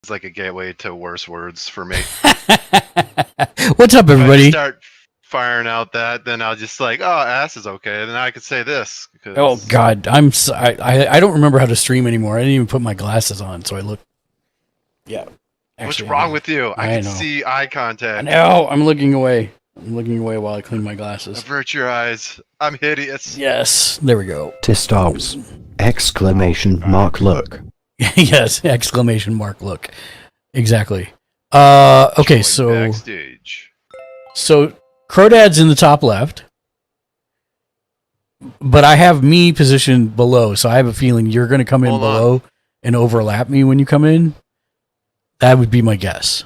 It's like a gateway to worse words for me. What's up, If I everybody? start firing out that, then I'll just like, oh, ass is okay. Then I could say this. Oh God, I don't remember how to stream anymore. I didn't even put my glasses on, so I look. Yeah. What's Actually, wrong with you? I can know. see eye I contact. know. I'm looking away. I'm looking away while I clean my glasses. Avert your eyes. I'm hideous. Yes, there we go. To stops! Exclamation mark look. Yes! Exclamation mark look. Exactly. Okay, Join so backstage. Crodad's in the top left, but I have me positioned below, so I have a feeling you're going to come in Hold below and overlap me when you come in. That would be my guess.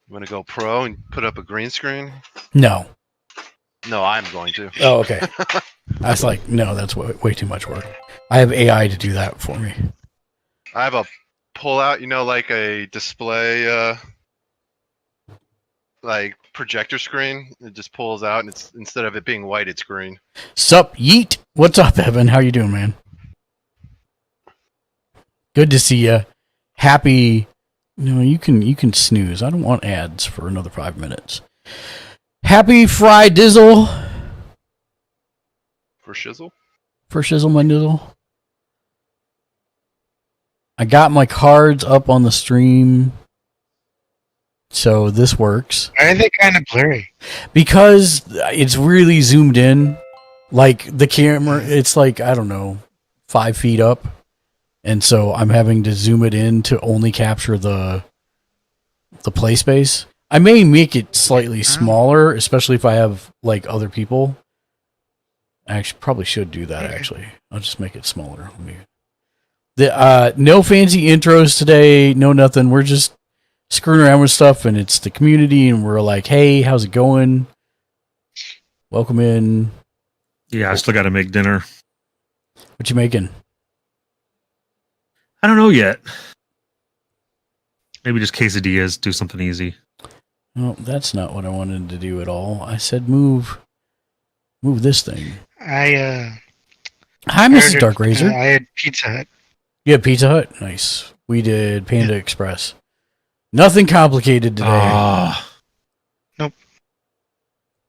You want to go pro and put up a green screen? No. No, I'm going to. Oh, okay. I was like, no, that's way too much work. I have AI to do that for me. I have a pull out, like a display, like projector screen. It just pulls out, and it's instead of it being white, it's green. Sup, yeet. What's up, Evan? How you doing, man? Good to see you. Happy. No, you can snooze. I don't want ads for another 5 minutes. Happy Fridizzle. For shizzle? For shizzle my nizzle. I got my cards up on the stream, so this works. Why are they kind of blurry? Because it's really zoomed in. Like the camera, it's like, I don't know, 5 feet up. And so I'm having to zoom it in to only capture the play space. I may make it slightly smaller, especially if I have like other people. I actually probably should do that. Actually, I'll just make it smaller. No fancy intros today. No nothing. We're just screwing around with stuff, and it's the community, and we're like, "Hey, how's it going? Welcome in." Yeah, I still got to make dinner. What you making? I don't know yet. Maybe just quesadillas. Do something easy. No, that's not what I wanted to do at all. I said move this thing. Hi, Mrs. Dark Razor. I had Pizza Hut. You had Pizza Hut? Nice. We did Panda Express. Nothing complicated today. Nope.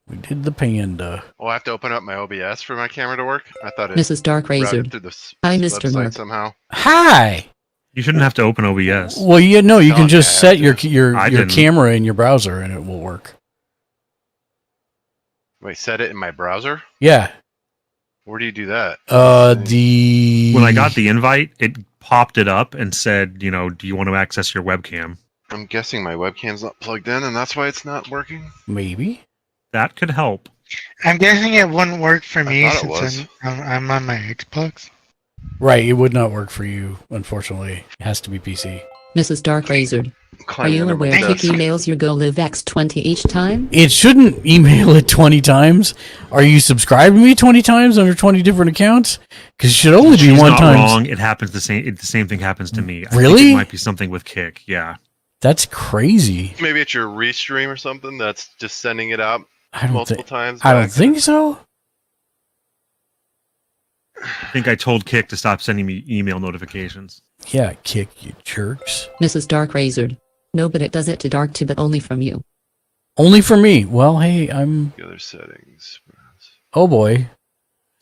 We did the Panda. Oh, I have to open up my OBS for my camera to work? I thought it Mrs. Dark Razor. routed through this Hi, Mr. website Mark. somehow. Hi. You shouldn't have to open OBS. Well, you Okay, can just I set have your I didn't. camera in your browser and it will work. Wait, set it in my browser? Yeah. Where do you do that? When I got the invite, it popped it up and said, do you want to access your webcam? I'm guessing my webcam's not plugged in, and that's why it's not working. Maybe. That could help. I'm guessing it wouldn't work for me thought it since I'm on my Xbox. Right, it would not work for you, unfortunately. It has to be PC. Mrs. Dark Razor. Are Climbing you under my aware Kick desk. emails your GoLiveX20 each time? It shouldn't email it 20 times. Are you subscribed to me 20 times under 20 different accounts? Because it should only be She's one not time. wrong. It happens the same thing happens to me. I Really? think it might be something with Kick. Yeah. That's crazy. Maybe it's your restream or something that's just sending it out I don't multiple times. I don't back. think so. I think I told Kick to stop sending me email notifications. Yeah, kick you jerks. Mrs. Dark Razor. No, but it does it to Dark too, but only from you. Only for me. Well, hey, I'm... The other settings. Oh boy.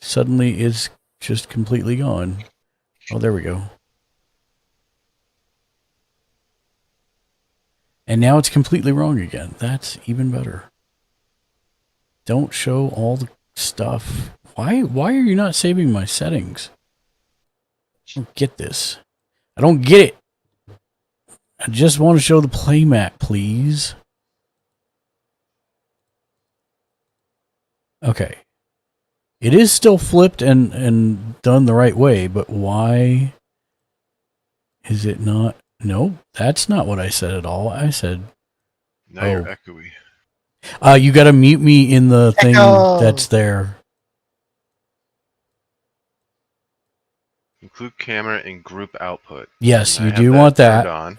Suddenly it's just completely gone. Oh, there we go. And now it's completely wrong again. That's even better. Don't show all the stuff. Why are you not saving my settings? I don't get this. I don't get it. I just want to show the playmat, please. Okay. It is still flipped and done the right way, but why is it not? No, that's not what I said at all. I said... Now you're echoey. You gotta mute me in the thing Echo. that's there. Include camera in group output. Yes, And I you have do want turned that. on.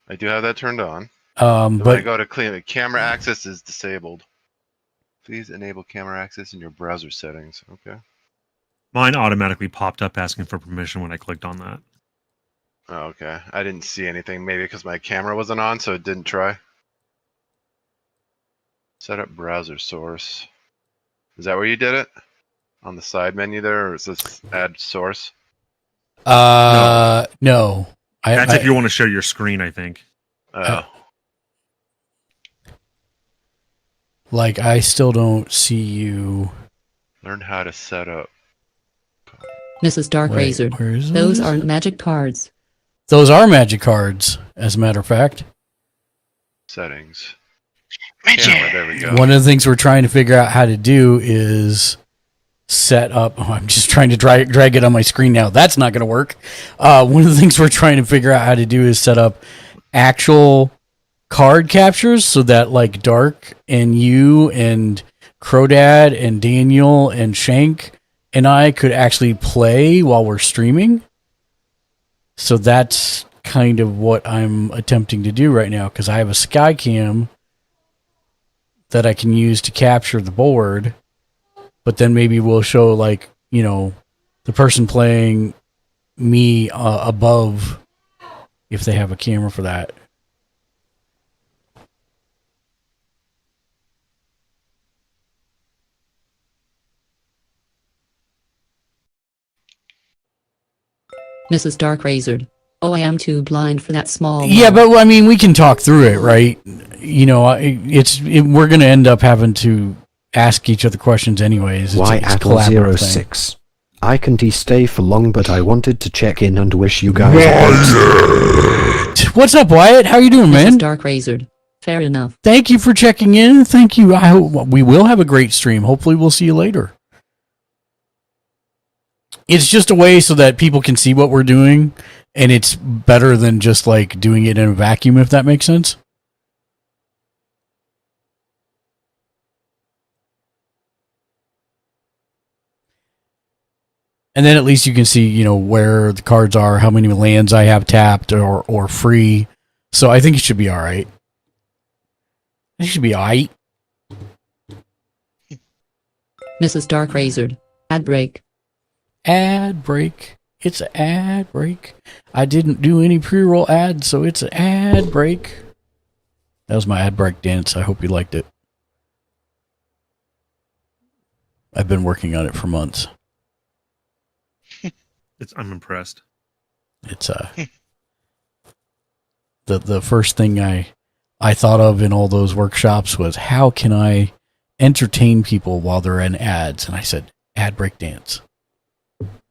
I do have that turned on. When I But go to clean it, camera access is disabled. Please enable camera access in your browser settings. Okay. Mine automatically popped up asking for permission when I clicked on that. Oh, okay. I didn't see anything. Maybe because my camera wasn't on, so it didn't try. Set up browser source. Is that where you did it? On the side menu there, or is this add source? No. That's if you want to share your screen, I think. Oh. Like, I still don't see you. Learn how to set up. Mrs. Dark Wait, Razor. where is Those this? aren't magic cards. Those are magic cards, as a matter of fact. Settings. Magic. Camera, there we go. One of the things we're trying to figure out how to do is set up. Oh, I'm just trying to drag it on my screen now. That's not going to work. One of the things we're trying to figure out how to do is set up actual card captures so that like Dark and you and Crodad and Daniel and Shank and I could actually play while we're streaming. So that's kind of what I'm attempting to do right now, because I have a Skycam that I can use to capture the board, but then maybe we'll show like, you know, the person playing me above if they have a camera for that. Mrs. Dark Razored. Oh, I am too blind for that small. Yeah, but I mean, we can talk through it, right? You know, we're going to end up having to ask each other questions anyways. It's a collaborative thing. Y06. I can stay for long, but I wanted to check in and wish you guys What's up, Wyatt? How you doing, man? Mrs. Dark Razored. Fair enough. Thank you for checking in. Thank you. I hope we will have a great stream. Hopefully, we'll see you later. It's just a way so that people can see what we're doing, and it's better than just like doing it in a vacuum, if that makes sense. And then at least you can see, you know, where the cards are, how many lands I have tapped or free. So I think it should be all right. It should be all right. Mrs. Dark Razored. Ad break. Ad break. It's an ad break. I didn't do any pre-roll ads, so it's an ad break. That was my ad break dance. I hope you liked it. I've been working on it for months. I'm impressed. It's the first thing I thought of in all those workshops was, how can I entertain people while they're in ads? And I said, ad break dance.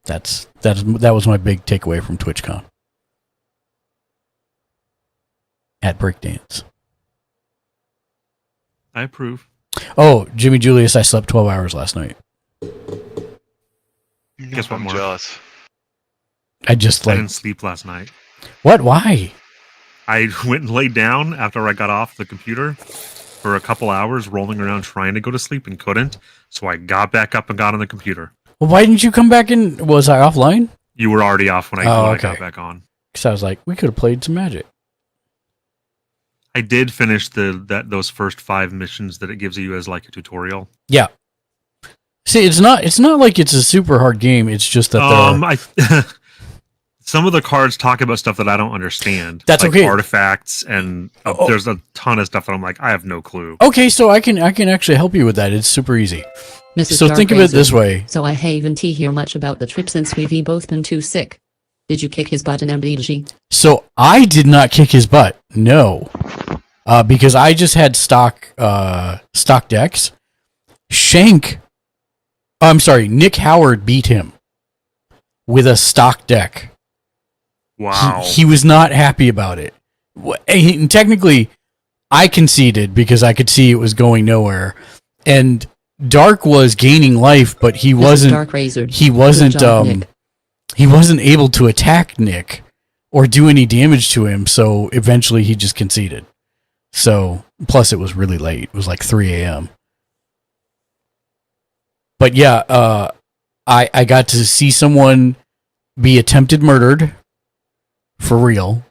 That was my big takeaway from TwitchCon. At breakdance. I approve. Oh, Jimmy Julius, I slept 12 hours last night. Guess what, I'm Mark? jealous. I just I didn't sleep last night. What? Why? I went and laid down after I got off the computer for a couple hours, rolling around trying to go to sleep and couldn't. So I got back up and got on the computer. Well, why didn't you come back in? Was I offline? You were already off when I got back on. Because I was like, we could have played some Magic. I did finish those first 5 missions that it gives you as like a tutorial. Yeah. See, it's not like it's a super hard game. It's just that some of the cards talk about stuff that I don't understand. That's like okay. Artifacts and there's a ton of stuff that I'm like, I have no clue. Okay, so I can actually help you with that. It's super easy. Mrs. So Dark think of it Razor. this way. So I haven't hear much about the trip since we've both been too sick. Did you kick his butt in MDG? So I did not kick his butt. No. Because I just had stock decks. Nick Howard beat him with a stock deck. Wow. He was not happy about it. And technically, I conceded because I could see it was going nowhere. And Dark was gaining life, but he wasn't. Dark Razored. He wasn't. Good job, Nick. He wasn't able to attack Nick or do any damage to him. So eventually, he just conceded. So plus, it was really late. It was like 3 a.m. But yeah, I got to see someone be attempted murdered for real.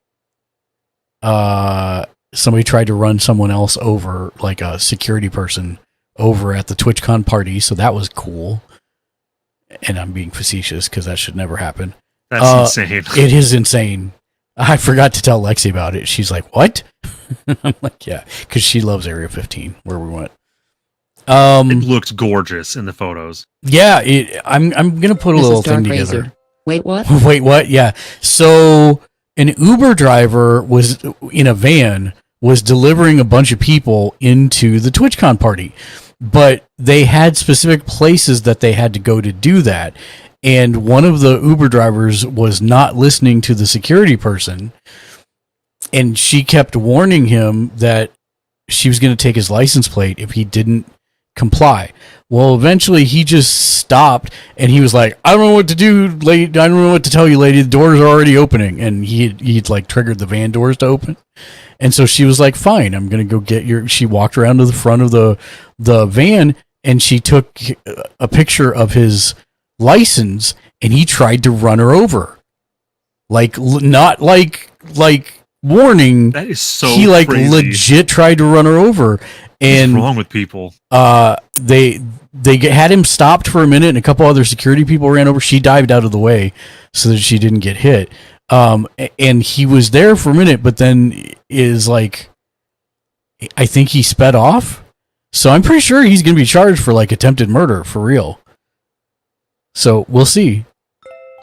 Somebody tried to run someone else over, like a security person, over at the TwitchCon party, so that was cool. And I'm being facetious because that should never happen. That's insane. It is insane. I forgot to tell Lexi about it. She's like, "What?" I'm like, "Yeah," because she loves Area 15, where we went. It looked gorgeous in the photos. Yeah, I'm gonna put a little Mrs. Dark thing Razor. together. Wait, what? Wait, what? Yeah. So an Uber driver was in a van, was delivering a bunch of people into the TwitchCon party, but they had specific places that they had to go to do that. And one of the Uber drivers was not listening to the security person, and she kept warning him that she was going to take his license plate if he didn't comply. Well, eventually he just stopped and he was like, I don't know what to do, lady. I don't know what to tell you, lady. The doors are already opening. And he'd like triggered the van doors to open. And so she was like, fine, I'm going to go get your, she walked around to the front of the van and she took a picture of his license and he tried to run her over. Like, not like warning. That is so he like crazy. legit tried to run her over. And what's wrong with people? They had him stopped for a minute, and a couple other security people ran over. She dived out of the way so that she didn't get hit. And he was there for a minute, but then is like, I think he sped off. So I'm pretty sure he's going to be charged for like attempted murder for real. So we'll see.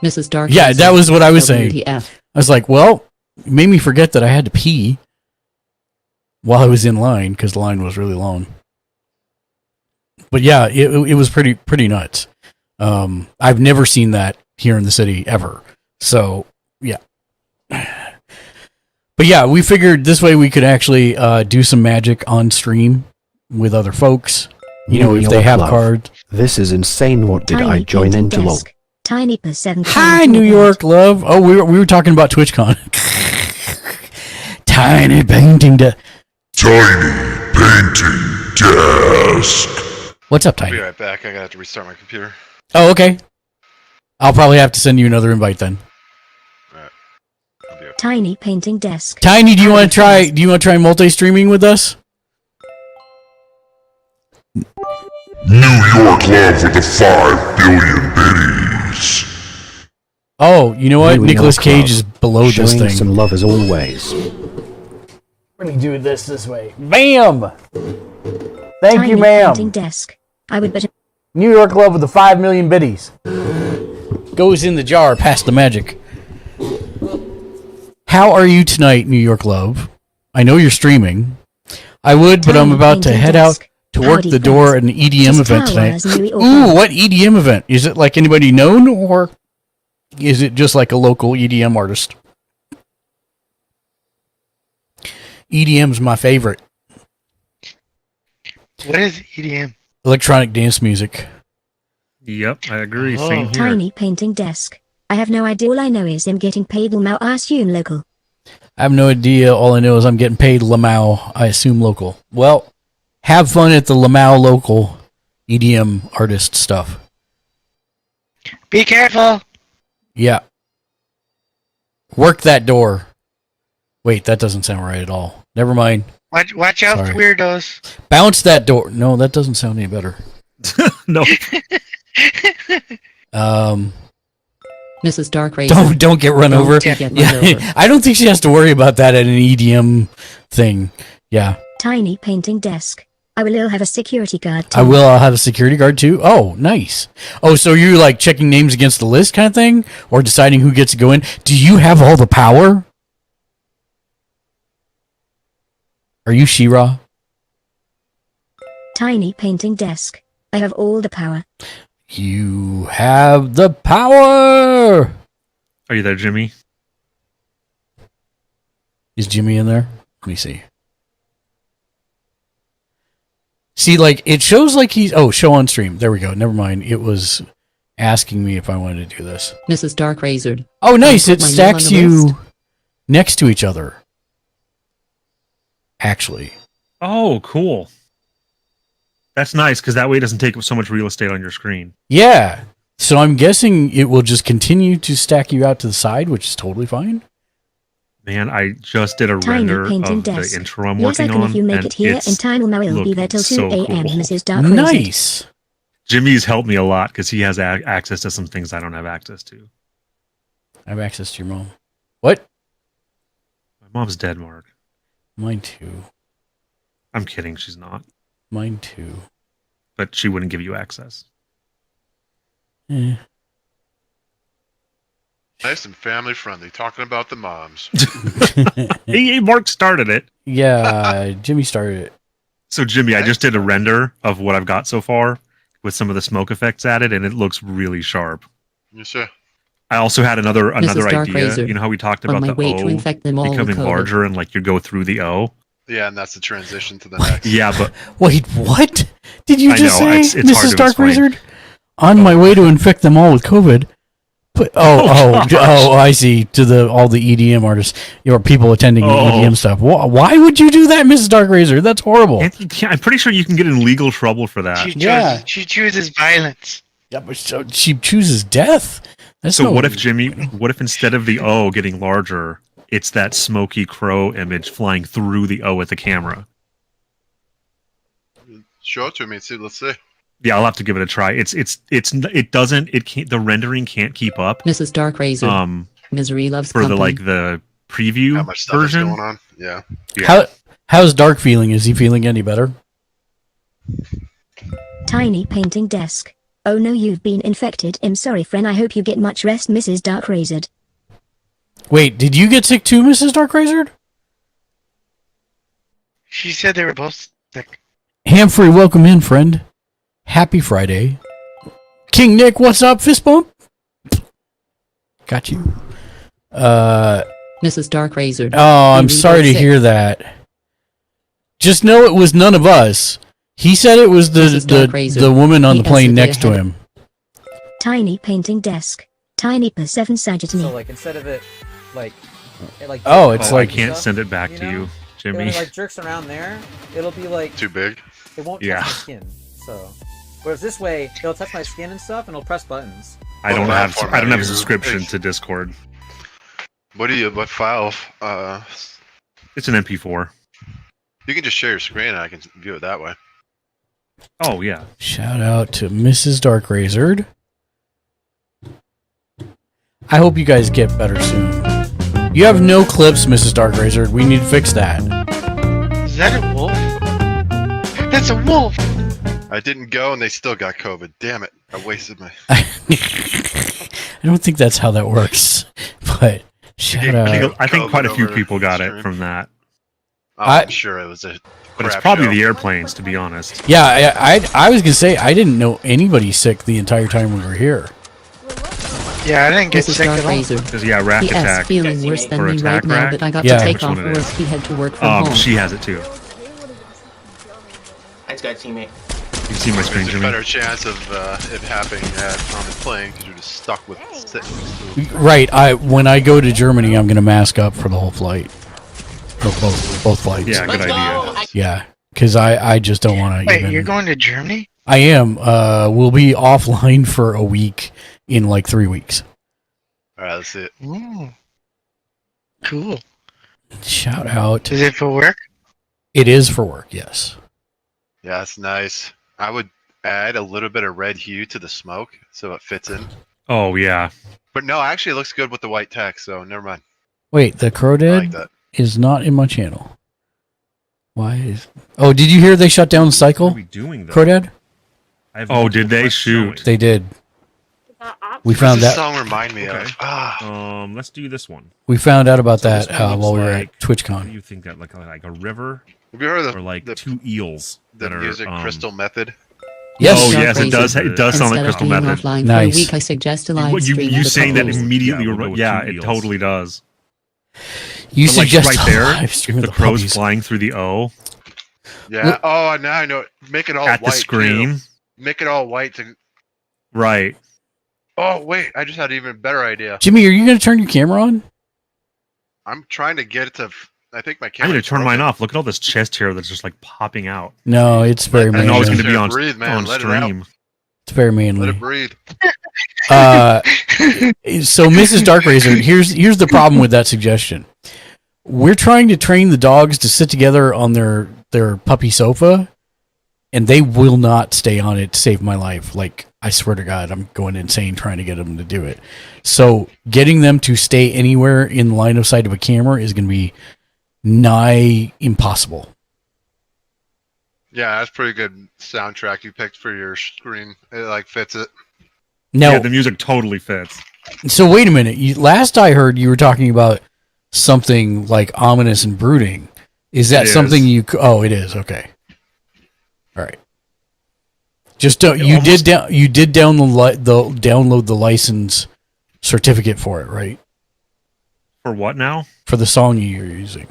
Mrs. Dark Yeah, Razor. that was what I was saying. WTF. I was like, well, it made me forget that I had to pee while I was in line because the line was really long. But yeah, it was pretty nuts. I've never seen that here in the city ever. So yeah. But yeah, we figured this way we could actually do some magic on stream with other folks. You know, if they have cards. This is insane. What did I join into? Lol. Tiny per 7. Hi, New York love. Oh, we were talking about TwitchCon. Tiny painting desk. Tiny painting desk. What's up, I'll Tiny? be right back. I gotta have to restart my computer. Oh, okay. I'll probably have to send you another invite then. Alright. I'll be up. Tiny painting desk. Tiny, do you want to try? Do you want to try multi-streaming with us? New York love with the 5 billion biddies. Oh, you know what? New Nicolas York Cage love. is below this Showing thing. some love as always. Let me do this way. Bam! Thank Tiny you, ma'am. painting desk. I would bet. New York love with the 5 million biddies. Goes in the jar past the magic. How are you tonight, New York love? I know you're streaming. I would, but I'm Tiny about to painting head out desk. to work Howdy, the door friends. at an EDM Just event how tonight. was New York Ooh, love? what EDM event? Is it like anybody known, or is it just like a local EDM artist? EDM's my favorite. What is EDM? Electronic dance music. Yep, I agree. Oh. Same here. Tiny painting desk. I have no idea. All I know is I'm getting paid. Now I assume local. I have no idea. All I know is I'm getting paid Lamau. I assume local. Well, have fun at the Lamau local EDM artist stuff. Be careful. Yeah. Work that door. Wait, that doesn't sound right at all. Never mind. Watch out Sorry. for weirdos. Bounce that door. No, that doesn't sound any better. No, Mrs. Dark Razor. Don't get run Don't over. get run Yeah, over. I don't think she has to worry about that at an EDM thing. Yeah, Tiny painting desk. I will have a security guard. I will. I'll have a security guard too. Oh, nice. Oh, so you're like checking names against the list kind of thing, or deciding who gets to go in? Do you have all the power? Are you She-Ra? Tiny painting desk. I have all the power. You have the power. are you there, Jimmy? Is Jimmy in there? Let me see. See, like, it shows like he's... Oh, show on stream. There we go. Never mind. It was asking me if I wanted to do this. Mrs. Dark Razor. Oh, nice. Can I It put my name stacks on the you list? next to each other. Actually. Oh, cool. That's nice because that way it doesn't take up so much real estate on your screen. Yeah. So I'm guessing it will just continue to stack you out to the side, which is totally fine. Man, I just did a Tiny render painting of desk. the intro I'm Yes, I working can on. if you make and it here it's in time. I will be there till 2 looking a.m. so Mrs. cool. Dark Razor. Nice. Jimmy's helped me a lot because he has access to some things I don't have access to. I have access to your mom. What? mom's dead, Mark. Mine too. I'm kidding. She's not. Mine too. But she wouldn't give you access. Eh. Nice and family friendly. Talking about the moms. Hey, Mark started it. Yeah, Jimmy started it. So, Jimmy, I just did a render of what I've got so far with some of the smoke effects added, and it looks really sharp. You sure? I also had another Dark idea. Razor. You know how we talked On about my the way to O infect them all with becoming COVID. larger and like you go through the O? Yeah, and that's the transition to the next. Yeah, but Wait, what? Did you I just know, say, it's hard Mrs. to Dark explain. Wizard? On my way to infect them all with COVID. But, I see. To all the EDM artists or people attending the EDM stuff. Why would you do that, Mrs. Dark Razor? That's horrible. I'm pretty sure you can get in legal trouble for that. She chooses violence. Yeah, but so she chooses death. That's So no- what if, Jimmy, what if instead of the O getting larger, it's that smoky crow image flying through the O at the camera? Show it to me and see. Let's see. Yeah, I'll have to give it a try. The rendering can't keep up. Mrs. Dark Razor. Misery loves for company. the preview How much stuff version. is going on? Yeah. How's Dark feeling? Is he feeling any better? Tiny painting desk. Oh no, you've been infected. I'm sorry, friend. I hope you get much rest, Mrs. Dark Razored. Wait, did you get sick too, Mrs. Dark Razored? She said they were both sick. Hamfrey, welcome in, friend. Happy Friday. King Nick, what's up? Fist bump? Got you. Mrs. Dark Razor. Oh, I'm sorry to hear that. Just know it was none of us. He said it was the woman on the plane next to him. Tiny painting desk. Tiny per 7 Sagittary. So like instead of it like Oh, it's like I can't send it back to you, Jimmy. When it like jerks around there, it'll be like too big. It won't touch my skin. So whereas this way, it'll touch my skin and stuff, and it'll press buttons. I don't have a subscription to Discord. What file? It's an MP4. You can just share your screen and I can view it that way. Oh yeah. Shout out to Mrs. Dark Razored. I hope you guys get better soon. You have no clips, Mrs. Dark Razored. We need to fix that. Is that a wolf? That's a wolf! I didn't go and they still got COVID. Damn it. I wasted my... I don't think that's how that works. But shout out. I think quite a few people got it from that. I'm sure it was a But it's crap probably show. the airplanes, to be honest. Yeah, I was going to say, I didn't know anybody sick the entire time we were here. Yeah, I didn't get Mrs. sick Dark at all. Razor. Because, yeah, Rack P.S. Attack. feeling worse than Or me right Attack now, Rack. but I got Yeah. to take Which off one it work. is? He had to work from home. She has it too. Thanks, guys, teammate. You can see my screen, There's a Jimmy. better chance of it happening on the plane because you're just stuck with sitting next to it. Right. When I go to Germany, I'm going to mask up for the whole flight. Or both flights. Yeah, good idea. Yeah, because I just don't want to Wait, even... you're going to Germany? I am. We'll be offline for a week in like 3 weeks. All right, let's see it. Ooh. Cool. Shout out. Is it for work? It is for work, yes. Yeah, that's nice. I would add a little bit of red hue to the smoke so it fits in. Oh, yeah. But no, actually it looks good with the white text, so never mind. Wait, the Crow I Dead like that. is not in my channel. Why is... Oh, did you hear they shut down What Cycle? are we doing, though? Crow Dead? Oh, did they? Shoot. They did. We What found does this that. song remind me of? Let's do this one. We found out about So that this one while we were looks at What do TwitchCon. you think that like a river Have you heard of or like the two eels the that are music Crystal Method? Yes. Oh Dark yes, it Razor. does. It does sound like Instead of Crystal being Method. offline Nice. for a week, I suggest a live You stream. of the saying that polls. immediately? Yeah, we'll go with Yeah, two it eels. totally does. You But, like, suggest right a there, live stream of The the crows puppies. flying through the O Yeah. Oh, now I know it. Make it all at white. the screen. too. Make it all white to. Right. Oh wait, I just had an even better idea. Jimmy, are you going to turn your camera on? I'm trying to get it to. I think my I'm camera. gonna turn mine off. Look at all this chest hair that's just like popping out. No, it's very I I know it's manly. gonna be on, Breathe, man. on Let it out. stream. It's very Let manly. it breathe. So Mrs. Dark Razor, here's the problem with that suggestion. We're trying to train the dogs to sit together on their puppy sofa, and they will not stay on it to save my life. Like, I swear to God, I'm going insane trying to get them to do it. So getting them to stay anywhere in line of sight of a camera is going to be nigh impossible. Yeah, that's pretty good soundtrack you picked for your screen. It like fits it. Now, Yeah, the music totally fits. so wait a minute. Last I heard, you were talking about something like ominous and brooding. Is that something you? Oh, it is. Okay. All right. Just don't. You did download the license certificate for it, right? For what now? For the song you're using.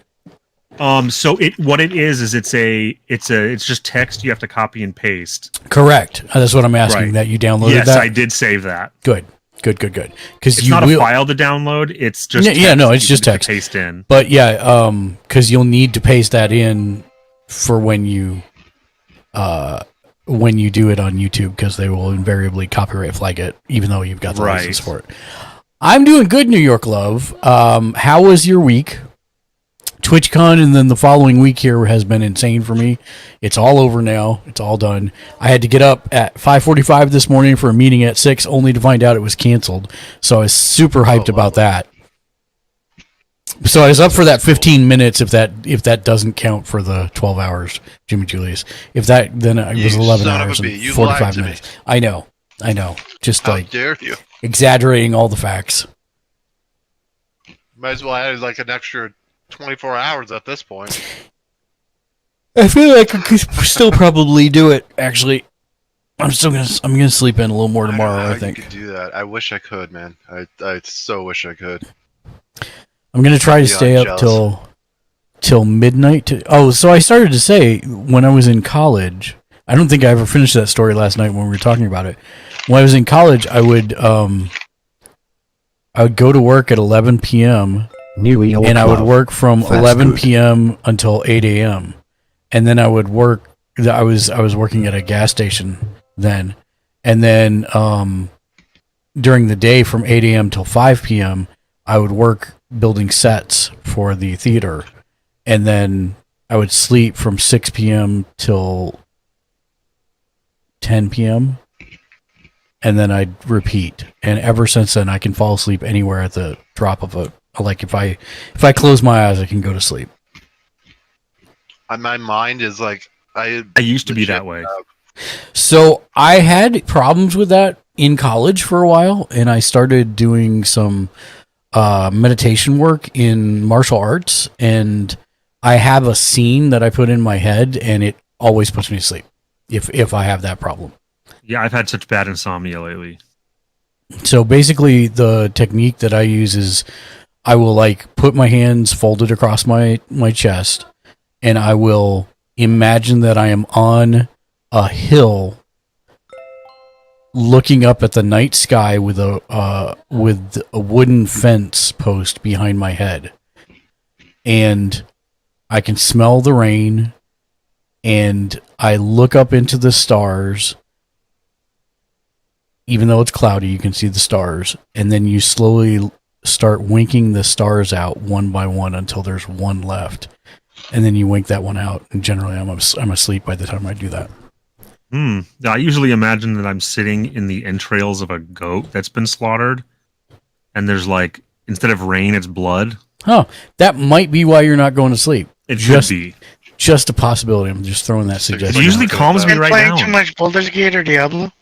So what it is it's just text you have to copy and paste. Correct. That's what I'm asking. Right. That you downloaded Yes, that. I did save that. Good. Because It's not a file to download. It's just it's text just you text. paste in. But yeah, because you'll need to paste that in for when you do it on YouTube, because they will invariably copyright flag it, even though you've got the license for it. I'm doing good, New York Love. How was your week? TwitchCon, and then the following week here has been insane for me. It's all over now. It's all done. I had to get up at 5:45 this morning for a meeting at 6, only to find out it was canceled. So I was super hyped about that. So I was up for that 15 minutes, if that doesn't count for the 12 hours, Jimmy Julius. If that, then it was 11 hours and 45 minutes. I know. Just How like dare you? exaggerating all the facts. Might as well add like an extra 24 hours at this point. I feel like I could still probably do it. Actually, I'm gonna sleep in a little more tomorrow. I think you could do that. I wish I could, man. I so wish I could. I'm gonna try to stay up till midnight. So I started to say, when I was in college, I don't think I ever finished that story last night when we were talking about it. When I was in college, I would go to work at 11 p.m. and I would work from 11 p.m. until 8 a.m. And then I would work. I was working at a gas station then, and then during the day from 8 a.m. till 5 p.m. I would work building sets for the theater, and then I would sleep from 6 p.m. till 10 p.m. and then I'd repeat. And ever since then, I can fall asleep anywhere at the drop of a. Like if I close my eyes, I can go to sleep. My mind is like I used to be that way. So I had problems with that in college for a while, and I started doing some meditation work in martial arts, and I have a scene that I put in my head, and it always puts me to sleep if I have that problem. Yeah, I've had such bad insomnia lately. So basically, the technique that I use is I will like put my hands folded across my chest, and I will imagine that I am on a hill looking up at the night sky with a wooden fence post behind my head, and I can smell the rain, and I look up into the stars. Even though it's cloudy, you can see the stars, and then you slowly start winking the stars out one by one until there's one left, and then you wink that one out. And generally, I'm asleep by the time I do that. I usually imagine that I'm sitting in the entrails of a goat that's been slaughtered, and there's like, instead of rain, it's blood. Oh, that might be why you're not going to sleep. It should be. Just a possibility. I'm just throwing that suggestion. It usually calms me right now. Playing too much Baldur's Gate or Diablo?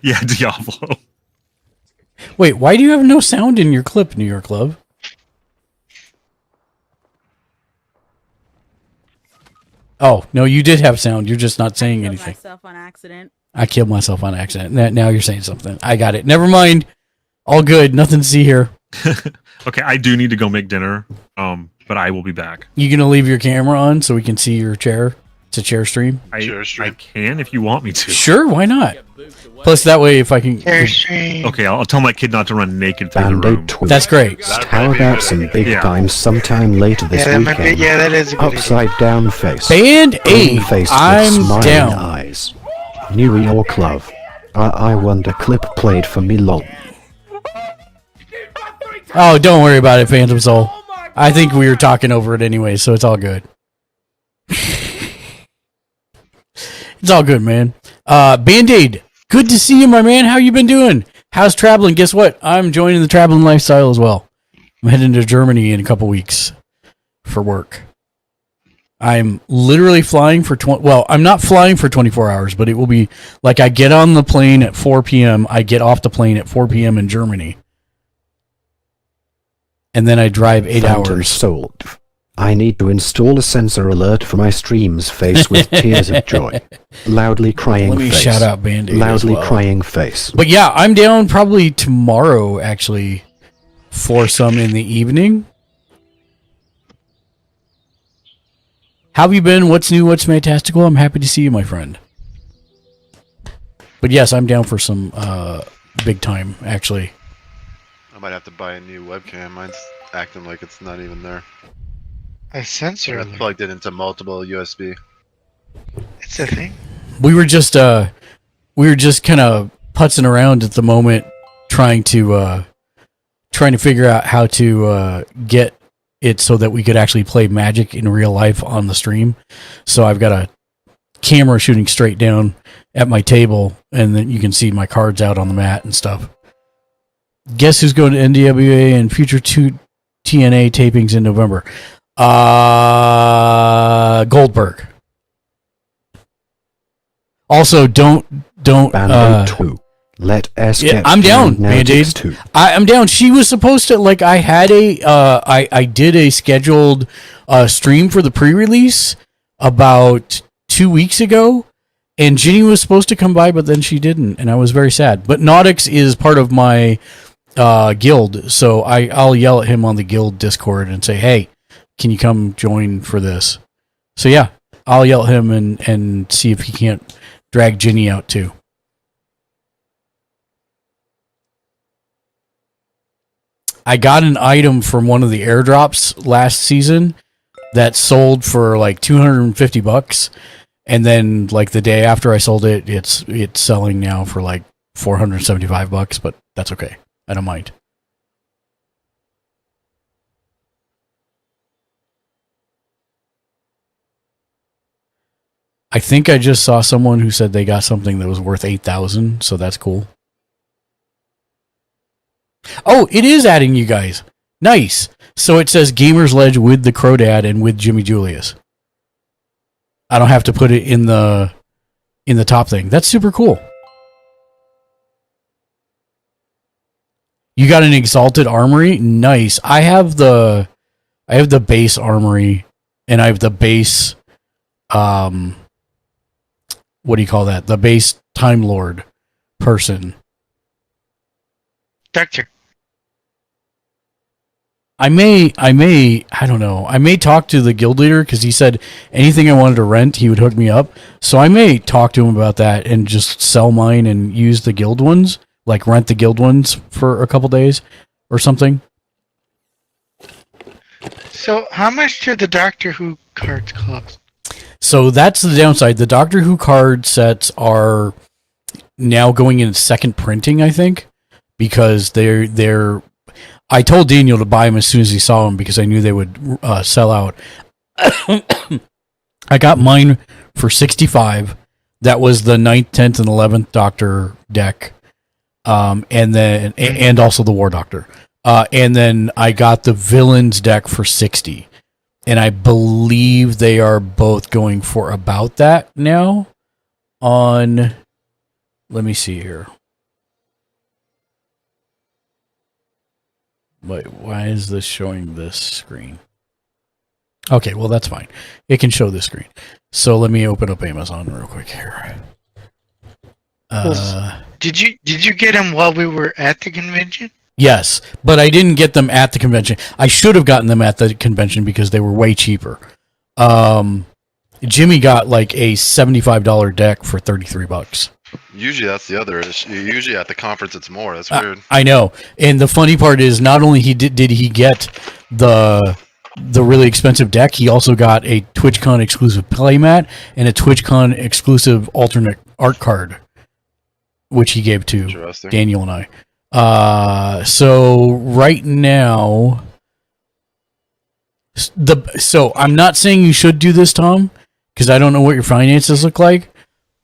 Yeah, Diablo. Wait, why do you have no sound in your clip, New York Love? Oh, no, you did have sound. You're just not saying anything. Myself on accident. I killed myself on accident. Now you're saying something. I got it. Never mind. All good. Nothing to see here. Okay, I do need to go make dinner, but I will be back. You gonna leave your camera on so we can see your chair? It's a chair stream. I can if you want me to. Sure, why not? Plus, that way, if I can. Okay, I'll tell my kid not to run naked through the room. That's great. How about some big times sometime later this weekend? that is a good Upside down face. Band Aid. Face I'm with smiling down. eyes. New York Love. I wonder clip played for me long. Oh, don't worry about it, Phantom Soul. I think we were talking over it anyway, so it's all good. It's all good, man. Band-Aid, good to see you, my man. How you been doing? How's traveling? Guess what? I'm joining the traveling lifestyle as well. I'm heading to Germany in a couple weeks for work. I'm literally flying for I'm not flying for 24 hours, but it will be like I get on the plane at 4 p.m. I get off the plane at 4 p.m. in Germany. And then I drive 8 Phantom hours. Soul. I need to install a sensor alert for my stream's face with tears of joy. Loudly crying Let me face. shout out Band-Aid as Loudly well. crying face. But yeah, I'm down probably tomorrow, actually, for some in the evening. How have you been? What's new? What's fantastical? I'm happy to see you, my friend. But yes, I'm down for some big time, actually. I might have to buy a new webcam. Mine's acting like it's not even there. A sensor I alert. plugged it into multiple USB. It's a thing. We were just kind of putzing around at the moment, trying to figure out how to get it so that we could actually play Magic in real life on the stream. So I've got a camera shooting straight down at my table, and then you can see my cards out on the mat and stuff. Guess who's going to NDWA and future 2 TNA tapings in November? Goldberg. Also, don't. Band-Aid 2. Let S Yeah, get I'm down, now Band-Aid. takes 2. I'm down. She was supposed to, like, I had I did a scheduled stream for the pre-release about 2 weeks ago, and Ginny was supposed to come by, but then she didn't, and I was very sad. But Nautix is part of my guild, so I'll yell at him on the guild Discord and say, hey, can you come join for this? So yeah, I'll yell at him and see if he can't drag Ginny out too. I got an item from one of the airdrops last season that sold for like $250, and then like the day after I sold it, it's selling now for like $475, but that's okay. I don't mind. I think I just saw someone who said they got something that was worth 8,000, so that's cool. Oh, it is adding you guys. Nice. So it says Gamer's Ledge with the Crodad and with Jimmy Julius. I don't have to put it in the top thing. That's super cool. You got an Exalted Armory? Nice. I have the base Armory, and I have the base what do you call that? The base Time Lord person. Doctor. I don't know. I may talk to the guild leader because he said anything I wanted to rent, he would hook me up. So I may talk to him about that and just sell mine and use the guild ones, like rent the guild ones for a couple days or something. So, how much do the Doctor Who cards cost? So that's the downside. The Doctor Who card sets are now going in second printing, I think, because they're. I told Daniel to buy them as soon as he saw them because I knew they would sell out. I got mine for $65. That was the 9th, 10th, and 11th Doctor deck, and also the War Doctor. And then I got the Villains deck for $60. And I believe they are both going for about that now on, let me see here. Wait, why is this showing this screen? Okay, well, that's fine. It can show this screen. So let me open up Amazon real quick here. Did you get them while we were at the convention? Yes, but I didn't get them at the convention. I should have gotten them at the convention because they were way cheaper. Jimmy got like a $75 deck for $33. Usually that's the other issue. Usually at the conference it's more. That's weird. I know. And the funny part is not only did he get the really expensive deck, he also got a TwitchCon exclusive playmat and a TwitchCon exclusive alternate art card, which he gave to Daniel and I. So right now, so I'm not saying you should do this, Tom, because I don't know what your finances look like.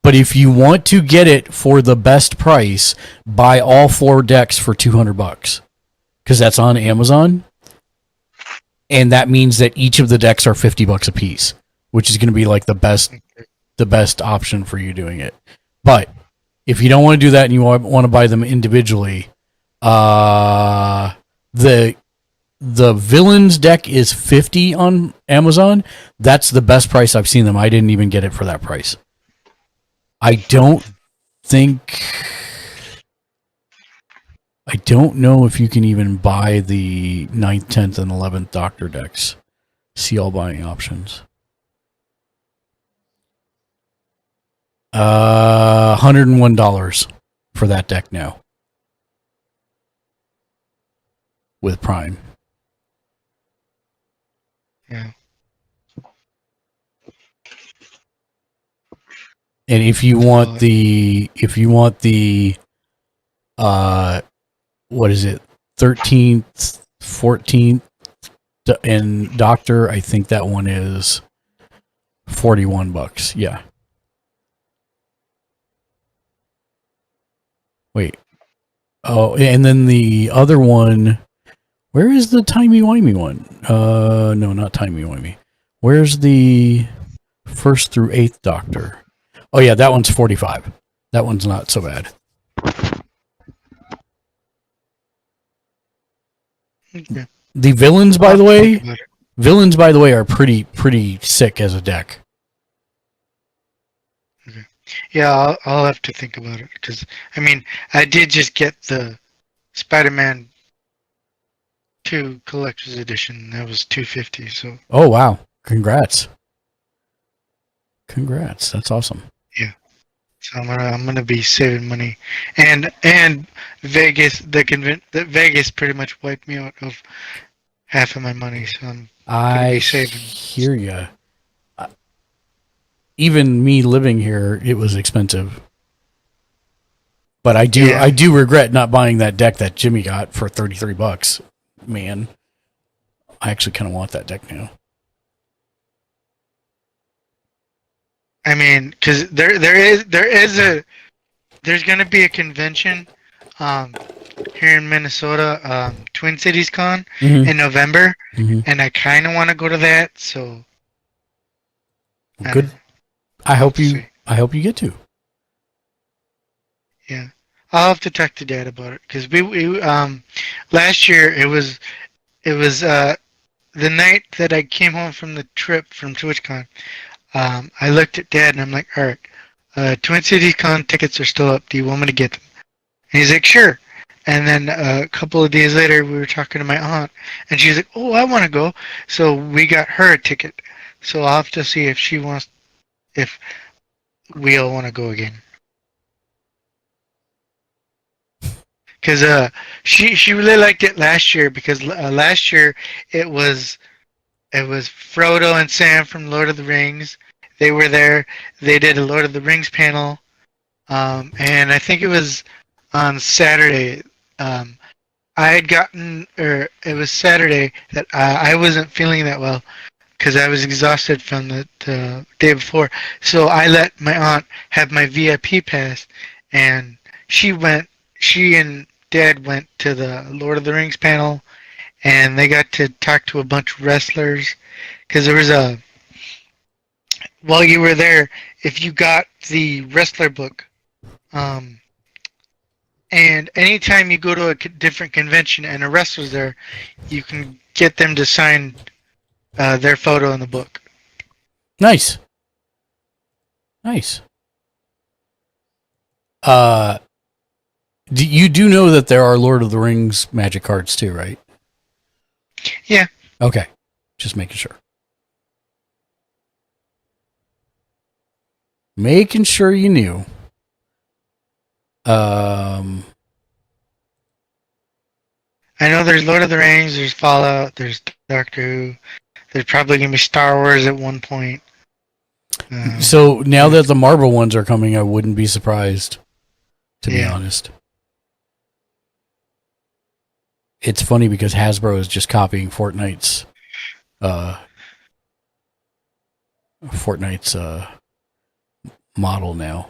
But if you want to get it for the best price, buy all 4 decks for $200, because that's on Amazon. and that means that each of the decks are $50 a piece, which is going to be like the best option for you doing it. But if you don't want to do that and you want to buy them individually, the villains deck is $50 on Amazon. That's the best price I've seen them. I didn't even get it for that price. I don't know if you can even buy the 9th, 10th, and 11th Doctor decks. See all buying options. $101 for that deck now. With Prime. Yeah. And if you want the what is it, 13th, 14th, and Doctor, I think that one is $41. Yeah. Wait. Oh, and then the other one, where is the timey-wimey one? No, not timey-wimey. Where's the 1st through 8th Doctor? Oh yeah, that one's $45. That one's not so bad. Okay. The villains, by the way, are pretty sick as a deck. Okay. Yeah, I'll have to think about it because I mean I did just get the Spider-Man 2 Collector's Edition. That was $250. So. Oh wow! Congrats! That's awesome. Yeah. So I'm gonna be saving money, and Vegas Vegas pretty much wiped me out of half of my money, so I'm gonna be saving. Hear ya. Even me living here, it was expensive. But I do regret not buying that deck that Jimmy got for $33. Man, I actually kind of want that deck now. I mean, because there's gonna be a convention, here in Minnesota, Twin Cities Con in November, and I kind of want to go to that. So, good. I hope you get to. Yeah, I'll have to talk to Dad about it because we last year it was the night that I came home from the trip from TwitchCon. I looked at Dad and I'm like, all right, Twin Cities Con tickets are still up. Do you want me to get them? And he's like, sure. And then a couple of days later, we were talking to my aunt, and she's like, oh, I want to go. So we got her a ticket. So I'll have to see if we all want to go again. Because she really liked it last year because last year it was Frodo and Sam from Lord of the Rings. They were there. They did a Lord of the Rings panel, and I think it was on Saturday. I had gotten, or it was Saturday that I wasn't feeling that well because I was exhausted from the day before. So I let my aunt have my VIP pass, and she and Dad went to the Lord of the Rings panel, and they got to talk to a bunch of wrestlers because there was while you were there, if you got the wrestler book, and anytime you go to a different convention and a wrestler's there, you can get them to sign their photo in the book. Nice. You do know that there are Lord of the Rings magic cards too, right? Yeah. Okay. Just making sure. Making sure you knew. I know there's Lord of the Rings, there's Fallout, there's Doctor Who, there's probably going to be Star Wars at one point. So now that the Marvel ones are coming, I wouldn't be surprised, to be honest. It's funny because Hasbro is just copying Fortnite's model now.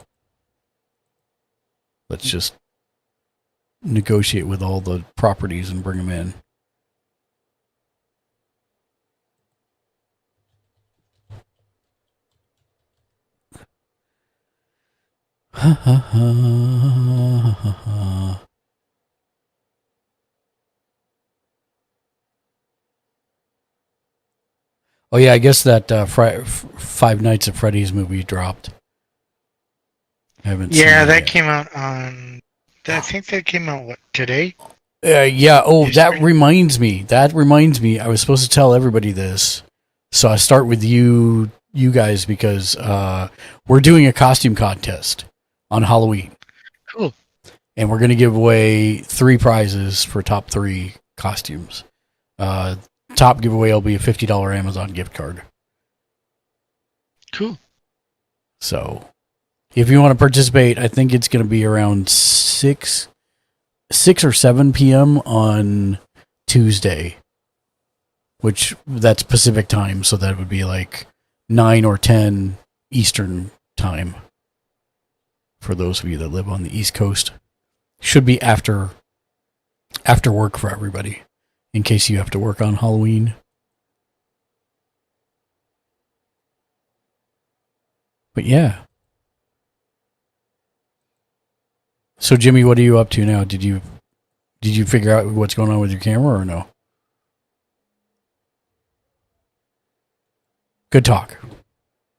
Let's just negotiate with all the properties and bring them in. Oh yeah, I guess that Five Nights at Freddy's movie dropped. I haven't seen Yeah, it that yet. came out on. I think that came out what today? Yeah. Oh, that Yesterday? reminds me. I was supposed to tell everybody this, so I start with you guys, because we're doing a costume contest on Halloween, Cool. and we're going to give away 3 prizes for top 3 costumes. Top giveaway will be a $50 Amazon gift card. Cool. So, if you want to participate, I think it's going to be around 6 or 7 p.m. on Tuesday, which that's Pacific time, so that would be like 9 or 10 Eastern time for those of you that live on the East Coast. Should be after work for everybody, in case you have to work on Halloween. But yeah. So Jimmy, what are you up to now? Did you figure out what's going on with your camera or no? Good talk.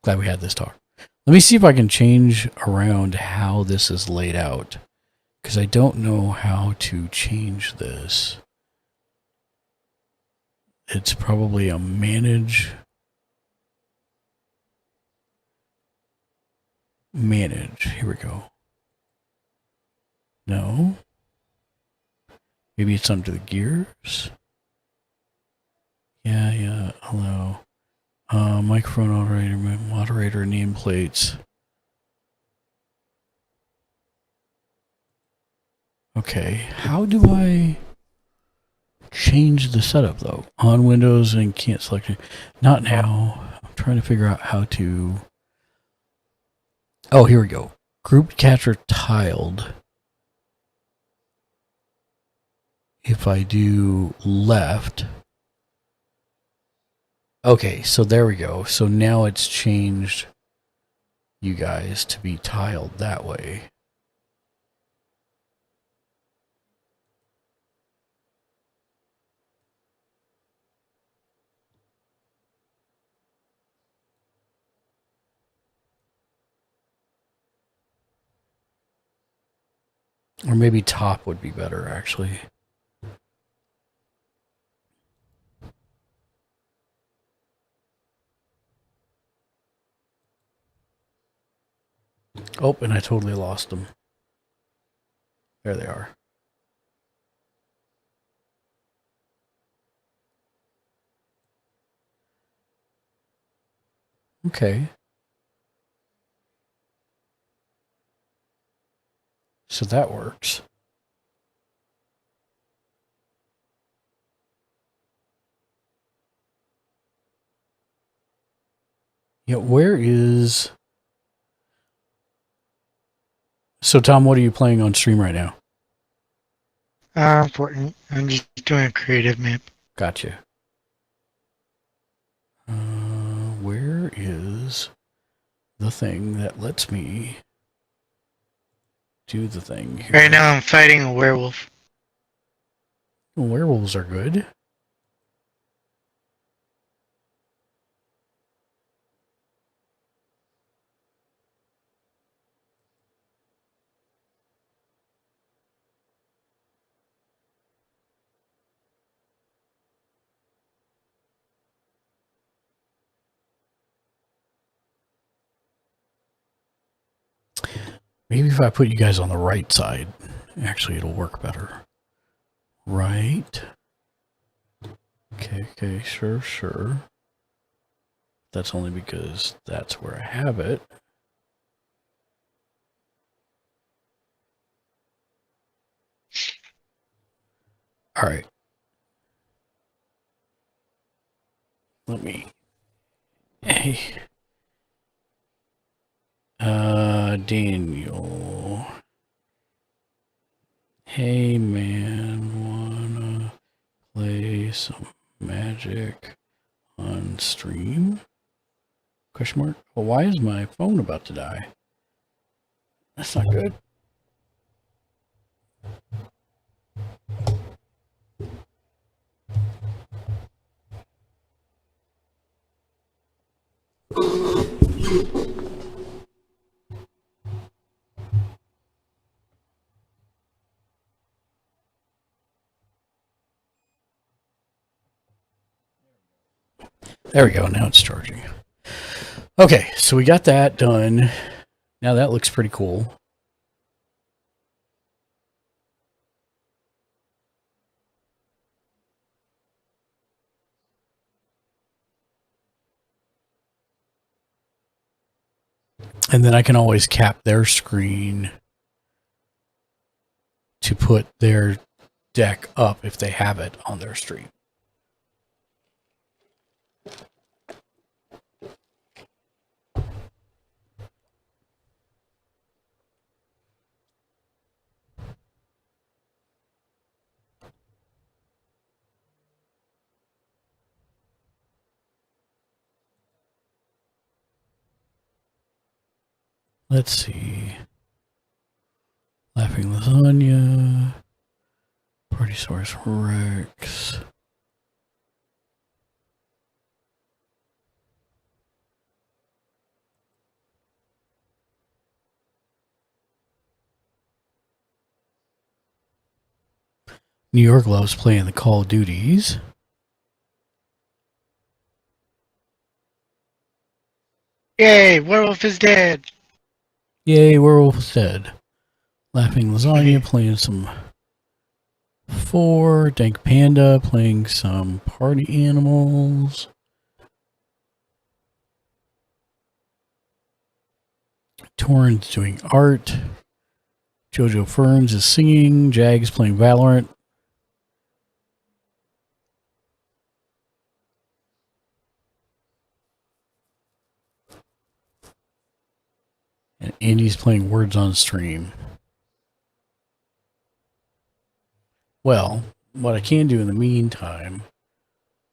Glad we had this talk. Let me see if I can change around how this is laid out, because I don't know how to change this. It's probably a manage. Here we go. No. Maybe it's under the gears. Yeah. Hello. Microphone moderator nameplates. Okay. How do I change the setup though? On Windows and can't select it. Not now. I'm trying to figure out how to. Oh, here we go. Group catcher tiled. If I do left. Okay, so there we go. So now it's changed you guys to be tiled that way. Or maybe top would be better, actually. Oh, and I totally lost them. There they are. Okay. So that works. Yeah, where is... So, Tom, what are you playing on stream right now? Important. I'm just doing a creative map. Gotcha. Where is the thing that lets me do the thing here? Right now I'm fighting a werewolf. Werewolves are good. Maybe if I put you guys on the right side, actually it'll work better. Right. Okay, sure. That's only because that's where I have it. All right. Let me... Hey. Daniel. Hey, man, wanna play some Magic on stream? Question mark. Well, why is my phone about to die? That's not good. There we go. Now it's charging. Okay, so we got that done. Now that looks pretty cool. And then I can always cap their screen to put their deck up if they have it on their stream. Let's see. Laughing Lasagna. Party Source Rex. New York loves playing the Call of Duties. Yay, werewolf is dead. Yay, Werewolf's dead. Laughing Lasagna playing some 4. Dank Panda playing some Party Animals. Torrance doing art. Jojo Ferns is singing. Jag's playing Valorant. And Andy's playing Words on Stream. Well, what I can do in the meantime,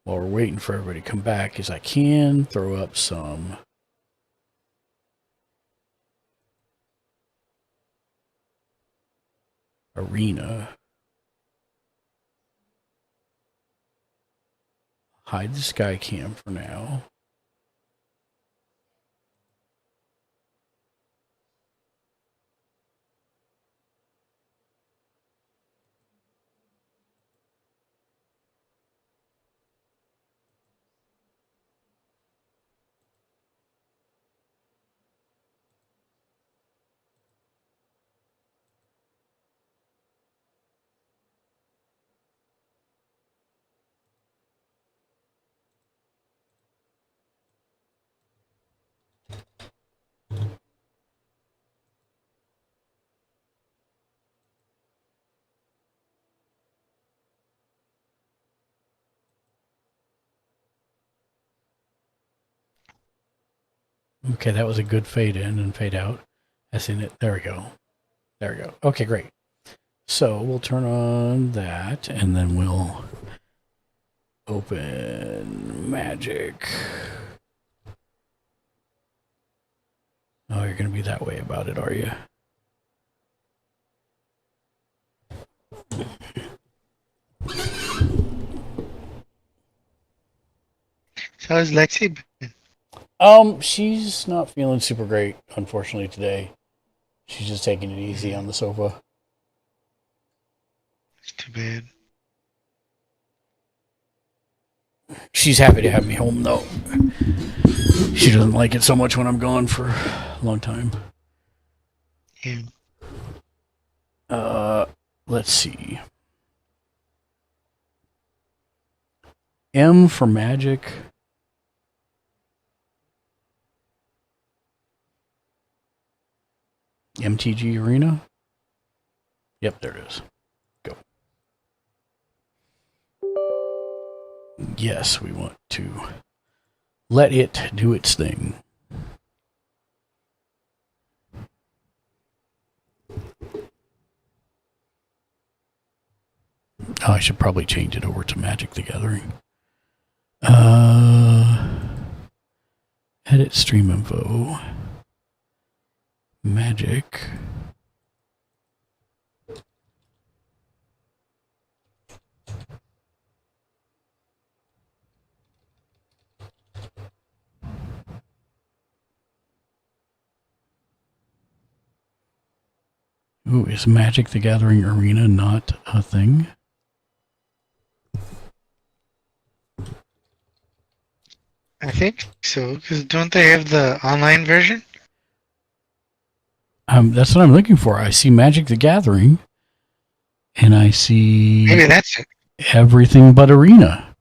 while we're waiting for everybody to come back, is I can throw up some arena. Hide the sky cam for now. Okay, that was a good fade in and fade out. That's in it. There we go. There we go. Okay, great. So we'll turn on that and then we'll open Magic. Oh, you're going to be that way about it, are you? So is Lexi? She's not feeling super great, unfortunately, today. She's just taking it easy on the sofa. It's too bad. She's happy to have me home, though. She doesn't like it so much when I'm gone for a long time. Yeah. Let's see. M for Magic. MTG Arena? Yep, there it is. Go. Yes, we want to let it do its thing. Oh, I should probably change it over to Magic the Gathering. Edit stream info. Magic. Ooh, is Magic the Gathering Arena not a thing? I think so, because don't they have the online version? That's what I'm looking for. I see Magic the Gathering, and I see Maybe that's it. everything but Arena.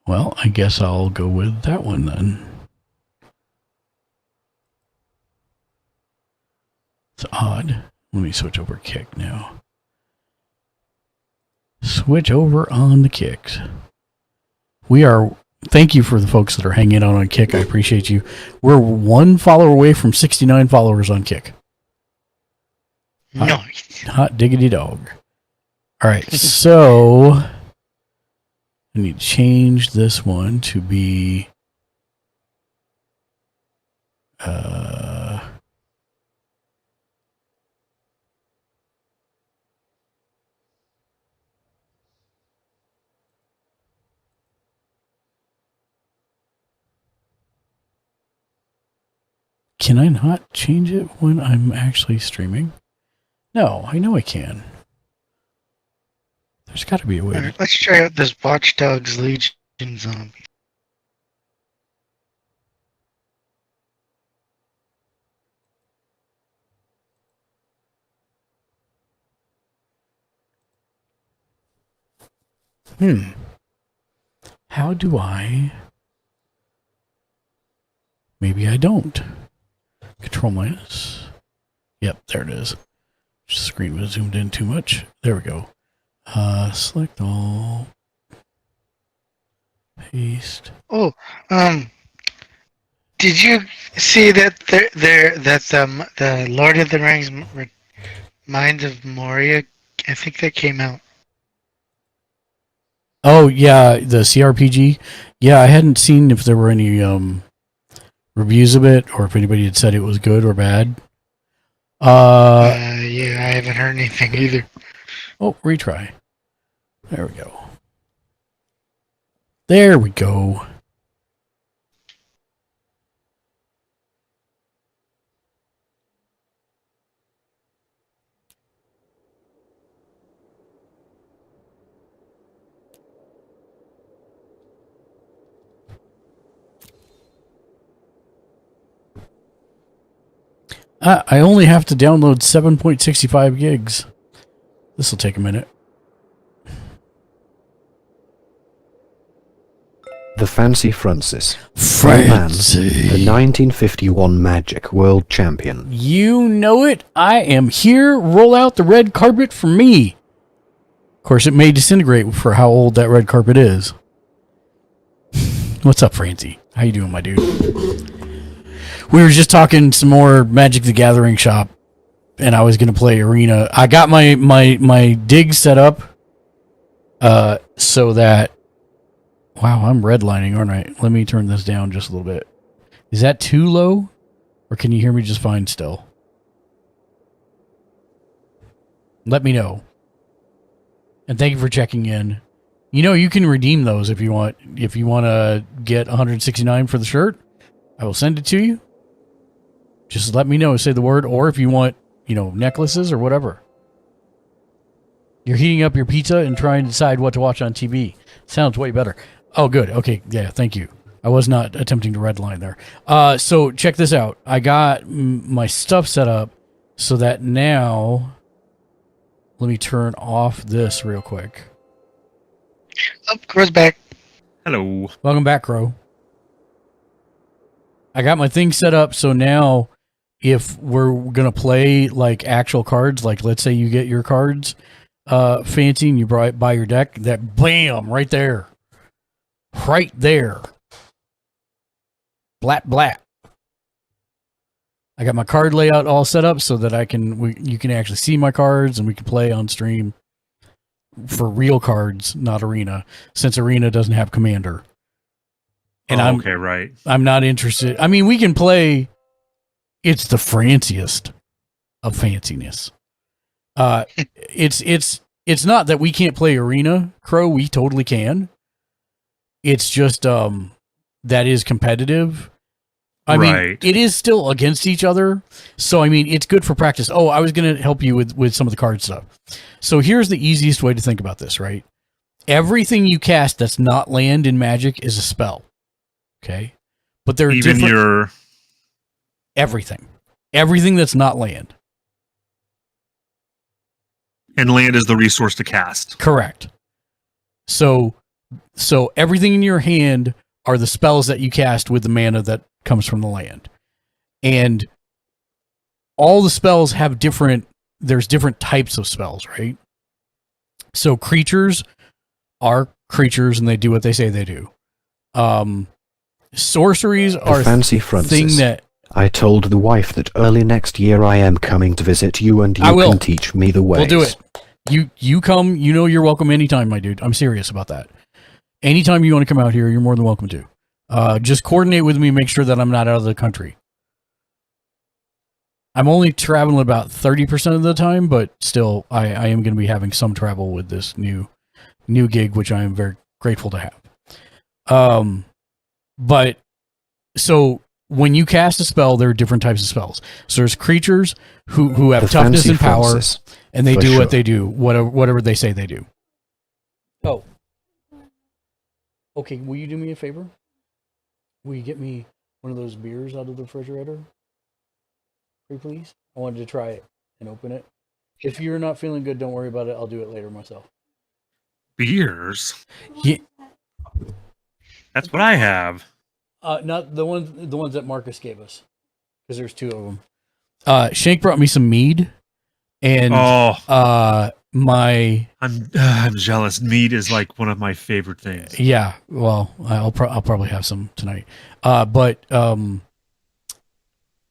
Well, I guess I'll go with that one then. It's odd. Let me switch over Kick now. Switch over on the Kicks. Thank you for the folks that are hanging out on Kick. I appreciate you. We're 1 follower away from 69 followers on Kick. Nice. Hot diggity dog. All right, so I need to change this one to be can I not change it when I'm actually streaming? No, I know I can. There's got to be a way. Alright, let's try out this Watch Dogs Legion zombie. How do I? Maybe I don't. Control minus. Yep, there it is. Screen was zoomed in too much. There we go. Select all. Paste. Oh, did you see that the Lord of the Rings Mines of Moria? I think that came out. Oh yeah, the CRPG. Yeah, I hadn't seen if there were any reviews of it or if anybody had said it was good or bad. Yeah, I haven't heard anything either. Oh, retry. There we go. There we go. I only have to download 7.65 gigs. This will take a minute. The Fancy Francis. Fancy. The 1951 Magic World Champion. You know it. I am here. Roll out the red carpet for me. Of course, it may disintegrate for how old that red carpet is. What's up, Francie? How you doing, my dude? We were just talking some more Magic the Gathering shop, and I was going to play Arena. I got my dig set up so that... Wow, I'm redlining, aren't I? Let me turn this down just a little bit. Is that too low? Or can you hear me just fine still? Let me know. And thank you for checking in. You know, you can redeem those if you want. If you want to get 169 for the shirt, I will send it to you. Just let me know, say the word, or if you want, necklaces or whatever. You're heating up your pizza and trying to decide what to watch on TV. Sounds way better. Oh, good. Okay, yeah, thank you. I was not attempting to redline there. So check this out. I got my stuff set up so that now... Let me turn off this real quick. Oh, Crow's back. Hello. Welcome back, Crow. I got my thing set up so now if we're going to play like actual cards, like let's say you get your cards fancy and you buy your deck, that bam, right there. Right there. Blat, blat. I got my card layout all set up so that you can actually see my cards and we can play on stream for real cards, not Arena, since Arena doesn't have Commander. And okay, right. I'm not interested. I mean, we can play it's the fanciest of fanciness. It's not that we can't play Arena, Crow. We totally can. It's just that is competitive. I mean, it is still against each other. So, I mean, it's good for practice. Oh, I was going to help you with some of the card stuff. So here's the easiest way to think about this, right? Everything you cast that's not land in Magic is a spell. Okay? But there are different... Everything. Everything that's not land. And land is the resource to cast. Correct. So everything in your hand are the spells that you cast with the mana that comes from the land. And all the spells have there's different types of spells, right? So creatures are creatures and they do what they say they do. Sorceries are fancy Francis. Thing that I told the wife that early next year I am coming to visit you and you can teach me the ways. We'll do it. You come, you're welcome anytime, my dude. I'm serious about that. Anytime you want to come out here, you're more than welcome to. Just coordinate with me, make sure that I'm not out of the country. I'm only traveling about 30% of the time, but still, I am going to be having some travel with this new gig, which I am very grateful to have. But so when you cast a spell, there are different types of spells. So there's creatures who have toughness and power, and they do what they do, whatever they say they do. Oh. Okay, will you do me a favor? Will you get me one of those beers out of the refrigerator? Please? I wanted to try it and open it. If you're not feeling good, don't worry about it. I'll do it later myself. Beers? Yeah. That's what I have. Not the ones that Marcus gave us, because there's two of them. Shank brought me some mead, and I'm jealous. Mead is like one of my favorite things. Yeah, well, I'll probably have some tonight. But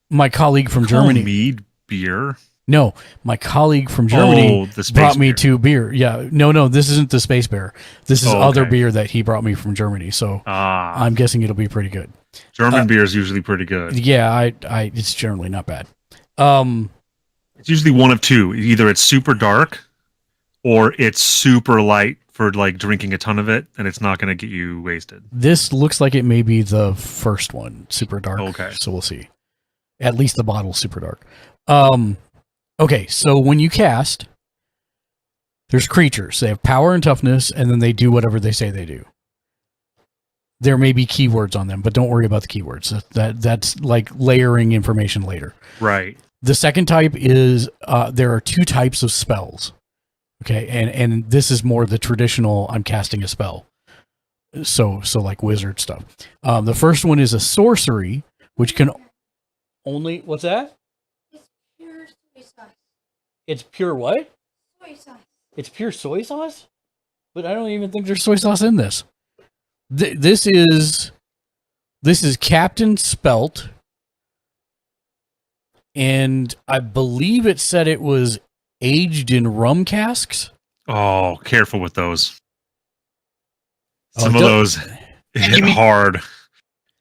my colleague from Germany, mead beer. No, my colleague from Germany brought me two beer. Yeah, no, this isn't the Space Bear. This is other beer that he brought me from Germany. So I'm guessing it'll be pretty good. German beer is usually pretty good. Yeah, it's generally not bad. It's usually one of two. Either it's super dark, or it's super light for like drinking a ton of it, and it's not going to get you wasted. This looks like it may be the first one, super dark. Okay, so we'll see. At least the bottle's super dark. Okay, so when you cast, there's creatures. They have power and toughness, and then they do whatever they say they do. There may be keywords on them, but don't worry about the keywords. That's like layering information later. Right. The second type is there are two types of spells. Okay, and this is more the traditional I'm casting a spell. So like wizard stuff. The first one is a sorcery, which can only... What's that? It's pure what? Soy sauce. It's pure soy sauce? But I don't even think there's soy sauce in this. This is Captain Spelt. And I believe it said it was aged in rum casks. Oh, careful with those. Some of those hit hard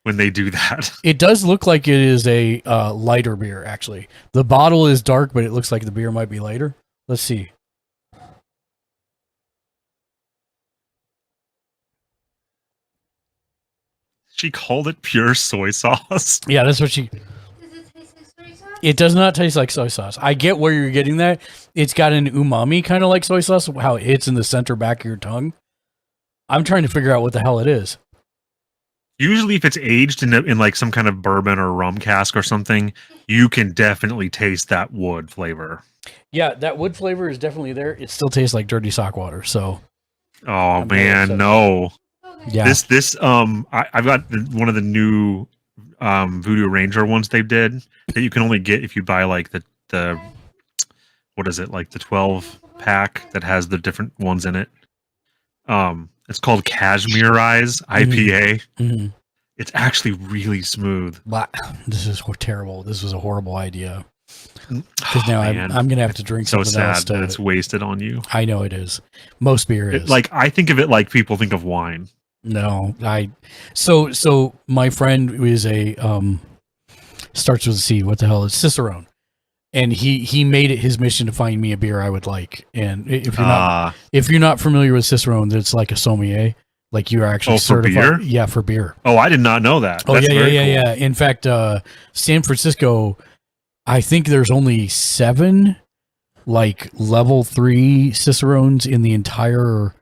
when they do that. It does look like it is a lighter beer, actually. The bottle is dark, but it looks like the beer might be lighter. Let's see. She called it pure soy sauce. Yeah, that's what she... Does it taste like soy sauce? It does not taste like soy sauce. I get where you're getting that. It's got an umami kind of like soy sauce, how it hits in the center back of your tongue. I'm trying to figure out what the hell it is. Usually if it's aged in like some kind of bourbon or rum cask or something, you can definitely taste that wood flavor. Yeah, that wood flavor is definitely there. It still tastes like dirty sock water, so... Oh, man, no. Yeah. This I've got one of the new Voodoo Ranger ones they did that you can only get if you buy like the what is it, like the 12 pack that has the different ones in it. It's called Cashmere Eyes IPA. Mm-hmm. It's actually really smooth. But this is terrible. This was a horrible idea. Because now I'm going to have to drink something else. So sad that it's wasted on you. I know it is. Most beer is. I think of it like people think of wine. No, so my friend is a starts with a C. What the hell is Cicerone? And he made it his mission to find me a beer I would like. And if you're not familiar with Cicerone, it's like a sommelier. Like you're actually certified. For beer? Yeah, for beer. Oh, I did not know that. Oh, That's very cool. yeah. In fact, San Francisco, I think there's only 7 like level 3 Cicerones in the entire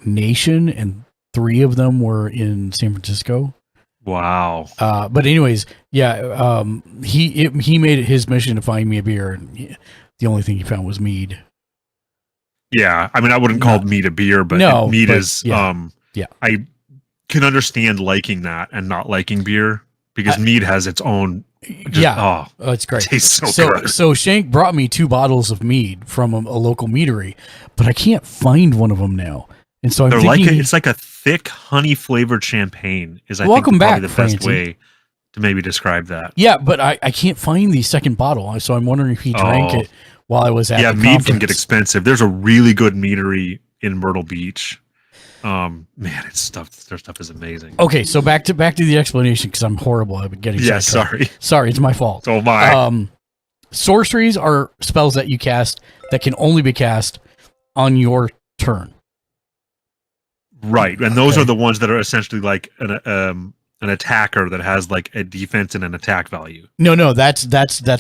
nation, and 3 of them were in San Francisco. Wow. But anyways, yeah, he made it his mission to find me a beer, and the only thing he found was mead. Yeah, I mean, I wouldn't call mead a beer, but mead is. Yeah. I can understand liking that and not liking beer because mead has its own. It's great. It tastes so good. So Shank brought me 2 bottles of mead from a local meadery, but I can't find one of them now. And so I'm thinking, it's like a thick honey flavored champagne. Is Welcome probably back, the Francie. best way to maybe describe that. Yeah, but I can't find the second bottle, so I'm wondering if he drank it while I was at the mead conference. can get expensive. There's a really good meadery in Myrtle Beach. Man, their stuff is amazing. Okay, so back to the explanation because I'm horrible at getting sidetracked. Sorry, it's my fault. So am I. Sorceries are spells that you cast that can only be cast on your turn. Right, and those are the ones that are essentially like an attacker that has like a defense and an attack value. No, that's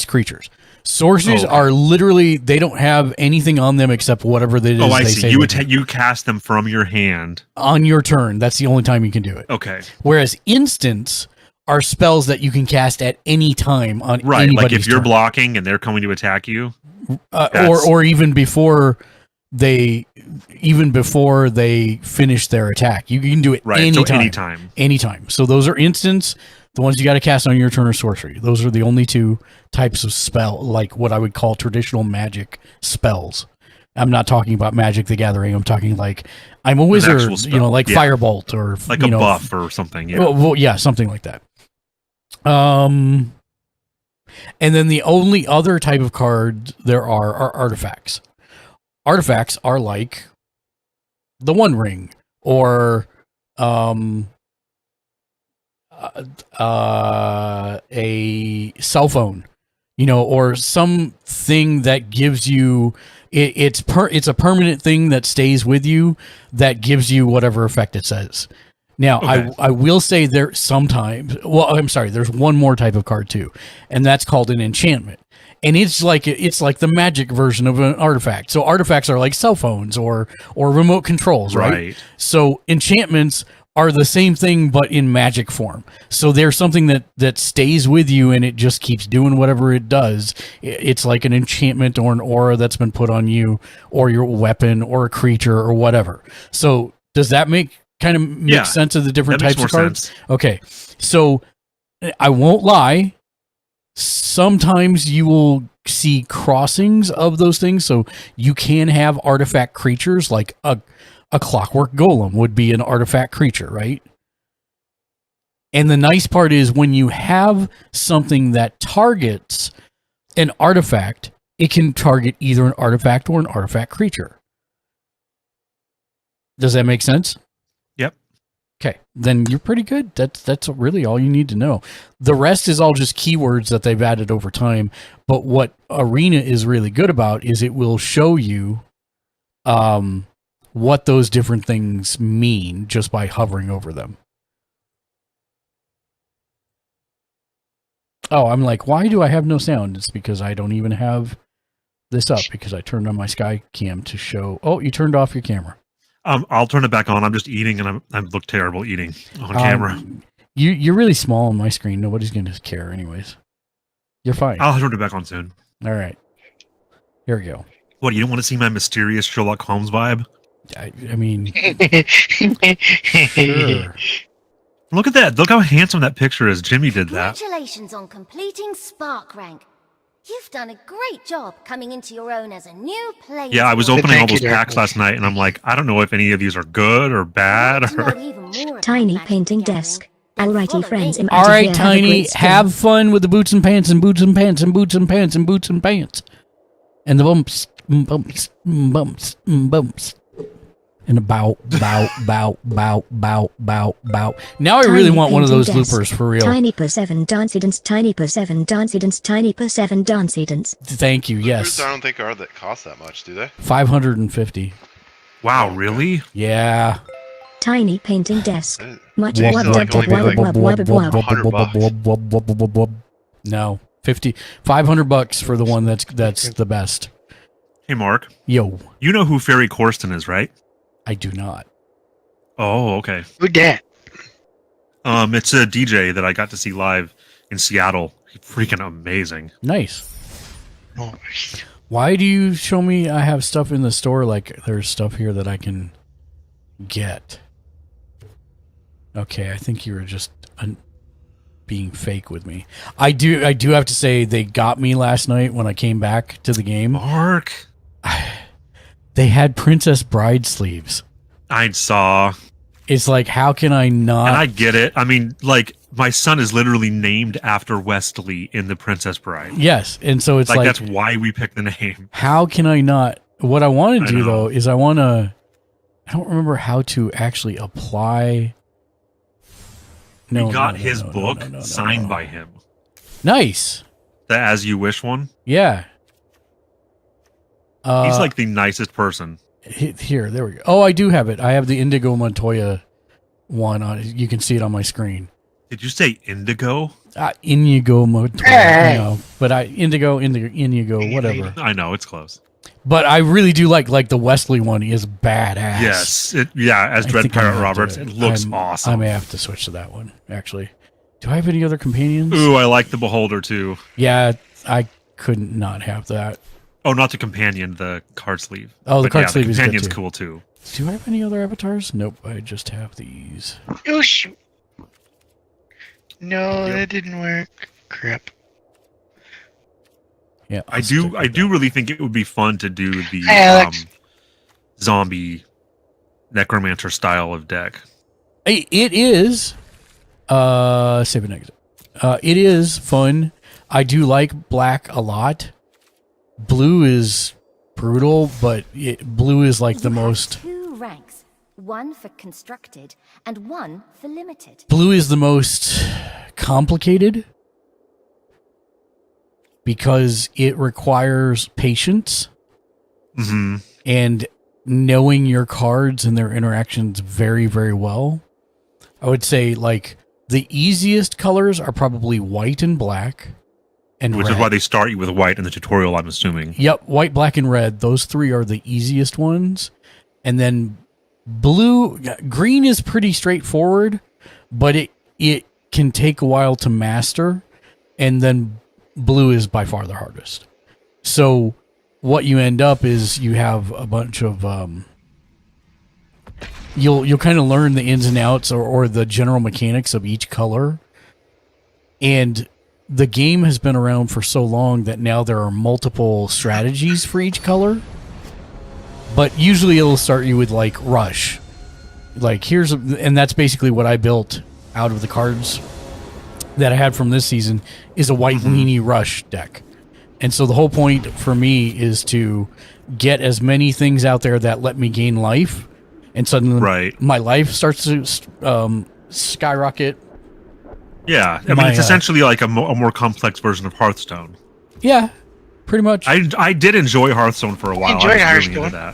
creatures. Sorceries are literally, they don't have anything on them except whatever it is I they see. say. You cast them from your hand on your turn. That's the only time you can do it. Okay. Whereas instants are spells that you can cast at any time on anybody's like if you're turn. blocking and they're coming to attack you, or even before they finish their attack. You can do it anytime. So those are instants. The ones you got to cast on your turn are sorcery. Those are the only 2 types of spell, like what I would call traditional magic spells. I'm not talking about Magic the Gathering. I'm talking like I'm a wizard, like Firebolt or like a buff or something. Yeah. Well, something like that. And then the only other type of card there are artifacts. Artifacts are like the One Ring or a cell phone, or something that gives you it's a permanent thing that stays with you that gives you whatever effect it says. Now, I will say there's one more type of card too, and that's called an enchantment. And it's like the magic version of an artifact. So artifacts are like cell phones or remote controls, right? So enchantments are the same thing but in magic form. So there's something that stays with you and it just keeps doing whatever it does. It's like an enchantment or an aura that's been put on you or your weapon or a creature or whatever. So does that make sense of the different types of cards? Okay. So I won't lie. Sometimes you will see crossings of those things. So you can have artifact creatures like a clockwork golem would be an artifact creature, right? And the nice part is when you have something that targets an artifact, it can target either an artifact or an artifact creature. Does that make sense? Yep. Okay, then you're pretty good. That's really all you need to know. The rest is all just keywords that they've added over time. But what Arena is really good about is it will show you what those different things mean just by hovering over them. Oh, I'm like, why do I have no sound? It's because I don't even have this up because I turned on my Sky Cam to show. Oh, you turned off your camera. I'll turn it back on. I'm just eating, and I look terrible eating on camera. You're really small on my screen. Nobody's going to care, anyways. You're fine. I'll turn it back on soon. All right. Here we go. What, you don't want to see my mysterious Sherlock Holmes vibe? I mean, sure. Look at that. Look how handsome that picture is. Jimmy did that. Congratulations on completing Spark Rank. You've done a great job coming into your own as a new player. Yeah, I was opening all those packs last night, and I'm like, I don't know if any of these are good or bad. Tiny painting desk. Alrighty, friends. All right, Tiny, have fun with the boots and pants and boots and pants and boots and pants and boots and pants. And the bumps, bumps, bumps, bumps. And about. Now I really want one of those loopers for real. Tiny per 7 dancidence, tiny per 7 dancidence, tiny per 7 dancidence. Thank you, Loopers yes. I don't think are that cost that much, do they? 550. Wow, really? Yeah. Tiny painting desk. Much Used to, like, only be, like, $100. No. 500 bucks for the one that's the best. Hey, Mark. Yo. You know who Ferry Corsten is, right? I do not. Oh, okay. Who dat? It's a DJ that I got to see live in Seattle. He's freaking amazing. Nice. Oh, Why do you show me I have stuff in the store like there's stuff here that I can get? Okay, I think you were just being fake with me. I do have to say they got me last night when I came back to the game. Mark. They had Princess Bride sleeves. I saw. It's like, how can I not? And I get it. I mean, like, my son is literally named after Wesley in The Princess Bride. Yes, and so it's like that's why we picked the name. How can I not? What I want to do, though, is I don't remember how to actually apply. No, we got his book signed by him. Nice. The As You Wish one? Yeah. He's like the nicest person. Here, there we go. Oh, I do have it. I have the Indigo Montoya one on it. You can see it on my screen. Did you say Indigo? Inigo Montoya. No, but Indigo, whatever. I know, it's close. But I really do like the Wesley one is badass. Yes. As Dread Pirate Roberts, it looks awesome. I may have to switch to that one, actually. Do I have any other companions? Ooh, I like the Beholder, too. Yeah, I couldn't not have that. Oh, not the companion, the card sleeve. Oh, the card sleeve is good, companion's too. cool, too. Do I have any other avatars? Nope, I just have these. Oh, shoot. No, that didn't work. Crap. Yeah, I do really think it would be fun to do the zombie necromancer style of deck. It is save it next. It is fun. I do like black a lot. Blue is brutal, but blue is like the most. 2 ranks, one for constructed and one for limited. Blue is the most complicated because it requires patience and knowing your cards and their interactions very, very well. I would say like the easiest colors are probably white and black. Which red. is why they start you with white in the tutorial, I'm assuming. Yep, white, black, and red. Those 3 are the easiest ones. And then green is pretty straightforward, but it can take a while to master. And then blue is by far the hardest. So what you end up is you have a bunch of you'll kind of learn the ins and outs or the general mechanics of each color. And the game has been around for so long that now there are multiple strategies for each color. But usually it'll start you with like rush. Like and that's basically what I built out of the cards that I had from this season is a white weenie rush deck. And so the whole point for me is to get as many things out there that let me gain life. And suddenly my life starts to skyrocket. Yeah, I mean, it's essentially like a more complex version of Hearthstone. Yeah, pretty much. I did enjoy Hearthstone for a while. Enjoyed I was really into that.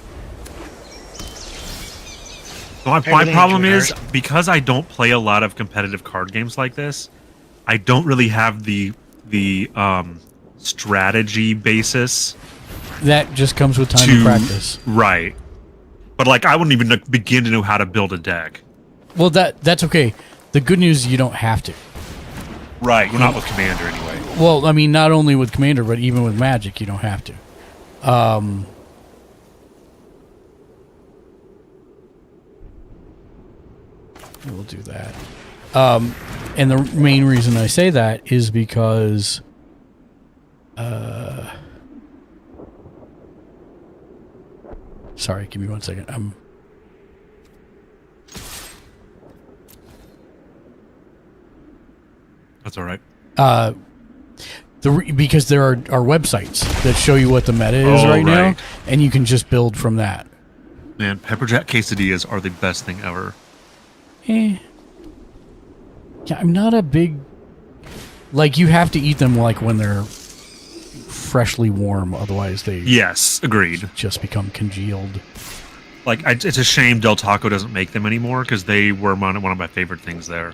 My problem is, because I don't play a lot of competitive card games like this, I don't really have the strategy basis. That just comes with time and practice. Right. But like, I wouldn't even begin to know how to build a deck. Well, that's okay. The good news is you don't have to. Right, we're not with Commander anyway. Well, I mean, not only with Commander, but even with Magic, you don't have to. We'll do that. And the main reason I say that is because sorry, give me 1 second. That's all right. Because there are websites that show you what the meta is right now, and you can just build from that. Man, pepper jack quesadillas are the best thing ever. Yeah, I'm not a big... Like, you have to eat them, like, when they're freshly warm. Otherwise, they... Yes, agreed. Just become congealed. Like, it's a shame Del Taco doesn't make them anymore, because they were one of my favorite things there.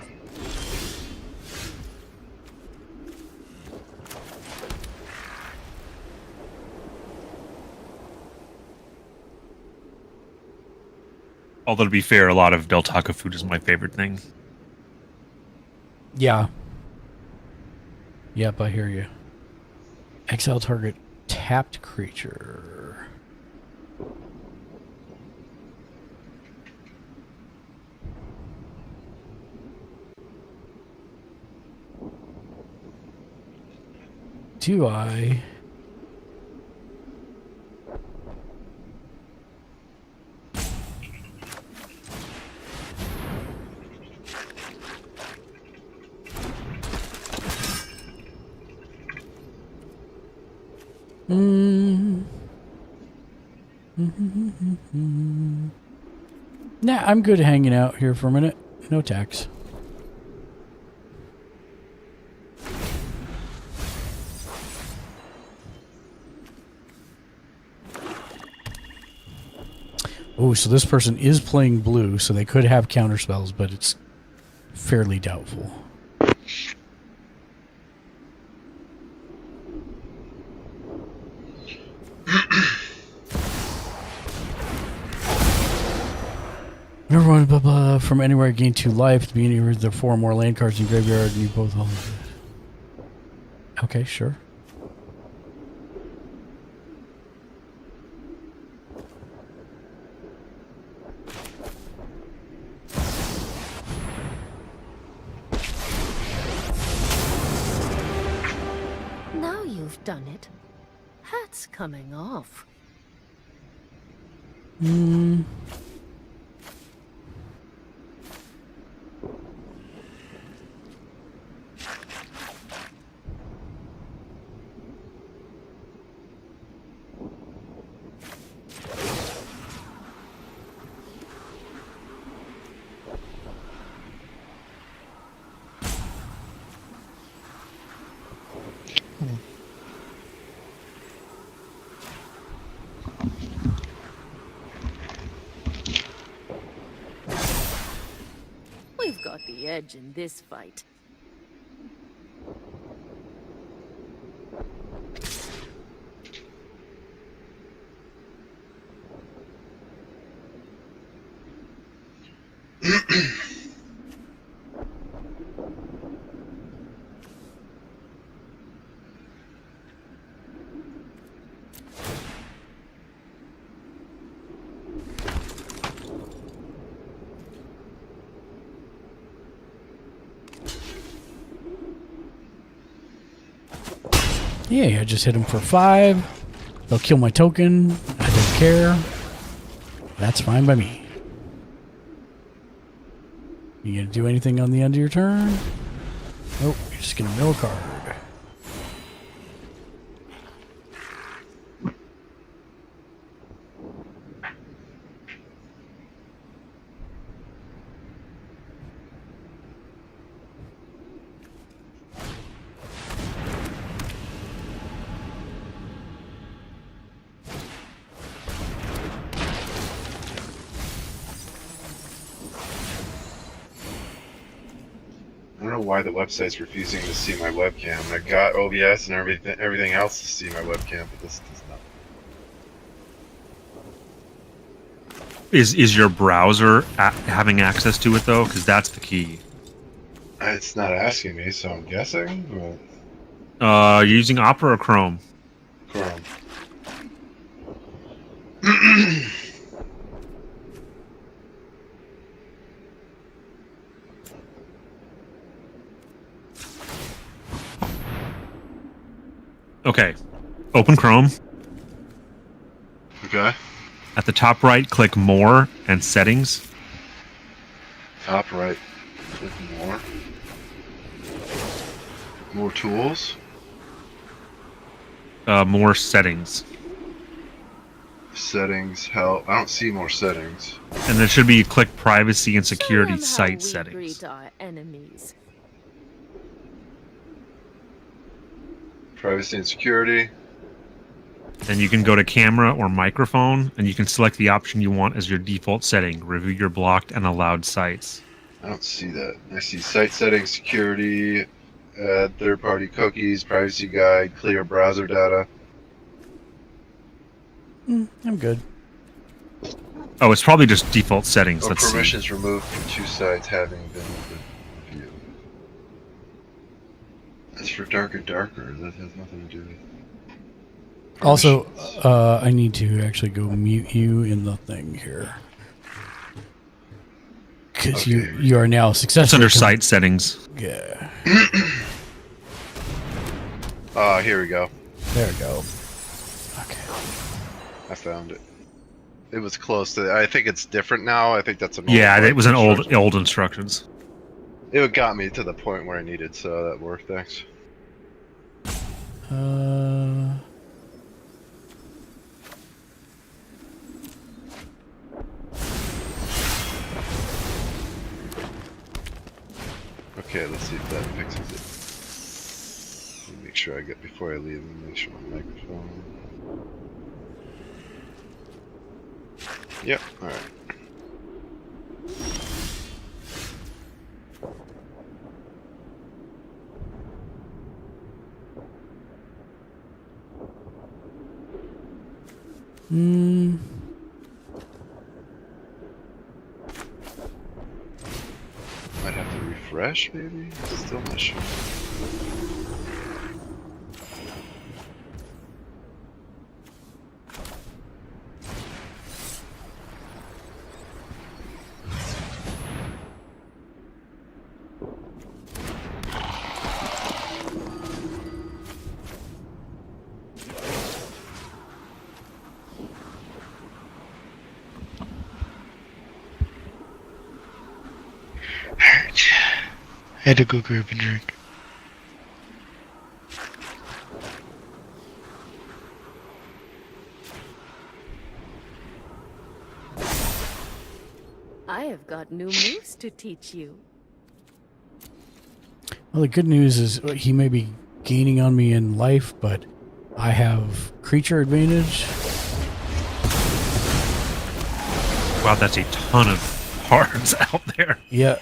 Although, to be fair, a lot of Del Taco food is my favorite thing. Yeah. Yep, I hear you. Exile target tapped creature. Do I... Nah, I'm good hanging out here for a minute. No tax. Oh, so this person is playing blue, so they could have counter spells, but it's fairly doubtful. Number one, blah, blah, from anywhere, gain 2 life. At the beginning, there are 4 more land cards in your graveyard, and you both all. Okay, sure. Now you've done it. Hat's coming off. We've got the edge in this fight. Yeah, I just hit him for 5. They'll kill my token. I don't care. That's fine by me. You gonna do anything on the end of your turn? Nope, you're just gonna mill a card. I don't know why the website's refusing to see my webcam. I got OBS and everything else to see my webcam, but this does not. Is your browser having access to it though? Because that's the key. It's not asking me, so I'm guessing. But... You're using Opera or Chrome? Chrome. Okay. Open Chrome. Okay. At the top right, click More and Settings. Top right. Click more. More tools. More Settings. settings, help. I don't see more settings. And there should be click privacy and security Show 'em how site we settings. greet our enemies. Privacy and security. Then you can go to camera or microphone, and you can select the option you want as your default setting. Review your blocked and allowed sites. I don't see that. I see site settings, security, third-party cookies, privacy guide, clear browser data. I'm good. Oh, it's probably just default settings. Oh, Let's see. permissions removed from 2 sites having been reviewed. That's for Darker. That has nothing to do with. Also, I need to actually go mute you in the thing here. Because you are now It's successfully... under site settings. Yeah. Here we go. There we go. Okay. I found it. It was close to. I think it's different now. I think that's an. Yeah, it was an old instructions. It got me to the point where I needed, so that worked. Thanks. Okay, let's see if that fixes it. Let me make sure I get before I leave. Let me make sure my microphone. Yep. All right. Might have to refresh, maybe? Still not sure. I had to go grab a drink. I have got new moves to teach you. Well, the good news is he may be gaining on me in life, but I have creature advantage. Wow, that's a ton of cards out there. Yeah.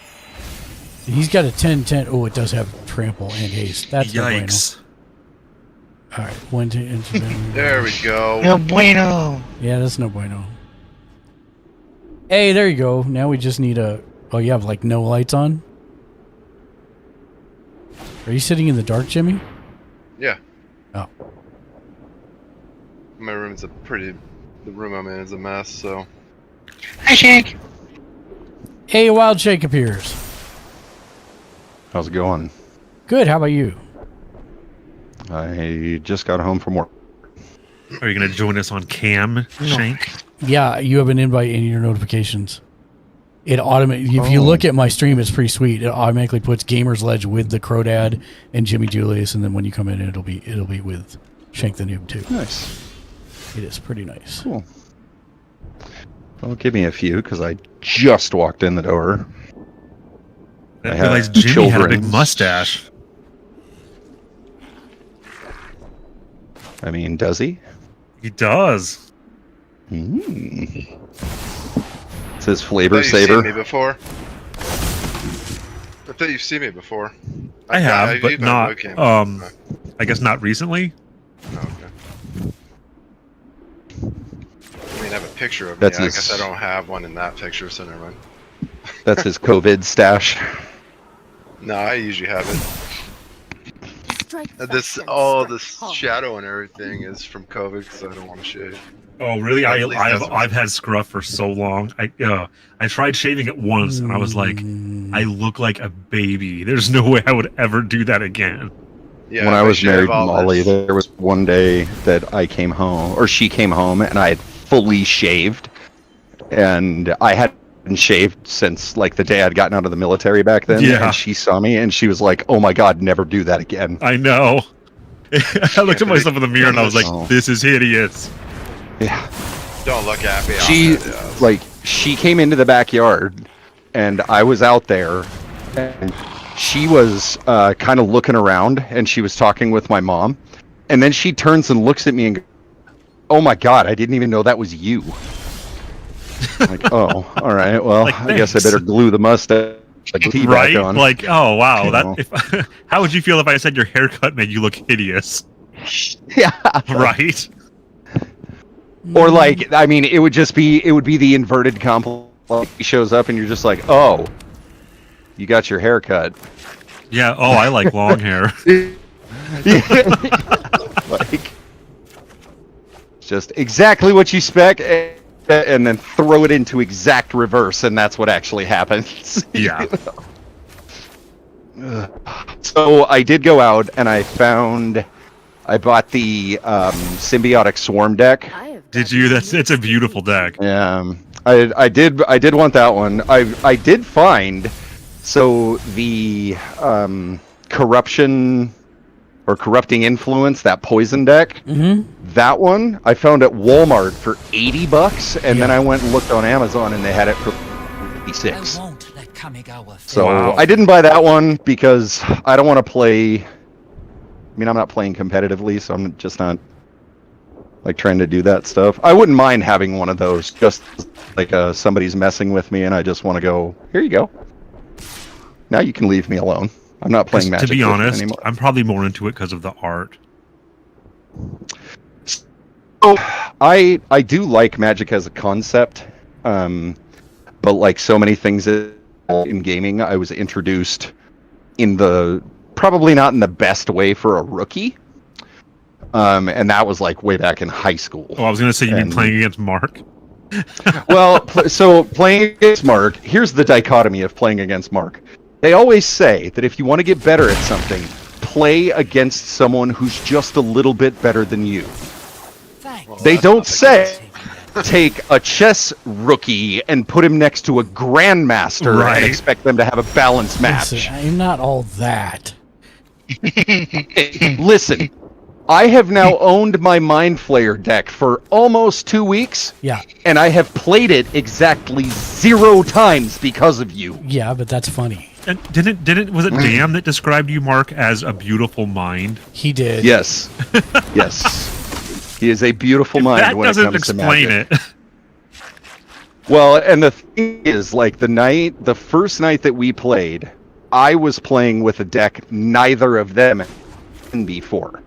He's got a 10-10. Oh, it does have trample and haste. That's Yikes. No bueno. All right, 1 to intervene. There we go. No bueno. Yeah, that's no bueno. Hey, there you go. Now we just need a... Oh, you have like no lights on? Are you sitting in the dark, Jimmy? Yeah. Oh. My room's a pretty. The room I'm in is a mess, so. Hi, Shank. Hey, Wild Shake appears. How's it going? Good, how about you? I just got home from work. Are you going to join us on cam, Shank? Yeah, you have an invite in your notifications. It automatically, if you look at my stream, it's pretty sweet. It automatically puts Gamer's Ledge with the Crodad and Jimmy Julius, and then when you come in, it'll be with Shank the Noob too. Nice. It is pretty nice. Cool. Well, give me a few because I just walked in the door. I realized Jimmy children. had a big mustache. I mean, does he? He does. It's his flavor You've saver. seen me before. I thought you've seen me before. I have, but even not. webcam. I guess not recently. Oh, okay. I mean, I have a picture of That's me. I his- guess I don't have one in that picture, so never mind. That's his COVID stash. No, I usually have it. Strike This fast and all strike this hard. shadow and everything is from COVID because I don't want to shave. Oh, really? At least that's what- I've had scruff for so long. I tried shaving it once, and I was like, I look like a baby. There's no way I would ever do that again. Yeah, When I if was shave married to all Molly, this- there was one day that I came home, or she came home, and I had fully shaved, and I hadn't shaved since like the day I'd gotten out of the military back then. Yeah. And she saw me, and she was like, "Oh my God, never do that again." I know. I looked at myself in the mirror, and I was like, Oh. this is hideous. Yeah. Don't look at me. She came into the backyard, and I was out there, and she was kind of looking around, and she was talking with my mom, and then she turns and looks at me and goes, "Oh my God, I didn't even know that was you." I'm like, oh, all right. Well, Like, I guess I better glue the mustache. Right? Back on. Like, oh wow, You know. how would you feel if I said your haircut made you look hideous? Yeah. Right. Or like, I mean, it would be the inverted compliment. Like, he shows up and you're just like, oh, you got your haircut. Yeah. Oh, I like long hair. Like, just exactly what you spec, and then throw it into exact reverse, and that's what actually happens. Yeah. So I did go out and I bought the symbiotic swarm deck. Did you? It's a beautiful deck. Yeah, I did want that one. I did find, so the corruption or corrupting influence, that poison deck. That one I found at Walmart for $80, and then I went and looked on Amazon and they had it for $56. So Wow. I didn't buy that one because I don't want to play. I mean, I'm not playing competitively, so I'm just not like trying to do that stuff. I wouldn't mind having one of those, just like somebody's messing with me and I just want to go, here you go. Now you can leave me alone. I'm not playing Magic To be with you honest, anymore. I'm probably more into it because of the art. So, I do like Magic as a concept, but like so many things in gaming, I was introduced probably not in the best way for a rookie. And that was like way back in high school. Oh, I was going to say you mean playing against Mark? Well, so playing against Mark, here's the dichotomy of playing against Mark. They always say that if you want to get better at something, play against someone who's just a little bit better than you. They don't say take a chess rookie and put him next to a grandmaster Right. and expect them to have a balanced match. Listen, I'm not all that. Listen, I have now owned my Mind Flayer deck for almost 2 weeks. Yeah. And I have played it exactly 0 times because of you. Yeah, but that's funny. And was it Dan that described you, Mark, as a beautiful mind? He did. Yes. Yes. He is a beautiful mind That when it doesn't comes to explain magic. it. Well, and the thing is, like the first night that we played, I was playing with a deck neither of them had before.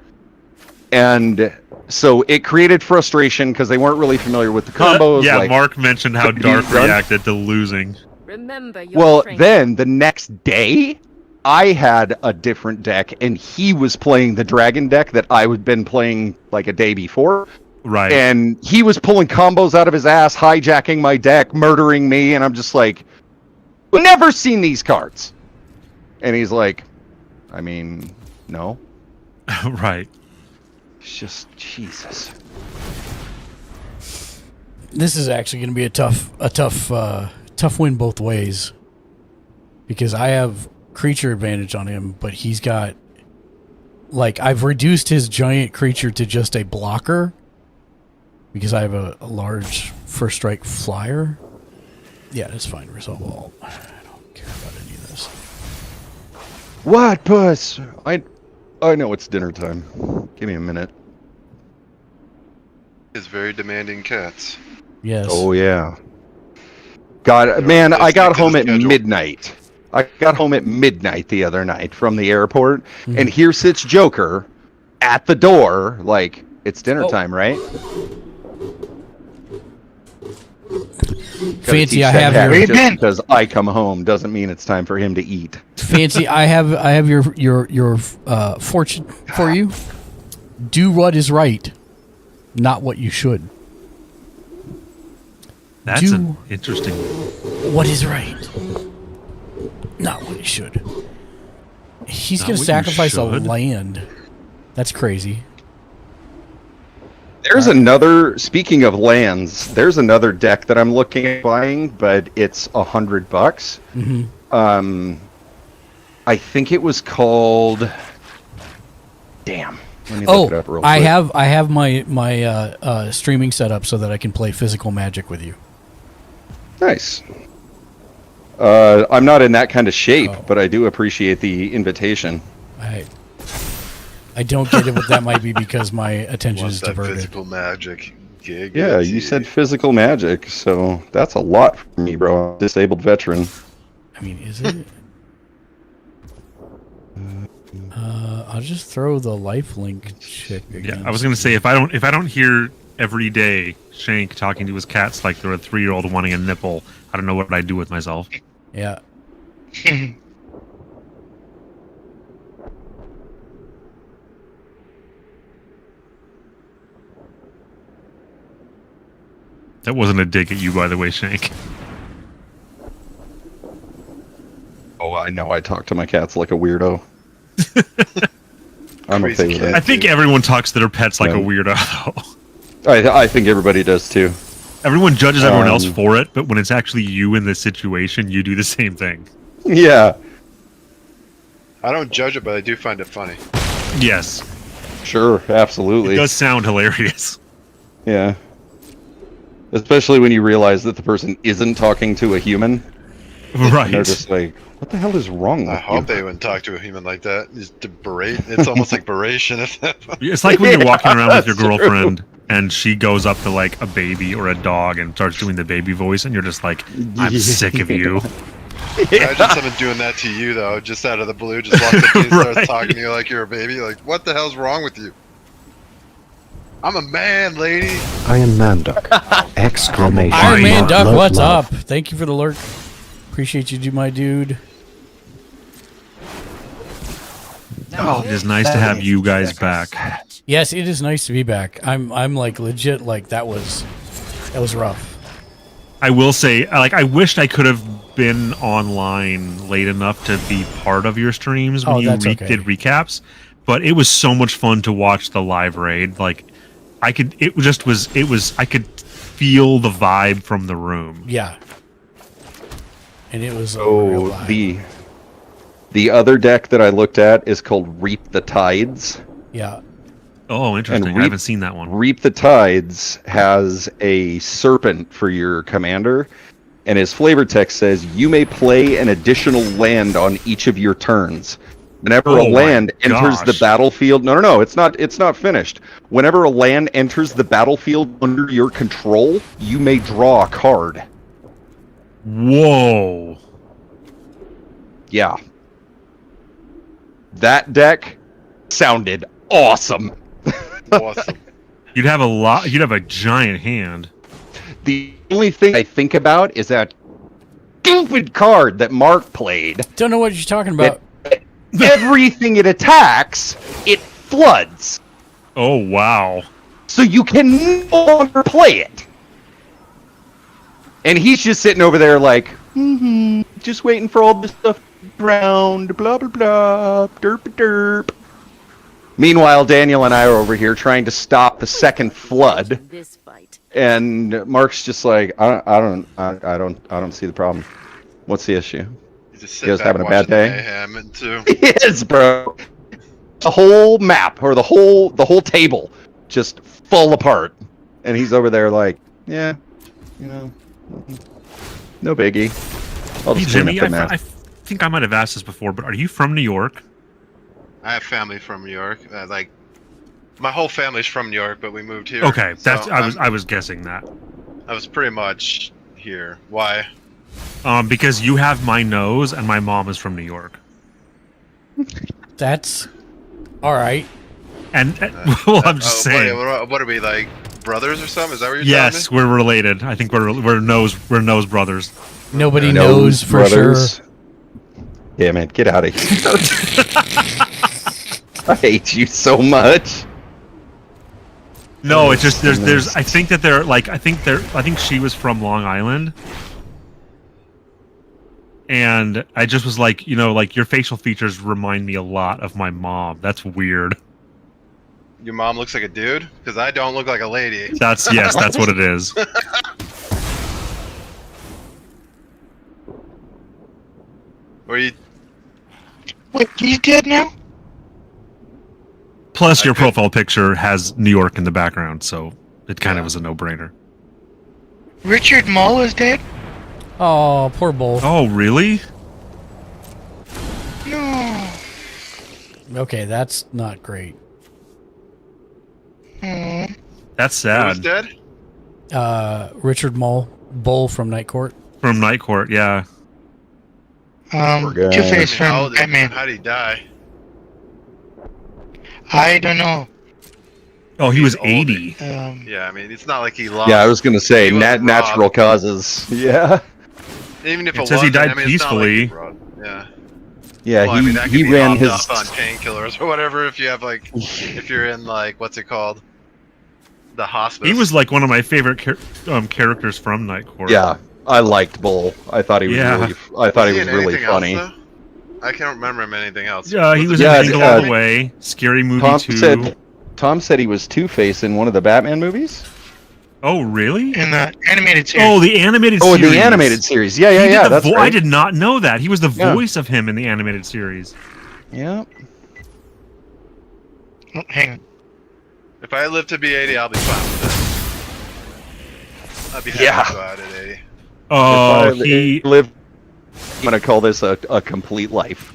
And so it created frustration because they weren't really familiar with the combos. Yeah, like, Mark mentioned how Dark reacted to losing. Remember your Well, training. then the next day, I had a different deck, and he was playing the dragon deck that I had been playing like a day before. Right. And he was pulling combos out of his ass, hijacking my deck, murdering me, and I'm just like, I've never seen these cards. And he's like, I mean, no. Right. It's just Jesus. This is actually going to be a tough win both ways, because I have creature advantage on him, but he's got, like, I've reduced his giant creature to just a blocker because I have a large first strike flyer. Yeah, that's fine. Resolve all. I don't care about any of this. What, puss? I know it's dinner time. Give me a minute. Is very demanding cats. Yes. Oh yeah. God, man, I got home at midnight. I got home at midnight the other night from the airport, and here sits Joker at the door, like, it's dinner time, right? Fancy, I have your just because I come home doesn't mean it's time for him to eat. Fancy, I have your fortune for you. Do what is right, not what you should. That's an interesting. What is right, not what you should. He's Not going to what you sacrifice a should? land. That's crazy. There's another, speaking of lands, there's another deck that I'm looking at buying, but it's $100. Mm-hmm. I think it was called, damn, Let me look it up real quick. I have my streaming set up so that I can play physical Magic with you. Nice. I'm not in that kind of shape, but I do appreciate the invitation. I don't get it, but that might be because my attention is diverted. Physical Magic gig. Yeah, you said physical magic, so that's a lot for me, bro. Disabled veteran. I mean, is it? I'll just throw the lifelink chick again. Yeah, I was gonna say if I don't hear every day Shank talking to his cats like they're a 3-year-old wanting a nipple, I don't know what I'd do with myself. Yeah. That wasn't a dig at you, by the way, Shank. Oh, I know. I talk to my cats like a weirdo. I'm okay with it. I think everyone talks to their pets like a weirdo, though. I think everybody does too. Everyone judges everyone else for it, but when it's actually you in this situation, you do the same thing. Yeah. I don't judge it, but I do find it funny. Yes. Sure, absolutely. It does sound hilarious. Yeah. Especially when you realize that the person isn't talking to a human. Right. And they're just like, what the hell is wrong with I hope they wouldn't talk to a human like that. Just to berate. It's almost like beration. It's like when you're walking around with your girlfriend and she goes up to like a baby or a dog and starts doing the baby voice, and you're just like, I'm sick of you. Imagine someone doing that to you, though, just out of the blue, just walks up to you and starts talking to you like you're a baby. Like, what the hell's wrong with you? I'm a man, lady. Iron Man Duck! Exclamation! Iron Man Duck, Love, what's love. up? Thank you for the lurk. Appreciate you, my dude. Oh, it is nice to have you guys back. Yes, it is nice to be back. I'm like legit like that was rough. I will say, like, I wished I could have been online late enough to be part of your streams when you did recaps, but it was so much fun to watch the live raid. Like, I could feel the vibe from the room. Yeah. And it was real vibe. The other deck that I looked at is called Reap the Tides. Yeah. Oh, interesting. I haven't seen that one. Reap the Tides has a serpent for your commander, and his flavor text says you may play an additional land on each of your turns. Whenever a land enters the battlefield, no, it's not finished. Whenever a land enters the battlefield under your control, you may draw a card. Whoa. Yeah. That deck sounded awesome. Awesome. You'd have a giant hand. The only thing I think about is that stupid card that Mark played. Don't know what you're talking about. Everything it attacks, it floods. Oh, wow. So you can no longer play it. And he's just sitting over there like, just waiting for all this stuff around, blah, blah, blah, derp, derp. Meanwhile, Daniel and I are over here trying to stop the second flood. And Mark's just like, I don't see the problem. What's the issue? You guys having a bad day? It is, bro. The whole map or the whole table just fall apart, and he's over there like, yeah, no biggie. I'll Hey, just clean Jimmy, up the mess. I think I might have asked this before, but are you from New York? I have family from New York. Like, my whole family's from New York, but we moved here. Okay, so I was guessing that. I was pretty much here. Why? Because you have my nose, and my mom is from New York. That's all right. And well, I'm just saying. What are we, like, brothers or something? Is that what you're Yes, telling me? we're related. I think we're nose brothers. Nobody knows for sure. Yeah, man, get out of here. I hate you so much. No, it's just there's I think that they're like I think she was from Long Island. And I just was like, like your facial features remind me a lot of my mom. That's weird. Your mom looks like a dude? Because I don't look like a lady. That's what it is. Wait, he's dead now? Plus, your profile picture has New York in the background, so it kind of was a no-brainer. Richard Mole is dead? Oh, poor Bull. Oh, really? No. Okay, that's not great. That's Who sad. was dead? Richard Bull from Night Court. From Night Court, yeah. Two-Face from Batman. How did he die? I don't know. Oh, he was 80. Yeah, I mean, it's not like he lost. Yeah, I was gonna say He wasn't natural robbed. causes. Yeah. Even if It it, says he wasn't, died I mean, it's not like he peacefully. robbed- yeah. Yeah, Well, I mean, that could he be ran hopped his. up on painkillers or whatever. If you have like, if you're in like, what's it called? The hospice. He was like one of my favorite characters from Night Court. Yeah, I liked Bull. I thought he was Yeah. really. I thought he was in really anything funny. else, though? I can't remember him in anything else. Yeah, he was in Jingle All the Way, Scary Movie 2. Tom said he was Two-Face in one of the Batman movies. Oh, really? In the animated series. Oh, the animated Oh, series. the animated series. Yeah, He yeah, did yeah. the That's I right. did not know that. He was the Yeah. voice of him in the animated series. Yeah. Oh, hang on. If I live to be 80, I'll be fine with it. I'd be happy to go out at 80. Oh, If I he lived. I'm gonna call this a complete life.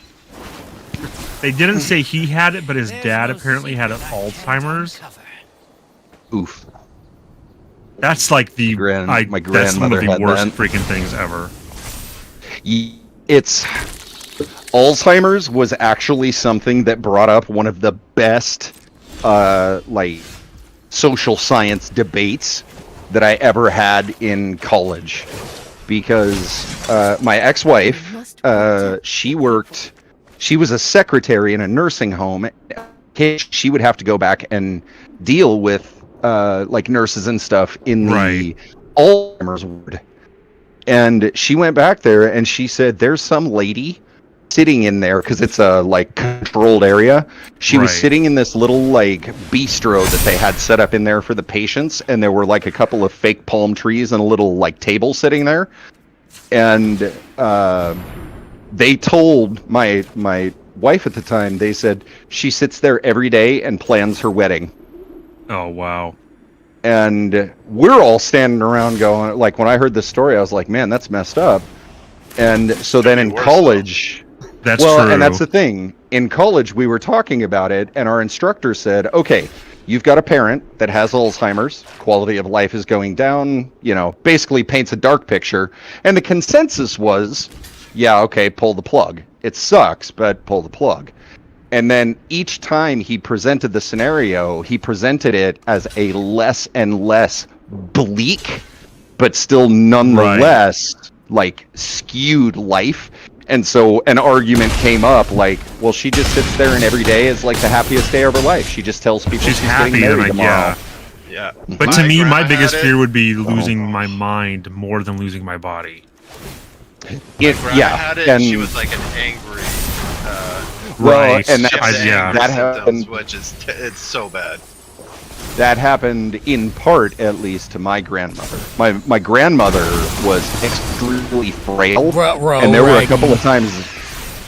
They didn't say he had it, but his dad apparently had Alzheimer's. Oof. That's like the my that's one of grandmother the had worst that. freaking things ever. It's Alzheimer's was actually something that brought up one of the best like social science debates that I ever had in college, because my ex-wife she was a secretary in a nursing home. She would have to go back and deal with like nurses and stuff in the Alzheimer's ward. And she went back there and she said, there's some lady sitting in there, because it's a like controlled area. She was sitting in this little like bistro that they had set up in there for the patients, and there were like a couple of fake palm trees and a little like table sitting there. And they told my wife at the time, they said she sits there every day and plans her wedding. Oh, wow. And we're all standing around going, like, when I heard this story, I was like, man, that's messed up. And so then in college, That's well, true. and that's the thing. In college, we were talking about it, and our instructor said, okay, you've got a parent that has Alzheimer's, quality of life is going down, you know, basically paints a dark picture. And the consensus was, yeah, okay, pull the plug. It sucks, but pull the plug. And then each time he presented the scenario, he presented it as a less and less bleak, but still nonetheless like skewed life. And so an argument came up like, well, she just sits there and every day is like the happiest day of her life. She just tells people she's happy, getting married and tomorrow. Yeah. But to me, my biggest fear would be losing my mind more than losing my body. Yeah, had it, and she was like an angry. well, and she has that angry happened. symptoms, which is it's so bad. That happened in part, at least, to my grandmother. My grandmother was extremely frail, and there were a couple of times.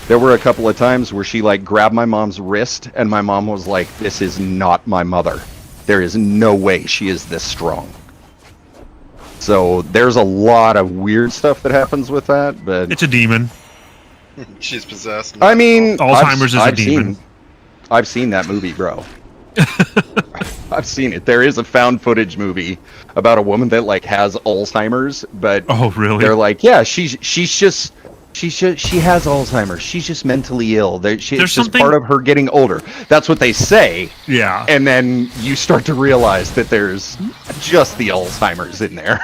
There were a couple of times where she like grabbed my mom's wrist, and my mom was like, "This is not my mother. There is no way she is this strong." So there's a lot of weird stuff that happens with that, but it's a demon. She's possessed. I mean, Alzheimer's is a demon. I've seen that movie, bro. I've seen it. There is a found footage movie about a woman that like has Alzheimer's, but oh really? They're like, yeah, she has Alzheimer's. She's just mentally ill. It's just part of her getting older. That's what they say. Yeah. And then you start to realize that there's just the Alzheimer's in there.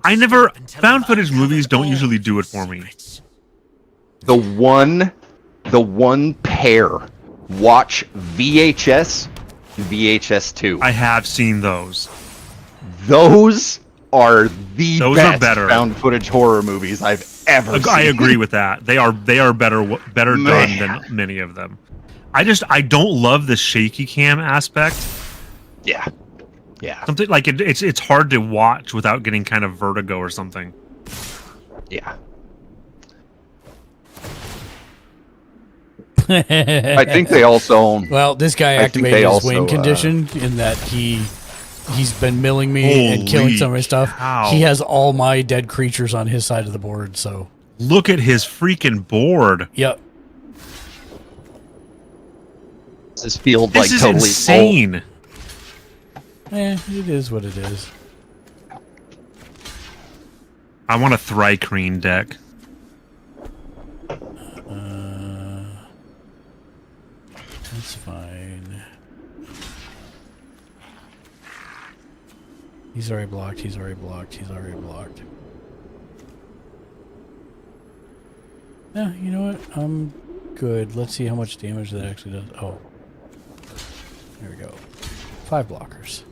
I never found footage movies don't usually do it for me. The one pair, watch VHS 2. I have seen those. Those are the Those best are better. found footage horror movies I've ever seen. I agree with that. They are better done than many of them. I don't love the shaky cam aspect. Yeah. Something like it's hard to watch without getting kind of vertigo or something. Yeah. I think they also. Well, this guy I think activated they his also, win condition in that he's been milling me and killing some of my stuff. cow. He has all my dead creatures on his side of the board, so. Look at his freaking board. Yep. Does this feel This like is totally insane. It is what it is. I want a Thrycreen deck. That's fine. He's already blocked, he's already blocked, he's already blocked. Yeah, you know what? I'm good. Let's see how much damage that actually does. Oh. There we go. 5 blockers.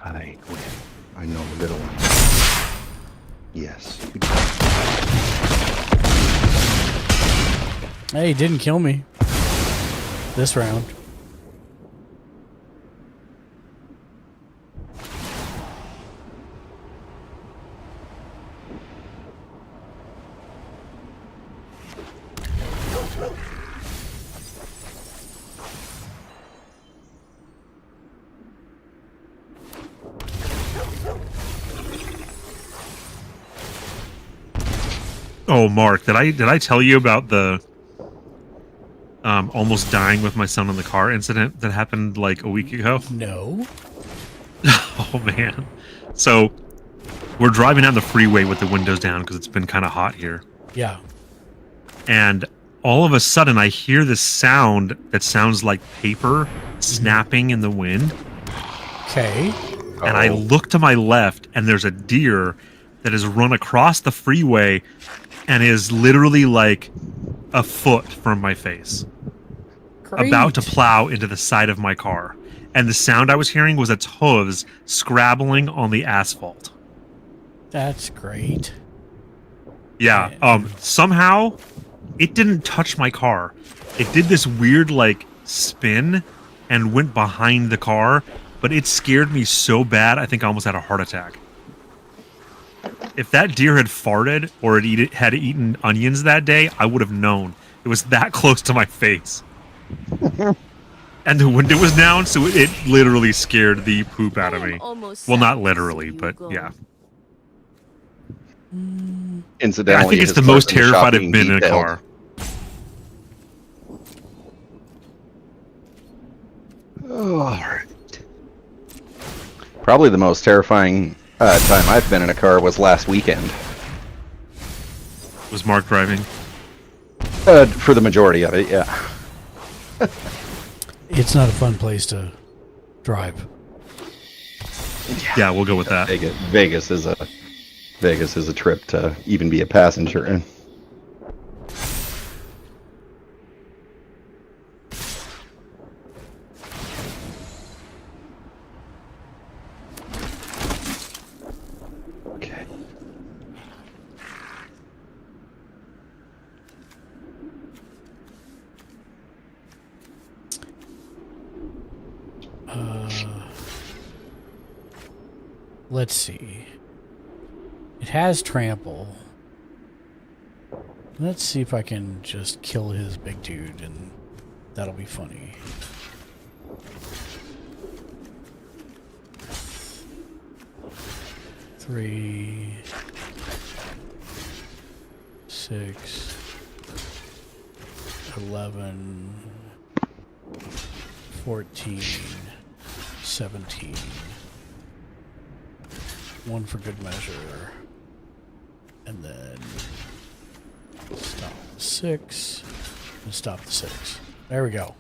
I win. I know a little. Yes. Hey, he didn't kill me. This round. Oh, Mark, did I tell you about the almost dying with my son in the car incident that happened like a week ago? No. Oh man. So we're driving down the freeway with the windows down because it's been kind of hot here. Yeah. And all of a sudden I hear this sound that sounds like paper snapping in the wind. Okay. And I look to my left and there's a deer that has run across the freeway and is literally like a foot from my face. Great. About to plow into the side of my car. And the sound I was hearing was its hooves scrabbling on the asphalt. That's great. Yeah, somehow it didn't touch my car. It did this weird like spin and went behind the car, but it scared me so bad I think I almost had a heart attack. If that deer had farted or had eaten onions that day, I would have known. It was that close to my face. And the window was down, so it literally scared the poop out of me. Well, not literally, but yeah. Incidentally, I think it's his the most clerk in the terrified shop I've being been in a detailed. car. Alright. Probably the most terrifying time I've been in a car was last weekend. Was Mark driving? For the majority of it, yeah. It's not a fun place to drive. Yeah, we'll go with that. Vegas is a trip to even be a passenger in. Okay. Let's see. It has trample. Let's see if I can just kill his big dude, and that'll be funny. Three, 6, 11, 14, 17. One for good measure. And then stop the 6. And stop the 6. There we go.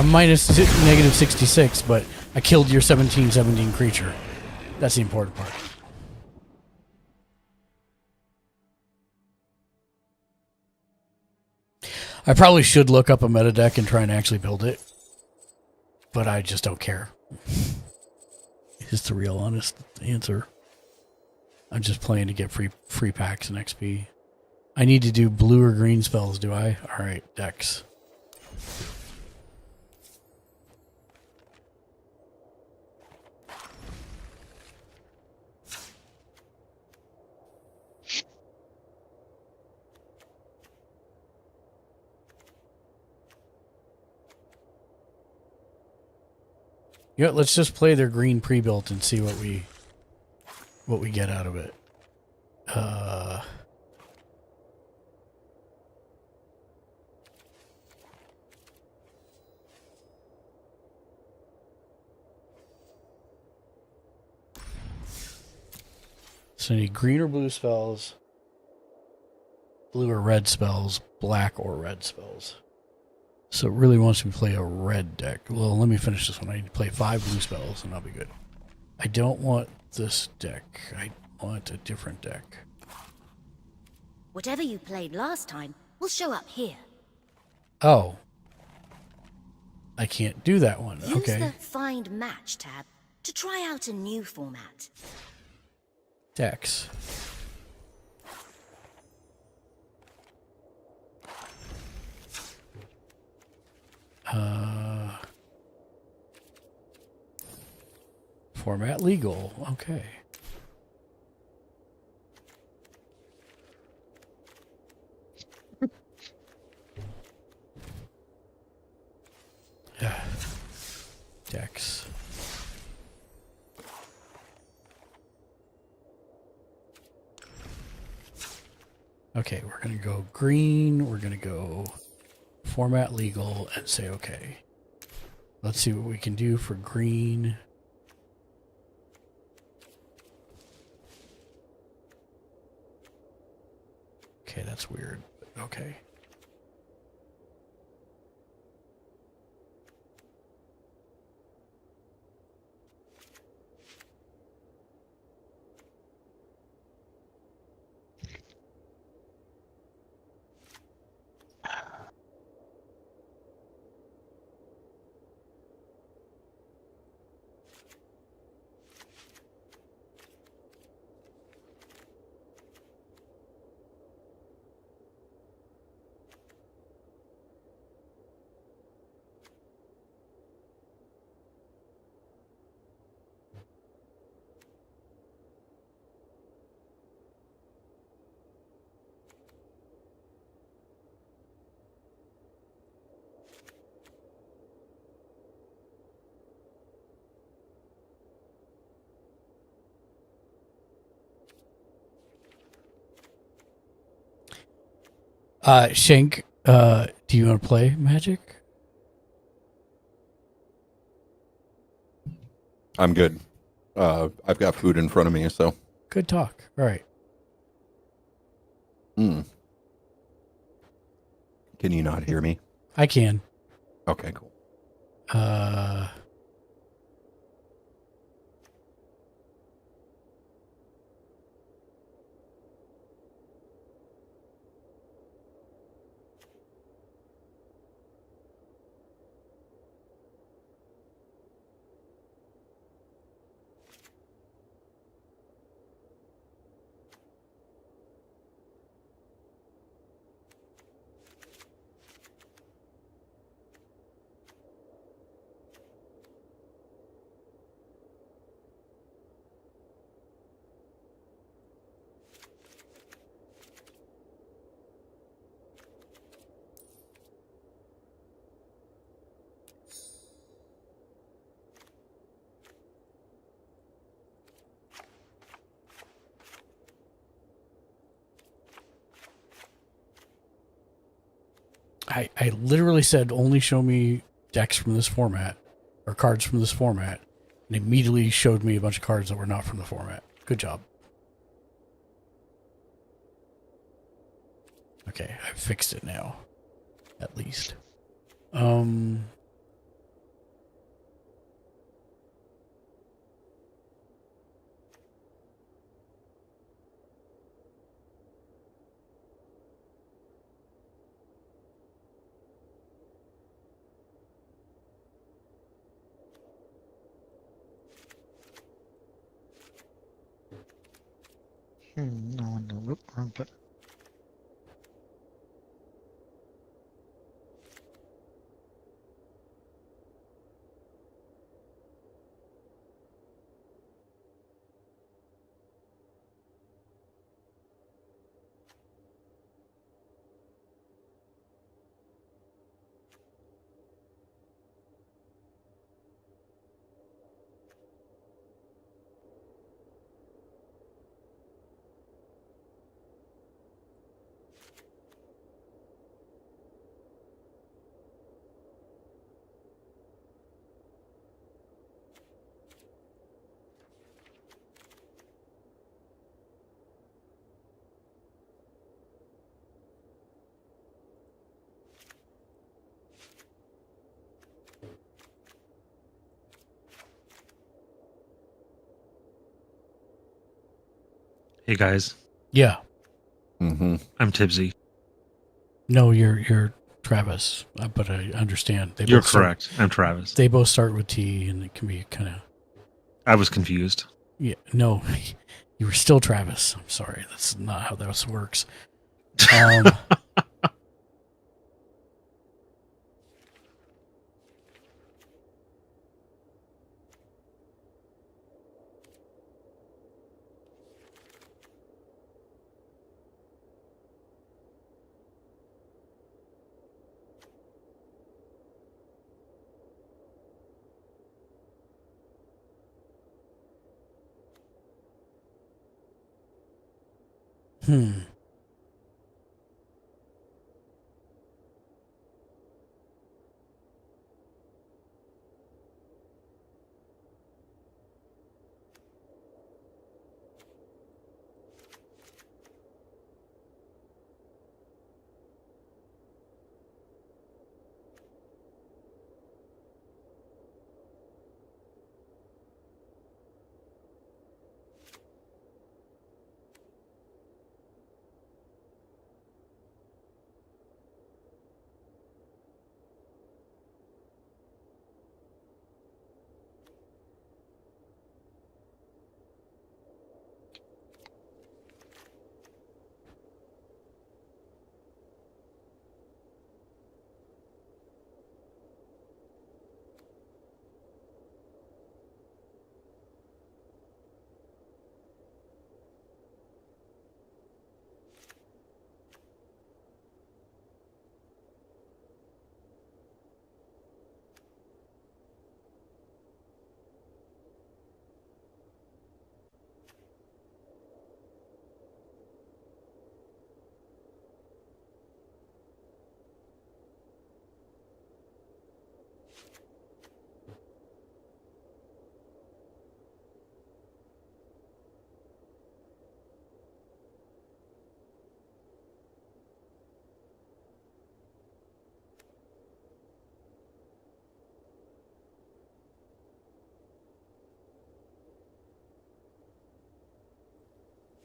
Negative 66, but I killed your 1717 creature. That's the important part. I probably should look up a meta deck and try and actually build it, but I just don't care. Is the real honest answer. I'm just playing to get free packs and XP. I need to do blue or green spells, do I? Alright, decks. Yeah, let's just play their green pre-built and see what we get out of it. So I need green or blue spells, blue or red spells, black or red spells. So it really wants me to play a red deck. Well, let me finish this one. I need to play 5 blue spells and I'll be good. I don't want this deck. I want a different deck. Whatever you played last time will show up here. Oh. I can't do that one. Use Okay. the Find Match tab to try out a new format. Decks. Format legal. Okay. Decks. Okay, we're going to go green. We're going to go format legal and say okay. Let's see what we can do for green. Okay, that's weird. Okay. Shank, do you want to play Magic? I'm good. I've got food in front of me, so. Good talk. All right. Can you not hear me? I can. Okay, cool. I literally said only show me decks from this format or cards from this format, and immediately showed me a bunch of cards that were not from the format. Good job. Okay, I fixed it now. At least. No, whoop, wrong button. Hey guys, Yeah. Mm-hmm. I'm tipsy. No, you're Travis, but I understand. You're correct. I'm Travis. They both start with T, and it can be kind of. I was confused. Yeah, no, you were still Travis. I'm sorry, that's not how this works. Hmm.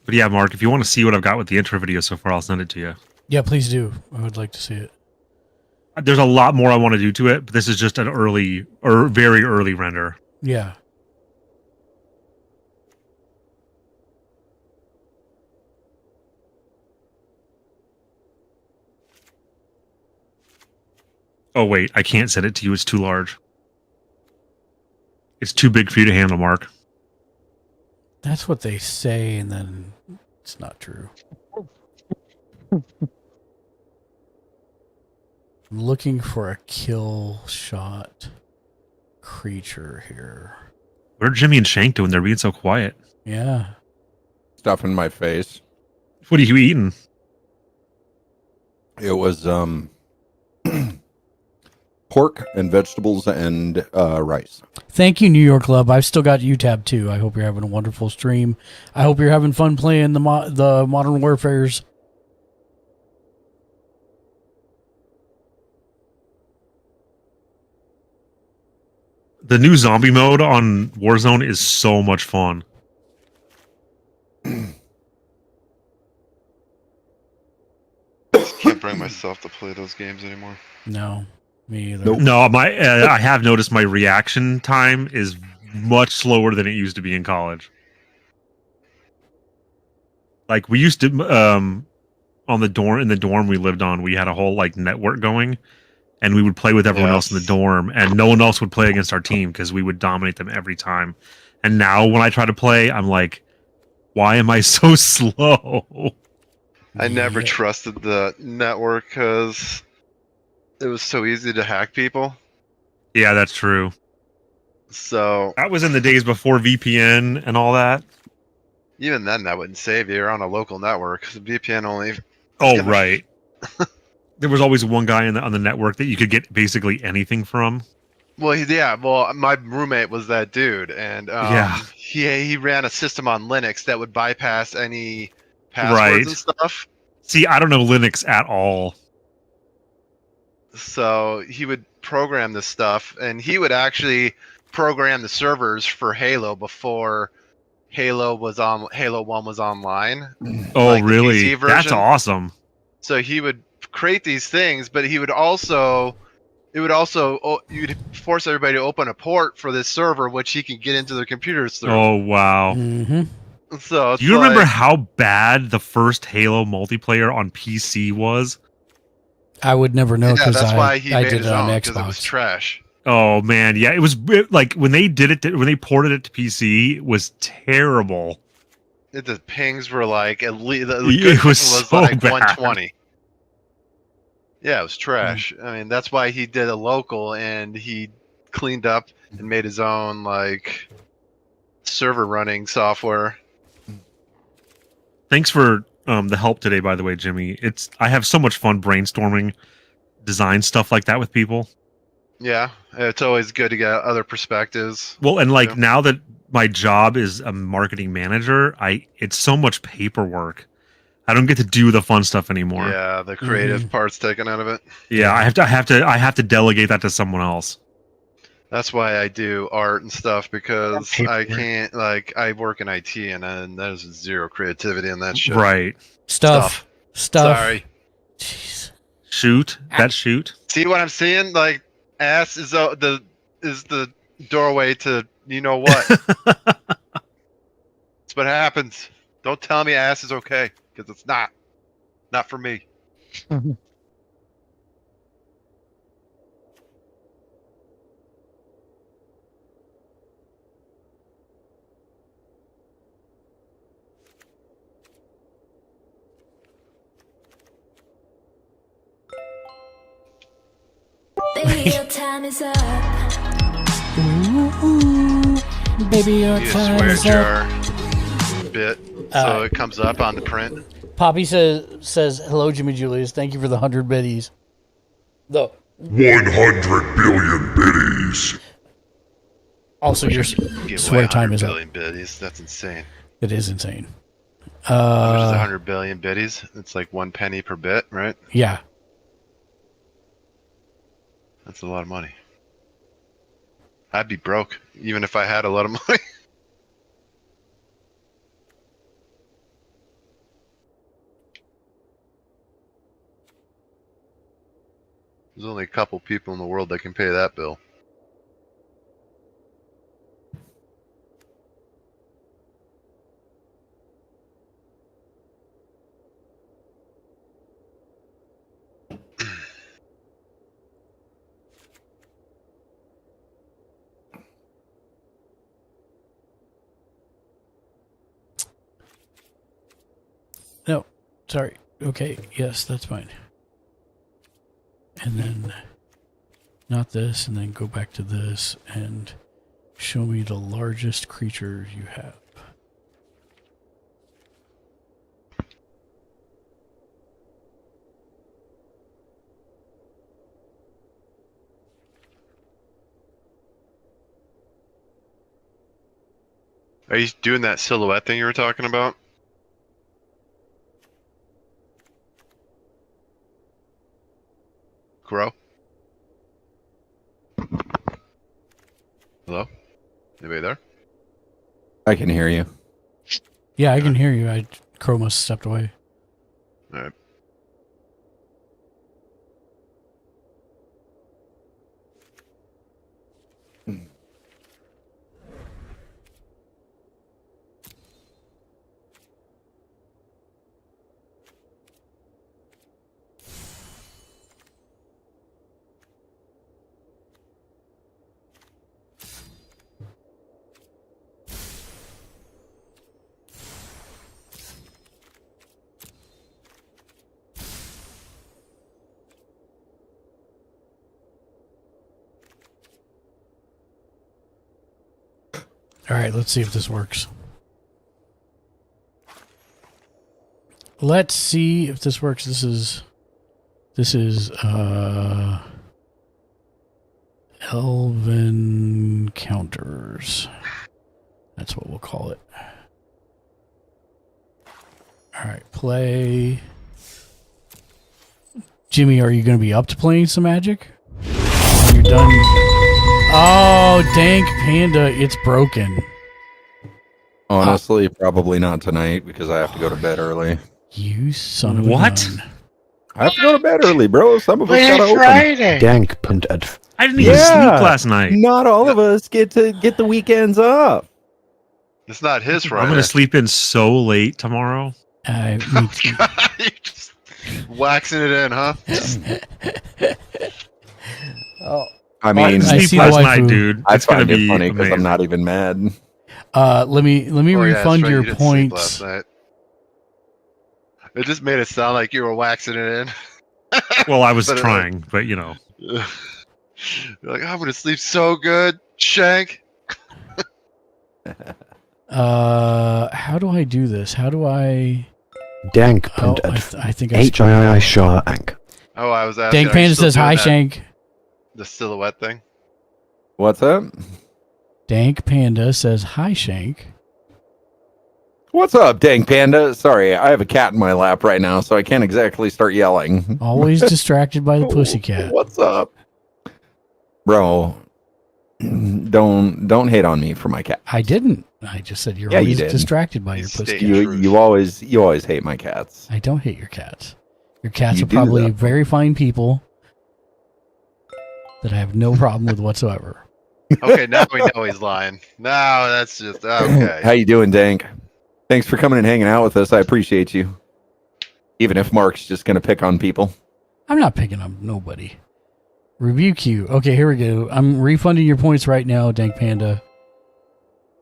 But yeah, Mark, if you want to see what I've got with the intro video so far, I'll send it to you. Yeah, please do. I would like to see it. There's a lot more I want to do to it, but this is just an early or very early render. Yeah. Oh wait, I can't send it to you. It's too large. It's too big for you to handle, Mark. That's what they say, and then it's not true. I'm looking for a kill shot creature here. What are Jimmy and Shank doing? They're being so quiet. Yeah. Stuff in my face. What are you eating? It was pork and vegetables and rice. Thank you, New York Club. I've still got UTAB too. I hope you're having a wonderful stream. I hope you're having fun playing the Modern Warfares. The new zombie mode on Warzone is so much fun. Can't bring myself to play those games anymore. No, me either. Nope. No, my I have noticed my reaction time is much slower than it used to be in college. Like we used to on the dorm we lived on, we had a whole like network going, and we would play with everyone else in the dorm, and no one else would play against our team because we would dominate them every time. And now when I try to play, I'm like, why am I so slow? I never trusted the network because it was so easy to hack people. Yeah, that's true. So that was in the days before VPN and all that. Even then, that wouldn't save you. You're on a local network. The VPN only. Oh, right. There was always one guy on the network that you could get basically anything from. Well, yeah. Well, my roommate was that dude, and he ran a system on Linux that would bypass any passwords and stuff. See, I don't know Linux at all. So he would program this stuff, and he would actually program the servers for Halo before Halo 1 was online. Oh, like the really? PC version. That's awesome. So he would create these things, but you'd force everybody to open a port for this server, which he can get into their computers through. Oh, wow. So do you remember how bad the first Halo multiplayer on PC was? I would never know because that's why he I made did his it on own, because it was Xbox. trash. Oh man, yeah, it was like when they did it when they ported it to PC, it was terrible. The pings were like at least It was so like bad. 120. Yeah, it was trash. I mean, that's why he did a local, and he cleaned up and made his own like server running software. Thanks for the help today, by the way, Jimmy. I have so much fun brainstorming design stuff like that with people. Yeah, it's always good to get other perspectives. Well, and like now that my job is a marketing manager, it's so much paperwork. I don't get to do the fun stuff anymore. Yeah, the creative part's taken out of it. Yeah, I have to delegate that to someone else. That's why I do art and stuff, because I can't, like, I work in IT and there's zero creativity in that shit. Right. Stuff. Sorry. Jeez. Shoot. See what I'm seeing? Like, ass is the doorway to you know what. That's what happens. Don't tell me ass is okay, because it's not. Not for me. Baby, your time is up. Baby, your Use time swear is jar up. bit, so it comes up on the print. Poppy says hello, Jimmy Julius. Thank you for the 100 biddies. 100 billion biddies. Also, your Give swear away time is 100 up. billion biddies. That's insane. It is insane. How much is 100 billion biddies? It's like 1 penny per bit, right? Yeah. That's a lot of money. I'd be broke, even if I had a lot of money. There's only a couple people in the world that can pay that bill. No, sorry. Okay, yes, that's fine. And then not this, and then go back to this and show me the largest creature you have. Are you doing that silhouette thing you were talking about? Grow? Hello? Anybody there? I can hear you. Yeah, I can hear you. Crow must have stepped away. Alright. All right, let's see if this works. Let's see if this works. This is Elven Counters. That's what we'll call it. All right, play. Jimmy, are you going to be up to playing some Magic? When you're done. Oh, Dank Panda, it's broken. Honestly, probably not tonight because I have to go to bed early. You son of a What? gun. I have to go to bed early, bro. Some of us Play gotta open. Friday. Dank Panda. I didn't even sleep last night. Not all of us get to get the weekends off. It's not his Friday. I'm going to sleep in so late tomorrow. Me too. You're just waxing it in, huh? Oh. I mean, I see last the night, waifu. dude. I It's going find to it be funny because I'm amazing. not even mad. Let me Oh, yeah, that's refund right, your you didn't sleep points. last night. It just made it sound like you were waxing it in. Well, I was But, trying, but you know. You're like, I'm gonna sleep so good, Shank. How do I do this? How do I? Dank Oh, Panda. I think I. HII Shank. Oh, I was asking. Dank are you Panda still says doing hi, that- Shank. The silhouette thing. What's up? Dank Panda says hi, Shank. What's up, dang panda? Sorry, I have a cat in my lap right now, so I can't exactly start yelling. Always distracted by the pussycat. What's up, bro? Don't hate on me for my cat. I didn't. I just said you're Yeah, you always did. distracted by your pussycat. You always hate my cats. I don't hate your cats. Your cats You are do, probably though. very fine people that I have no problem with whatsoever. Okay, now we know he's lying. No, that's just okay. How you doing, Dank? Thanks for coming and hanging out with us. I appreciate you. Even if Mark's just gonna pick on people. I'm not picking up nobody. Review queue. Okay, here we go. I'm refunding your points right now, Dank Panda.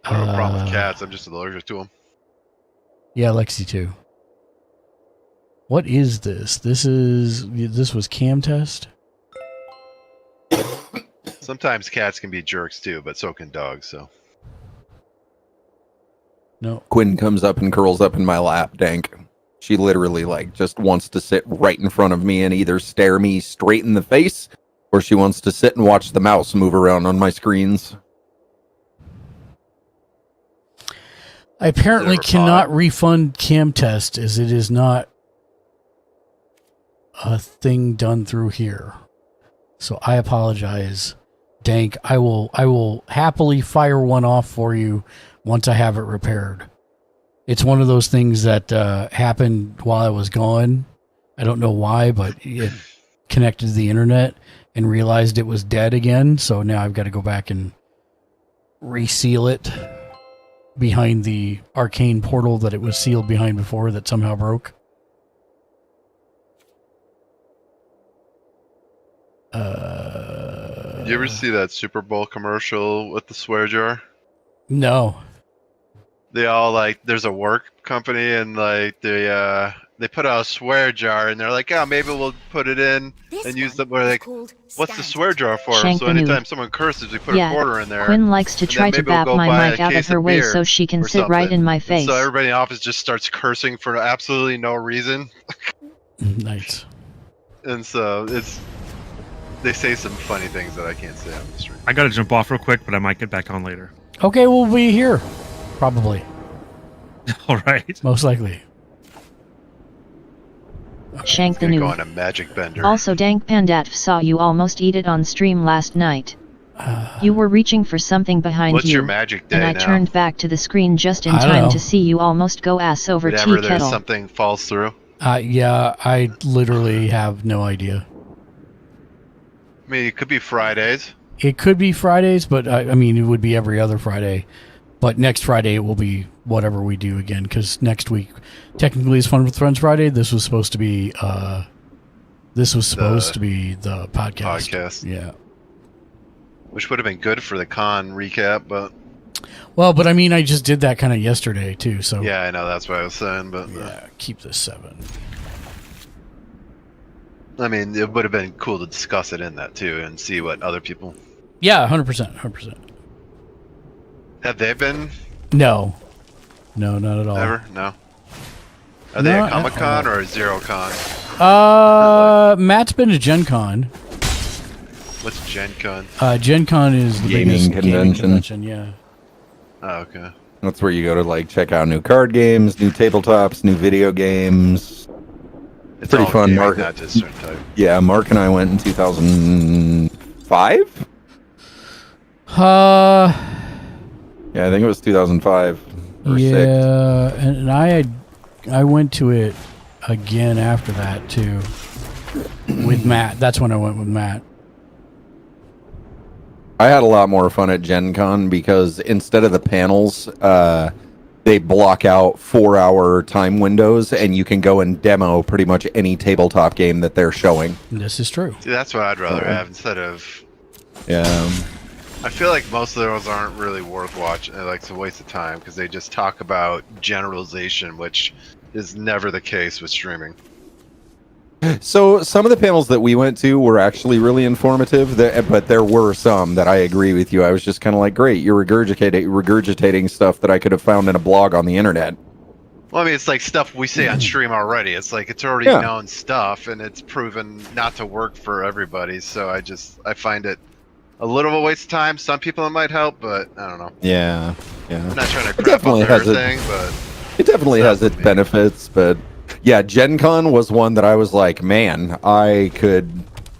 I don't have a problem with cats. I'm just allergic to them. Yeah, Lexi too. What is this? This was Cam Test? Sometimes cats can be jerks too, but so can dogs. So no. Quinn comes up and curls up in my lap, Dank. She literally just wants to sit right in front of me and either stare me straight in the face, or she wants to sit and watch the mouse move around on my screens. I apparently cannot refund Cam Test as it is not a thing done through here. So I apologize, Dank. I will happily fire one off for you once I have it repaired. It's one of those things that happened while I was gone. I don't know why, but it connected to the internet and realized it was dead again. So now I've got to go back and reseal it behind the arcane portal that it was sealed behind before that somehow broke. you ever see that Super Bowl commercial with the swear jar? No. They all there's a work company and they put out a swear jar and they're like, oh, maybe we'll put it in and use them. We're like, what's the swear jar for? Shank So the anytime noob. someone curses, we put a quarter in there. Quinn likes to and try then to maybe we'll bap go my buy mic a out of case her way beer so she can or sit right something. in my And face. so everybody in the office just starts cursing for absolutely no reason. Nice. And so they say some funny things that I can't say on the street. I got to jump off real quick, but I might get back on later. Okay, we'll be here. Probably. All right. Most likely. Shank the Gonna go noob. on a magic bender. Also, Dank Pandat saw you almost eat it on stream last night. You were reaching for something behind What's you, your magic day and I now? turned back to the screen just in I don't time know. to see you almost go ass over Whenever tea there's kettle. something falls through. Yeah, I literally have no idea. I mean, it could be Fridays. It could be Fridays, but I mean, it would be every other Friday. But next Friday it will be whatever we do again, because next week technically is Fun with Friends Friday. This was supposed to be the podcast. Yeah. Which would have been good for the con recap, but Well, but I mean, I just did that kind of yesterday too. So yeah, I know that's what I was saying. But yeah, keep this 7. I mean, it would have been cool to discuss it in that too and see what other people. Yeah, 100%. Have they been No, not at all. ever? No. Are they a Comic Con or a Zero Con? Matt's been to Gen Con. What's Gen Con? Gen Con is the Gaming biggest gaming convention. convention. Yeah. Oh, okay. That's where you go to like check out new card games, new tabletops, new video games. It's Pretty all fun. gaming, Mark, not just certain type. yeah, Mark and I went in 2005. Yeah, I think it was 2005 or Yeah, 6. and I went to it again after that too with Matt. That's when I went with Matt. I had a lot more fun at Gen Con because instead of the panels, they block out 4-hour time windows and you can go and demo pretty much any tabletop game that they're showing. This is true. See, that's what I'd rather have instead of. Yeah. I feel like most of those aren't really worth watching. Like, it's a waste of time because they just talk about generalization, which is never the case with streaming. So some of the panels that we went to were actually really informative, but there were some that I agree with you. I was just kind of like, great, you're regurgitating stuff that I could have found in a blog on the internet. Well, I mean, it's like stuff we say on stream already. It's like it's already known stuff, and it's proven not to work for everybody. So I find it a little of a waste of time. Some people it might help, but I don't know. Yeah. I'm not trying to crap on everything, but it definitely has its benefits, but yeah, Gen Con was one that I was like, man, I could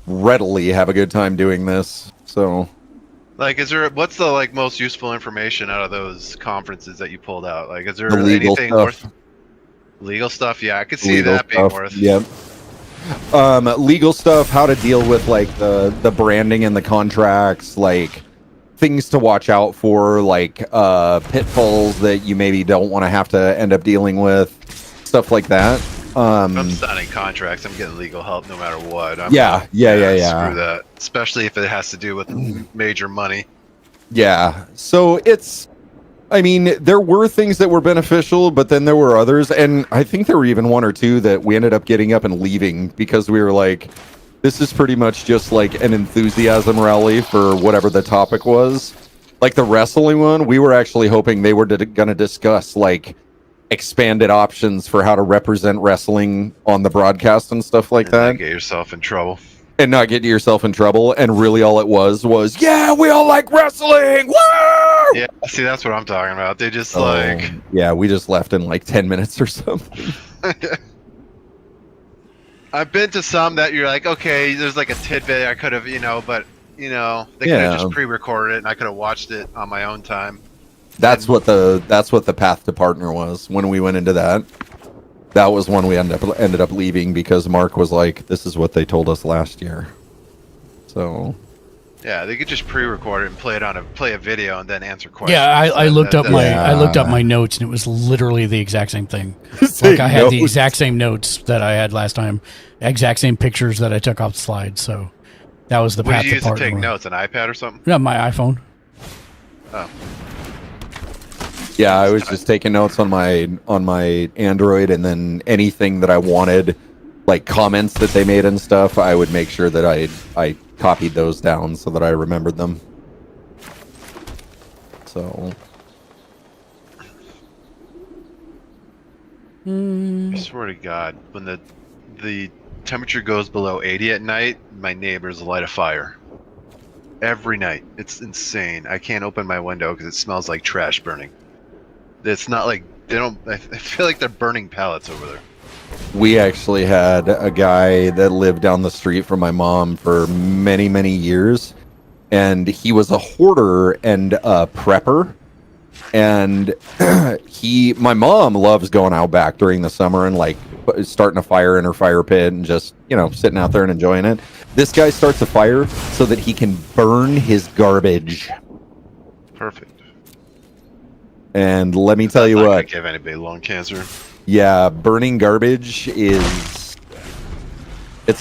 readily have a good time doing this. So, like, what's the like most useful information out of those conferences that you pulled out? Like, is there the legal anything stuff. worth legal stuff? Yeah, I could see Legal that being stuff, worth. Yep. Legal stuff, how to deal with like the branding and the contracts, like things to watch out for, like pitfalls that you maybe don't want to have to end up dealing with, stuff like that. If I'm signing contracts, I'm getting legal help no matter what. Yeah. Screw that, especially if it has to do with major money. Yeah. So I mean, there were things that were beneficial, but then there were others. And I think there were even one or two that we ended up getting up and leaving because we were like, this is pretty much just like an enthusiasm rally for whatever the topic was. Like the wrestling one, we were actually hoping they were going to discuss like expanded options for how to represent wrestling on the broadcast and stuff like that. Not get yourself in trouble. And not get yourself in trouble. And really all it was, yeah, we all like wrestling. Woo! Yeah, see, that's what I'm talking about. They just yeah, we just left in like 10 minutes or something. I've been to some that you're like, okay, there's like a tidbit I could have, but they could have just pre-recorded it and I could have watched it on my own time. That's what the path to partner was when we went into that. That was when we ended up leaving because Mark was like, this is what they told us last year. So yeah, they could just pre-record it and play a video and then answer questions. Yeah, I looked up my notes and it was literally the exact same thing. Like I had the exact same notes that I had last time, exact same pictures that I took off the slide. So that was the What path did you use to to partner. take notes? An iPad or something? Yeah, my iPhone. Oh. Yeah, I was just taking notes on my Android, and then anything that I wanted, like comments that they made and stuff, I would make sure that I copied those down so that I remembered them. So I swear to God, when the temperature goes below 80 at night, my neighbors light a fire. Every night. It's insane. I can't open my window because it smells like trash burning. It's not like I feel like they're burning pallets over there. we actually had a guy that lived down the street from my mom for many, many years, and he was a hoarder and a prepper. And my mom loves going out back during the summer and like starting a fire in her fire pit and just, sitting out there and enjoying it. This guy starts a fire so that he can burn his garbage. Perfect. And let me tell you Not gonna what. give anybody lung cancer. Yeah, burning garbage it's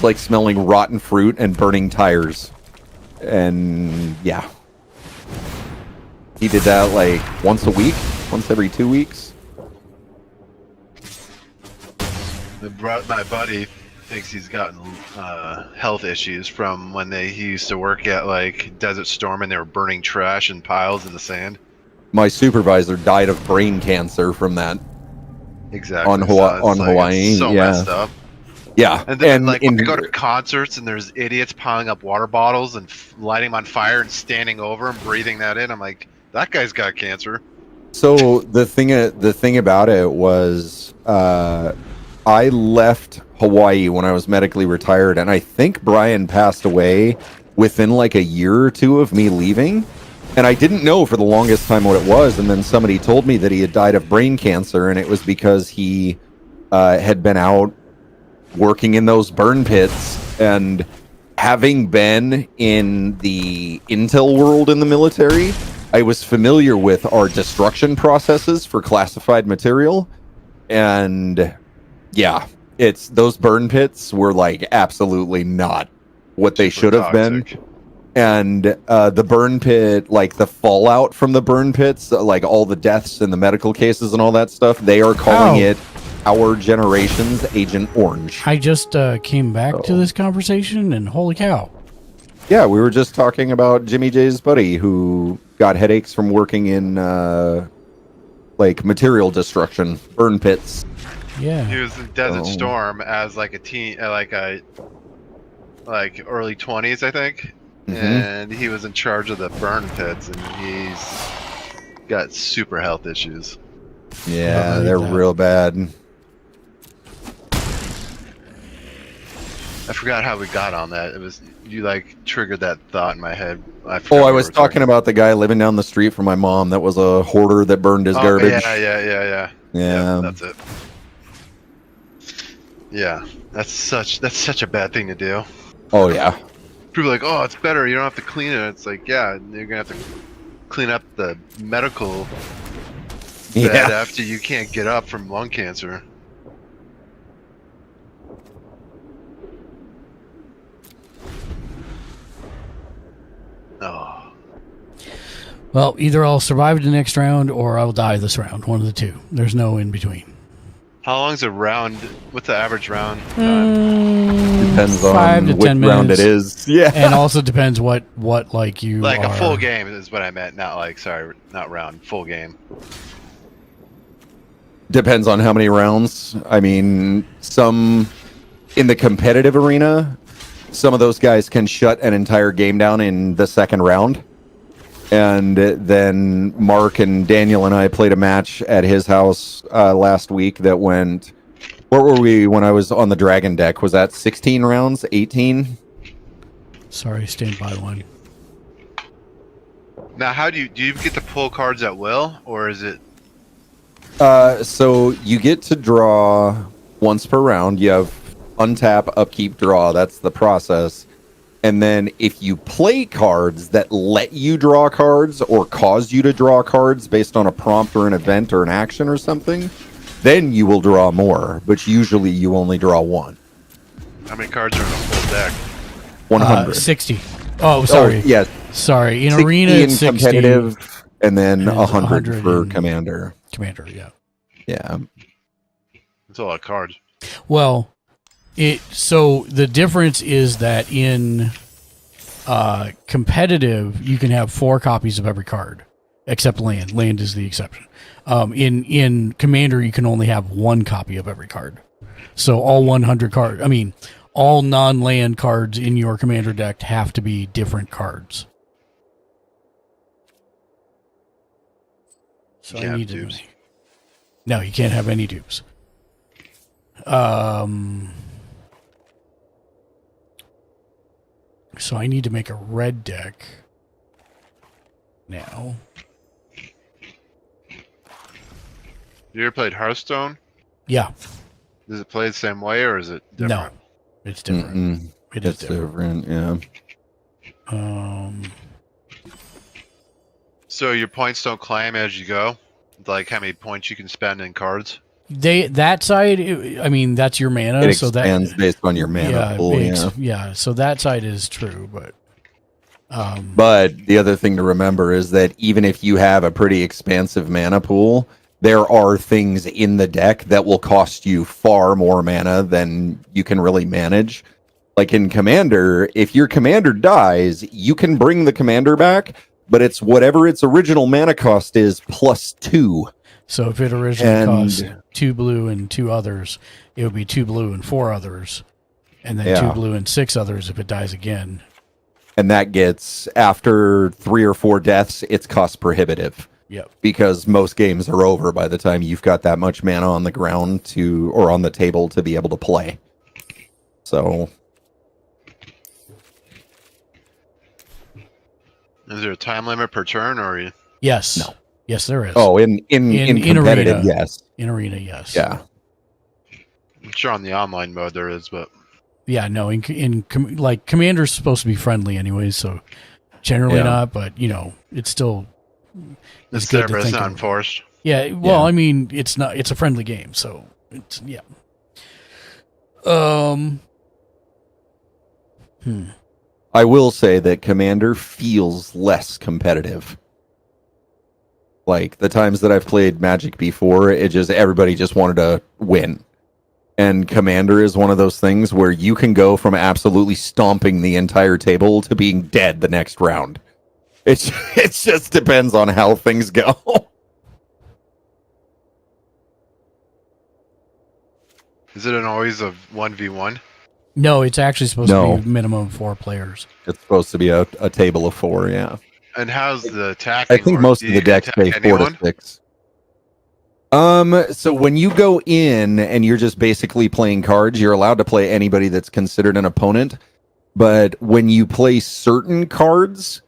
like smelling rotten fruit and burning tires. And yeah. He did that like once a week, once every 2 weeks. My buddy thinks he's gotten health issues from when he used to work at like Desert Storm and they were burning trash in piles in the sand. my supervisor died of brain cancer from that. Exactly. On So it's Hawaii, it's so yeah. messed up. Yeah, And then, like, when in- you go to concerts and there's idiots piling up water bottles and lighting them on fire and standing over and breathing that in, I'm like, that guy's got cancer. So the thing about it was, I left Hawaii when I was medically retired, and I think Brian passed away within like a year or two of me leaving. And I didn't know for the longest time what it was, and then somebody told me that he had died of brain cancer, and it was because he had been out working in those burn pits. And having been in the intel world in the military, I was familiar with our destruction processes for classified material. And yeah, it's those burn pits were like absolutely not what they should have been. And the burn pit, like the fallout from the burn pits, like all the deaths and the medical cases and all that stuff, they are calling it our generation's Agent Orange. I just came back to this conversation, and holy cow. Yeah, we were just talking about Jimmy J's buddy who got headaches from working in like material destruction, burn pits. Yeah. He was in Desert Storm as like a teen, like early 20s, I think. Mhm. And he was in charge of the burn pits, and he's got super health issues. Yeah, they're real bad. I forgot how we got on that. It was you like triggered that thought in my head. I I was talking about the guy living down the street from my mom that was a hoarder that burned his garbage. Yeah. Yeah. That's it. Yeah, that's such a bad thing to do. Oh yeah. People are like, oh, it's better. You don't have to clean it. It's like, yeah, you're gonna have to clean up the medical bed Yeah. after you can't get up from lung cancer. Oh. Well, either I'll survive the next round or I'll die this round. One of the two. There's no in between. How long's a round? What's the average round? Depends 5 on to which 10 round minutes. it is. Yeah. And also depends what like you Like a are. full game is what I meant. Not like, sorry, not round. Full game. Depends on how many rounds. I mean, some in the competitive arena, some of those guys can shut an entire game down in the second round. And then Mark and Daniel and I played a match at his house last week that went. What were we when I was on the Dragon deck? Was that 16 rounds? 18? Sorry, stand by one. Now, how do you get to pull cards at will, or is it? So you get to draw once per round. You have untap, upkeep, draw. That's the process. And then if you play cards that let you draw cards or cause you to draw cards based on a prompt or an event or an action or something, then you will draw more. But usually you only draw one. How many cards are in a full deck? 100. 60. Oh, sorry. Yes. Sorry. In 60 arena, in it's 60. competitive, and then And 100 for in commander. Commander, yeah. Yeah. That's a lot of cards. Well, so the difference is that in competitive, you can have 4 copies of every card, except land. Land is the exception. In Commander, you can only have 1 copy of every card. So all 100 cards, I mean, all non-land cards in your Commander deck have to be different cards. So I need to. No, you can't have any dupes. So I need to make a red deck now. You ever played Hearthstone? Yeah. Does it play the same way, or is it different? No, it's different. Mm-mm. It is It's different. Yeah. So your points don't climb as you go? Like how many points you can spend in cards? That side, I mean, that's your mana. It so that expands based on your mana pool. yeah. So that side is true, but But the other thing to remember is that even if you have a pretty expansive mana pool, there are things in the deck that will cost you far more mana than you can really manage. Like in Commander, if your commander dies, you can bring the commander back, but it's whatever its original mana cost is +2. So if it originally cost 2 blue and 2 others, it would be 2 blue and 4 others, and then 2 blue and 6 others if it dies again. And that gets, after 3 or 4 deaths, it's cost prohibitive. Yep. Because most games are over by the time you've got that much mana on the ground or on the table to be able to play. So, is there a time limit per turn, or? Yes. No. Yes, there is. Oh, in competitive, arena, yes. In arena, yes. Yeah. I'm sure on the online mode there is, but yeah, no. Like Commander's supposed to be friendly anyways, so generally not. But it's still. It's there, but it's not enforced. Yeah. Well, I mean, it's not. It's a friendly game, so it's I will say that Commander feels less competitive. Like, the times that I've played Magic before, everybody just wanted to win. And Commander is one of those things where you can go from absolutely stomping the entire table to being dead the next round. It just depends on how things go. Is it always a 1v1? No, it's actually supposed to be minimum 4 players. It's supposed to be a table of 4, yeah. And how's the attacking? I think most of the decks say 4 to 6. So when you go in and you're just basically playing cards, you're allowed to play anybody that's considered an opponent. But when you play certain cards,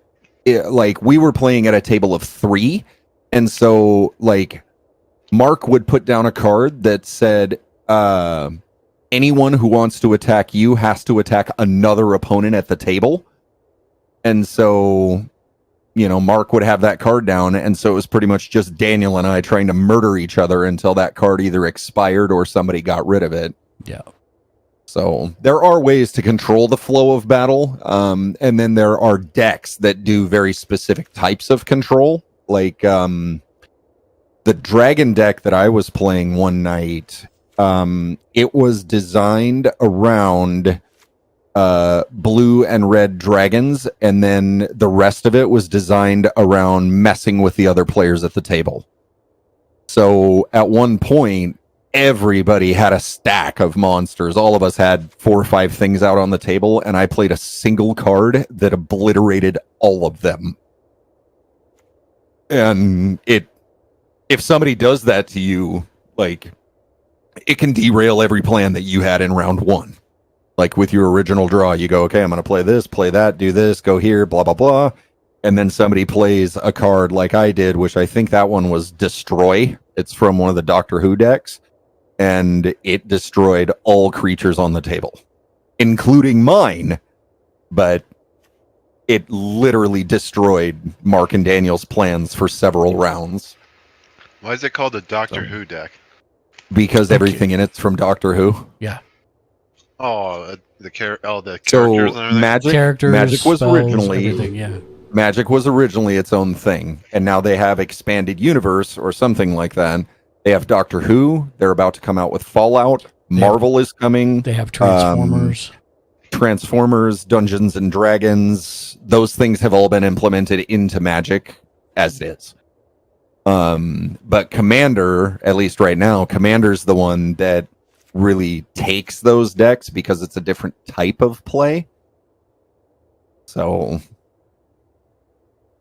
like we were playing at a table of 3, and so like Mark would put down a card that said, anyone who wants to attack you has to attack another opponent at the table. And so, Mark would have that card down, and so it was pretty much just Daniel and I trying to murder each other until that card either expired or somebody got rid of it. Yeah. So there are ways to control the flow of battle, and then there are decks that do very specific types of control. Like the dragon deck that I was playing one night, it was designed around blue and red dragons, and then the rest of it was designed around messing with the other players at the table. So at one point, everybody had a stack of monsters. All of us had 4 or 5 things out on the table, and I played a single card that obliterated all of them. And if somebody does that to you, like, it can derail every plan that you had in round 1. Like with your original draw, you go, okay, I'm going to play this, play that, do this, go here, blah, blah, blah. And then somebody plays a card like I did, which I think that one was Destroy. It's from one of the Doctor Who decks. And it destroyed all creatures on the table, including mine. But it literally destroyed Mark and Daniel's plans for several rounds. Why is it called the Doctor Who deck? Because everything in it's from Doctor Who. Yeah. Oh, the characters So and everything? Magic was spells, originally everything, yeah. Magic was originally its own thing, and now they have Expanded Universe or something like that. They have Doctor Who. They're about to come out with Fallout. Marvel is coming. They have Transformers. Transformers, Dungeons and Dragons. Those things have all been implemented into Magic as it is. But Commander, at least right now, Commander's the one that really takes those decks because it's a different type of play. So,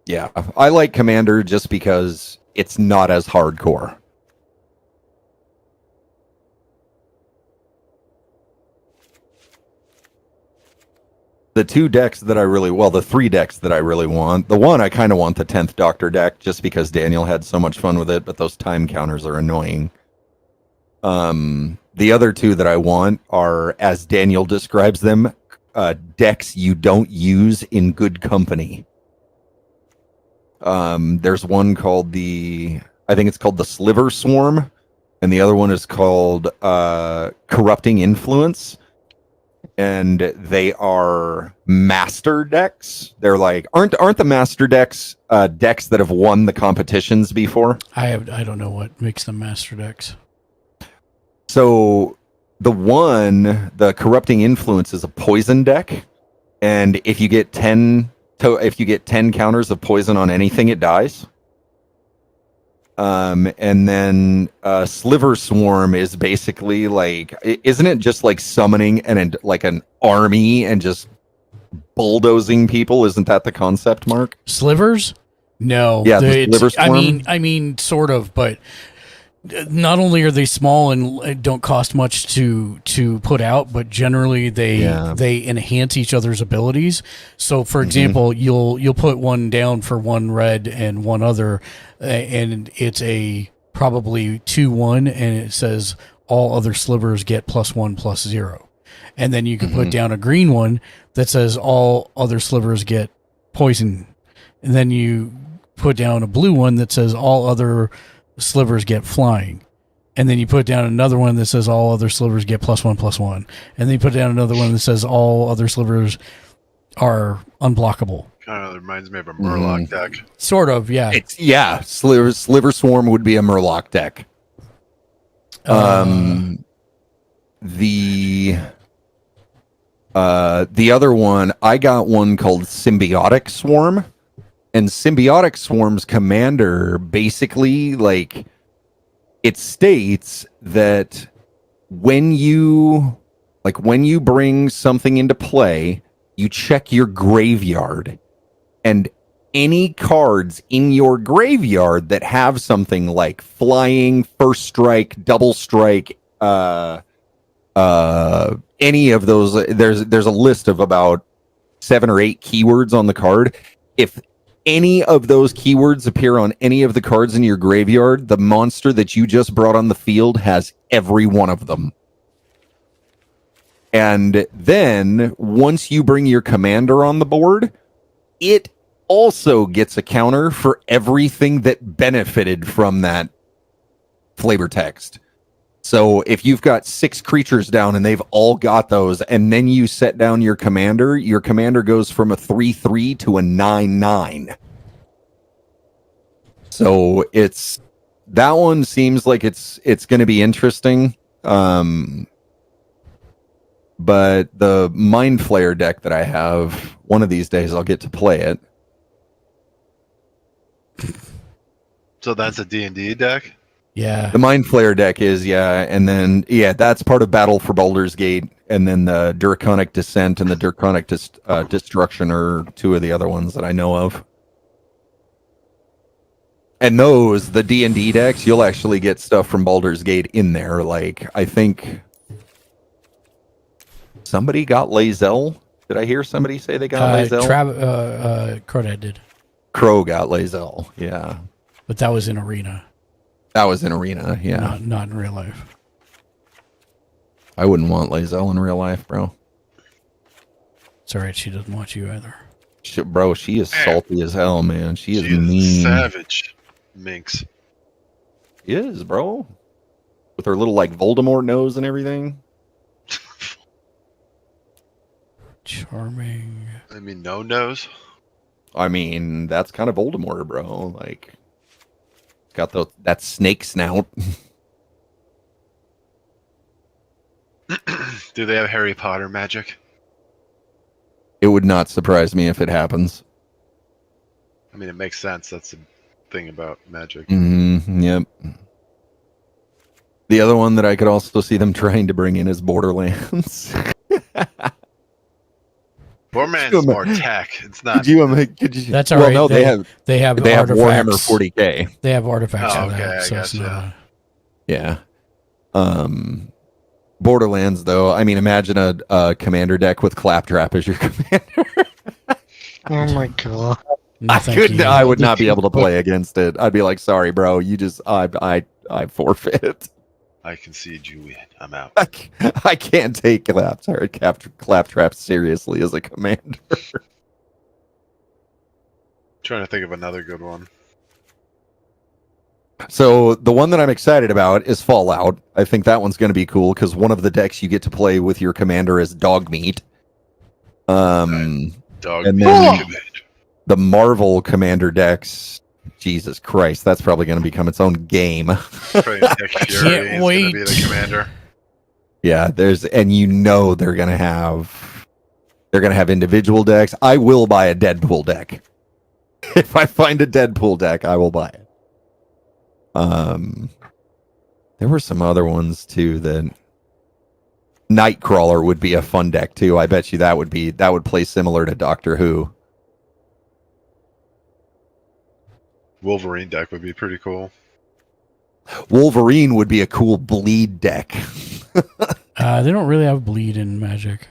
yeah, I like Commander just because it's not as hardcore. The 3 decks that I really want, the one I kind of want the 10th Doctor deck just because Daniel had so much fun with it, but those time counters are annoying. The other 2 that I want are, as Daniel describes them, decks you don't use in good company. There's one called I think it's called the Sliver Swarm, and the other one is called Corrupting Influence. And they are master decks. They're like, aren't the master decks decks that have won the competitions before? I don't know what makes them master decks. So the Corrupting Influence is a poison deck, and if you get 10 if you get 10 counters of poison on anything, it dies. And then Sliver Swarm is basically like, isn't it just like summoning like an army and just bulldozing people? Isn't that the concept, Mark? Slivers? No. Yeah, the Sliver Swarm. I mean, sort of, but not only are they small and don't cost much to put out, but generally they enhance each other's abilities. So, for example, you'll put one down for one red and one other, and it's a probably 2/1, and it says all other slivers get +1/+0. And then you can put down a green one that says all other slivers get poison, and then you put down a blue one that says all other slivers get flying, and then you put down another one that says all other slivers get +1/+1, and then you put down another one that says all other slivers are unblockable. Kind of reminds me of a Murloc deck. Sort of, yeah. Sliver Swarm would be a Murloc deck. The other one, I got one called Symbiotic Swarm. And Symbiotic Swarm's commander basically, like, it states that when you bring something into play, you check your graveyard, and any cards in your graveyard that have something like flying, first strike, double strike, any of those, there's a list of about 7 or 8 keywords on the card. If any of those keywords appear on any of the cards in your graveyard, the monster that you just brought on the field has every one of them. And then once you bring your commander on the board, it also gets a counter for everything that benefited from that flavor text. So if you've got 6 creatures down and they've all got those, and then you set down your commander goes from a 3/3 to a 9/9. So that one seems like it's going to be interesting. But the Mind Flayer deck that I have, one of these days I'll get to play it. So that's a D&D deck? Yeah. The Mind Flayer deck is, and then, that's part of Battle for Baldur's Gate, and then the Draconic Descent and the Draconic Destruction are 2 of the other ones that I know of. And those, the D&D decks, you'll actually get stuff from Baldur's Gate in there. Like, I think somebody got Lae'zel. Did I hear somebody say they got Lae'zel? Crodad did. Crow got Lae'zel, yeah. But that was in Arena. That was in Arena, yeah. Not in real life. I wouldn't want Lae'zel in real life, bro. It's alright, she doesn't want you either. Bro, she is salty as hell, man. She is mean. Savage. Minx. She is, bro. With her little, like, Voldemort nose and everything. Charming. I mean, no nose. I mean, that's kind of Voldemort, bro. Like, got that snake snout. Do they have Harry Potter magic? It would not surprise me if it happens. I mean, it makes sense. That's the thing about magic. Yep. The other one that I could also see them trying to bring in is Borderlands. Borderlands is more tech. It's not. Could you? That's all right. No, they have artifacts. Warhammer 40K. They have artifacts. Oh, for okay, that, so it's not Yeah. Borderlands, though. I mean, imagine a commander deck with Claptrap as your commander. Oh my god! I would not be able to play against it. I'd be like, sorry, bro. You just, I forfeit. I concede you win. I'm out. I can't take Claptrap seriously as a commander. Trying to think of another good one. So the one that I'm excited about is Fallout. I think that one's going to be cool because one of the decks you get to play with your commander is Dogmeat. And then the Marvel commander decks. Jesus Christ, that's probably going to become its own game. Can't wait. Be the commander. Yeah, and they're going to have They're going to have individual decks. I will buy a Deadpool deck. If I find a Deadpool deck, I will buy it. There were some other ones too that Nightcrawler would be a fun deck too. I bet you that would play similar to Doctor Who. Wolverine deck would be pretty cool. Wolverine would be a cool bleed deck. They don't really have bleed in Magic.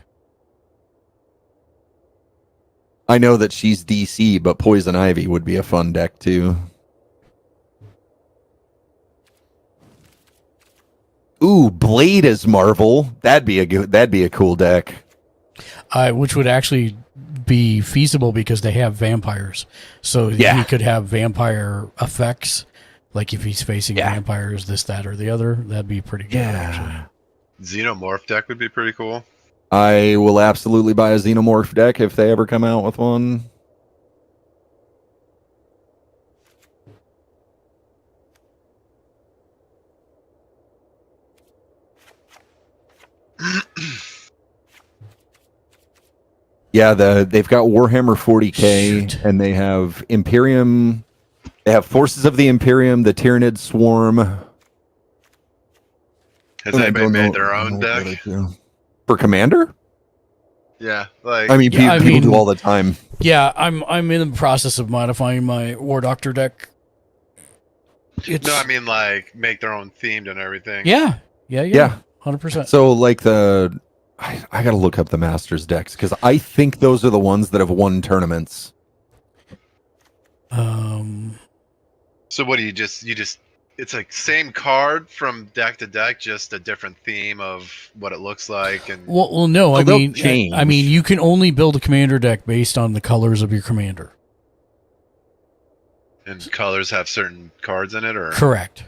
I know that she's DC, but Poison Ivy would be a fun deck too. Ooh, Blade is Marvel. That'd be a cool deck. Which would actually be feasible because they have vampires. So Yeah. he could have vampire effects. Like if he's facing vampires, this, that, or the other, that'd be pretty good, actually. Xenomorph deck would be pretty cool. I will absolutely buy a Xenomorph deck if they ever come out with one. Yeah, they've got Warhammer 40k, and they have Imperium. They have Forces of the Imperium, the Tyranid Swarm. Has anybody made their own deck? For Commander? Yeah, like I mean, people do all the time. Yeah, I'm in the process of modifying my War Doctor deck. No, I mean like make their own themed and everything. Yeah, 100%. So like I gotta look up the Masters decks because I think those are the ones that have won tournaments. So what do you just it's like same card from deck to deck, just a different theme of what it looks like and Well, no, I they'll mean, change. I mean, you can only build a commander deck based on the colors of your commander. and colors have certain cards in it, or Correct.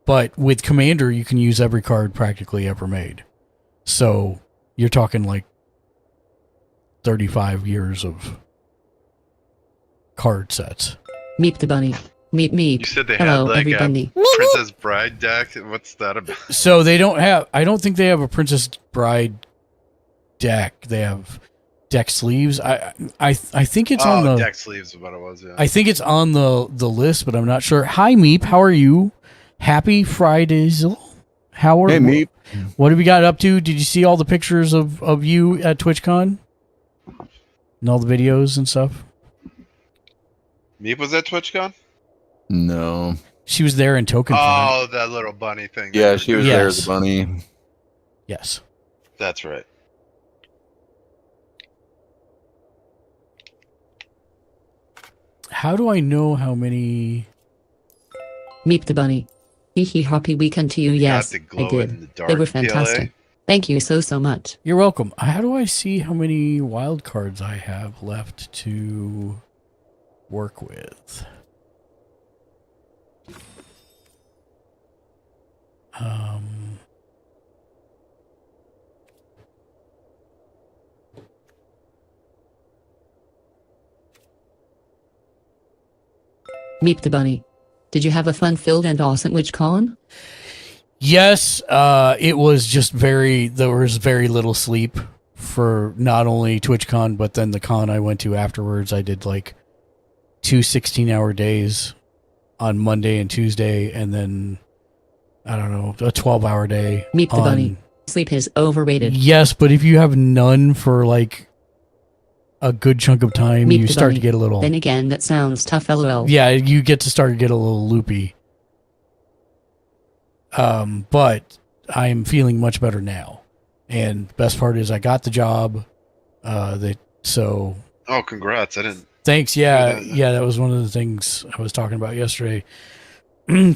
But with commander, you can use every card practically ever made. So you're talking like 35 years of card sets. Meep the bunny. Meep meep. You said they Hello, had like everybody. a Princess Bride deck. What's that about? So they don't have. I don't think they have a Princess Bride deck. They have deck sleeves. I think it's on the deck sleeves is what it was. Yeah. I think it's on the list, but I'm not sure. Hi Meep, how are you? Happy Fridizzle. How are Hey, Meep. What have you got up to? Did you see all the pictures of you at TwitchCon? And all the videos and stuff? Meep was at TwitchCon? No. She was there in token form. Oh, that little bunny thing. Yeah, she was there as a bunny. Yes. That's right. How do I know how many? Meep the bunny. Hee hee happy weekend to you. Yes, the I glow did. in the dark They were PLA. fantastic. Thank you so much. You're welcome. How do I see how many wild cards I have left to work with? Meep the bunny. Did you have a fun-filled and awesome WitchCon? Yes, it was just there was very little sleep for not only TwitchCon, but then the con I went to afterwards. I did like 2 16-hour days on Monday and Tuesday, and then, I don't know, a 12-hour day. Meep the on- bunny. Sleep is overrated. Yes, but if you have none for like a good chunk of time, Meep you the start bunny. to get a little... Then again, that sounds tough, lol. Yeah, you get to start to get a little loopy. But I'm feeling much better now. And best part is I got the job. So Oh, congrats! I didn't. thanks. Yeah, that was one of the things I was talking about yesterday.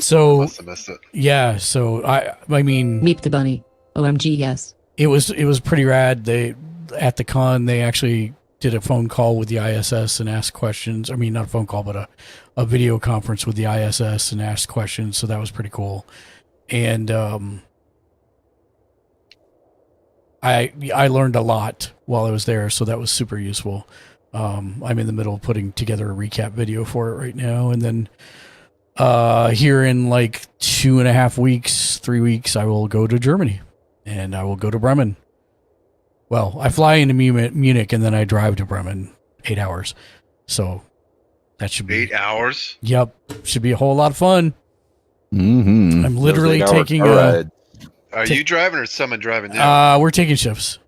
So Must have missed it. yeah, so I mean, Meep the bunny. OMG, yes. it was pretty rad. They at the con they actually did a phone call with the ISS and asked questions. I mean, not a phone call, but a video conference with the ISS and asked questions. So that was pretty cool. And I learned a lot while I was there, so that was super useful. I'm in the middle of putting together a recap video for it right now, and then here in like 2.5 weeks, 3 weeks, I will go to Germany, and I will go to Bremen, Well, I fly into Munich and then I drive to Bremen 8 hours. So that should be 8 hours. Yep, should be a whole lot of fun. Mm-hmm. I'm literally taking a. Are you driving or is someone driving now? We're taking shifts.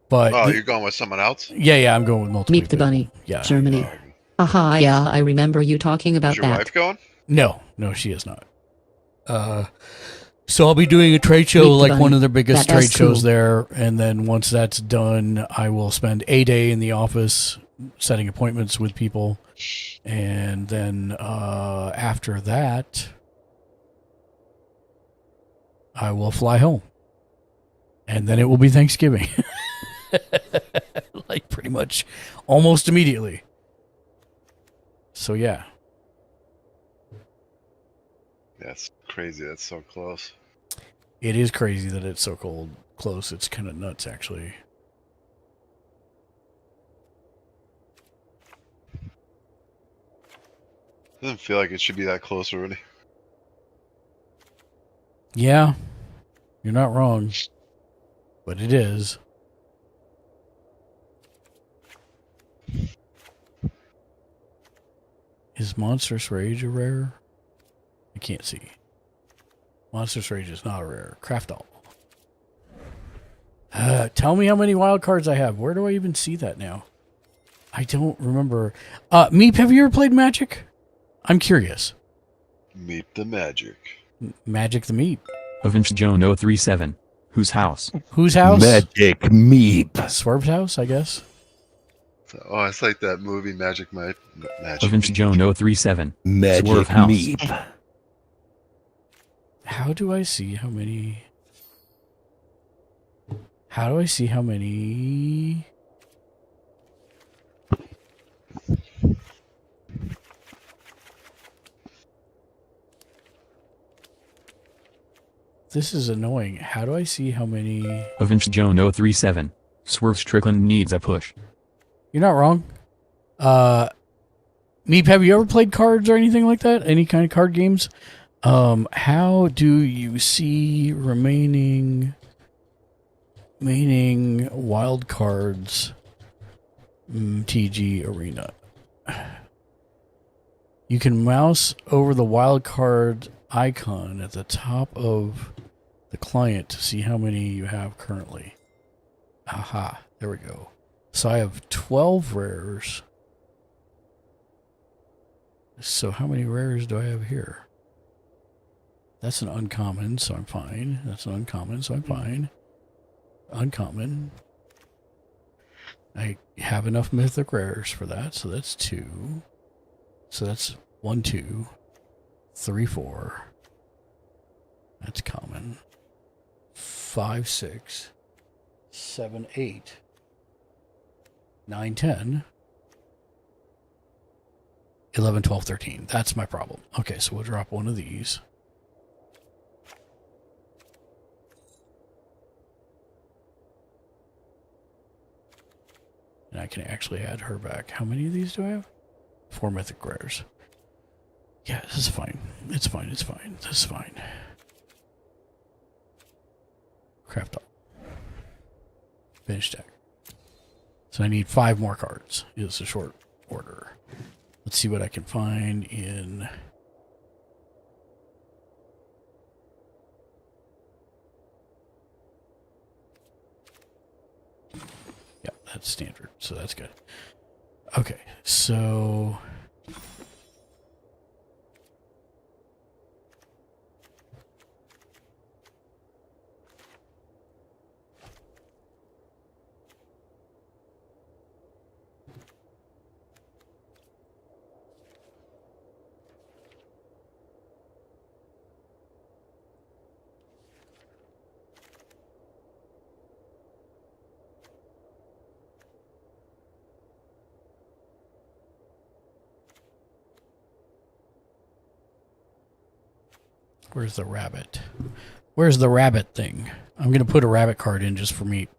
But you're going with someone else? Yeah, I'm going with multiple. Meet the Bunny. Yeah. Germany. Aha, yeah, I remember you talking about Is your that. wife going? No, she is not. So I'll be doing a trade show, like one of their biggest trade shows there, and then once that's done, I will spend a day in the office setting appointments with people, and then after that, I will fly home, and then it will be Thanksgiving, like pretty much almost immediately. So yeah. That's crazy. That's so close. It is crazy that it's so close. It's kind of nuts, actually. Doesn't feel like it should be that close already. Yeah, you're not wrong, but it is. Is Monstrous Rage a rare? I can't see. Monstrous Rage is not a rare. Craft all. Tell me how many wild cards I have. Where do I even see that now? I don't remember. Meep, have you ever played Magic? I'm curious. Meep the Magic. Magic the Meep. Avenge Joan 037. Whose house? Whose house? Magic Meep. Swerve's house, I guess. Oh, it's like that movie Magic. Avenge Joan 037. Magic Swerve house. Meep. How do I see how many? How do I see how many? This is annoying. How do I see how many? Avenge Joan 037. Swerve Strickland needs a push. You're not wrong. Meep, have you ever played cards or anything like that? Any kind of card games? How do you see remaining wild cards? TG Arena. You can mouse over the wild card icon at the top of the client to see how many you have currently. Aha, there we go. So I have 12 rares. So how many rares do I have here? That's an uncommon, so I'm fine. That's an uncommon, so I'm fine. Uncommon. I have enough mythic rares for that, so that's 2. So that's 1, 2, 3, 4. That's common. 5, 6, 7, 8, 9, 10, 11, 12, 13. That's my problem. Okay, so we'll drop one of these. And I can actually add her back. How many of these do I have? 4 mythic rares. Yeah, this is fine. It's fine. It's fine. This is fine. Craft all. Finish deck. So I need 5 more cards. It's a short order. Let's see what I can find in... Yeah, that's standard, so that's good. Okay, so... Where's the rabbit? Where's the rabbit thing? I'm going to put a rabbit card in just for me.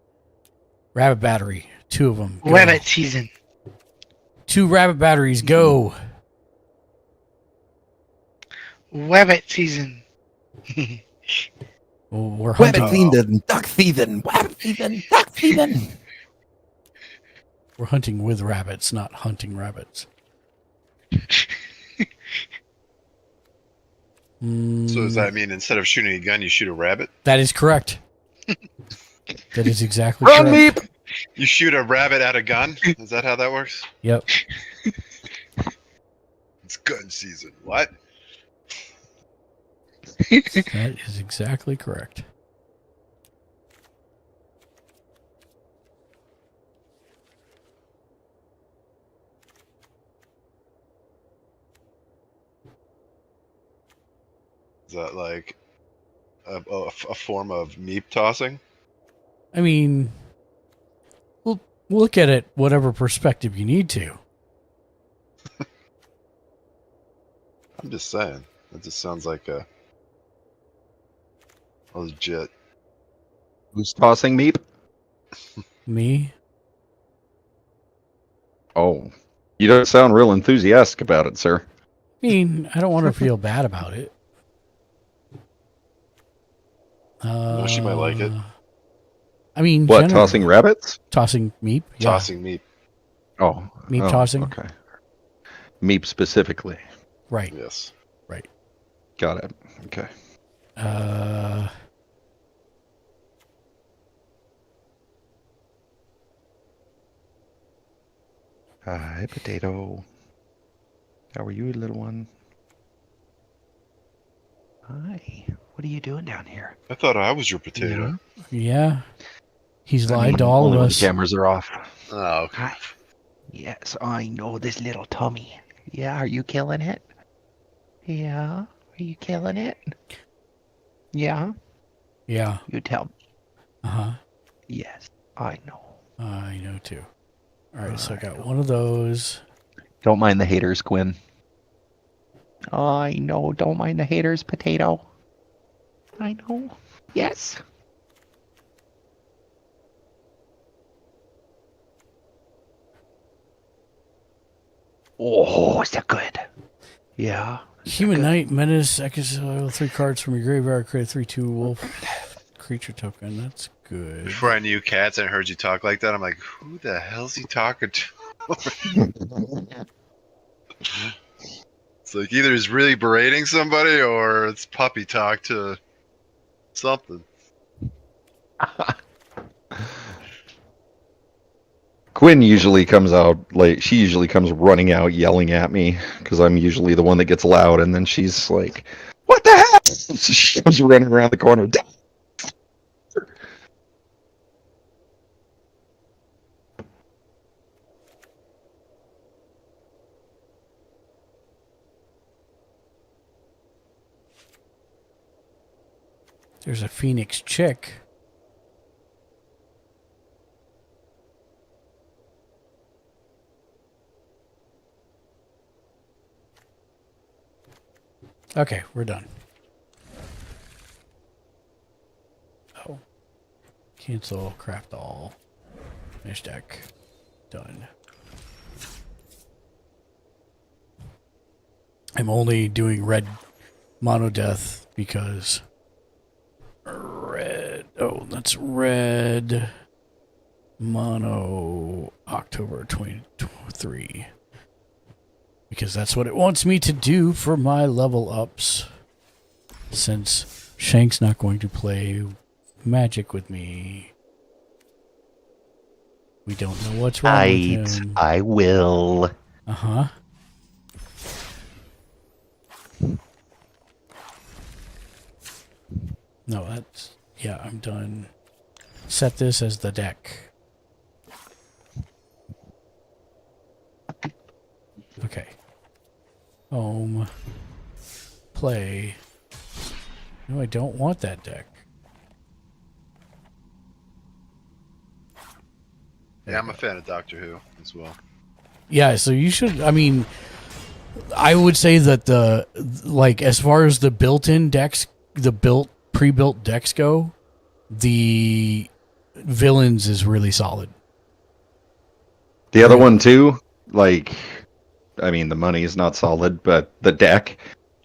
Rabbit battery. 2 of them. Go. Rabbit season. 2 rabbit batteries. Go. Rabbit season. Well, we're hunting. Duck thieving, wabbit thieving, duck thieving. We're hunting with rabbits, not hunting rabbits. So does that mean instead of shooting a gun, you shoot a rabbit? That is correct. That is exactly Run, correct. Meep! You shoot a rabbit at a gun? Is that how that works? Yep. It's gun season. What? That is exactly correct. Is that like a form of meep tossing? I mean, we'll look at it whatever perspective you need to. I'm just saying. That just sounds like a legit. Who's tossing meep? Me? Oh, you don't sound real enthusiastic about it, sir. I mean, I don't want to feel bad about it. No, she might like it. I mean, What, tossing rabbits? Tossing meep? Yeah. Tossing meep. Oh. Meep tossing? Okay. Meep specifically. Right. Yes. Right. Got it. Okay. Hi, potato. How are you, little one? Hi. What are you doing down here? I thought I was your potato. Yeah. He's lied to all of us. The cameras are off. Oh, okay. Hi. Yes, I know this little tummy. Yeah, are you killing it? Yeah, are you killing it? Yeah? Yeah. You tell me. Uh-huh. Yes, I know. I know too. All right, so I got one of those. Don't mind the haters, Quinn. I know, don't mind the haters, potato. I know. Yes. Oh, is that good? Yeah. Human Knight, Menace, exile 3 cards from your graveyard, create a 3/2 wolf creature token. That's good. Before I knew cats and I heard you talk like that, I'm like, who the hell's he talking to? It's like either he's really berating somebody or it's puppy talk to something. Quinn usually comes out, like, she usually comes running out yelling at me because I'm usually the one that gets loud, and then she's like, what the hell? So she comes running around the corner. There's a Phoenix chick. Okay, we're done. Oh. Cancel, craft all. Finish deck. Done. I'm only doing red mono death because red. Oh, that's red mono October 23. Because that's what it wants me to do for my level ups. Since Shank's not going to play Magic with me. We don't know what's wrong with him. I will. Uh-huh. No, that's... Yeah, I'm done. Set this as the deck. Okay. Home. Play. No, I don't want that deck. Yeah, I'm a fan of Doctor Who as well. Yeah, so you should... I mean, I would say that the... Like, as far as the built-in decks, the pre-built decks go, the Villains is really solid. The other one, too, like... I mean, the money is not solid, but the deck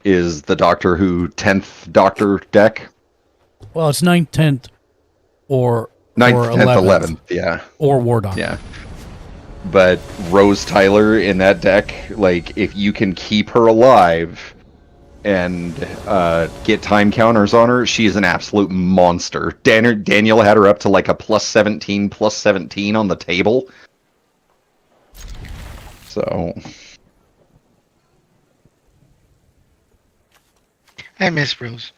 is the Doctor Who 10th Doctor deck. Well, it's 9th, 10th, or 9th, 10th, 11th. 11th, yeah. Or War Doctor. Yeah. But Rose Tyler in that deck, like, if you can keep her alive and get time counters on her, she is an absolute monster. Daniel had her up to like a +17 on the table. So... I miss Rose.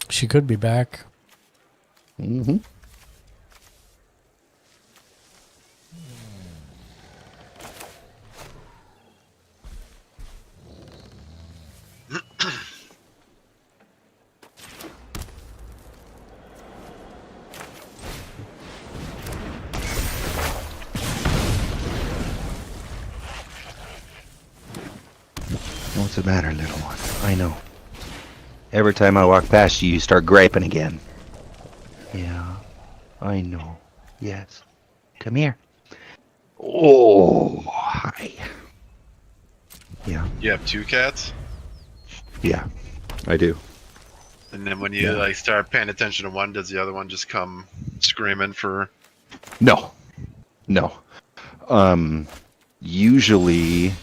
She could be back. Mm-hmm. What's the matter, little one? I know. Every time I walk past you, you start griping again. Yeah, I know. Yes. Come here. Oh, hi. Yeah. You have 2 cats? Yeah, I do. And then when you like start paying attention to one, does the other one just come screaming for... No. Usually...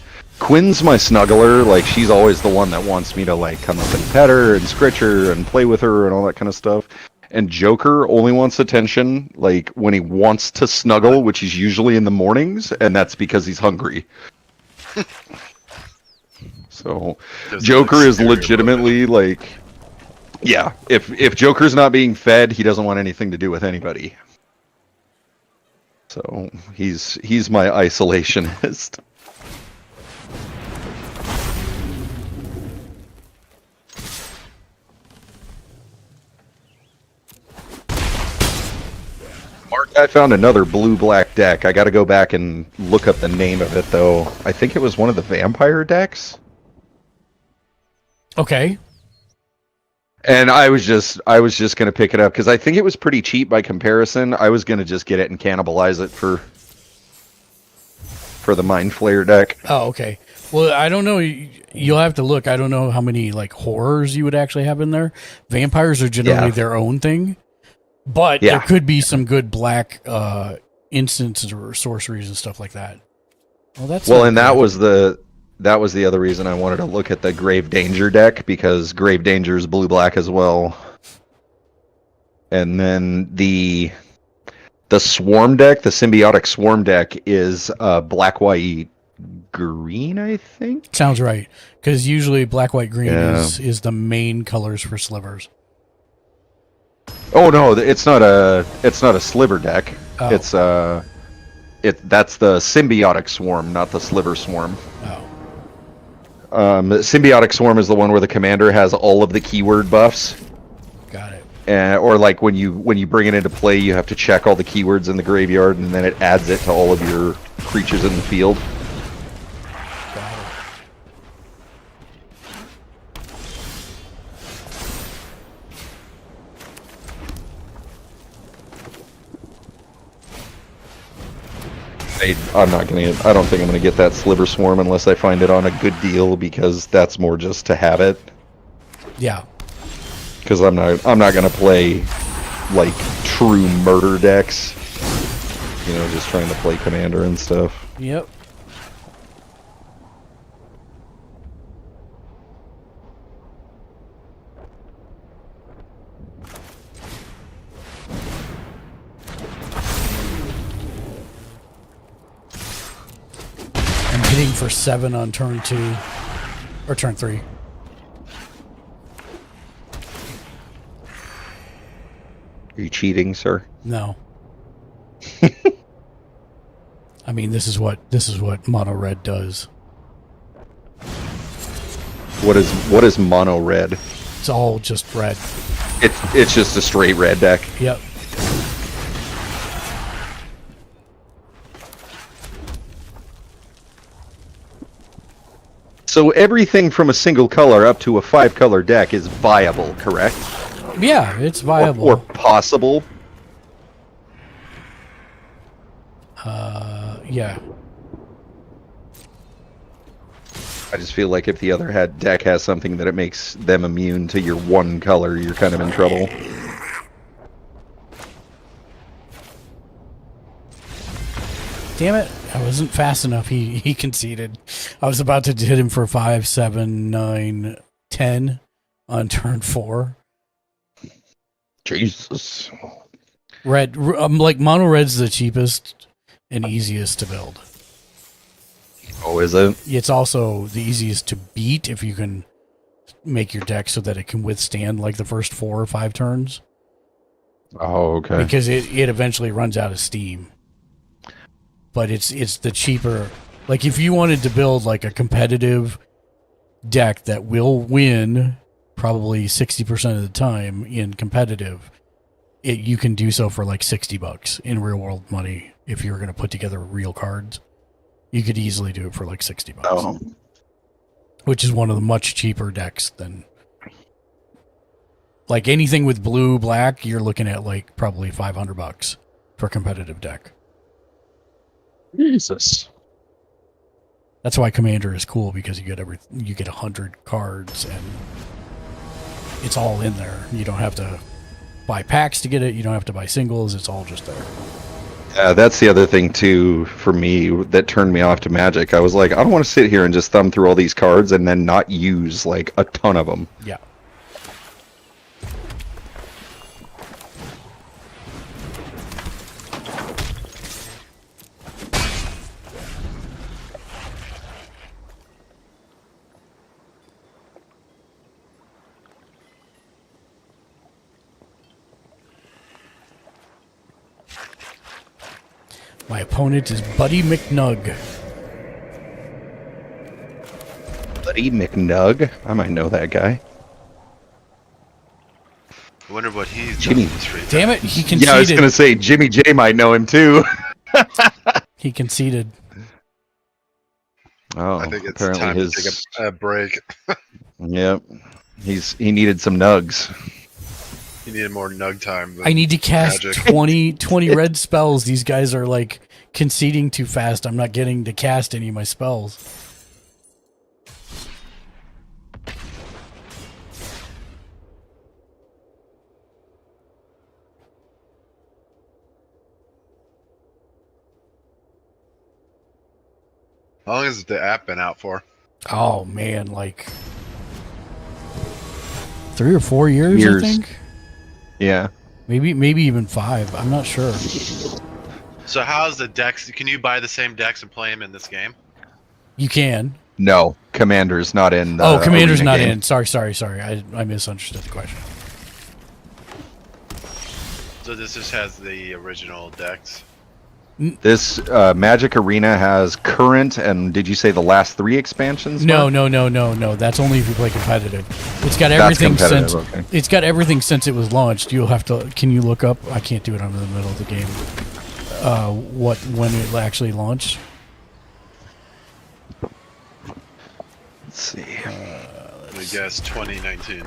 Quinn's my snuggler, like, she's always the one that wants me to, like, come up and pet her and scritch her and play with her and all that kind of stuff. And Joker only wants attention, like, when he wants to snuggle, which is usually in the mornings, and that's because he's hungry. So, Joker is legitimately, like... Yeah, if Joker's not being fed, he doesn't want anything to do with anybody. So, he's my isolationist. Mark, I found another blue-black deck. I gotta go back and look up the name of it, though. I think it was one of the vampire decks. Okay. And I was just gonna pick it up, because I think it was pretty cheap by comparison. I was gonna just get it and cannibalize it for the Mind Flayer deck. Oh, okay. Well, I don't know. You'll have to look. I don't know how many, like, horrors you would actually have in there. Vampires are generally their own thing. But there could be some good black instances or sorceries and stuff like that. Well, and that was the other reason I wanted to look at the Grave Danger deck, because Grave Danger is blue-black as well. And then the Swarm deck, the Symbiotic Swarm deck, is black, white, green, I think? Sounds right. Because usually black, white, green is the main colors for slivers. Oh no, it's not a sliver deck. Oh. It's that's the Symbiotic Swarm, not the Sliver Swarm. Oh. The Symbiotic Swarm is the one where the commander has all of the keyword buffs. Got it. Or like when you bring it into play, you have to check all the keywords in the graveyard, and then it adds it to all of your creatures in the field. I don't think I'm gonna get that Sliver Swarm unless I find it on a good deal, because that's more just to have it. Yeah. Because I'm not gonna play like true murder decks. You know, just trying to play commander and stuff. Yep. Hitting for 7 on turn 2 or turn 3. Are you cheating, sir? No. I mean, this is what mono red does. What is mono red? It's all just red. It's just a straight red deck. Yep. So everything from a single color up to a 5-color deck is viable, correct? Yeah, it's viable. Or possible. Yeah. I just feel like if the other deck has something that it makes them immune to your one color, you're kind of in trouble. Damn it! I wasn't fast enough. He conceded. I was about to hit him for 5, 7, 9, 10 on turn 4. Jesus. Red, like mono red's the cheapest and easiest to build. Oh, is it? It's also the easiest to beat if you can make your deck so that it can withstand like the first 4 or 5 turns. Oh, okay. Because it eventually runs out of steam. But it's the cheaper. Like if you wanted to build like a competitive deck that will win probably 60% of the time in competitive, you can do so for like $60 in real world money. If you were going to put together real cards, you could easily do it for like $60. Oh. Which is one of the much cheaper decks than like anything with blue, black, you're looking at like probably $500 for a competitive deck. Jesus. That's why Commander is cool, because you get 100 cards and it's all in there. You don't have to buy packs to get it. You don't have to buy singles. It's all just there. Yeah, that's the other thing too for me that turned me off to Magic. I was like, I don't want to sit here and just thumb through all these cards and then not use like a ton of them. Yeah. My opponent is Buddy McNug. Buddy McNug? I might know that guy. I wonder what he's Jimmy. done this free time. Damn it, he conceded. Yeah, I was going to say, Jimmy J might know him too. He conceded. Oh, I think it's apparently time his... to take a break. Yep. He needed some nugs. He needed more nug time. Than I need to cast Magic. 20 red spells. These guys are like conceding too fast. I'm not getting to cast any of my spells. How long has the app been out for? Oh man, like 3 or 4 years, I think. Yeah. Maybe even 5. I'm not sure. So how's the decks? Can you buy the same decks and play them in this game? You can. No, Commander's not in. Oh, Commander's Arena not game. in. Sorry. I misunderstood the question. So this just has the original decks. This Magic Arena has current and did you say the last 3 expansions? No. Mark? That's only if you play competitive. It's got That's everything since competitive, okay. it's got everything since it was launched. You'll have to. Can you look up? I can't do it. I'm in the middle of the game. When it actually launched? Let's see. I guess 2019.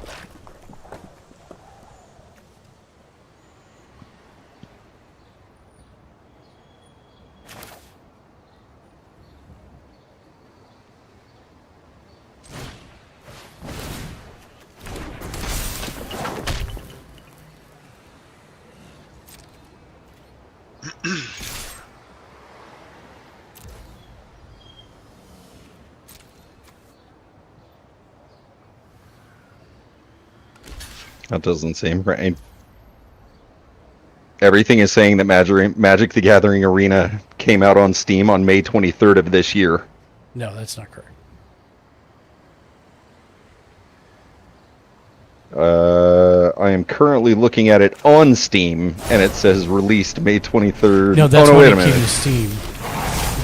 That doesn't seem right. Everything is saying that Magic the Gathering Arena came out on Steam on May 23rd of this year. No, that's not correct. I am currently looking at it on Steam, and it says released May 23rd. No, that's oh, no, when wait it a minute. came to Steam.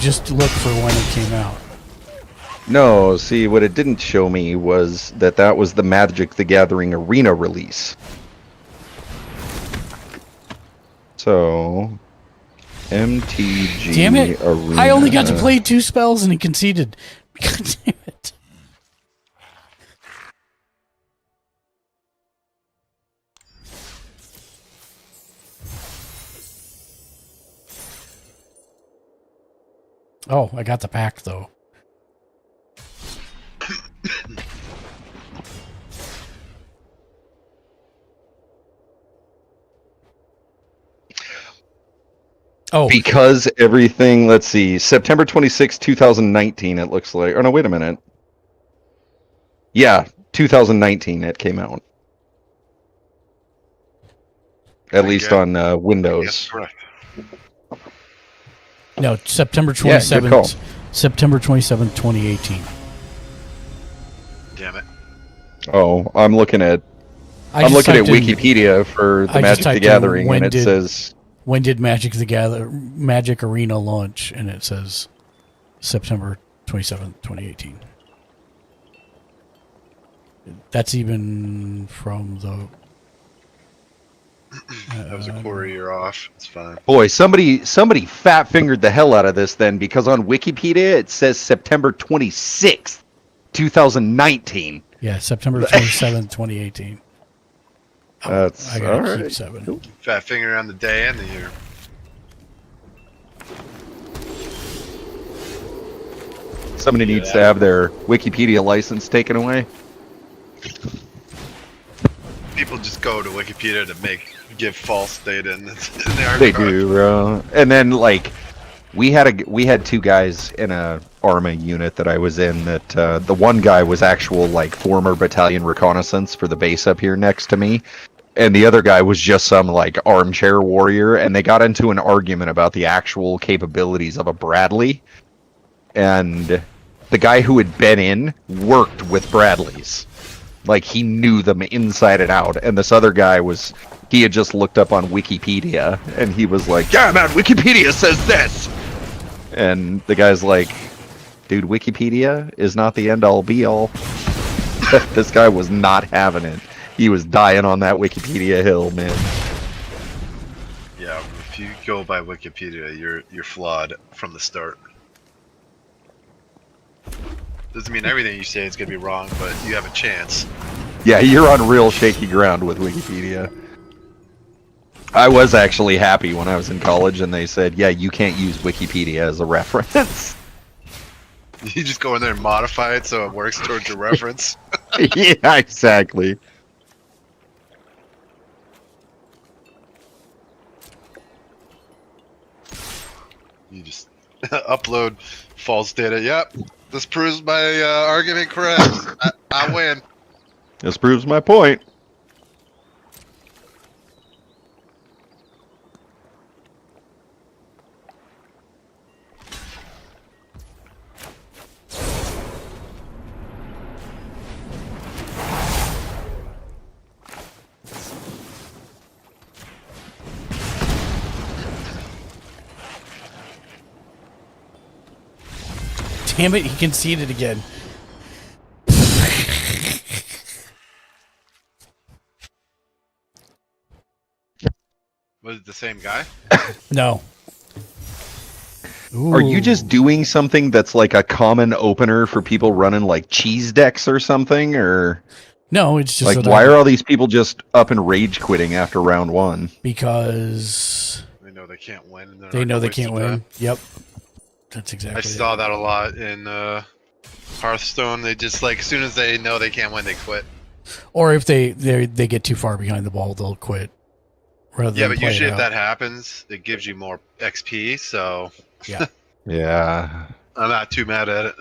Just look for when it came out. No, see, what it didn't show me was that was the Magic the Gathering Arena release. So, MTG Damn it! Arena. I only got to play 2 spells and he conceded. God damn it! Oh, I got the pack though. Oh, because everything. Let's see, September 26, 2019. It looks like. Oh no, wait a minute. Yeah, 2019. It came out. At least on Windows. Yes, correct. no, September Yeah, good 27th. call. September 27th, 2018. Damn it. Oh, I'm looking at Wikipedia for the Magic the Gathering, and it says when did Magic Arena launch, and it says September 27th, 2018. That's even from the. That was a quarter year off. It's fine. boy, somebody fat fingered the hell out of this then, because on Wikipedia it says September 26th, 2019. Yeah, September 27th, 2018. That's I gotta all keep right. 7. Fat finger on the day and the year. Somebody needs to have their Wikipedia license taken away. People just go to Wikipedia to give false data in the They article. do, bro. And then like we had two guys in a Arma unit that I was in that the one guy was actual like former battalion reconnaissance for the base up here next to me. And the other guy was just some like armchair warrior, and they got into an argument about the actual capabilities of a Bradley. And the guy who had been in worked with Bradleys. Like, he knew them inside and out. And this other guy he had just looked up on Wikipedia, and he was like, yeah, man, Wikipedia says this! And the guy's like, dude, Wikipedia is not the end-all, be-all. This guy was not having it. He was dying on that Wikipedia hill, man. Yeah, if you go by Wikipedia, you're flawed from the start. Doesn't mean everything you say is gonna be wrong, but you have a chance. Yeah, you're on real shaky ground with Wikipedia. I was actually happy when I was in college and they said, yeah, you can't use Wikipedia as a reference. You just go in there and modify it so it works towards your reference. Yeah, exactly. You just upload false data. Yep, this proves my argument correct. I win. This proves my point. Damn it, he conceded again. Was it the same guy? No. Are you just doing something that's like a common opener for people running like cheese decks or something? Or no, it's just like, why are all these people just up and rage quitting after round 1? Because they know they can't win. And they know they can't win. Yep. That's I exactly saw that a lot in Hearthstone. They just like as soon as they know they can't win, they quit. Or if they get too far behind the ball, they'll quit. Yeah, but usually if that happens, it gives you more XP. So yeah, yeah, I'm not too mad at it.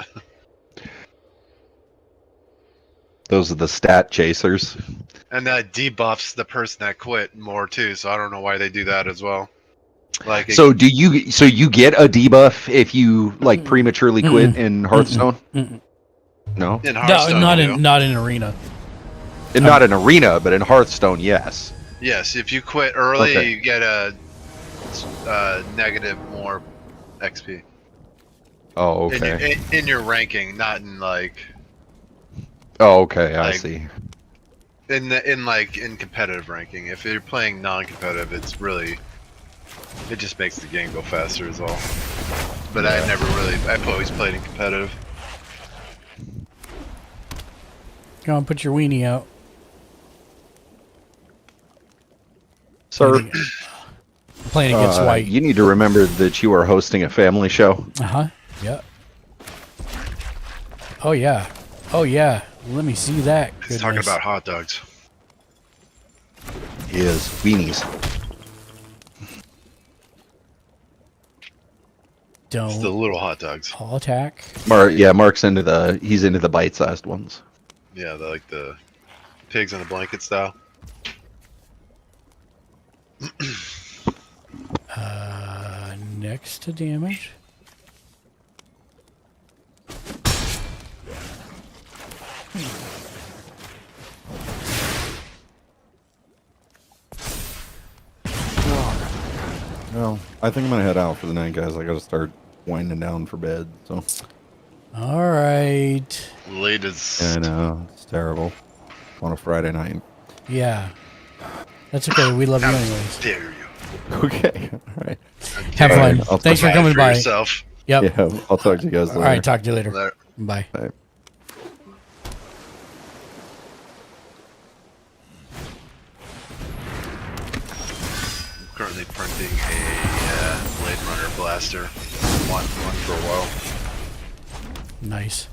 Those are the stat chasers. And that debuffs the person that quit more too. So I don't know why they do that as well. Like, So you get a debuff if you like prematurely quit in Hearthstone? No, in Hearthstone, not in arena. And not in arena, but in Hearthstone, yes. Yes, if you quit early, Okay. you get a negative more XP. Oh, okay. In your ranking, not in like. Oh, okay. I like, see. In competitive ranking. If you're playing non-competitive, it just makes the game go faster is all. But I've always played in competitive. Go on, put your weenie out. Sir, Playing against white. You need to remember that you are hosting a family show. Uh-huh. Yeah. Oh yeah. Oh yeah. Let me see that. He's talking about hot dogs. He is weenies. Don't. It's the little hot dogs. All attack. Mark's into the bite-sized ones. Yeah, like the pigs in a blanket style. Next to damage. Well, I think I'm gonna head out for the night, guys. I gotta start winding down for bed. So. All right. Latest. I know it's terrible on a Friday night. Yeah. That's okay. We love you anyways. Dare you? Okay. All right. Have fun. Thanks for coming by. Yourself. Yep. Yeah, I'll talk to you guys later. All right. Talk to you later. Later. Bye. Bye. Currently printing a Blade Runner blaster. One for a while. Nice.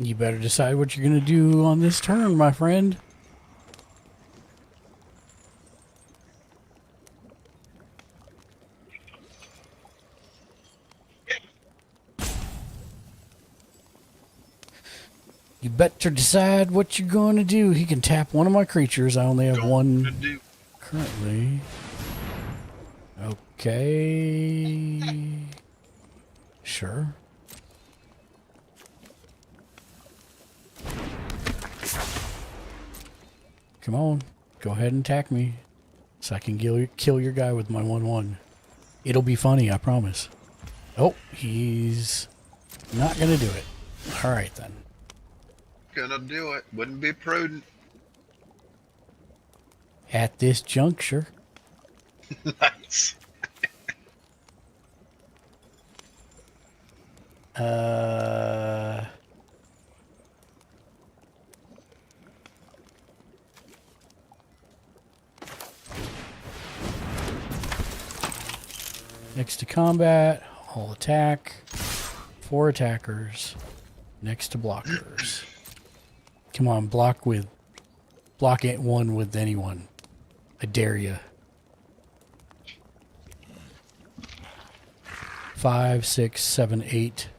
You better decide what you're going to do on this turn, my friend. You better decide what you're going to do. He can tap one of my creatures. I only have one currently. Okay. Sure. Come on. Go ahead and attack me so I can kill your guy with my 1/1. It'll be funny, I promise. Oh, he's not going to do it. All right, then. Gonna do it. Wouldn't be prudent. At this juncture. Nice. Next to combat, all attack, 4 attackers, next to blockers. Come on, block it one with anyone. I dare you. 5, 6, 7, 8,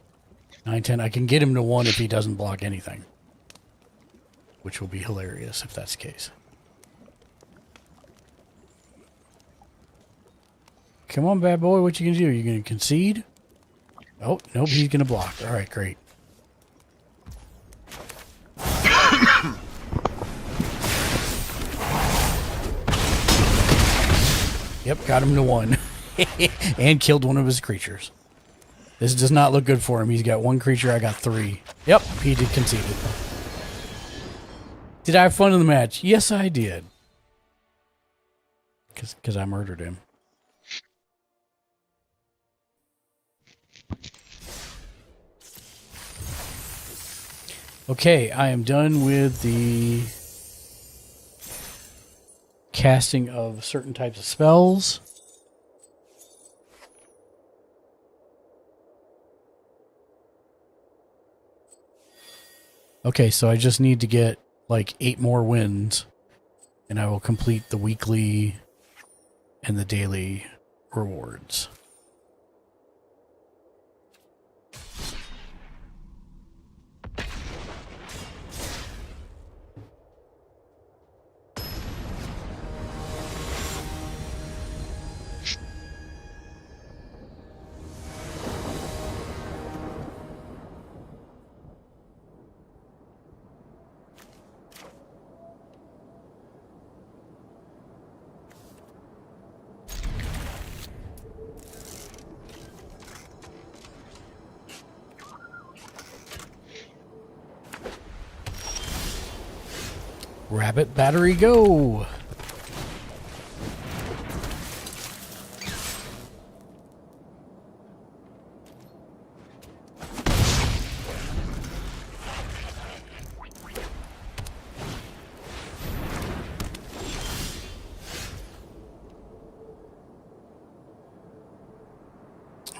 9, 10. I can get him to 1 if he doesn't block anything, which will be hilarious if that's the case. Come on, bad boy. What you gonna do? You gonna concede? Oh, nope. He's gonna block. All right, great. Yep, got him to 1. And killed one of his creatures. This does not look good for him. He's got 1 creature. I got 3. Yep, he did concede it. Did I have fun in the match? Yes, I did. Because I murdered him. Okay, I am done with the casting of certain types of spells. Okay, so I just need to get like 8 more wins, and I will complete the weekly and the daily rewards. Rabbit battery go!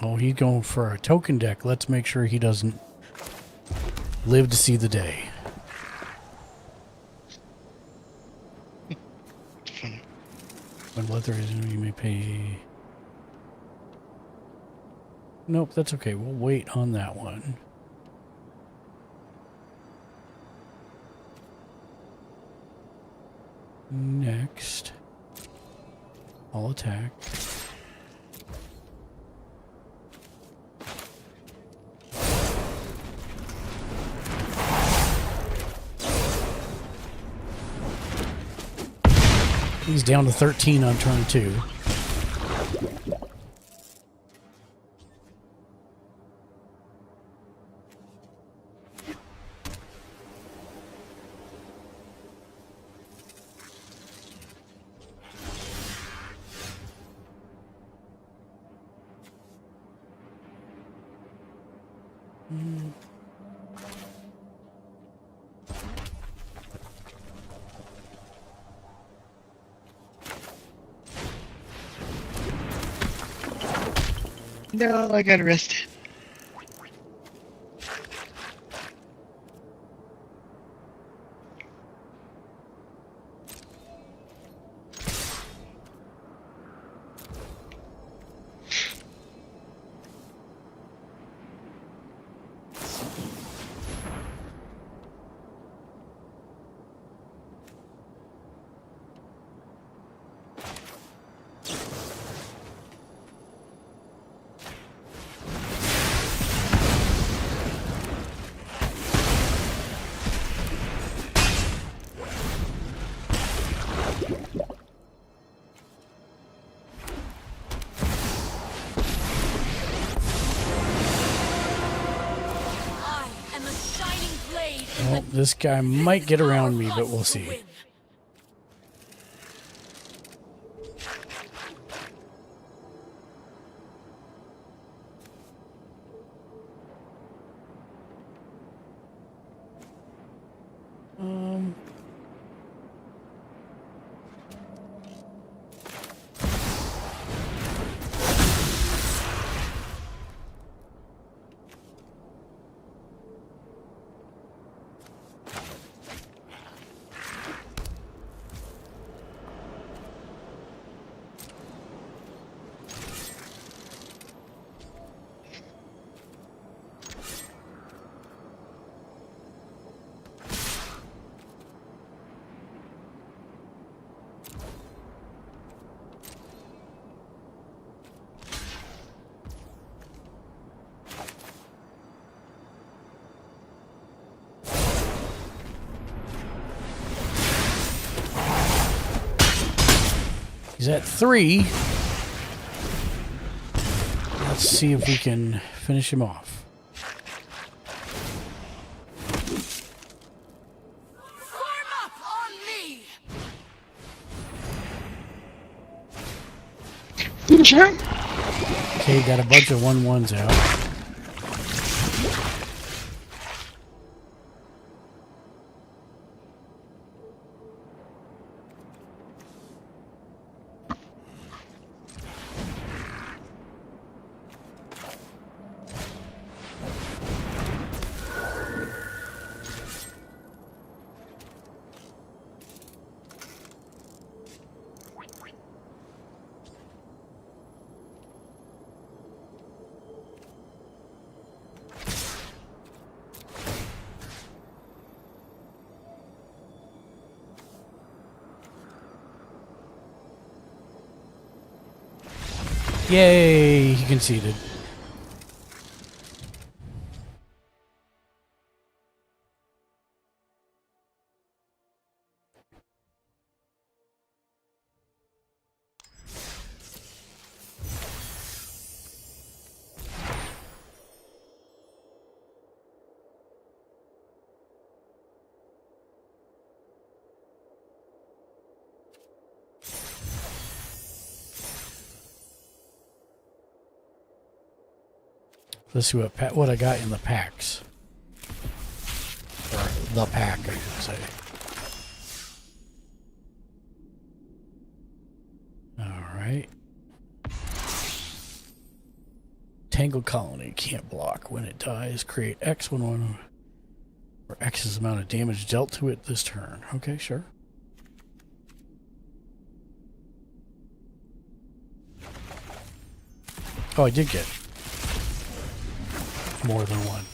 Oh, he's going for a token deck. Let's make sure he doesn't live to see the day. When leather is, you may pay. Nope, that's okay. We'll wait on that one. Next, all attack. He's down to 13 on turn 2. No, I got arrested. Well, this guy might get around me, but we'll see. He's at 3. Let's see if we can finish him off. Form up! Okay, got a bunch of 1/1s out. Yay, he conceded. Let's see what I got in the packs. Or the pack, I should say. Alright. Tangled Colony can't block. When it dies, create X when one or X's amount of damage dealt to it this turn. Okay, sure. Oh, I did get more than one.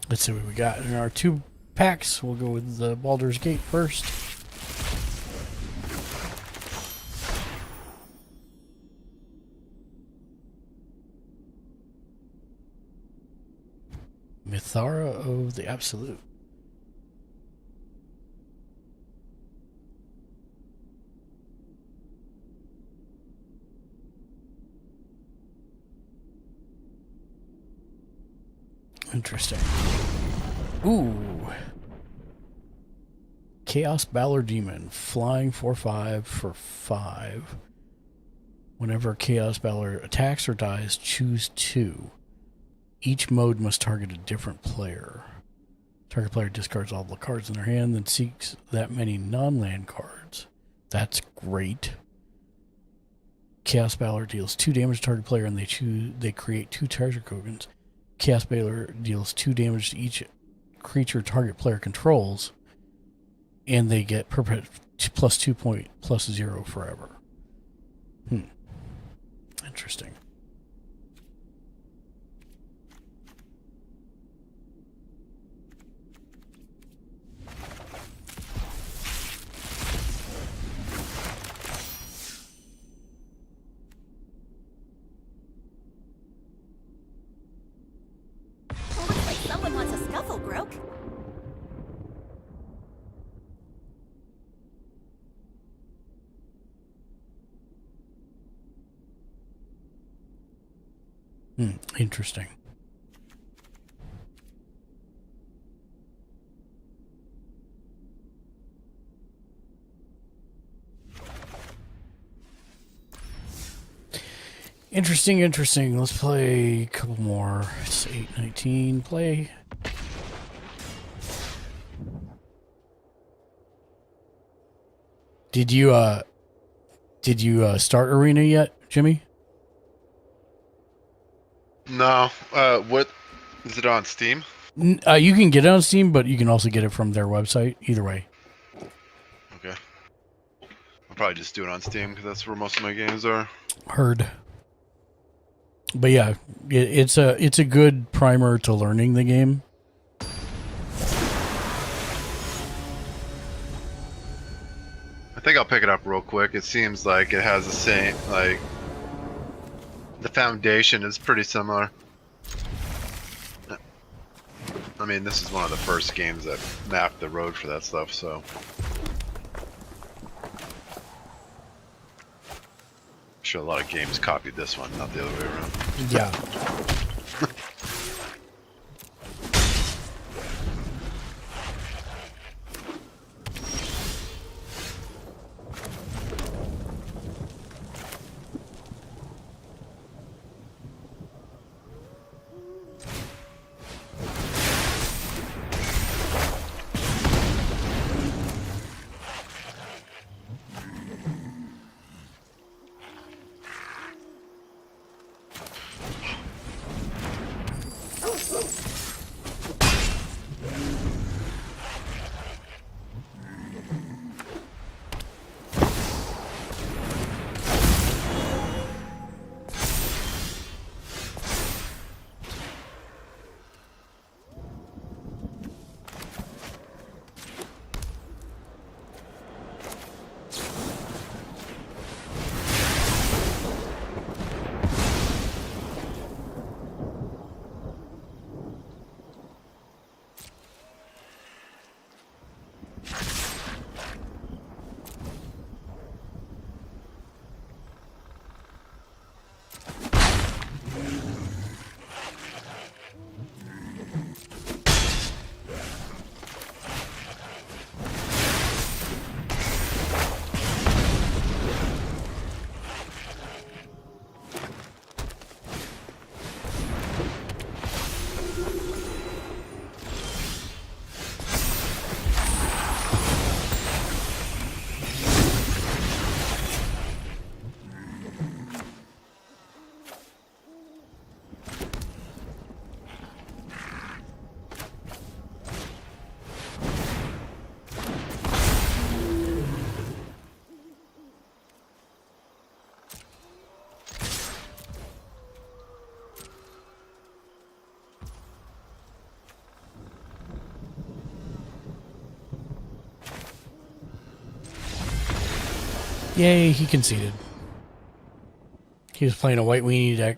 Let's see what we got in our two packs. We'll go with the Baldur's Gate first. Mithara of the Absolute. Interesting. Ooh. Chaos Balor Demon. Flying 4/5 for 5. Whenever Chaos Balor attacks or dies, choose 2. Each mode must target a different player. Target player discards all the cards in their hand, then seeks that many non-land cards. That's great. Chaos Balor deals 2 damage to target player, and they create 2 treasure tokens. Chaos Balor deals 2 damage to each creature target player controls, and they get plus 2 point plus 0 forever. Interesting. Looks like someone wants a scuffle, Groke. Interesting. Interesting, interesting. Let's play a couple more. It's 8:19. Play. Did you start Arena yet, Jimmy? No. What is it on Steam? You can get it on Steam, but you can also get it from their website. Either way. Okay. I'll probably just do it on Steam because that's where most of my games are. Heard. But yeah, it's a good primer to learning the game. I think I'll pick it up real quick. It seems like it has the same, like, the foundation is pretty similar. I mean, this is one of the first games that mapped the road for that stuff, so. I'm sure a lot of games copied this one, not the other way around. Yeah. Yay, he conceded. He was playing a white weenie deck.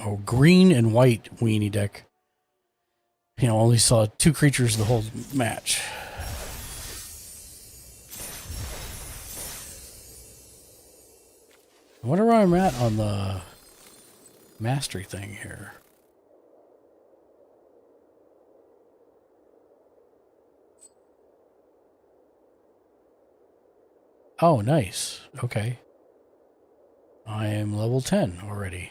Oh, green and white weenie deck. You know, only saw 2 creatures the whole match. I wonder where I'm at on the mastery thing here. Oh, nice. Okay. I am level 10 already.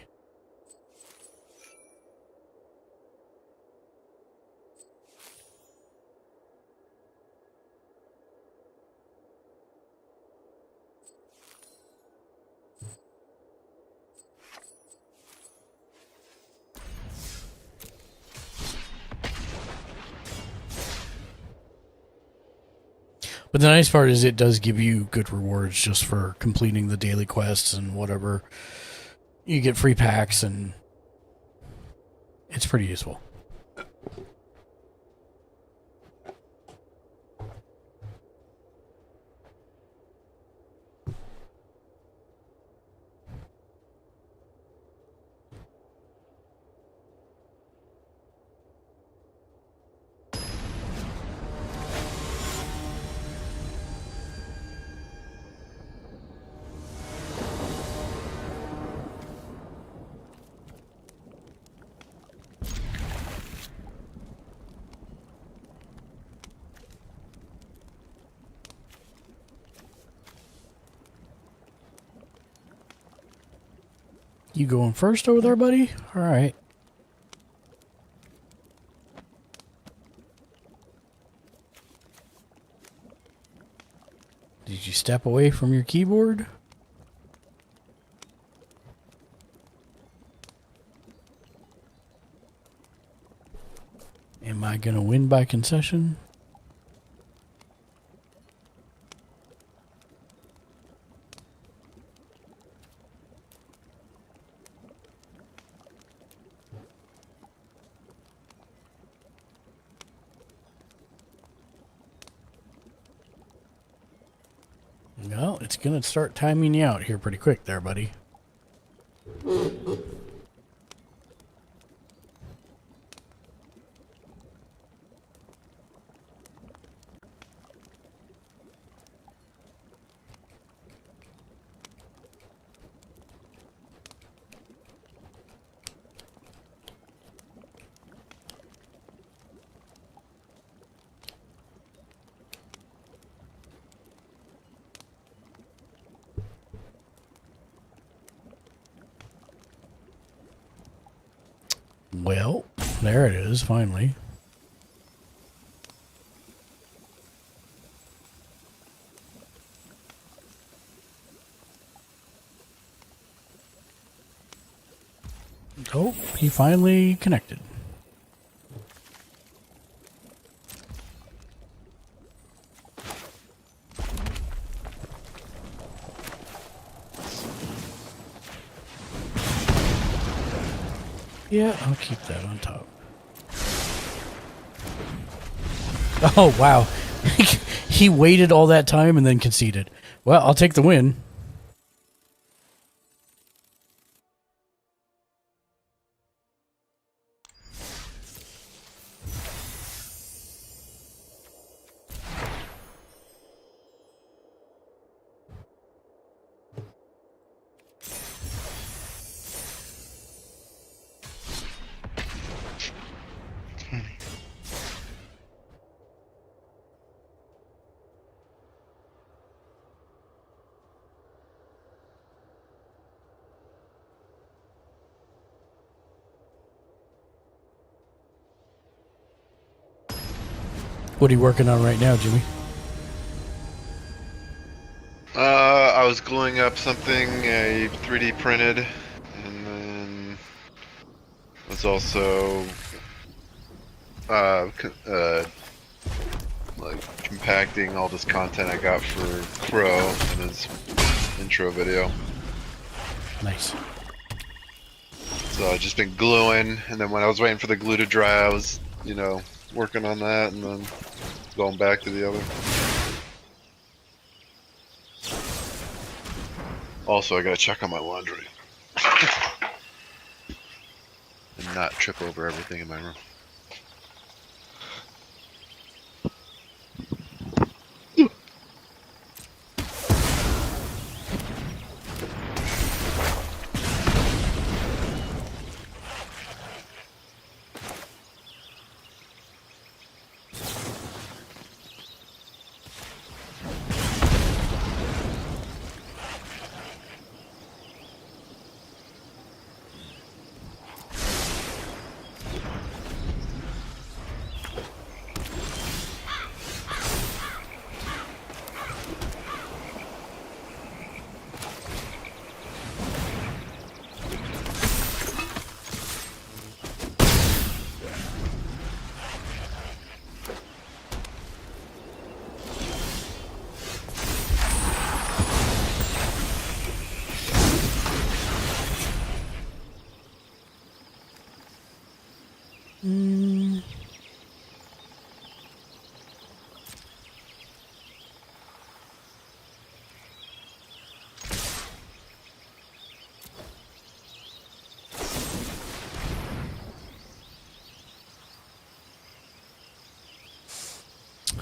But the nice part is it does give you good rewards just for completing the daily quests and whatever. You get free packs and it's pretty useful. You going first over there, buddy? All right. Did you step away from your keyboard? Am I going to win by concession? Well, it's going to start timing you out here pretty quick there, buddy. Well, there it is, finally. Oh, he finally connected. Yeah, I'll keep that on top. Oh, wow. He waited all that time and then conceded. Well, I'll take the win. What are you working on right now, Jimmy? I was gluing up something I 3D printed, and then was also like compacting all this content I got for Crow in his intro video. Nice. So I've just been gluing, and then when I was waiting for the glue to dry, I was, you know, working on that, and then going back to the other. Also, I gotta check on my laundry. And not trip over everything in my room.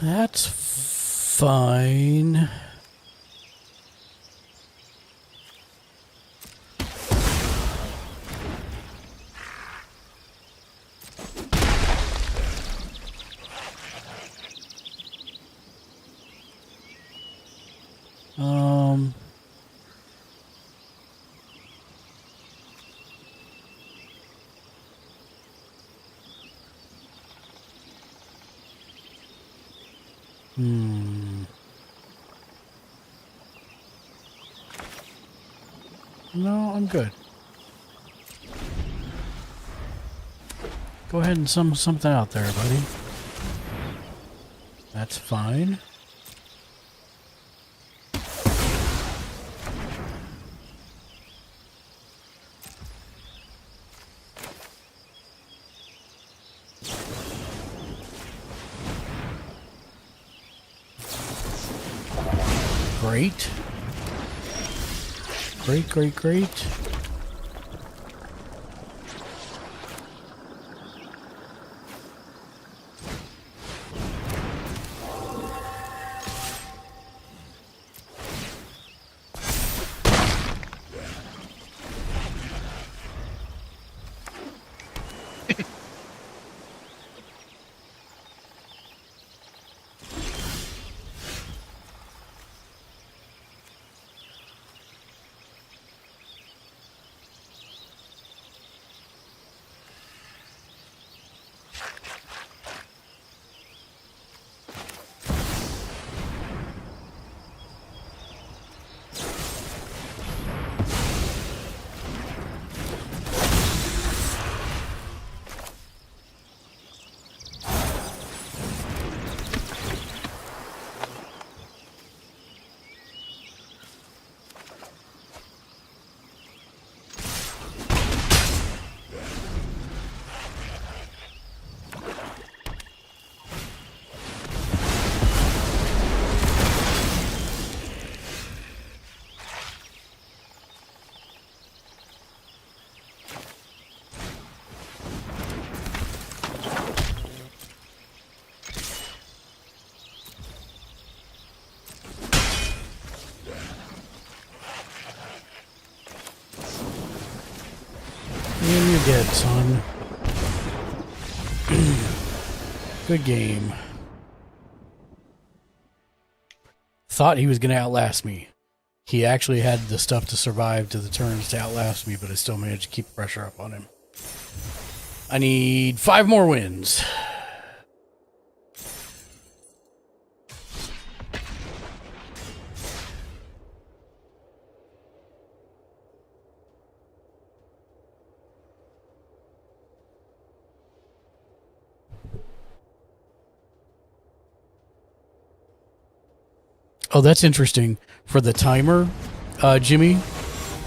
That's fine. No, I'm good. Go ahead and sum something out there, buddy. That's fine. Great. Great, great, great. And you're dead, son. Good game. Thought he was going to outlast me. He actually had the stuff to survive to the turns to outlast me, but I still managed to keep the pressure up on him. I need 5 more wins. Oh, that's interesting. For the timer, Jimmy,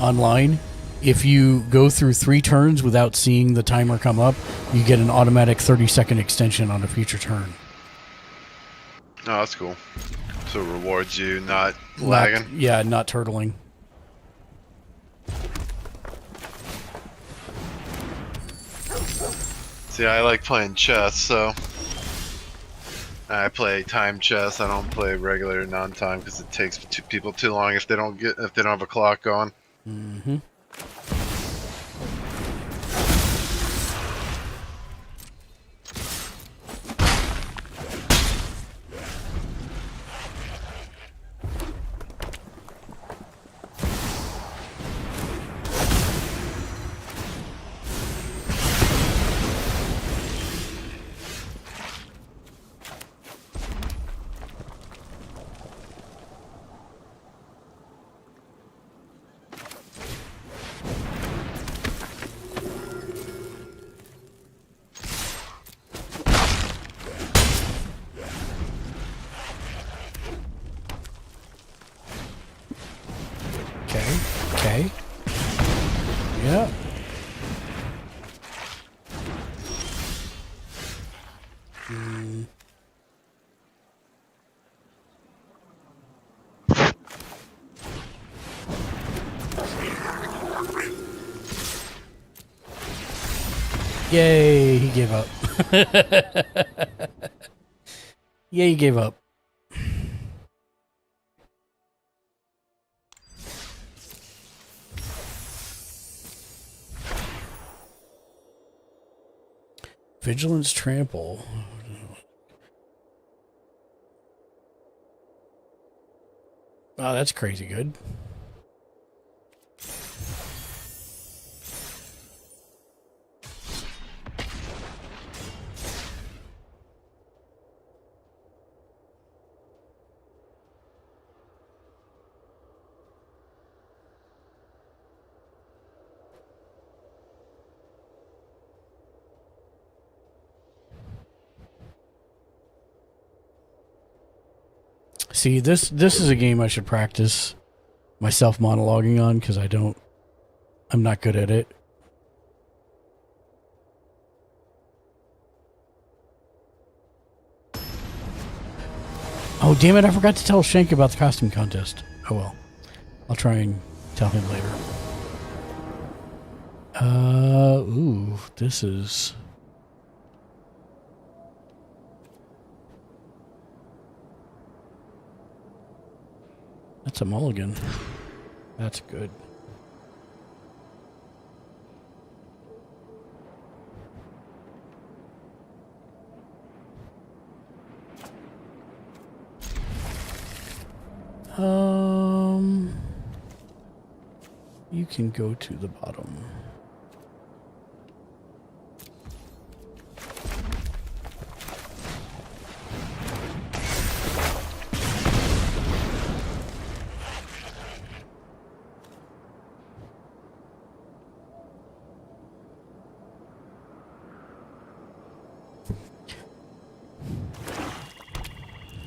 online, if you go through 3 turns without seeing the timer come up, you get an automatic 30-second extension on a future turn. Oh, that's cool. So it rewards you not lagging. Yeah, not turtling. See, I like playing chess, so I play time chess. I don't play regular non-time because it takes people too long if they don't have a clock going. Mm-hmm. Okay. Yeah. Yay, he gave up. Yay, he gave up. Vigilance Trample. Oh, that's crazy good. See, this is a game I should practice myself monologuing on because I'm not good at it. Oh, damn it, I forgot to tell Shank about the costume contest. Oh well. I'll try and tell him later. Ooh, this is... That's a mulligan. That's good. You can go to the bottom.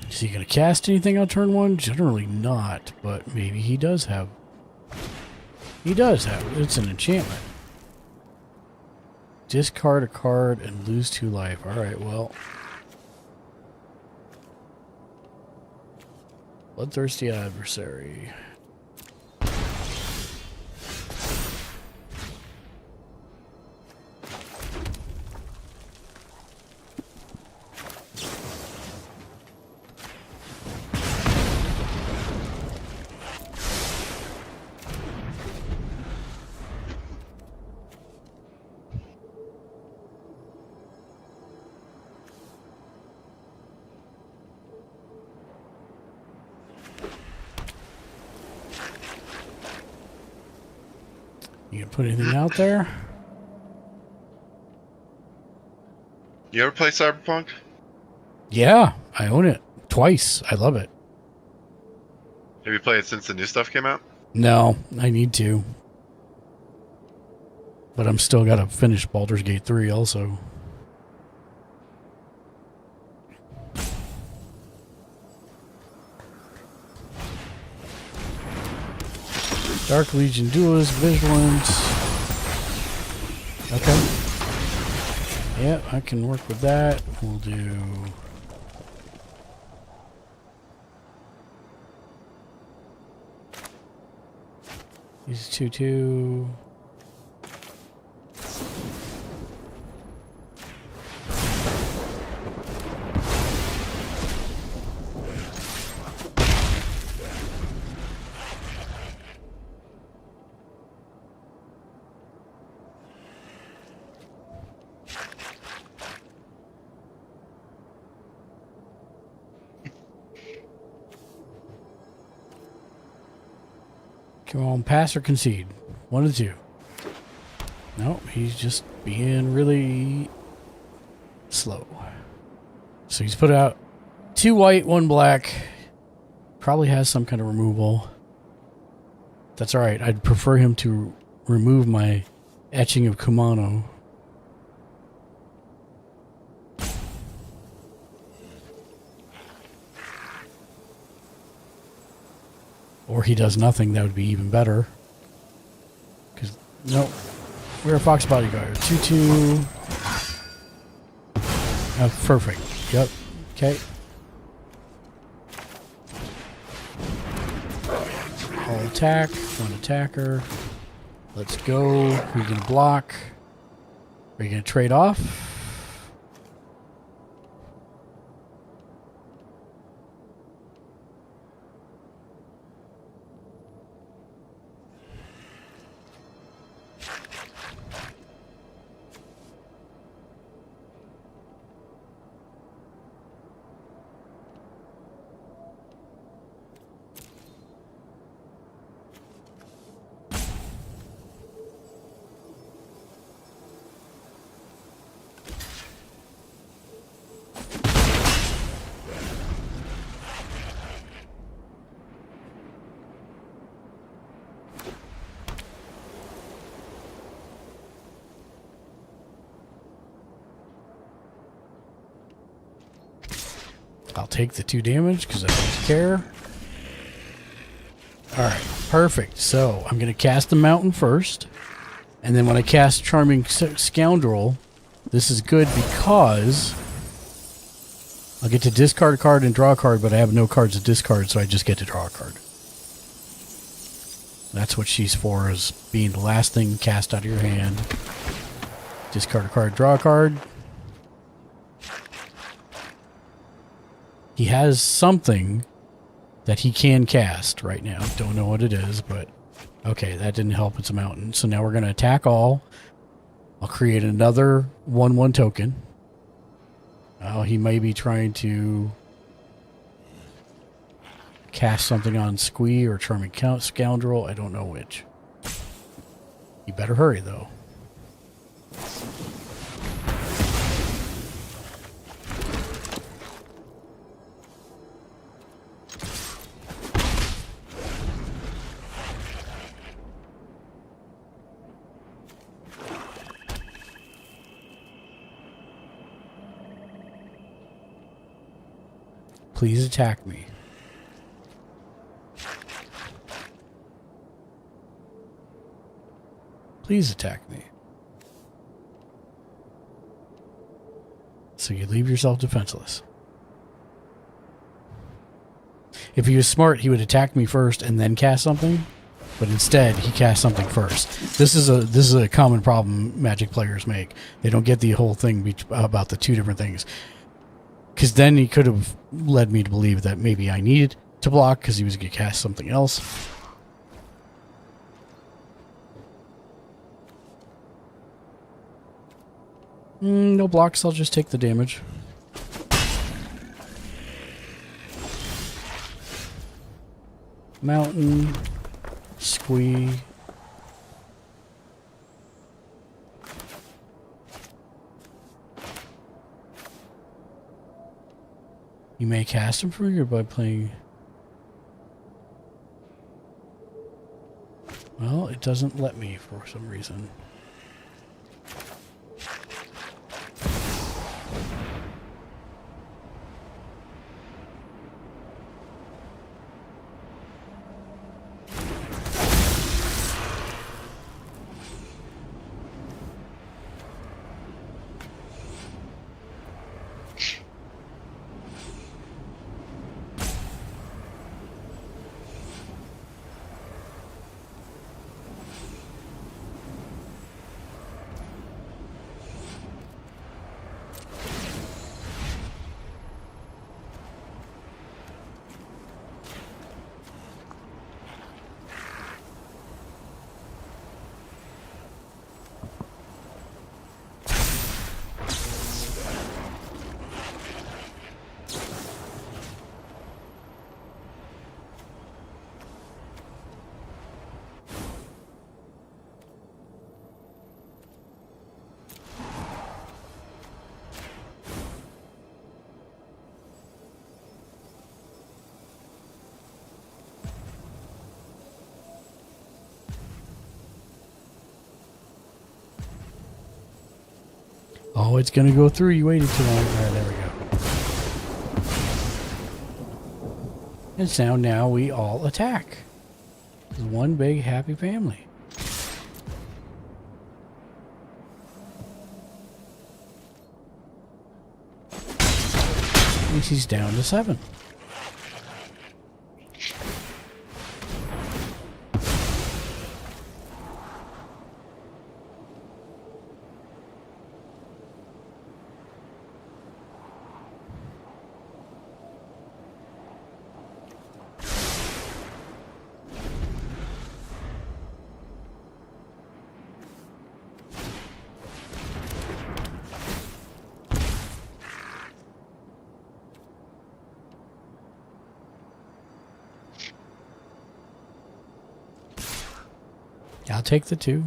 Is he going to cast anything on turn one? Generally not, but maybe he does have. He does have it. It's an enchantment. Discard a card and lose 2 life. Alright, well. Bloodthirsty Adversary. You gonna put anything out there? You ever play Cyberpunk? Yeah, I own it. Twice. I love it. Have you played it since the new stuff came out? No, I need to. But I'm still gotta finish Baldur's Gate 3 also. Dark Legion Duelist, Vigilance. Okay. Yeah, I can work with that. We'll do... These 2/2. Come on, pass or concede. 1 of the 2. No, he's just being really slow. So he's put out 2 white, 1 black. Probably has some kind of removal. That's alright. I'd prefer him to remove my etching of Kumano. Or he does nothing, that would be even better. Because, nope. We're a Fox Bodyguard. 2/2. Oh, perfect. Yep. Okay. All attack. 1 attacker. Let's go. Who are you going to block? Are you going to trade off? I'll take the 2 damage because I don't care. Alright, perfect. So I'm going to cast the mountain first. And then when I cast Charming Scoundrel, this is good because I'll get to discard a card and draw a card, but I have no cards to discard, so I just get to draw a card. That's what she's for, is being the last thing cast out of your hand. Discard a card, draw a card. He has something that he can cast right now. Don't know what it is, but okay, that didn't help. It's a mountain. So now we're going to attack all. I'll create another 1/1 token. Oh, he may be trying to cast something on Squee or Charming Scoundrel. I don't know which. You better hurry, though. Please attack me. Please attack me. So you leave yourself defenseless. If he was smart, he would attack me first and then cast something. But instead, he cast something first. This is a common problem Magic players make. They don't get the whole thing about the 2 different things. Because then he could have led me to believe that maybe I needed to block because he was going to cast something else. No blocks, I'll just take the damage. Mountain. Squee. You may cast him for you by playing... Well, it doesn't let me for some reason. Oh, it's going to go through. You waited too long. All right, there we go. And so now we all attack. It's one big happy family. At least he's down to 7. I'll take the 2.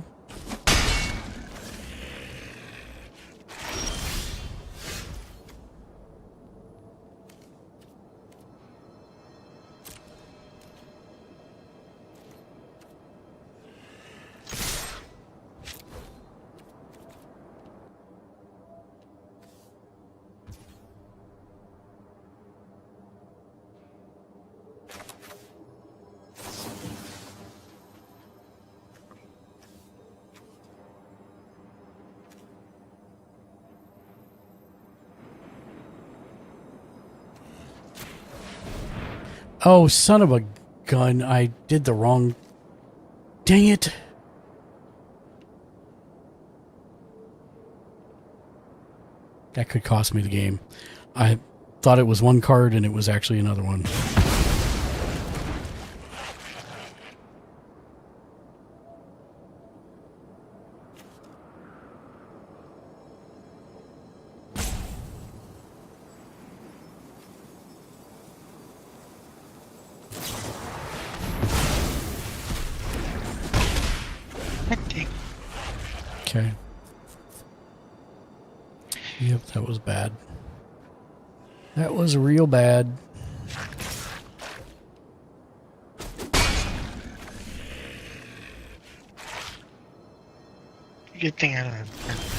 Oh, son of a gun. I did the wrong... Dang it. That could cost me the game. I thought it was one card and it was actually another one. Okay. Yep, that was bad. That was real bad. Good thing I don't have.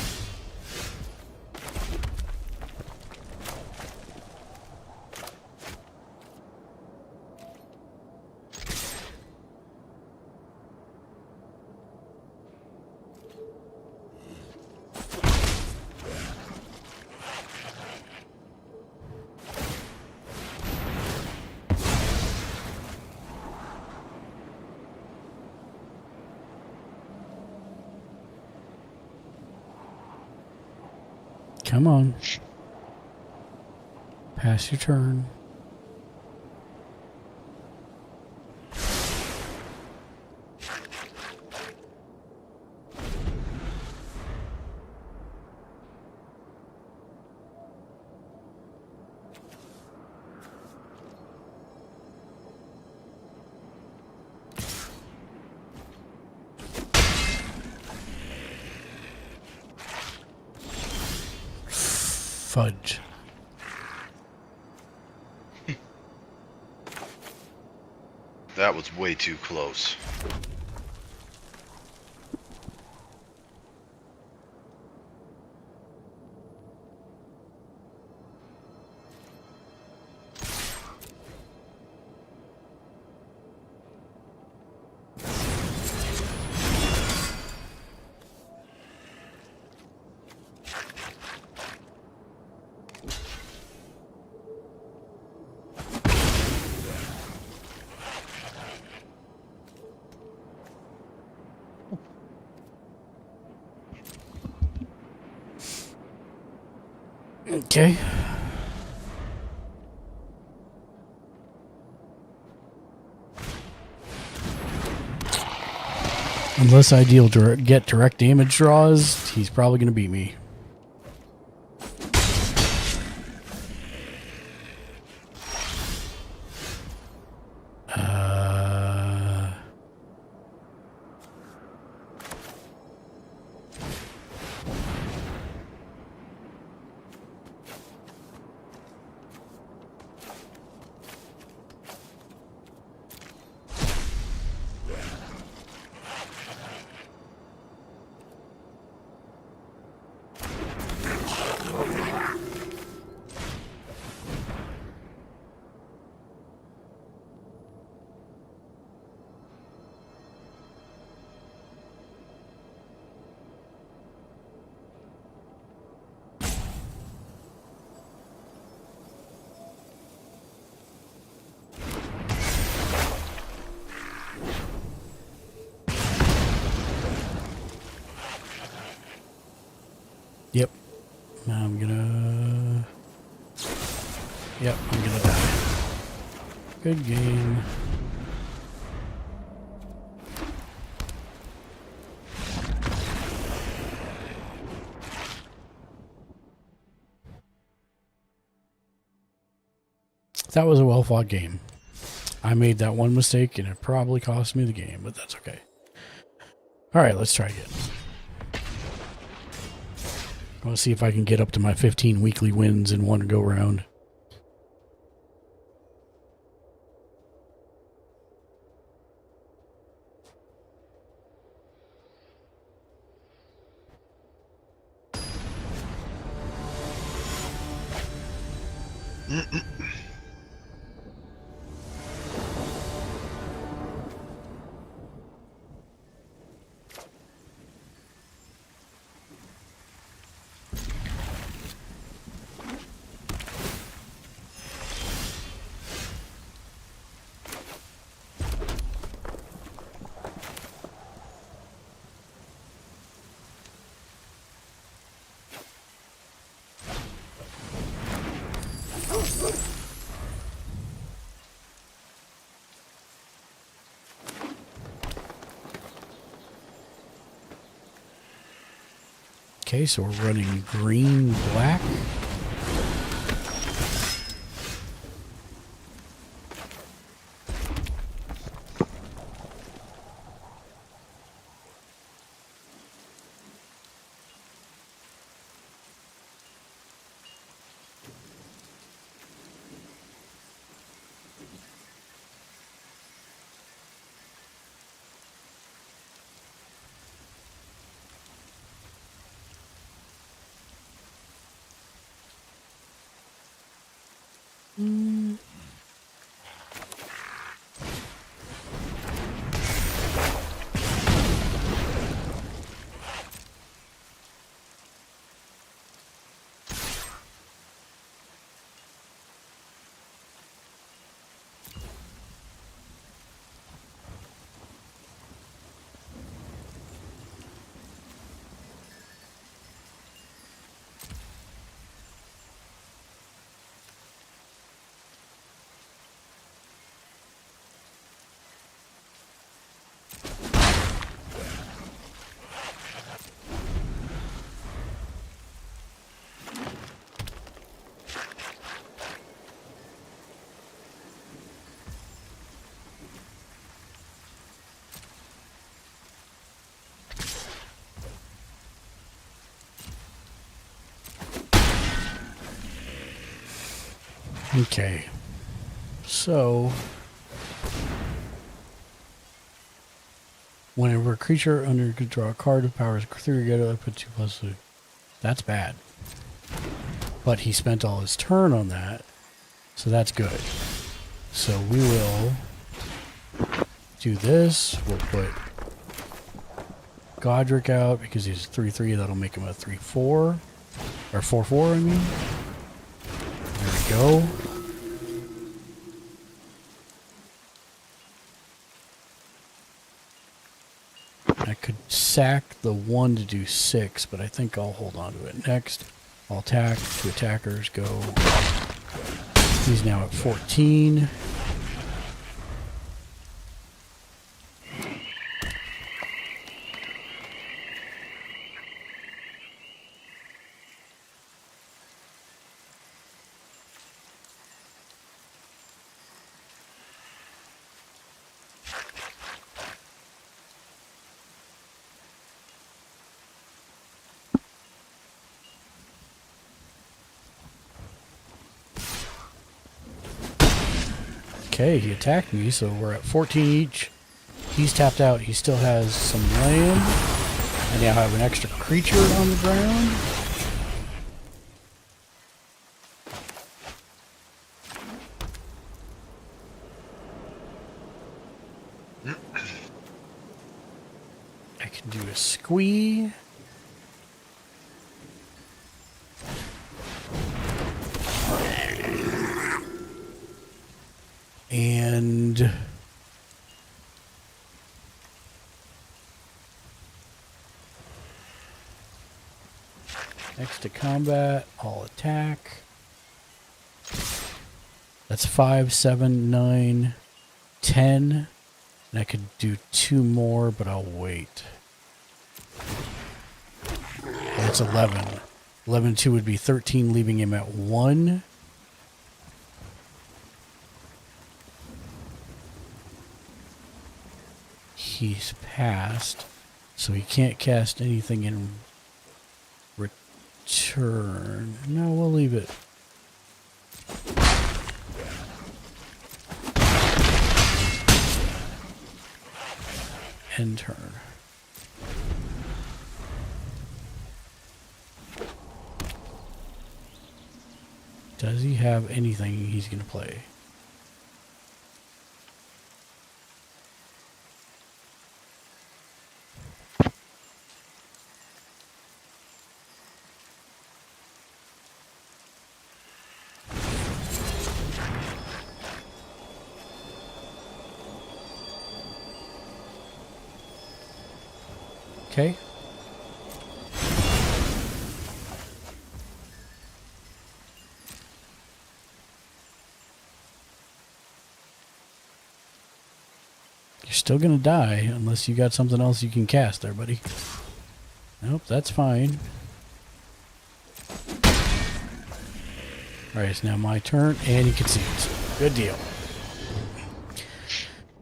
Come on. Pass your turn. Fudge. That was way too close. Okay. Unless I get direct damage draws, he's probably going to beat me. Yep. I'm gonna die. Good game. That was a well-fought game. I made that one mistake and it probably cost me the game, but that's okay. Alright, let's try again. I want to see if I can get up to my 15 weekly wins in one go round. Okay, so we're running green, black. Okay, so whenever a creature under could draw a card with powers 3 or greater, put 2+2. That's bad. But he spent all his turn on that, so that's good. So we will do this. We'll put Godric out because he's 3/3. That'll make him a 3/4 or 4/4. I mean, there we go. I could sack the 1 to do 6, but I think I'll hold on to it. Next, I'll attack. 2 attackers go. He's now at 14. Okay, he attacked me, so we're at 14 each. He's tapped out. He still has some land. I now have an extra creature on the ground. I can do a squee. And next to combat, I'll attack. That's 5, 7, 9, 10. And I could do 2 more, but I'll wait. That's 11. 11, 2 would be 13, leaving him at 1. He's passed, so he can't cast anything in return. No, we'll leave it. End turn. Does he have anything he's going to play? Okay. You're still gonna die unless you got something else you can cast there, buddy. Nope, that's fine. Alright, it's now my turn, and he concedes. Good deal.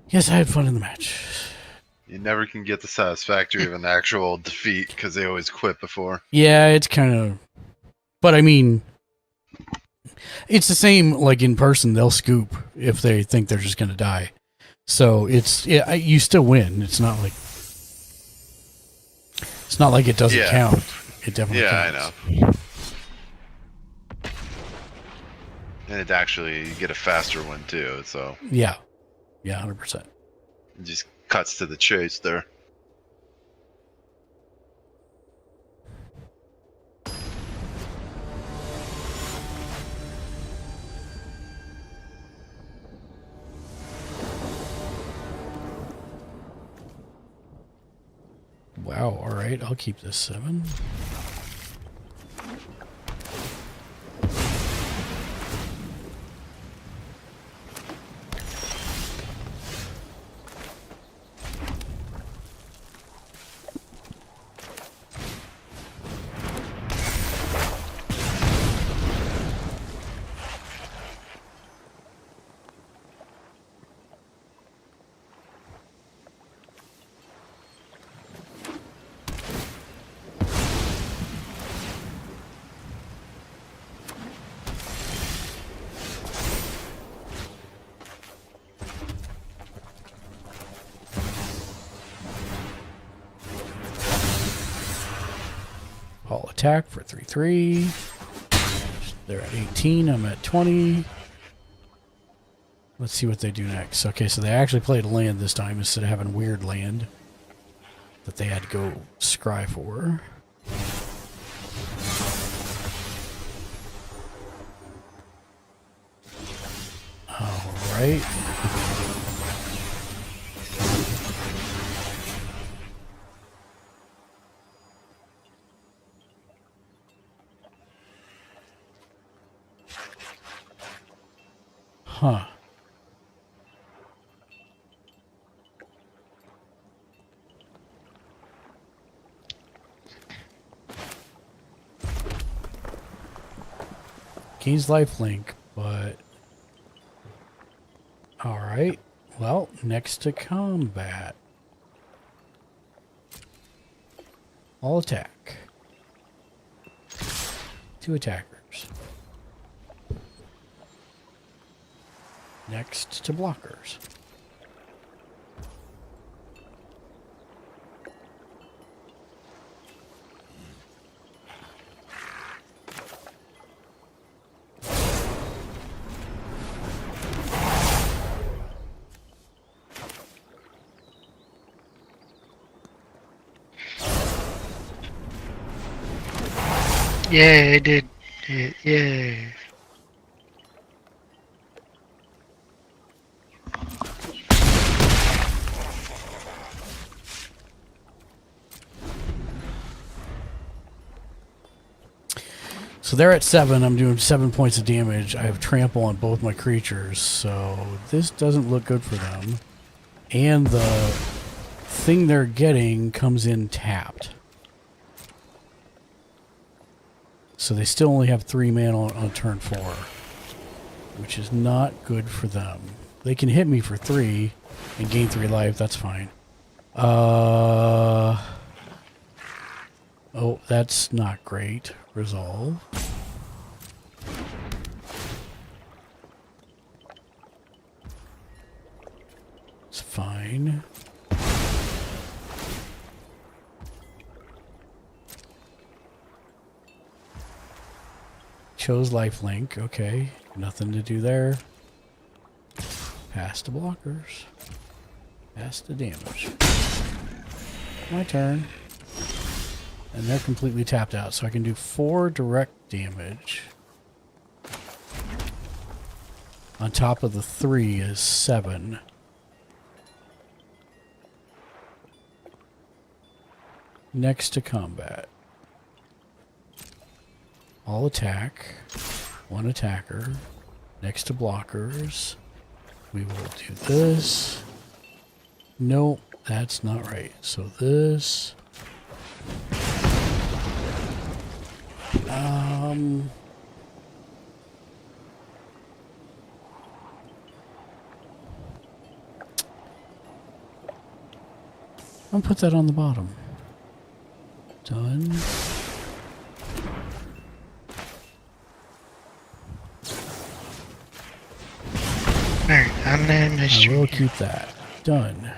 Yes, I had fun in the match. You never can get the satisfactory of an actual defeat because they always quit before. Yeah, it's kind of... But, I mean... It's the same, like, in person. They'll scoop if they think they're just going to die. So, you still win. It's not like... It's not like it doesn't count. It definitely counts. I know. And it actually, you get a faster one, too, so... Yeah. Yeah, 100%. It just cuts to the chase there. Wow, alright, I'll keep this 7. I'll attack for 3/3. They're at 18. I'm at 20. Let's see what they do next. Okay, so they actually played land this time instead of having weird land that they had to go scry for. All right. Huh. Gains lifelink, but... Alright. Well, next to combat. All attack. 2 attackers. Next to blockers. Yeah, I did it. Yeah. So they're at 7. I'm doing 7 points of damage. I have trample on both my creatures, so this doesn't look good for them. And the thing they're getting comes in tapped. So they still only have 3 mana on turn 4, which is not good for them. They can hit me for 3 and gain 3 life. That's fine. Oh, that's not great. Resolve. It's fine. Chose lifelink. Okay. Nothing to do there. Pass to blockers. Pass to damage. My turn. And they're completely tapped out, so I can do 4 direct damage. On top of the 3 is 7. Next to combat. All attack. 1 attacker. Next to blockers. We will do this. Nope, that's not right. So this... I'll put that on the bottom. Done. Alright, I'm gonna miss I will keep that. Done.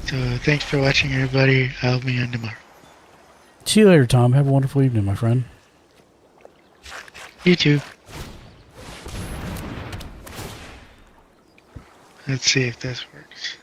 So thanks for watching, everybody. I'll be on tomorrow. See you later, Tom. Have a wonderful evening, my friend. You too. Let's see if this works.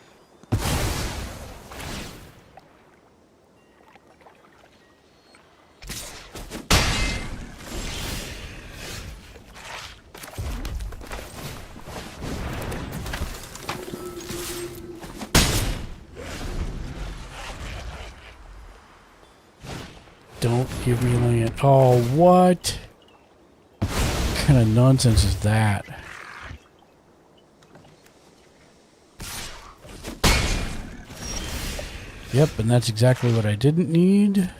Don't give me land. Oh, what? What kind of nonsense is that? Yep, and that's exactly what I didn't need.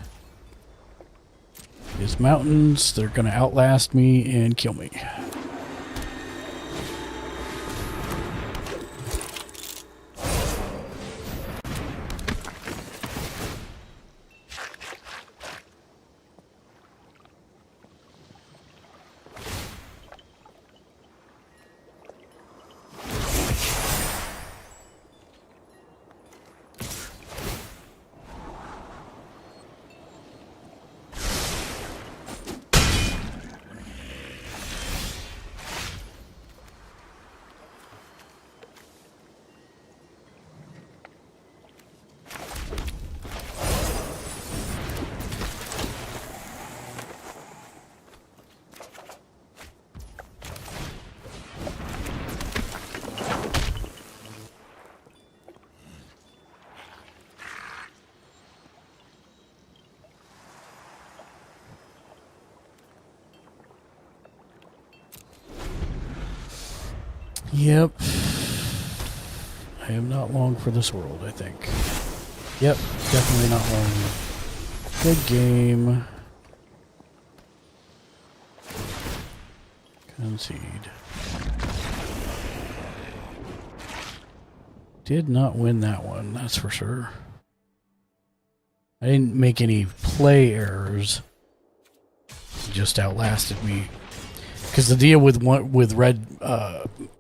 These mountains, they're going to outlast me and kill me. Yep. I am not long for this world, I think. Yep, definitely not long. Good game. Concede. Did not win that one, that's for sure. I didn't make any play errors. It just outlasted me. Because the deal with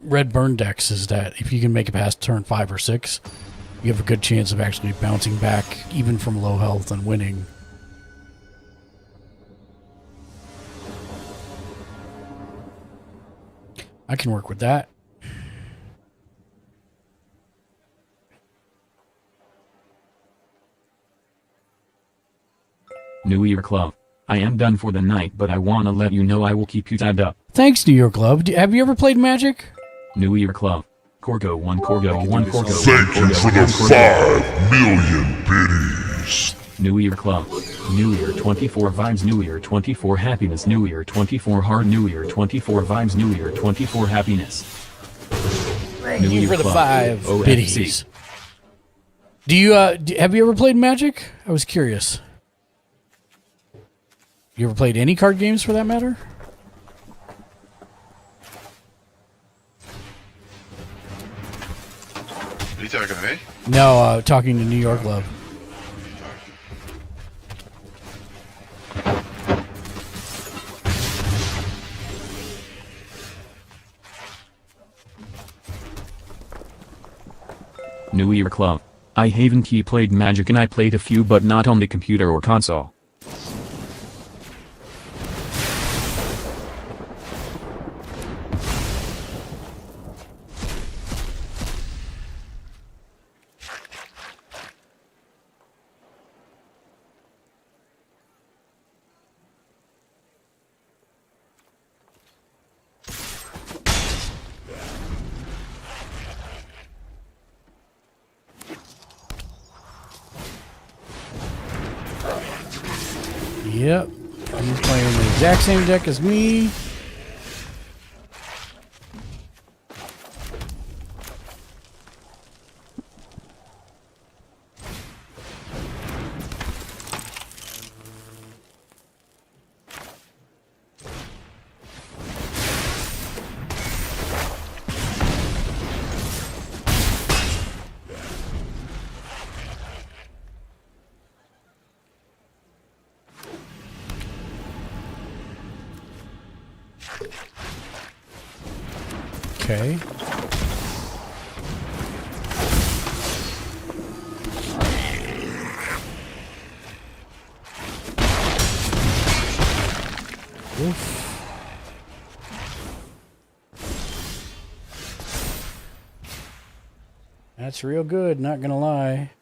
red burn decks is that if you can make it past turn 5 or 6, you have a good chance of actually bouncing back, even from low health, and winning. I can work with that. New Year Club. I am done for the night, but I wanna let you know I will keep you tabbed up. Thanks, New York Love. Have you ever played Magic? New Year Club. Corgo 1, Corgo 1, Corgo 1, Thank you for the 5 million biddies. New Year Club. New Year 24 vibes, New Year 24 happiness, New Year 24 hard, New Year 24 vibes, New Year 24 happiness. Thank you for the 5 biddies. Do you have you ever played Magic? I was curious. You ever played any card games for that matter? Are you talking to me? No, talking to New York Love. New Year Club. I haven't played Magic, and I played a few, but not on the computer or console. Yep. He's playing the exact same deck as me. Okay. Oof. That's real good, not gonna lie.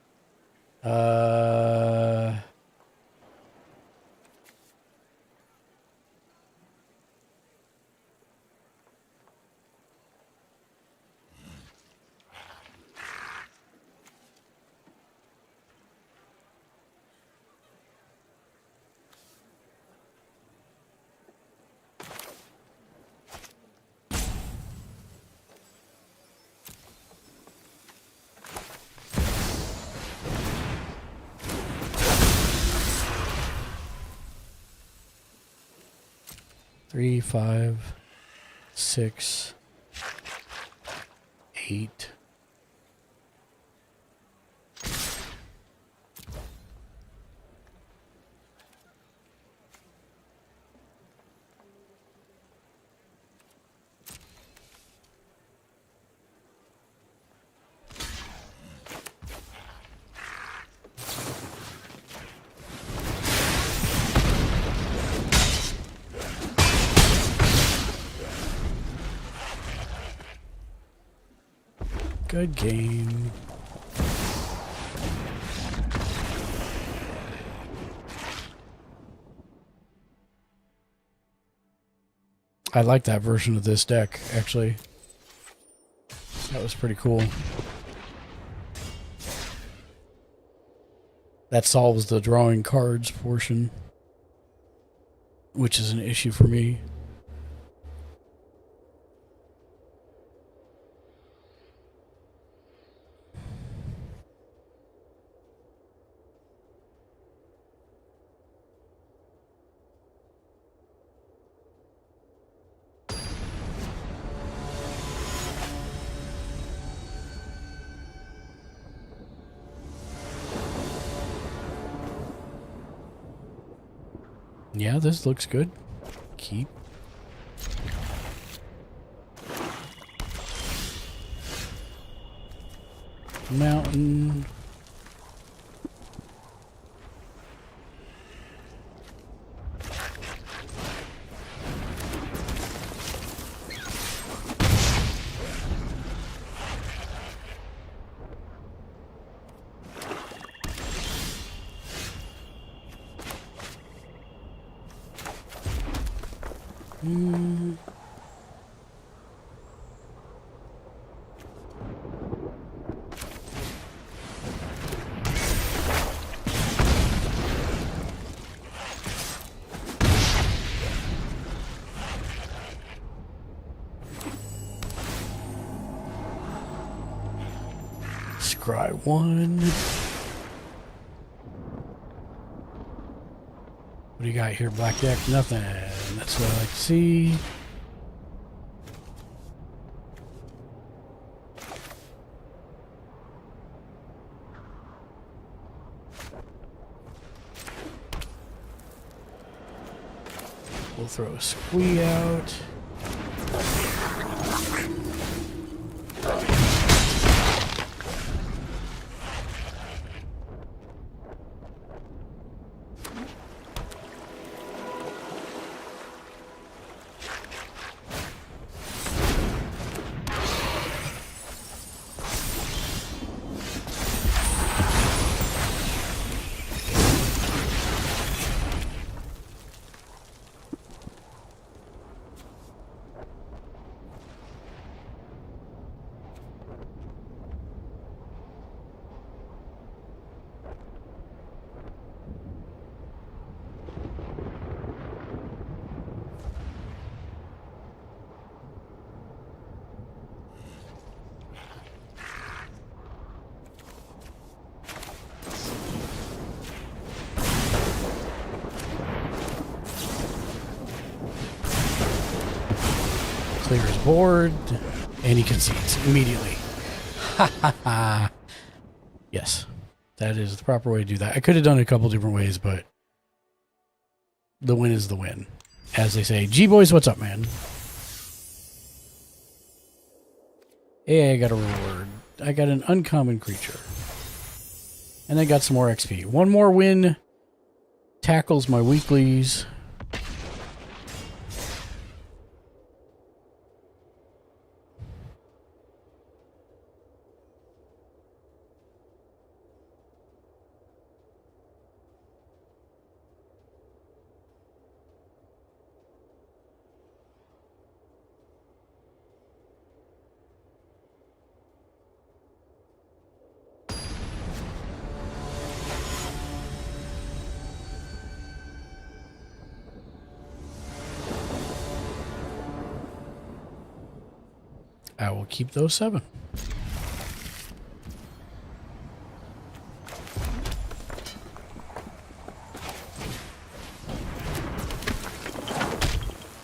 Three, 5, 6, 8. Good game. I like that version of this deck, actually. That was pretty cool. That solves the drawing cards portion, which is an issue for me. Yeah, this looks good. Keep. Mountain. Scry 1. What do you got here, Black Deck? Nothing. That's what I like to see. We'll throw a squee out. Clear his board, and he concedes immediately. Ha ha ha. Yes, that is the proper way to do that. I could have done it a couple different ways, but the win is the win. As they say, G-Boys, what's up, man? Hey, I got a reward. I got an uncommon creature. And I got some more XP. One more win tackles my weeklies. I will keep those 7.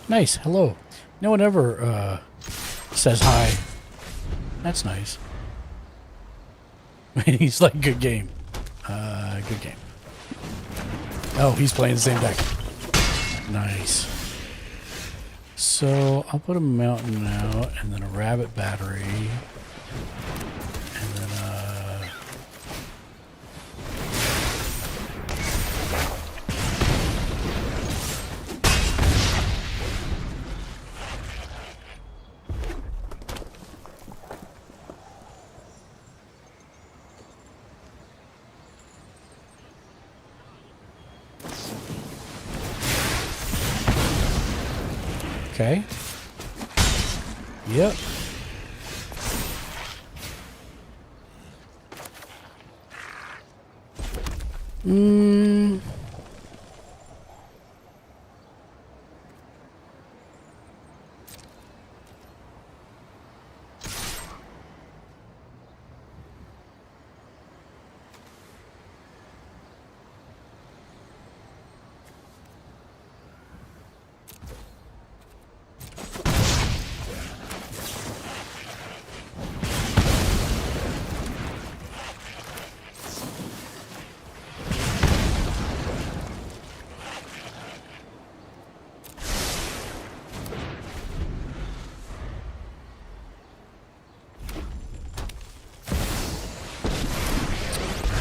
Nice. Hello. No one ever says hi. That's nice. He's like, good game. Good game. Oh, he's playing the same deck. Nice. So I'll put a mountain out, and then a rabbit battery, and then okay. Yep.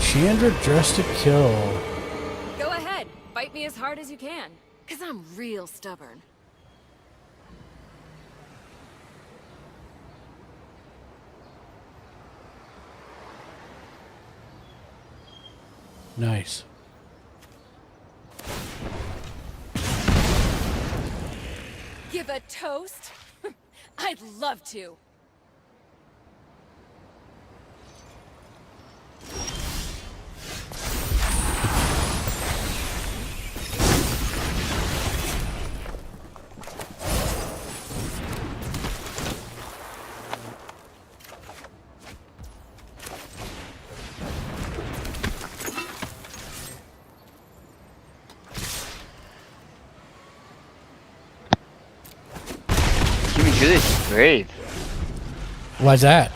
Chandra dressed to kill. Go ahead, fight me as hard as you can, cause I'm real stubborn. Nice. Give a toast? I'd love to. Julius is brave. Why's that?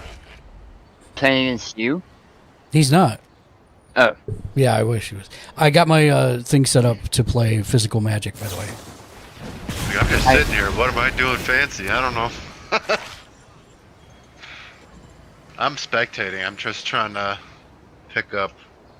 Playing against you? He's not. Oh. Yeah, I wish he was. I got my thing set up to play physical magic, by the way. I'm just sitting here. What am I doing fancy? I don't know. I'm spectating. I'm just trying to pick up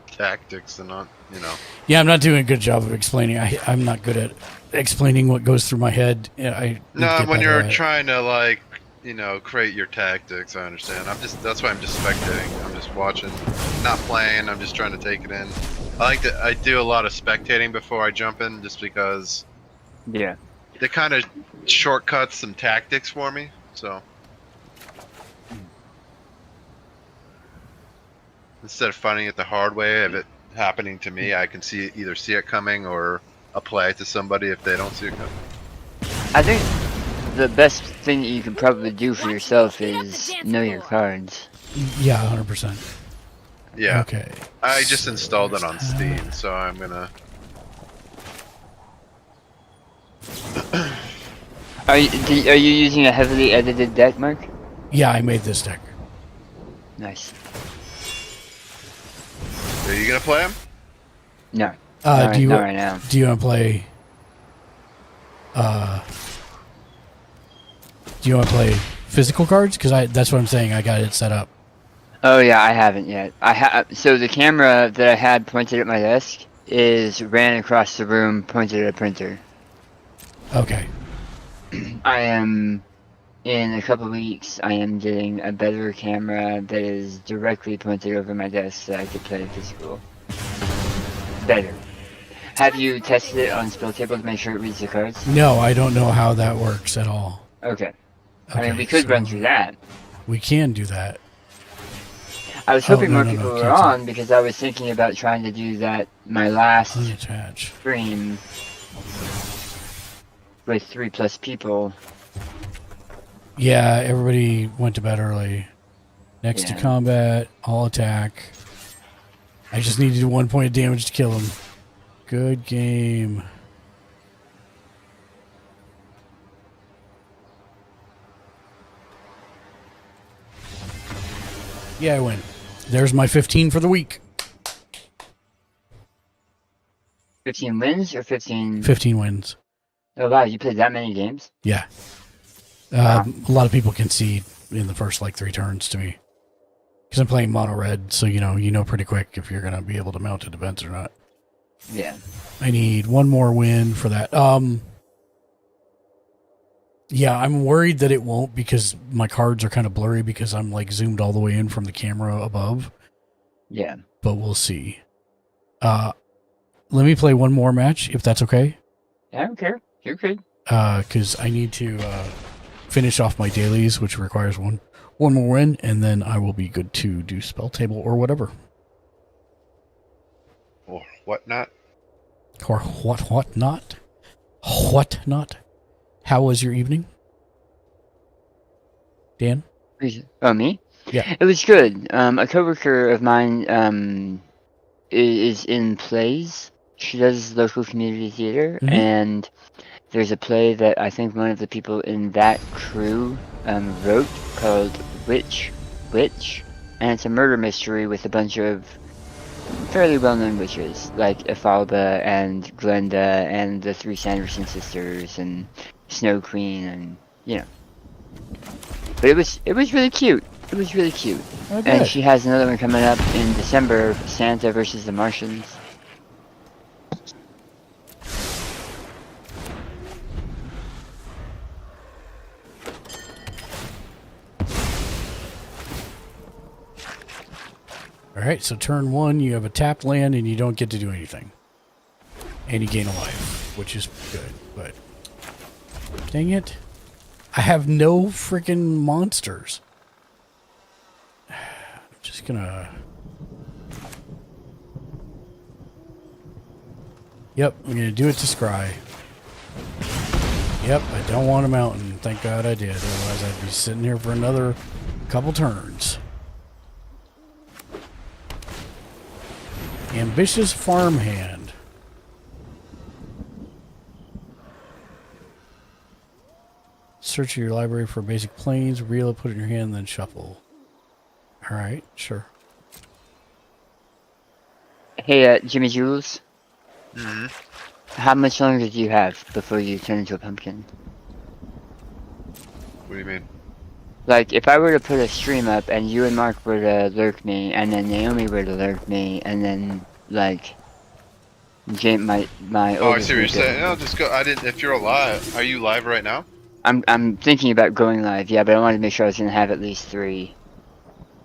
tactics and not, you know. Yeah, I'm not doing a good job of explaining. I'm not good at explaining what goes through my head. No, when you're trying to, like, you know, create your tactics, I understand. That's why I'm just spectating. I'm just watching, not playing. I'm just trying to take it in. I do a lot of spectating before I jump in, just because. Yeah. They kind of shortcuts some tactics for me, so. Instead of finding it the hard way of it happening to me, I can either see it coming or apply it to somebody if they don't see it coming. I think the best thing that you can probably do for yourself is know your cards. Yeah, 100%. Yeah. Okay. I just installed it on Steam, so I'm gonna. Are you using a heavily edited deck, Mark? Yeah, I made this deck. Nice. Are you gonna play him? No. Do you not right now. Do you want to play? Do you want to play physical cards? Because that's what I'm saying. I got it set up. Oh yeah, I haven't yet. So the camera that I had pointed at my desk ran across the room, pointed at a printer. Okay. I am in a couple weeks. I am getting a better camera that is directly pointed over my desk so I could play physical. Better. Have you tested it on Spell Table to make sure it reads the cards? No, I don't know how that works at all. Okay. I mean, we could run through that. We can do that. I was hoping more people were on because I was thinking about trying to do that my last stream with 3+ people. Yeah, everybody went to bed early. Next to combat, all attack. I just need to do 1 point of damage to kill him. Good game. Yeah, I win. There's my 15 for the week. 15 wins or 15? 15 wins. Oh wow, you played that many games? Yeah. A lot of people concede in the first 3 turns to me. Because I'm playing mono red, so you know pretty quick if you're going to be able to mount a defense or not. Yeah. I need one more win for that. Yeah, I'm worried that it won't because my cards are kind of blurry because I'm zoomed all the way in from the camera above. Yeah. But we'll see. Let me play one more match if that's okay. Yeah, I don't care. You're good. Because I need to finish off my dailies, which requires one more win, and then I will be good to do spell table or whatever. Or whatnot. Or what not? What not? How was your evening, Dan? Oh, me? Yeah. It was good. A coworker of mine is in plays. She does local community theater, and there's a play that I think one of the people in that crew wrote called Witch, and it's a murder mystery with a bunch of fairly well-known witches, like Ephalba and Glenda and the 3 Sanderson sisters and Snow Queen, and but it was really cute. It was really cute. And she has another one coming up in December, Santa versus the Martians. Alright, so turn 1, you have a tapped land and you don't get to do anything. And you gain a life, which is good, but... Dang it. I have no freaking monsters. I'm just gonna... Yep, I'm gonna do it to Scry. Yep, I don't want a mountain. Thank God I did, otherwise I'd be sitting here for another couple turns. Ambitious farmhand. Search your library for basic planes, reel it, put it in your hand, then shuffle. Alright, sure. Hey, Jimmy Jules. Mm-hmm. How much longer do you have before you turn into a pumpkin? What do you mean? Like, if I were to put a stream up and you and Mark were to lurk me, and then Naomi were to lurk me, and then, like, my Oh, I see what you're saying. No, just go. If you're alive, are you live right now? I'm thinking about going live, yeah, but I wanted to make sure I was gonna have at least 3.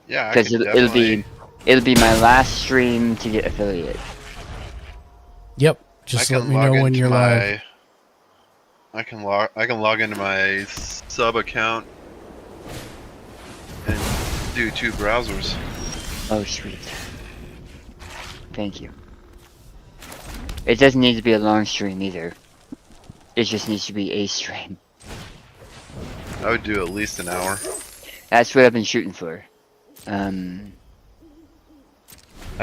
Yeah, because it'll be my last stream to get affiliate. Yep, just let me know when you're live. I can log into my sub account and do 2 browsers. Oh, sweet. Thank you. It doesn't need to be a long stream either. It just needs to be a stream. I would do at least an hour. That's what I've been shooting for. I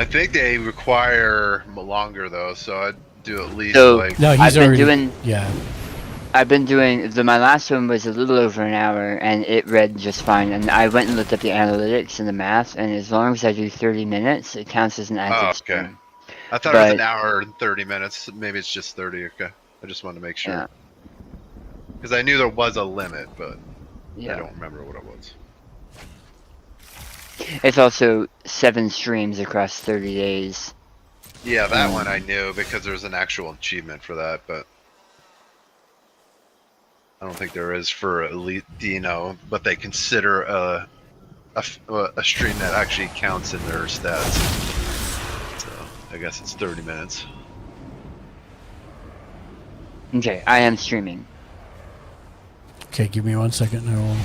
think they require longer though, so I'd do at least I've been doing my last one was a little over an hour and it read just fine, and I went and looked up the analytics and the math, and as long as I do 30 minutes it counts as an active stream. I thought it was an hour and 30 minutes. Maybe it's just 30. Okay, I just wanted to make sure because I knew there was a limit, but Yeah. I don't remember what it was. It's also 7 streams across 30 days. Yeah, that one I knew because there's an actual achievement for that, but I don't think there is for Elite Dino, but they consider a stream that actually counts in their stats. So I guess it's 30 minutes. Okay, I am streaming. Okay, give me 1 second. I will.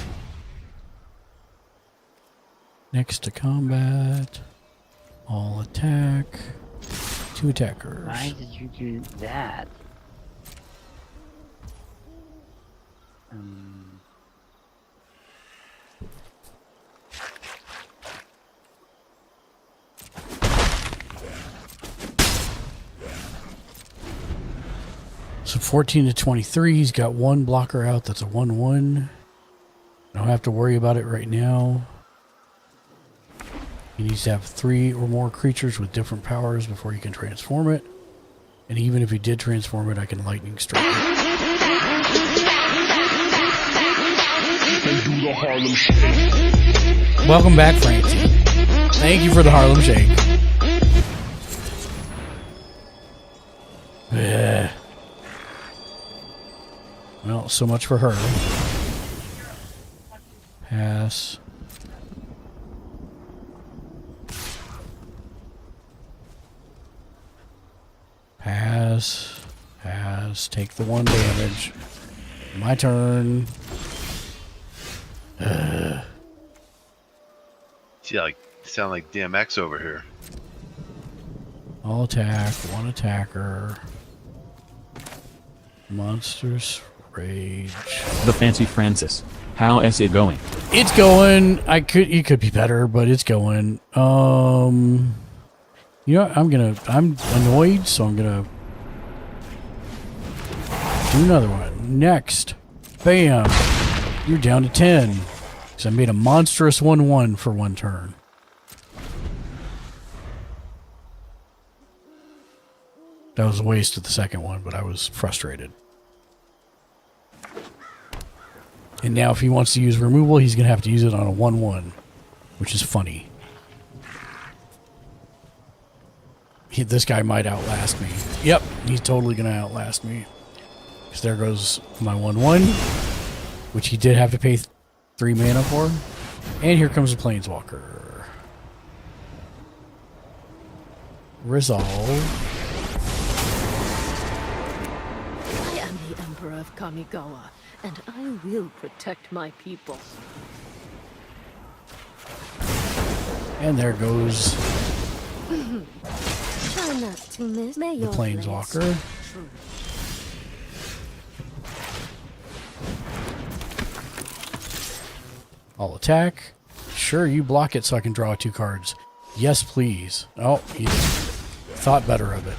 Next to combat. All attack. 2 attackers. Why did you do that? So 14 to 23. He's got 1 blocker out. That's a 1/1. Don't have to worry about it right now. He needs to have 3 or more creatures with different powers before he can transform it. And even if he did transform it, I can lightning strike it. Welcome back, Francie. Thank you for the Harlem Shake. Yeah. Well, so much for her. Pass. Pass. Pass. Take the 1 damage. My turn. Sound like DMX over here. All attack. 1 attacker. Monsters rage. The Fancy Francis. How is it going? It's going. It could be better, but it's going. You know, I'm annoyed, so I'm gonna do another one. Next. Bam. You're down to 10. Because I made a monstrous 1/1 for 1 turn. That was a waste of the second one, but I was frustrated. And now if he wants to use removal, he's going to have to use it on a 1/1, which is funny. This guy might outlast me. Yep, he's totally going to outlast me. Because there goes my 1/1, which he did have to pay 3 mana for. And here comes the Planeswalker. Resolve. I am the Emperor of Kamigawa, and I will protect my people. And there goes Try not to miss the Planeswalker. I'll attack. Sure, you block it so I can draw 2 cards. Yes, please. Oh, he thought better of it.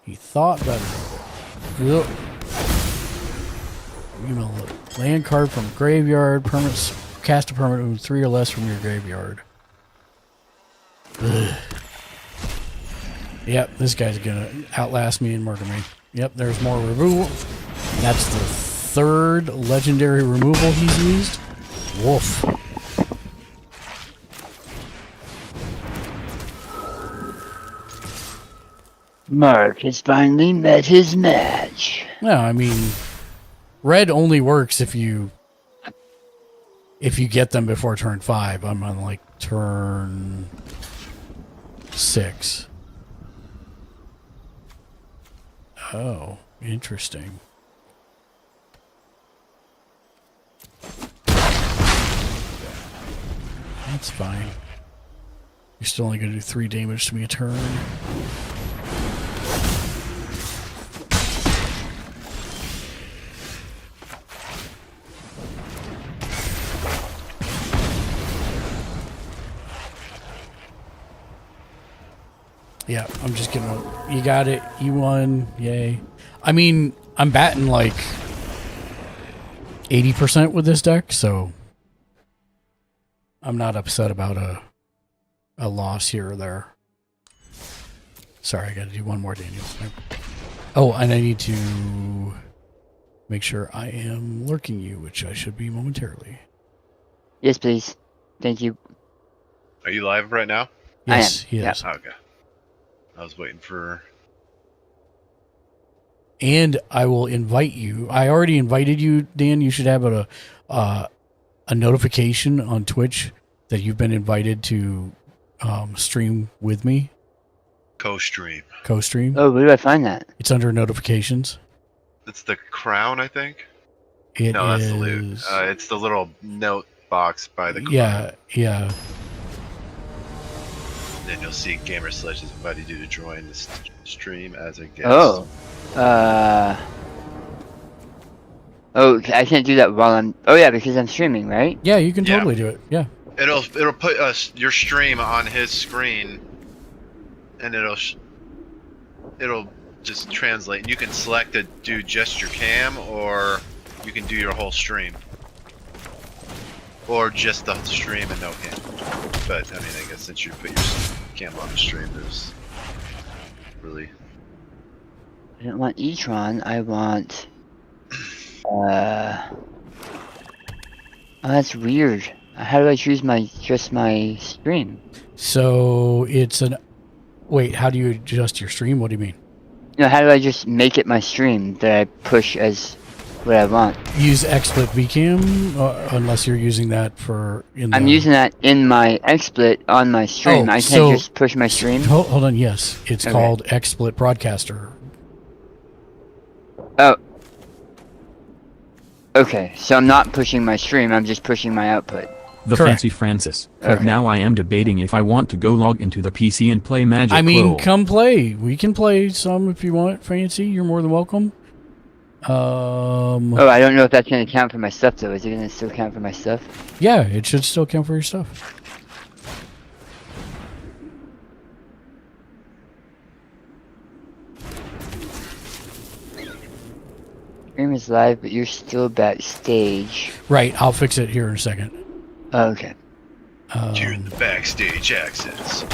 He thought better of it. Ugh. You know, land card from graveyard. Permanent. Cast a permanent with 3 or less from your graveyard. Ugh. Yep, this guy's gonna outlast me and murder me. Yep, there's more removal. That's the 3rd legendary removal he's used. Woof. Mark has finally met his match. No, I mean, red only works if you get them before turn 5. I'm on like turn 6. Oh, interesting. That's fine. You're still only going to do 3 damage to me a turn. Yeah, I'm just gonna... You got it. You won. Yay. I mean, I'm batting like 80% with this deck, so I'm not upset about a loss here or there. Sorry, I gotta do one more, Daniel. Oh, and I need to make sure I am lurking you, which I should be momentarily. Yes, please. Thank you. Are you live right now? Yes, I am. he is. Okay. I was waiting for. And I will invite you. I already invited you, Dan. You should have a notification on Twitch that you've been invited to stream with me. Co-stream. Co-stream. Oh, where do I find that? It's under notifications. It's the crown, I think. It No, that's is. the loot. It's the little note box by the crown. Yeah. Then you'll see Gamer Sledge has invited you to join the stream as a guest. Oh. Oh, I can't do that while I'm. Oh yeah, because I'm streaming, right? Yeah, you can totally do it. Yeah. It'll put your stream on his screen, and it'll just translate. And you can select to do just your cam, or you can do your whole stream, or just the stream and no cam. But I mean, I guess since you put your cam on the stream, there's really. I don't want e-tron. I want. Oh, that's weird. How do I choose just my stream? So it's an. Wait, how do you adjust your stream? What do you mean? No, how do I just make it my stream that I push as what I want? Use XSplit VCam, unless you're using that for. I'm using that in my XSplit on my stream. I can't just push my stream. Hold on. Yes, it's called XSplit Broadcaster. Oh. Okay, so I'm not pushing my stream. I'm just pushing my output. The Fancy Francis. Right now I am debating if I want to go log into the PC and play Magic I mean, Roll. come play. We can play some if you want, Fancy. You're more than welcome. Oh, I don't know if that's going to count for my stuff, though. Is it going to still count for my stuff? Yeah, it should still count for your stuff. Stream is live, but you're still backstage. Right, I'll fix it here in a second. Oh, okay. You're in the backstage access.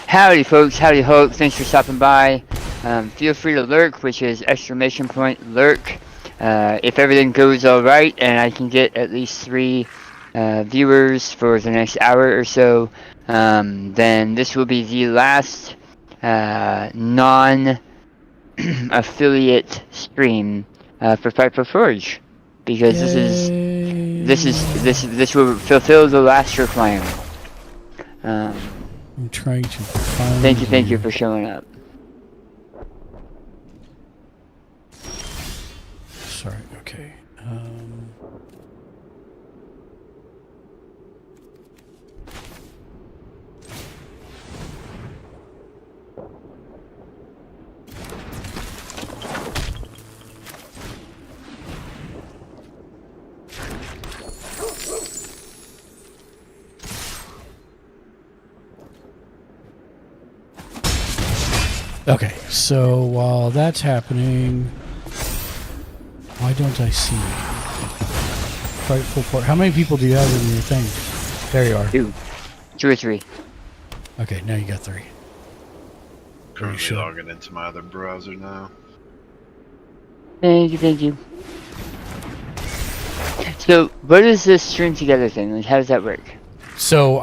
Howdy, folks. Howdy, Hope. Thanks for stopping by. Feel free to lurk, which is exclamation point lurk. If everything goes all right, and I can get at least 3 viewers for the next hour or so, then this will be the last non-affiliate stream for Fight for Forge, because this will fulfill the last requirement. I'm trying to find. Thank you for showing up. Sorry. Okay. Okay, so while that's happening, why don't I see Frightful Port? How many people do you have in your thing? There you are. 2 or 3. Okay, now you got 3. Currently logging into my other browser now. Thank you. So, what is this stream together thing? Like, how does that work? So,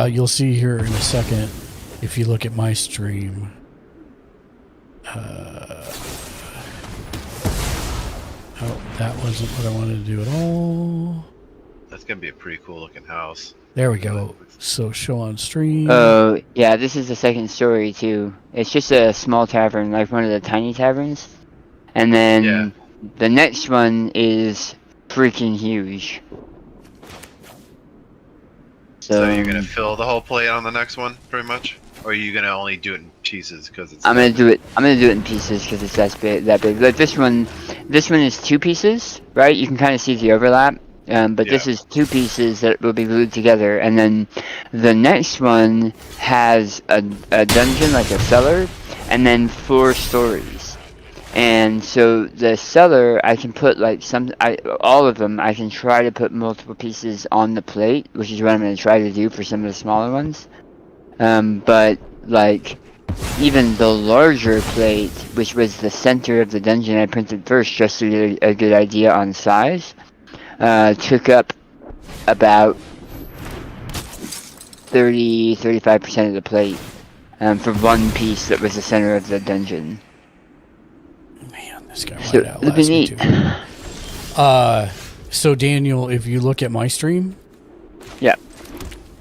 you'll see here in a second, if you look at my stream. Oh, that wasn't what I wanted to do at all. That's gonna be a pretty cool looking house. There we go. So show on stream. Oh, yeah, this is the second story too. It's just a small tavern, like one of the tiny taverns. And then the next one is freaking huge. So you're gonna fill the whole plate on the next one, pretty much? Or are you gonna only do it in pieces because it's? I'm gonna do it in pieces because it's that big. Like this one is 2 pieces, right? You can kind of see the overlap. But this is 2 pieces that will be glued together, and then the next one has a dungeon, like a cellar, and then 4 stories. And so the seller, I can put like all of them. I can try to put multiple pieces on the plate, which is what I'm going to try to do for some of the smaller ones. But like even the larger plate, which was the center of the dungeon I printed first, just to get a good idea on size, took up about 35% of the plate for one piece that was the center of the dungeon. This guy So, might outlast me neat. too. So Daniel, if you look at my stream, yeah,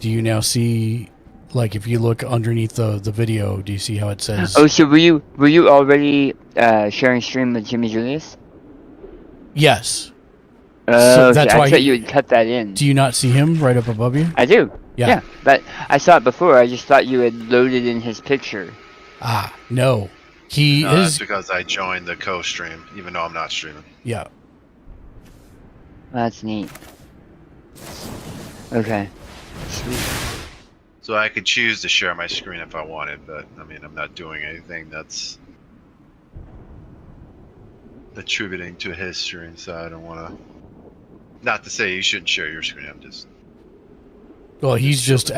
do you now see, like, if you look underneath the video, do you see how it says? Oh, so were you already sharing stream with Jimmy Julius? Yes. So that's I why thought you would cut that in. Do you not see him right up above you? I do. Yeah. But I saw it before. I just thought you had loaded in his picture. No. That's because I joined the co-stream, even though I'm not streaming. Yeah. That's neat. Okay. Sweet. So I could choose to share my screen if I wanted, but I mean, I'm not doing anything that's attributing to his stream, so I don't want to. Not to say you shouldn't share your screen. I'm just. Well, he's just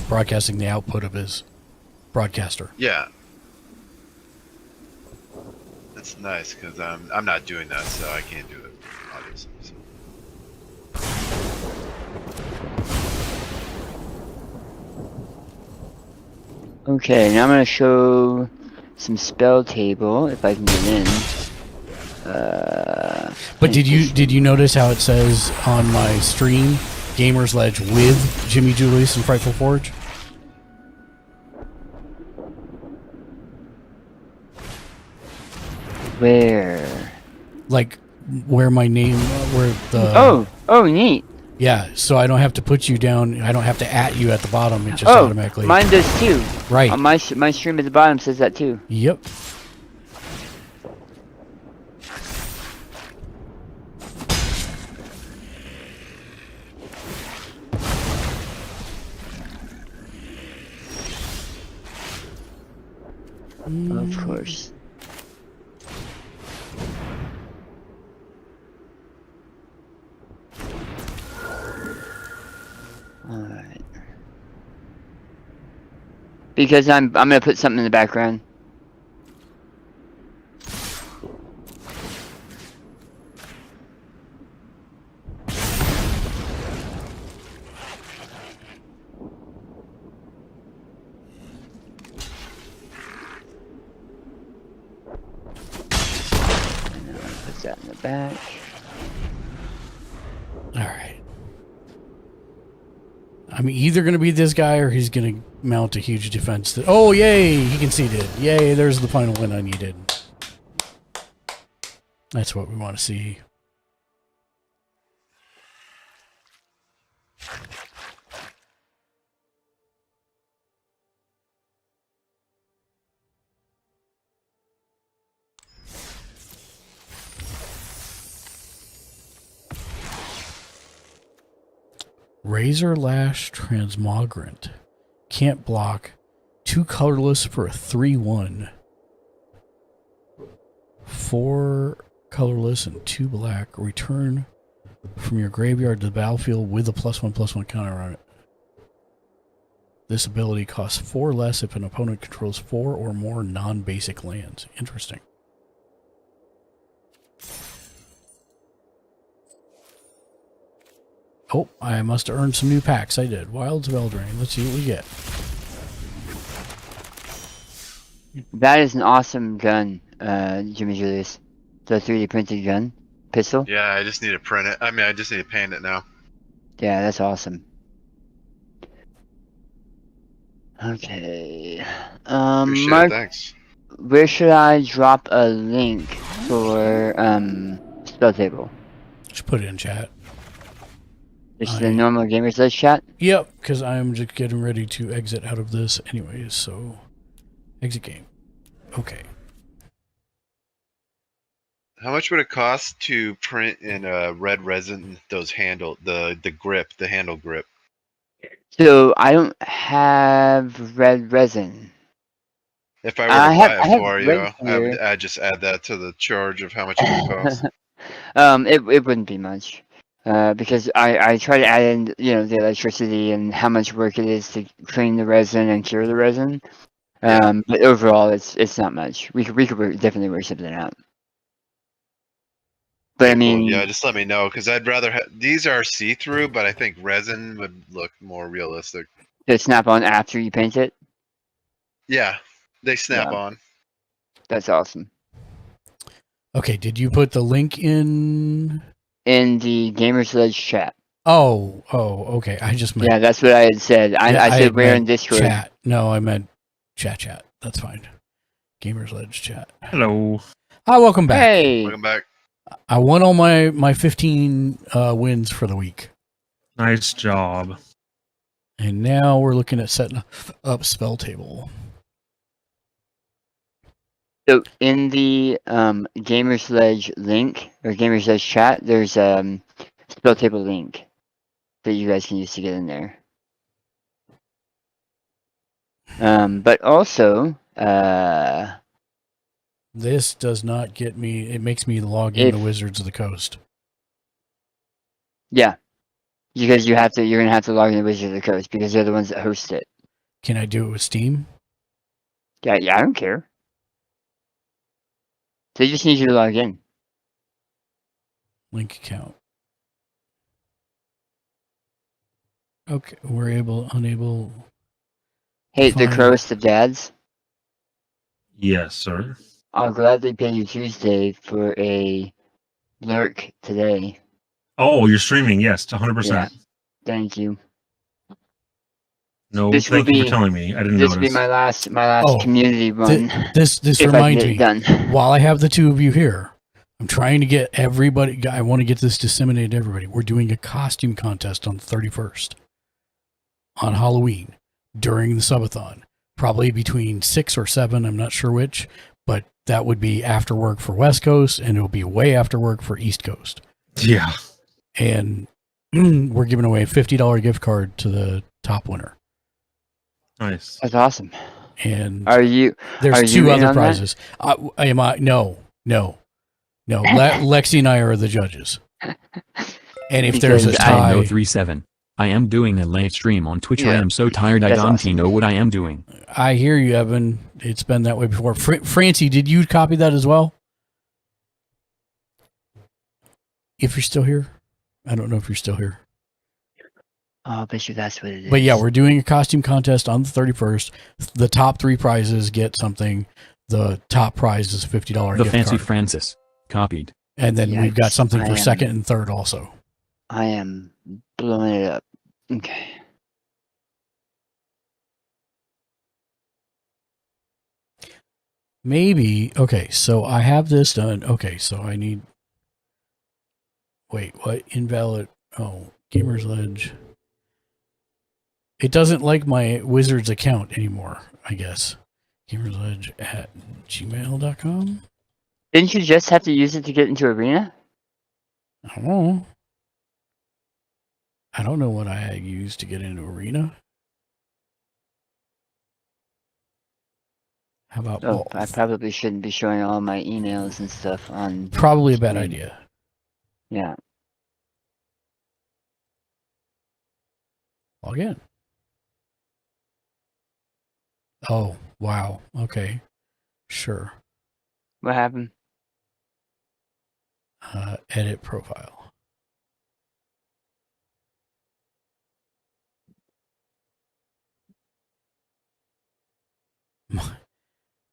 broadcasting the output of his broadcaster. Yeah. That's nice because I'm not doing that, so I can't do it, obviously. So. Okay, now I'm gonna show some spell table if I can get in. But did you notice how it says on my stream, Gamers Ledge with Jimmy Julius and Frightful Forge? Where? Like where my name, where the. Oh, neat. Yeah, so I don't have to put you down. I don't have to at you at the bottom. It just automatically. Mine does too. Right. On my stream at the bottom says that too. Yep. Of course. Alright. Because I'm gonna put something in the background. And then I'll put that in the back. All right. I'm either going to be this guy or he's going to mount a huge defense. Oh, yay! He conceded. Yay, there's the final win I needed. That's what we want to see. Razor Lash Transmogrant. Can't block. 2 colorless for a 3/1. 4 colorless and 2 black. Return from your graveyard to the battlefield with a +1/+1 counter on it. This ability costs 4 less if an opponent controls 4 or more non-basic lands. Interesting. Oh, I must have earned some new packs. I did. Wilds of Eldraine. Let's see what we get. That is an awesome gun, Jimmy Julius. The 3D printed gun. Pistol. Yeah, I just need to print it. I mean, I just need to paint it now. Yeah, that's awesome. Okay. Appreciate Mark, it, thanks. where should I drop a link for spell table? Just put it in chat. Just the normal Gamers List chat? Yep, because I'm just getting ready to exit out of this anyways, so exit game. Okay. How much would it cost to print in red resin those the grip, the handle grip? So I don't have red resin. If I were to buy it have for you, red here. I'd just add that to the charge of how much it would cost. It wouldn't be much. Because I try to add in, the electricity and how much work it is to clean the resin and cure the resin. But overall, it's not much. We could definitely work something out. But I mean, Cool. Yeah, just let me know because I'd rather these are see-through, but I think resin would look more realistic. they snap on after you paint it. Yeah, they snap Yeah. on. That's awesome. Okay, did you put the link in? In the Gamers Ledge chat. Oh, okay. I just meant. Yeah, that's what I had said. I said we're in Discord. Chat. No, I meant chat. That's fine. Gamers Ledge chat. Hello. Hi, welcome back. Hey. Welcome back. I won all my 15 wins for the week. Nice job. And now we're looking at setting up spell table. So in the Gamers Ledge link or Gamers Ledge chat, there's spell table link that you guys can use to get in there. But also, this does not get me. It makes me log into Wizards of the Coast. Yeah, because you're gonna have to log into Wizards of the Coast because they're the ones that host it. Can I do it with Steam? Yeah, I don't care. They just need you to log in. Link account. Okay, unable. Hey, the Crows, the dads. Yes, sir. I'll gladly pay you Tuesday for a lurk today. Oh, you're streaming? Yes, 100%. Yeah. Thank you. No, thank you for telling me. I didn't notice. This will be my last community run. This reminds me. While I have the two of you here, I'm trying to get everybody. I want to get this disseminated to everybody. We're doing a costume contest on the 31st on Halloween during the subathon. Probably between 6 or 7. I'm not sure which, but that would be after work for West Coast, and it'll be way after work for East Coast. Yeah. And we're giving away a $50 gift card to the top winner. Nice. That's awesome. And there's two other prizes. No. Lexi and I are the judges. And if there's a tie, 37. I am doing a live stream on Twitch. Yeah. I am so tired. I That's don't awesome. know what I am doing. I hear you, Evan. It's been that way before. Francie, did you copy that as well? If you're still here, I don't know if you're still here. Oh, I bet you that's what it is. But yeah, we're doing a costume contest on the 31st. The top 3 prizes get something. The top prize is a $50 The gift Fancy card. Francis. Copied. And then we've got Yikes. something for second and third also. I am blowing it up. Okay. Maybe. Okay, so I have this done. Okay, so I need. Wait, what? Invalid. Oh, Gamers Ledge. It doesn't like my Wizards account anymore, I guess. GamersLedge@gmail.com. Didn't you just have to use it to get into Arena? I don't know. I don't know what I used to get into Arena. How about Oh, I probably shouldn't be showing all my emails and stuff on. Probably a bad idea. Yeah. Log in. Oh, wow. Okay. Sure. What happened? Edit profile.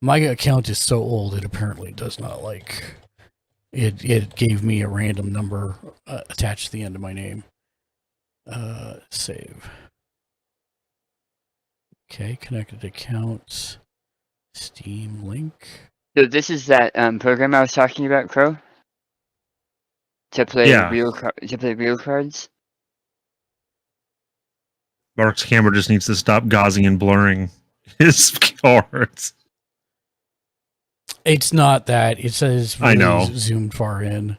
My account is so old it apparently does not like it. It gave me a random number attached to the end of my name. Save. Okay, connected accounts. Steam link. So this is that program I was talking about, Crow. To play real cards. Mark's camera just needs to stop gauzing and blurring his cards. It's not that. It says really I know. Zoomed far in.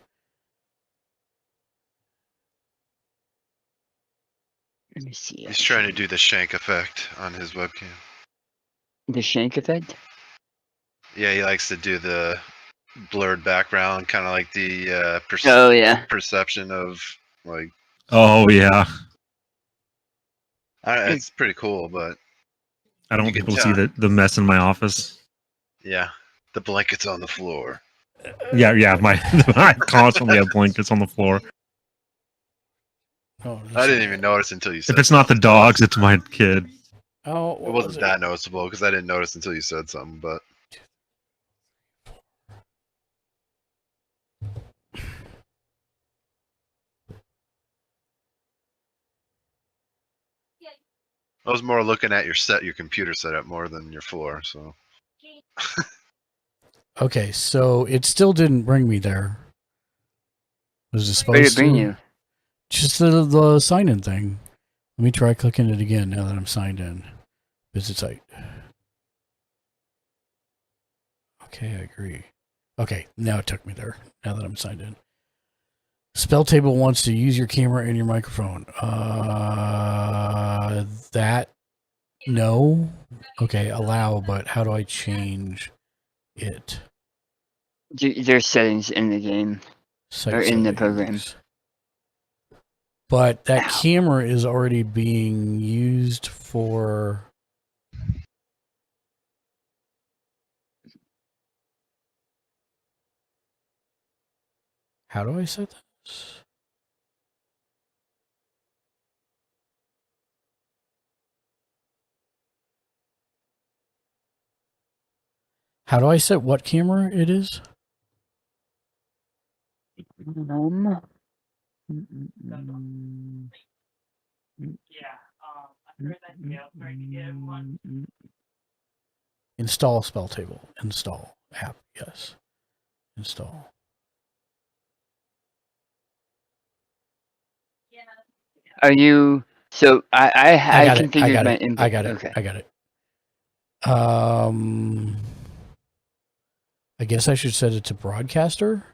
Let me see. He's trying to do the shank effect on his webcam. The shank effect? Yeah, he likes to do the blurred background, kind of like the Oh, yeah. perception of like. Oh yeah. It's pretty cool, but I don't you want can people to see tell. the mess in my office. Yeah, the blankets on the floor. Yeah. I constantly have blankets on the floor. Oh, I didn't even notice until you said. If it's not the dogs, it's my kid. Oh, it wasn't that noticeable because I didn't notice until you said something. But I was more looking at your computer setup more than your floor. So. Okay, so it still didn't bring me there. Was it supposed Where did it bring to? you? Just the sign-in thing. Let me try clicking it again now that I'm signed in. Visit site. Okay, I agree. Okay, now it took me there. Now that I'm signed in. Spell table wants to use your camera and your microphone. That no. Okay, allow, but how do I change it? There's settings in the game. Site or in the settings. program. But that camera is already being used for. How do I set this? How do I set what camera it is? Install spell table. Install app. Yes. Install. Are you? So I got it. configured I got my it. input. I got it. Okay. I got it. I guess I should set it to broadcaster.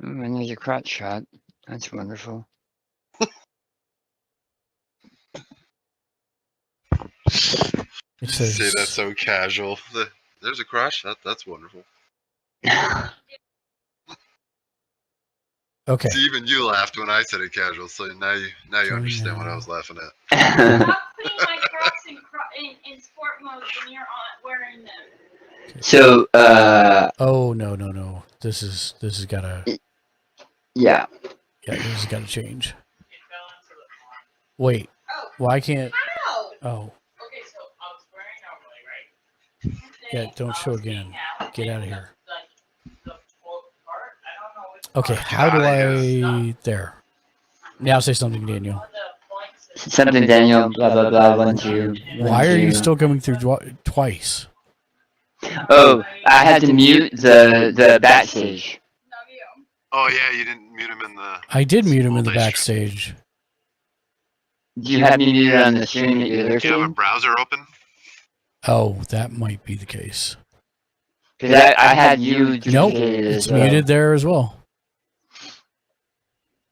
Ooh, and there's a crotch shot. That's wonderful. It says. Say that so casual. There's a crush. That's wonderful. Okay. See, even you laughed when I said it casual, so now you understand what I was laughing at. Stop putting my Crocs in sport mode when you're wearing them. So Oh no. This has gotta. Yeah. Yeah, this has gotta change. Wait. Why can't? Oh. Yeah, don't show again. Get out of here. Okay, how do I... There. Now say something, Daniel. Something, Daniel, blah, blah, blah, 1, 2. Why are you still coming through twice? Oh, I had to mute the backstage. Oh yeah, you didn't mute him in the. I did mute him in the backstage. Do you have me muted on the stream that you're Do you have a browser open? Oh, that might be the case. Because I had you. Nope, it's muted there as well.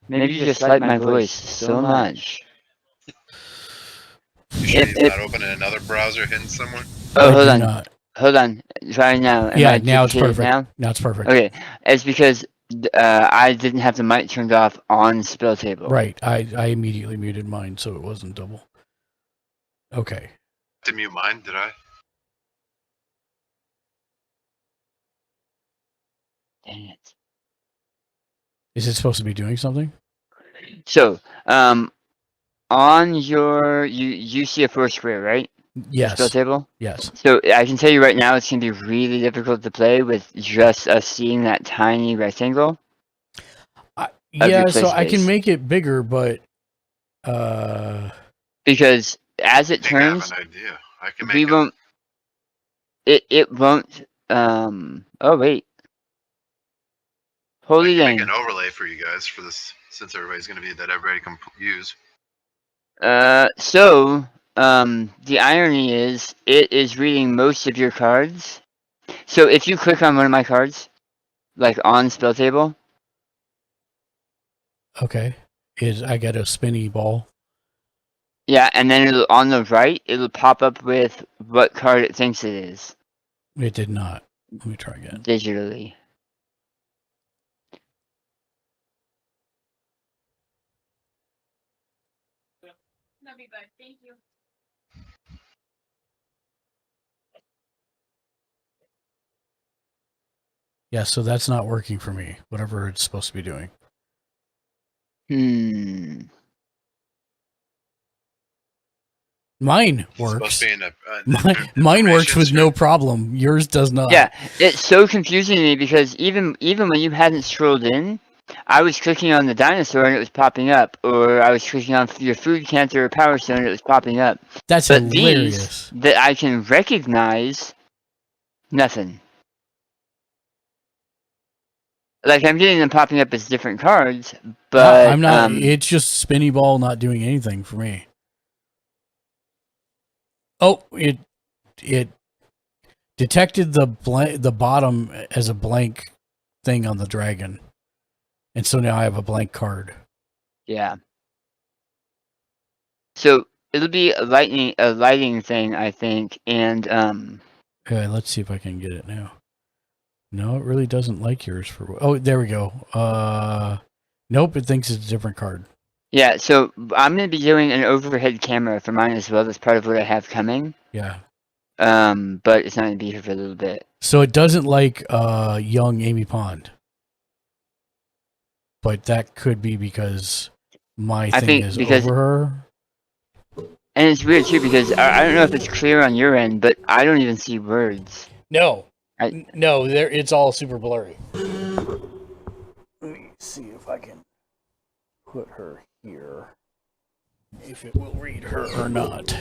Maybe you just like my voice so much. You sure you're not opening another browser hidden somewhere? Oh, hold on. Hold on. Try now. Yeah, now it's perfect. Now it's perfect. Okay, it's because I didn't have the mic turned off on spell table. Right. I immediately muted mine, so it wasn't double. Okay. To mute mine, did I? Dang it. Is it supposed to be doing something? So, on your you see a 4 square, right? Yes. Spell table? Yes. So I can tell you right now it's gonna be really difficult to play with just us seeing that tiny rectangle. Yeah, so I can make it bigger, but because as it turns, I have an idea. I can make we won't. It won't. Oh wait. Holy I can dang. make an overlay for you guys for this, since everybody's going to be that everybody can use. So the irony is it is reading most of your cards. So if you click on one of my cards, like on spell table. Okay. I got a spinny ball. Yeah, and then on the right, it'll pop up with what card it thinks it is. It did not. Let me try again. Digitally. Thank you. Yeah, so that's not working for me. Whatever it's supposed to be doing. Mine works. Mine works with no problem. Yours does not. Yeah, it's so confusing to me because even when you hadn't scrolled in, I was clicking on the dinosaur and it was popping up, or I was clicking on your food cancer or power stone and it was popping up. That's but hilarious. These that I can recognize, nothing. Like I'm getting them popping up as different cards, but I'm not. It's just spinny ball not doing anything for me. Oh, it detected the bottom as a blank thing on the dragon, and so now I have a blank card. Yeah. So it'll be a lighting thing, I think, and Okay, let's see if I can get it now. No, it really doesn't like yours for. Oh, there we go. Nope, it thinks it's a different card. Yeah, so I'm going to be doing an overhead camera for mine as well. That's part of what I have coming. Yeah. But it's not going to be here for a little bit. So it doesn't like young Amy Pond. But that could be because my thing is over her. And it's weird too because I don't know if it's clear on your end, but I don't even see words. No. No, it's all super blurry. Let me see if I can put her here. If it will read her or not.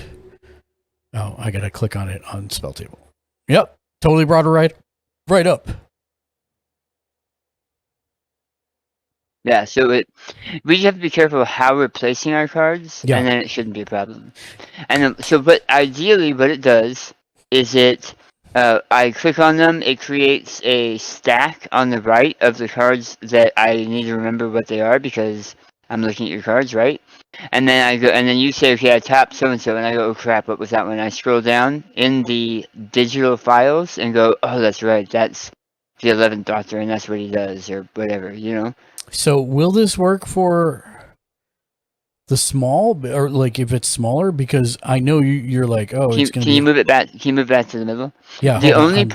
Oh, I gotta click on it on spell table. Yep, totally brought her right up. Yeah, so we just have to be careful how we're placing our cards, Yeah. and then it shouldn't be a problem. And but ideally, what it does is I click on them, it creates a stack on the right of the cards that I need to remember what they are because I'm looking at your cards, right? And then I go, and then you say, okay, I tap so and so, and I go, oh crap, what was that one? I scroll down in the digital files and go, oh, that's right, that's the 11th Doctor, and that's what he does, or whatever, you know. So will this work for the small, or like if it's smaller? Because I know you're like, oh, it's gonna. Can you move it back? Can you move back to the middle? Yeah. The only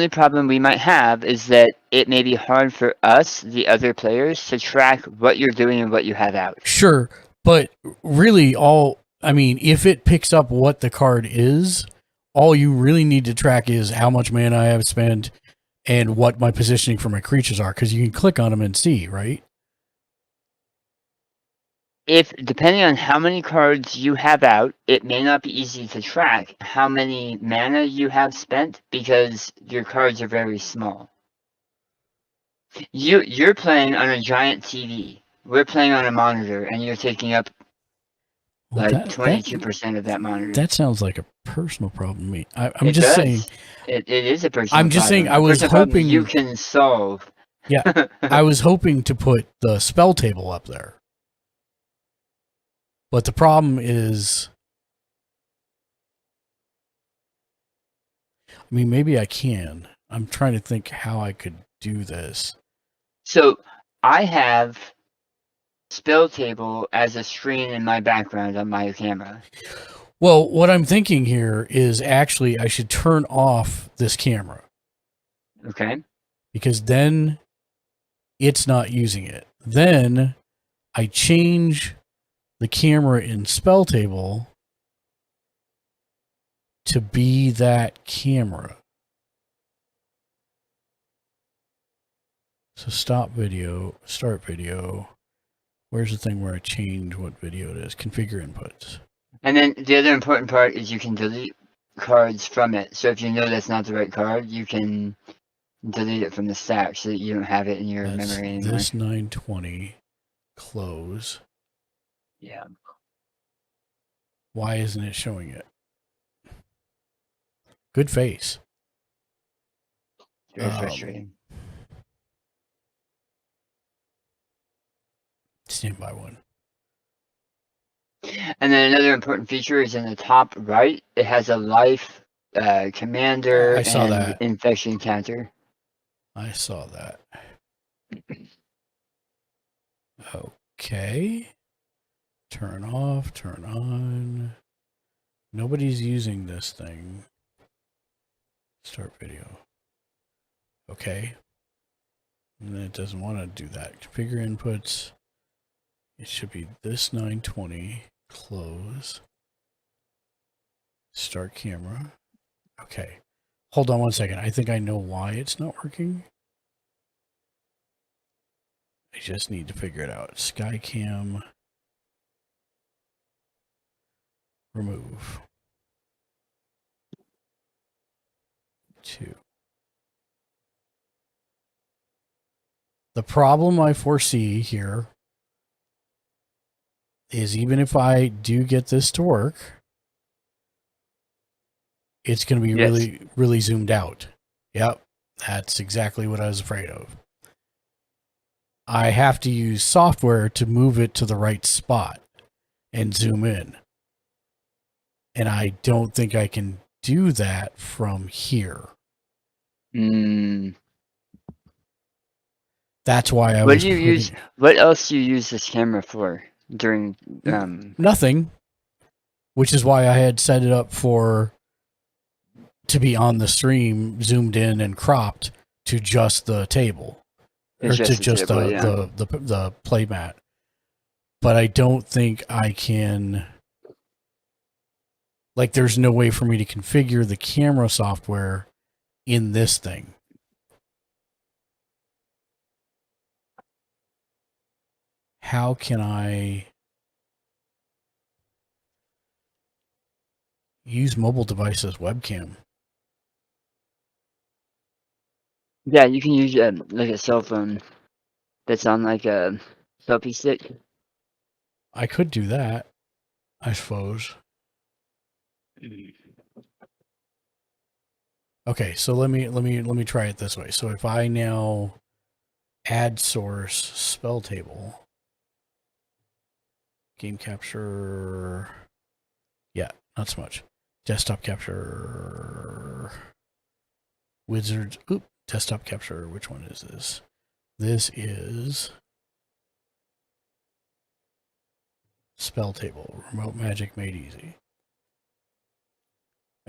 problem we might have is that it may be hard for us, the other players, to track what you're doing and what you have out. Sure, but really, if it picks up what the card is, all you really need to track is how much mana I have spent and what my positioning for my creatures are, because you can click on them and see, right? If depending on how many cards you have out, it may not be easy to track how many mana you have spent because your cards are very small. You're playing on a giant TV. We're playing on a monitor, and you're taking up like 22% of that monitor. That sounds like a personal problem to me. I'm just saying. It is a personal problem. I'm just saying I was hoping you can solve. Yeah, I was hoping to put the spell table up there. But the problem is, maybe I can. I'm trying to think how I could do this. So I have spell table as a screen in my background on my camera. Well, what I'm thinking here is actually I should turn off this camera. Okay. Because then it's not using it. Then I change the camera in spell table to be that camera. So stop video, start video. Where's the thing where I change what video it is? Configure inputs. And then the other important part is you can delete cards from it. So if you know that's not the right card, you can delete it from the stack so that you don't have it in your memory anymore. This 920 close. Yeah. Why isn't it showing it? Good face. Very frustrating. Stand by one. And then another important feature is in the top right. It has a life, commander, I saw and that. infection counter. I saw that. Okay. Turn off, turn on. Nobody's using this thing. Start video. Okay. And it doesn't want to do that. Configure inputs. It should be this 920. Close. Start camera. Okay. Hold on one second. I think I know why it's not working. I just need to figure it out. Skycam. Remove. 2. The problem I foresee here is even if I do get this to work, it's going to be really, really zoomed out. Yep, that's exactly what I was afraid of. I have to use software to move it to the right spot and zoom in. And I don't think I can do that from here. That's why I was. What else do you use this camera for during? Nothing. Which is why I had set it up to be on the stream, zoomed in and cropped to just the table, or to just the playmat. But I don't think I can. Like, there's no way for me to configure the camera software in this thing. How can I use mobile devices webcam? Yeah, you can use like a cell phone that's on like a selfie stick. I could do that, I suppose. Okay, so let me try it this way. So if I now add source spell table, game capture, yeah, not so much. Desktop capture, wizards. Oop, desktop capture. Which one is this? This is spell table. Remote magic made easy.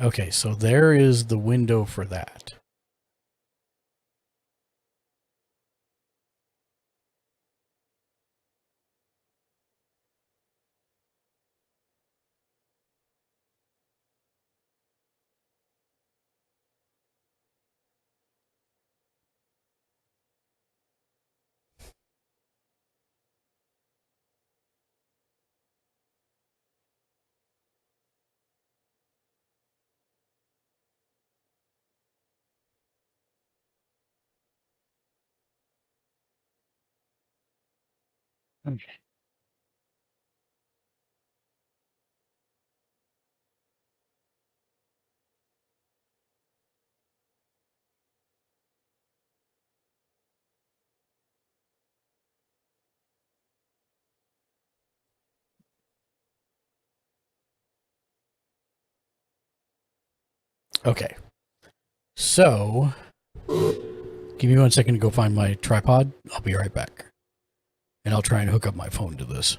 Okay, so there is the window for that. Okay. Okay. So, give me 1 second to go find my tripod. I'll be right back. And I'll try and hook up my phone to this.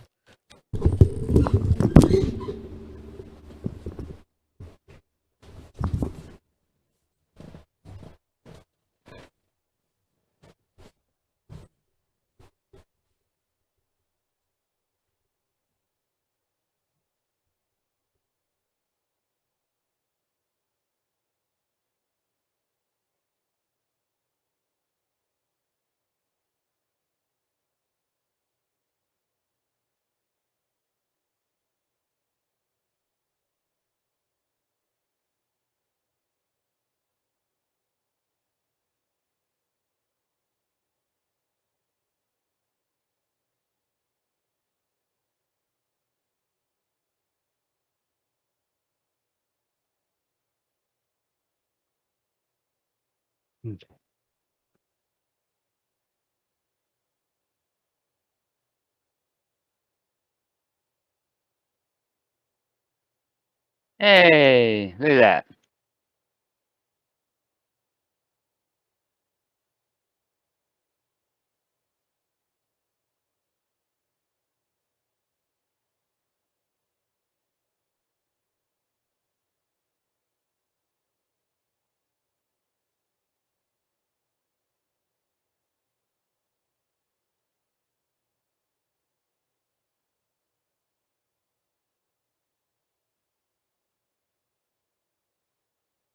Hey, look at that.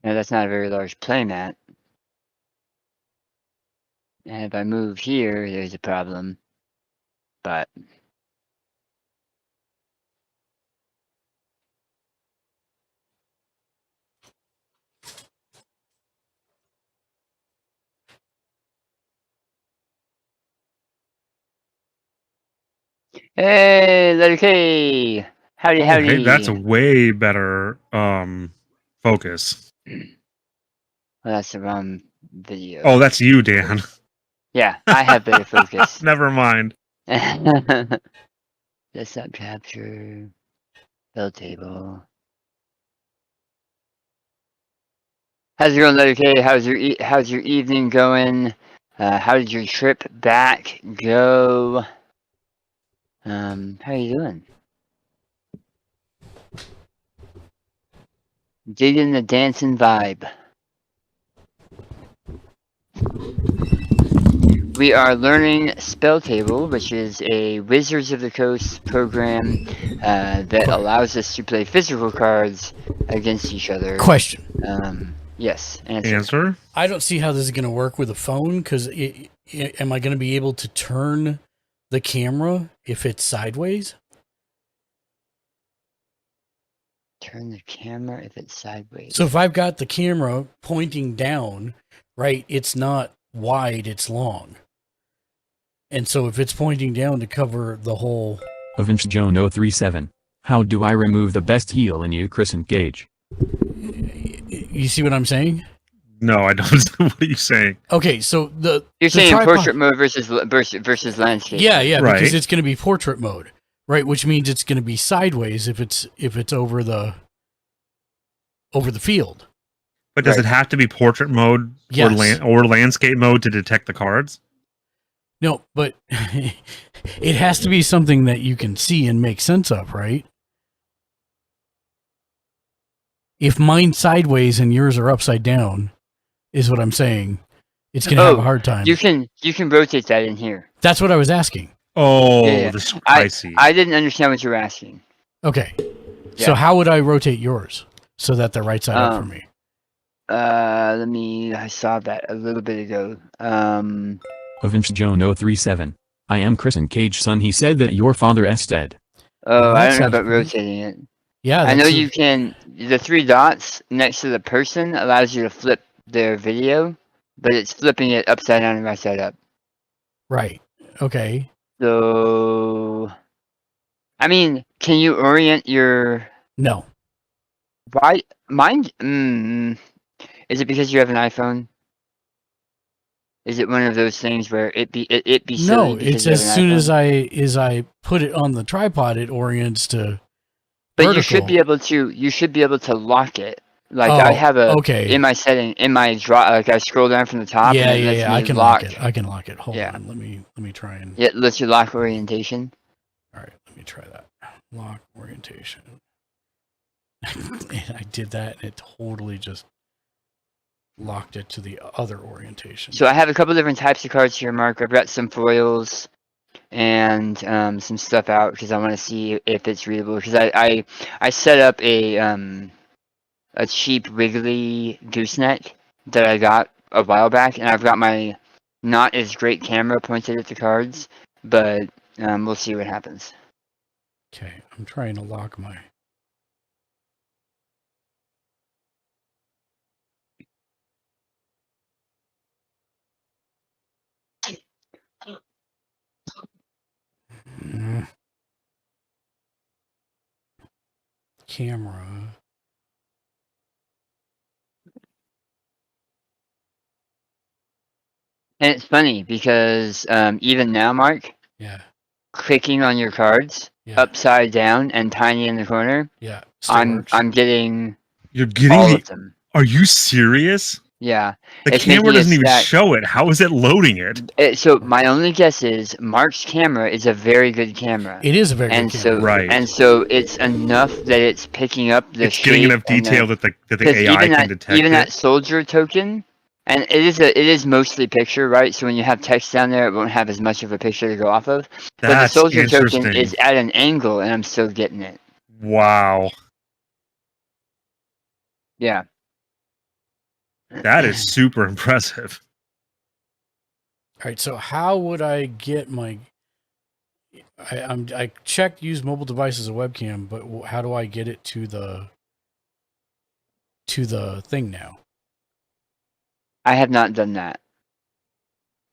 Now that's not a very large playmat. And if I move here, there's a problem. But hey, letter K. Howdy, Oh, howdy. hey, that's a way better focus. Well, that's the wrong video. Oh, that's you, Dan. Yeah, I have better focus. Never mind. Desktop capture, bell table. How's it going, letter K? How's your evening going? How did your trip back go? How are you doing? Digging the dancing vibe. We are learning Spell Table, which is a Wizards of the Coast program that allows us to play physical cards against each other. Question. Yes. Answer. I don't see how this is going to work with a phone, because am I going to be able to turn the camera if it's sideways? Turn the camera if it's sideways. So if I've got the camera pointing down, right, it's not wide, it's long. And so if it's pointing down to cover the whole... Vince Joan 037. How do I remove the best heel in you, Chris and Gage? You see what I'm saying? No, I don't. What are you saying? Okay, so you're saying portrait mode versus landscape. Yeah, Right. because it's going to be portrait mode, right? Which means it's going to be sideways if it's over the field. But does it have to be portrait mode Yes. or landscape mode to detect the cards? No, but it has to be something that you can see and make sense of, right? If mine's sideways and yours are upside down, is what I'm saying, it's going to have a hard time. You can rotate that in here. That's what I was asking. Oh, Yeah. I see. I didn't understand what you were asking. Okay. Yeah. So how would I rotate yours so that they're right side up for me? I saw that a little bit ago. Vince Joan 037. I am Chris and Cage's son. He said that your father is dead. Oh, that I don't know sounds about pretty- rotating it. Yeah, I know that's you can. The 3 dots next to the person allows you to flip their video, but it's flipping it upside down and right side up. Right. Okay. So, I mean, can you orient your? No. Why? Mine. Is it because you have an iPhone? Is it one of those things where it be silly? No, because it's you have as an soon iPhone? as I put it on the tripod, it orients to But vertical. you should be able to lock it. Like I have okay. in my setting, in my draw, like I scroll down from the top. Yeah, and it lets yeah. me I can lock. lock it. I can lock it. Hold Yeah. on. Let me try and. It lets you lock orientation. All right. Let me try that. Lock orientation. And I did that, and it totally just locked it to the other orientation. So I have a couple different types of cards here, Mark. I've got some foils and some stuff out because I want to see if it's readable. Because I set up a cheap Wrigley gooseneck that I got a while back, and I've got my not as great camera pointed at the cards, but we'll see what happens. Okay, I'm trying to lock my. Camera. And it's funny because even now, Mark, Yeah. clicking on your cards upside down and tiny in the corner, Yeah. I'm getting. You're getting all the. of them. Are you serious? Yeah. The It's camera making a doesn't even stack. show it. How is it loading it? So my only guess is Mark's camera is a very good camera. It is a very good camera. Right. And so it's enough that it's picking up the It's getting shape enough and detail that the 'cause AI can detect even it. that soldier token, and it is mostly picture, right? So when you have text down there, it won't have as much of a picture to go off of. But the That's soldier token interesting. is at an angle, and I'm still getting it. Wow. Yeah. That is super impressive. All right, so how would I get my? I checked use mobile device as a webcam, but how do I get it to the thing now? I have not done that.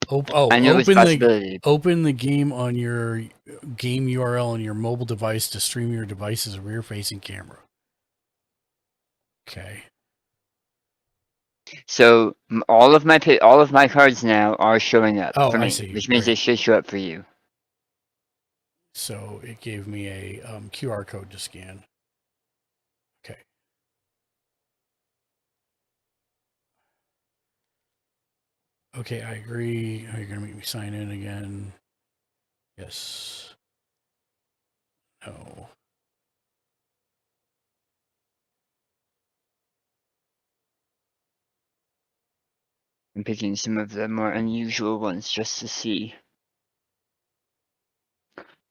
I knew it was a possibility. Open the game on your game URL on your mobile device to stream your device's rear-facing camera. Okay. So all of my cards now are showing up Oh, for me, I see. which means Great. they should show up for you. So it gave me a QR code to scan. Okay. Okay, I agree. Are you going to make me sign in again? Yes. No. I'm picking some of the more unusual ones just to see.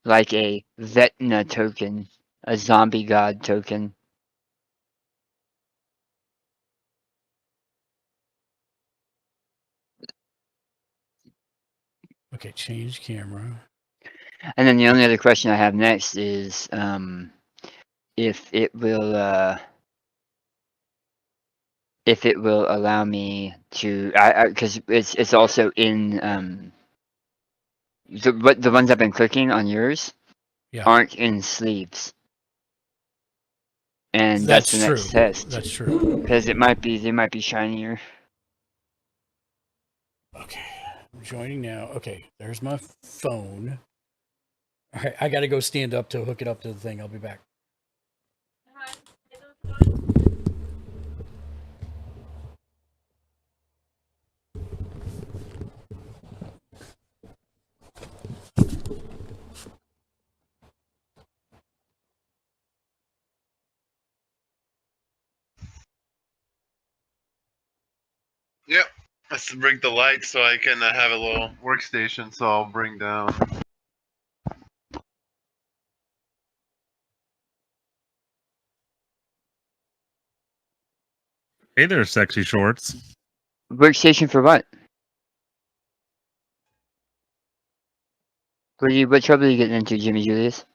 Like a Vetna token, a zombie god token. Okay, change camera. And then the only other question I have next is if it will allow me to because it's also in the ones I've been clicking on yours aren't in sleeves. And that's the next true. test. That's true. Because they might be shinier. Okay, I'm joining now. Okay, there's my phone. All right, I got to go stand up to hook it up to the thing. I'll be back. Yep. Let's bring the light so I can have a little workstation. So I'll bring down. Hey there, sexy shorts. Workstation for what? What trouble are you getting into, Jimmy Julius?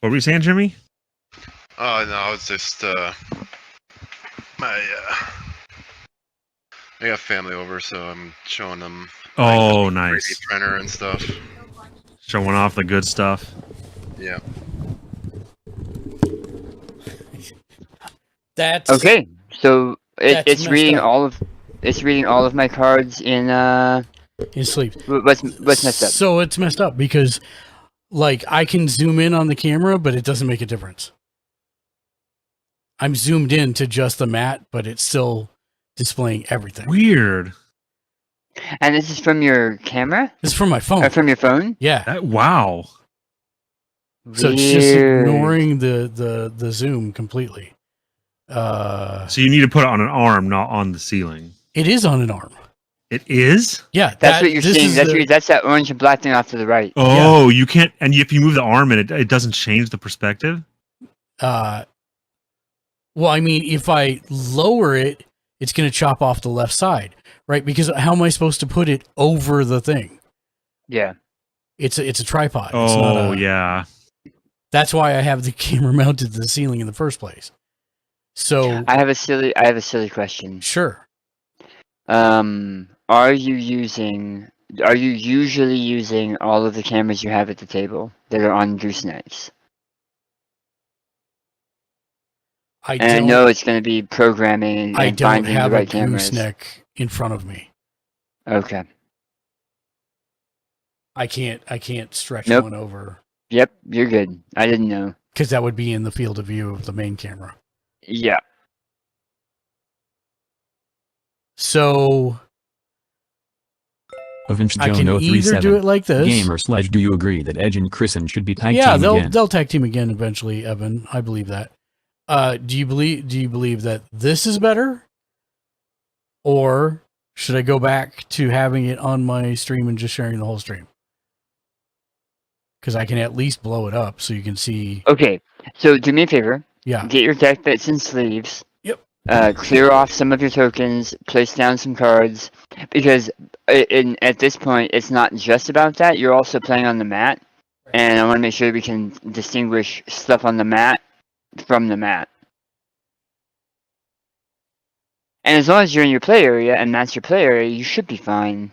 What were you saying, Jimmy? Oh no, it's just my I got family over, so I'm showing them. Oh, like, nice. 3D printer and stuff. Showing off the good stuff. Yeah. That's okay. So it's messed reading up. all of my cards in sleep. What's messed up? So it's messed up because, like, I can zoom in on the camera, but it doesn't make a difference. I'm zoomed in to just the mat, but it's still displaying everything. Weird. And this is from your camera? This is from my phone. Or from your phone? Yeah. Wow. So it's just ignoring the zoom completely. So you need to put it on an arm, not on the ceiling. It is on an arm. It is? Yeah. That's what you're seeing. That's that orange and black thing off to the right. Oh, you can't. And if you move the arm, and it doesn't change the perspective. Well, I mean, if I lower it, it's going to chop off the left side, right? Because how am I supposed to put it over the thing? Yeah. It's a tripod. Oh, it's not yeah. That's why I have the camera mounted to the ceiling in the first place. So I have a silly question. Sure. Are you usually using all of the cameras you have at the table that are on goosenecks? I know it's going to be programming and I don't finding have the right a cameras. gooseneck in front of me. Okay. I can't stretch Nope. one over. Yep, you're good. I didn't know. Because that would be in the field of view of the main camera. Yeah. So Avenge I can Jono either do it like this. Gamer / do you agree that Edge and Chrisen should be tag Yeah, team again? they'll tag team again eventually, Evan. I believe that. Do you believe that this is better? Or should I go back to having it on my stream and just sharing the whole stream? Because I can at least blow it up so you can see. Okay, so do me a favor. Yeah. Get your deck bits and sleeves. Yep. Clear off some of your tokens. Place down some cards. Because at this point, it's not just about that. You're also playing on the mat. And I want to make sure we can distinguish stuff on the mat from the mat. And as long as you're in your play area and that's your play area, you should be fine.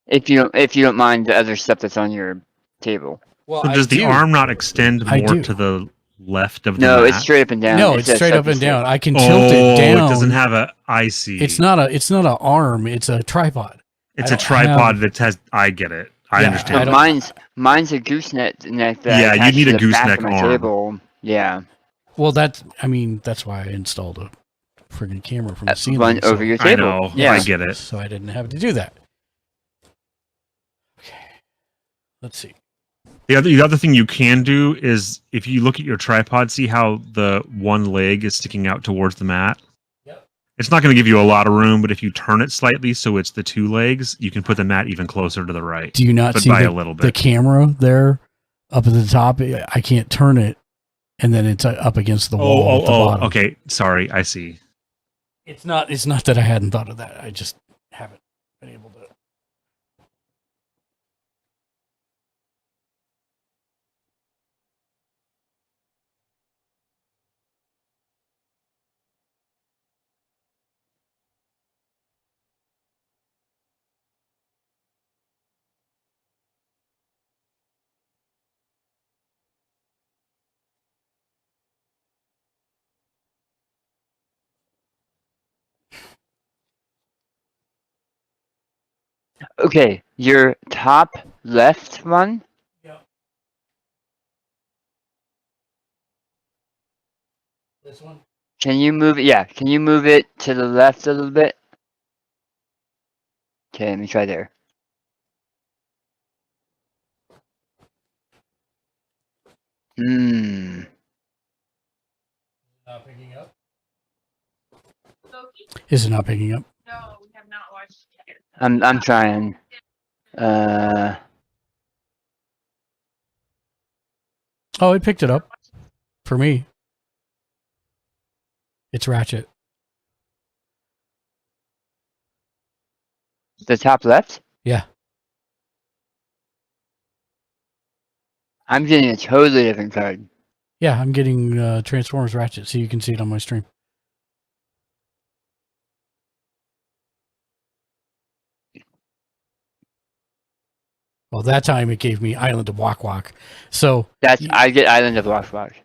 If you don't mind the other stuff that's on your table. Well, So does the arm not extend more to the left of the No, mat? it's straight up and down. No, it's straight up and down. I can tilt it down. It doesn't have a. I see. It's not an arm. It's a tripod. It's a tripod that has. I get it. I understand. But mine's a gooseneck that Yeah, you attached need to a the back gooseneck of my arm. table. Yeah. Well, that's why I installed a friggin' camera from the ceiling. One over your table. I know. Yeah. I get it. So I didn't have to do that. Okay. Let's see. The other thing you can do is if you look at your tripod, see how the one leg is sticking out towards the mat? Yep. It's not going to give you a lot of room, but if you turn it slightly so it's the two legs, you can put the mat even closer to the right. Do you not but see by a little the bit. camera there up at the top? I can't turn it, and then it's up against the wall at the bottom. Okay. Sorry, I see. It's not that I hadn't thought of that. I just haven't been able to. Okay, your top left one. This one? Can you move it? Yeah, can you move it to the left a little bit? Okay, let me try there. Hmm. Not picking up. Is it not picking up? No, we have not watched it. I'm trying. Oh, it picked it up for me. It's Ratchet. The top left? Yeah. I'm getting a totally different card. Yeah, I'm getting Transformers Ratchet, so you can see it on my stream. Well, that time it gave me Island of Wak Wak. So I get Island of Wak Wak.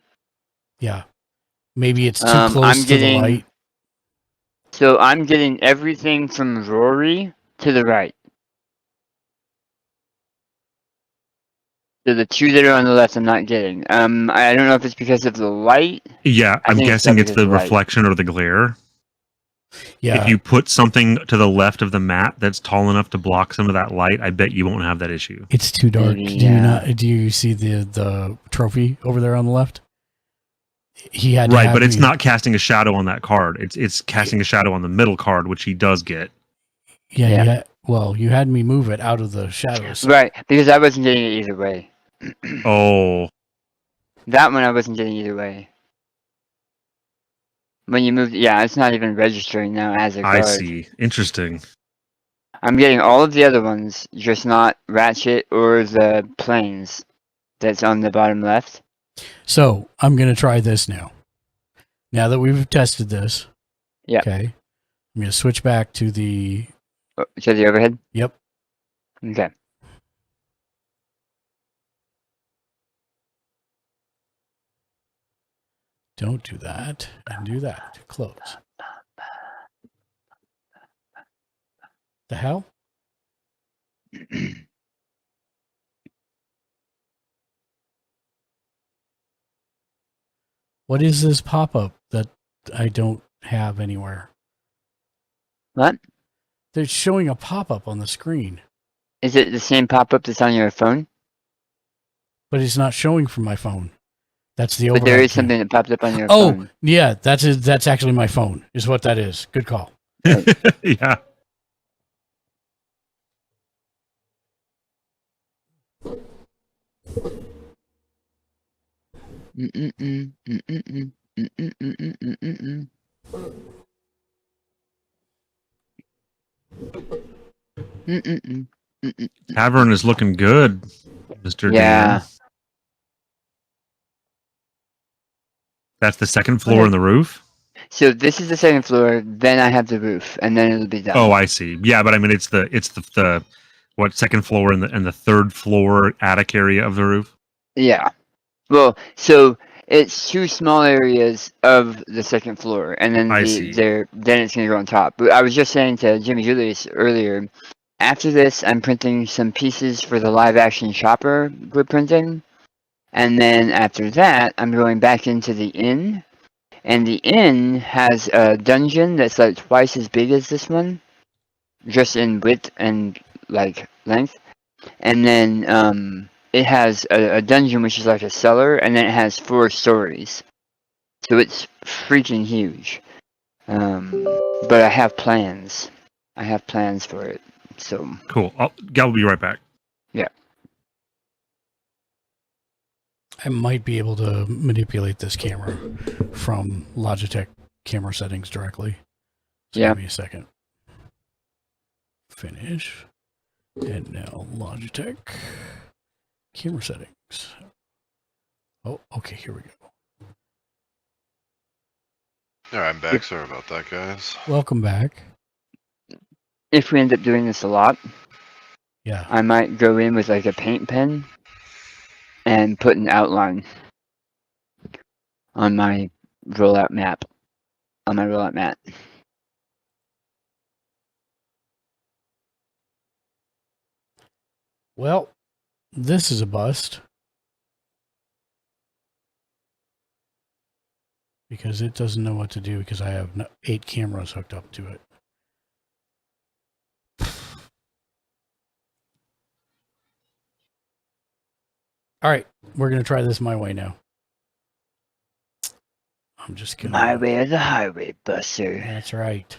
Yeah. Maybe it's too close to the light. So I'm getting everything from Rory to the right. So the two that are on the left I'm not getting. I don't know if it's because of the light. Yeah, I'm guessing it's the reflection or the glare. Yeah. If you put something to the left of the mat that's tall enough to block some of that light, I bet you won't have that issue. It's too dark. Do you see the trophy over there on the left? He had right, but it's not casting a shadow on that card. It's casting a shadow on the middle card, which he does get. Yeah. Well, you had me move it out of the shadows. Right, because I wasn't getting it either way. Oh. That one I wasn't getting either way. When you moved, yeah, it's not even registering now as a card. I see. Interesting. I'm getting all of the other ones, just not Ratchet or the planes that's on the bottom left. So I'm going to try this now. Now that we've tested this. Yeah. Okay. I'm going to switch back to the... To the overhead? Yep. Okay. Don't do that. And do that. Close. The hell? What is this pop-up that I don't have anywhere? What? They're showing a pop-up on the screen. Is it the same pop-up that's on your phone? But it's not showing from my phone. That's the But there overhead is something that popped up on your Oh, phone. yeah, that's actually my phone, is what that is. Good call. Yeah. Mm-mm-mm, mm-mm-mm, mm-mm-mm, mm-mm-mm. Mm-mm-mm, mm-mm. Tavern is looking good, Mr. Yeah. DM. That's the second floor Okay. on the roof? So this is the second floor, then I have the roof, and then it'll be done. Oh, I see. Yeah, but I mean it's the what second floor and the third floor attic area of the roof? Yeah. Well, so it's two small areas of the second floor, and then I see. then it's gonna go on top. But I was just saying to Jimmy Julius earlier, after this, I'm printing some pieces for the live action shopper we're printing, and then after that, I'm going back into the inn, and the inn has a dungeon that's like twice as big as this one, just in width and like length, and then it has a dungeon which is like a cellar, and then it has 4 stories. So it's freaking huge. But I have plans. I have plans for it. So Cool. Gal will be right back. yeah. I might be able to manipulate this camera from Logitech camera settings directly. So Yeah. give me a second. Finish. And now Logitech camera settings. Oh, okay, here we go. All right, I'm back. Sorry about that, guys. Welcome back. If we end up doing this a lot, yeah, I might go in with like a paint pen and put an outline on my rollout map. On my rollout mat. Well, this is a bust. Because it doesn't know what to do because I have 8 cameras hooked up to it. All right, we're going to try this my way now. I'm just going to... My way or the highway, Buster. That's right.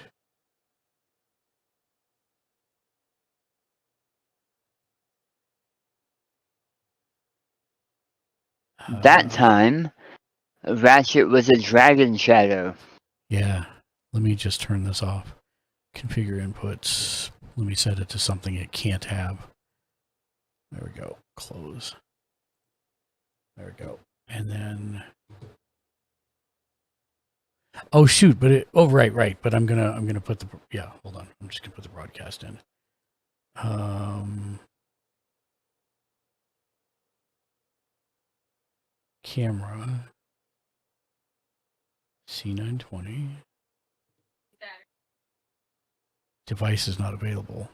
That time, Ratchet was a dragon shadow. Yeah, let me just turn this off. Configure inputs. Let me set it to something it can't have. There we go. Close. There we go. And then... Oh shoot! But it. Oh right. But I'm gonna put the. Yeah, hold on. I'm just gonna put the broadcast in. Camera. C920. Device is not available.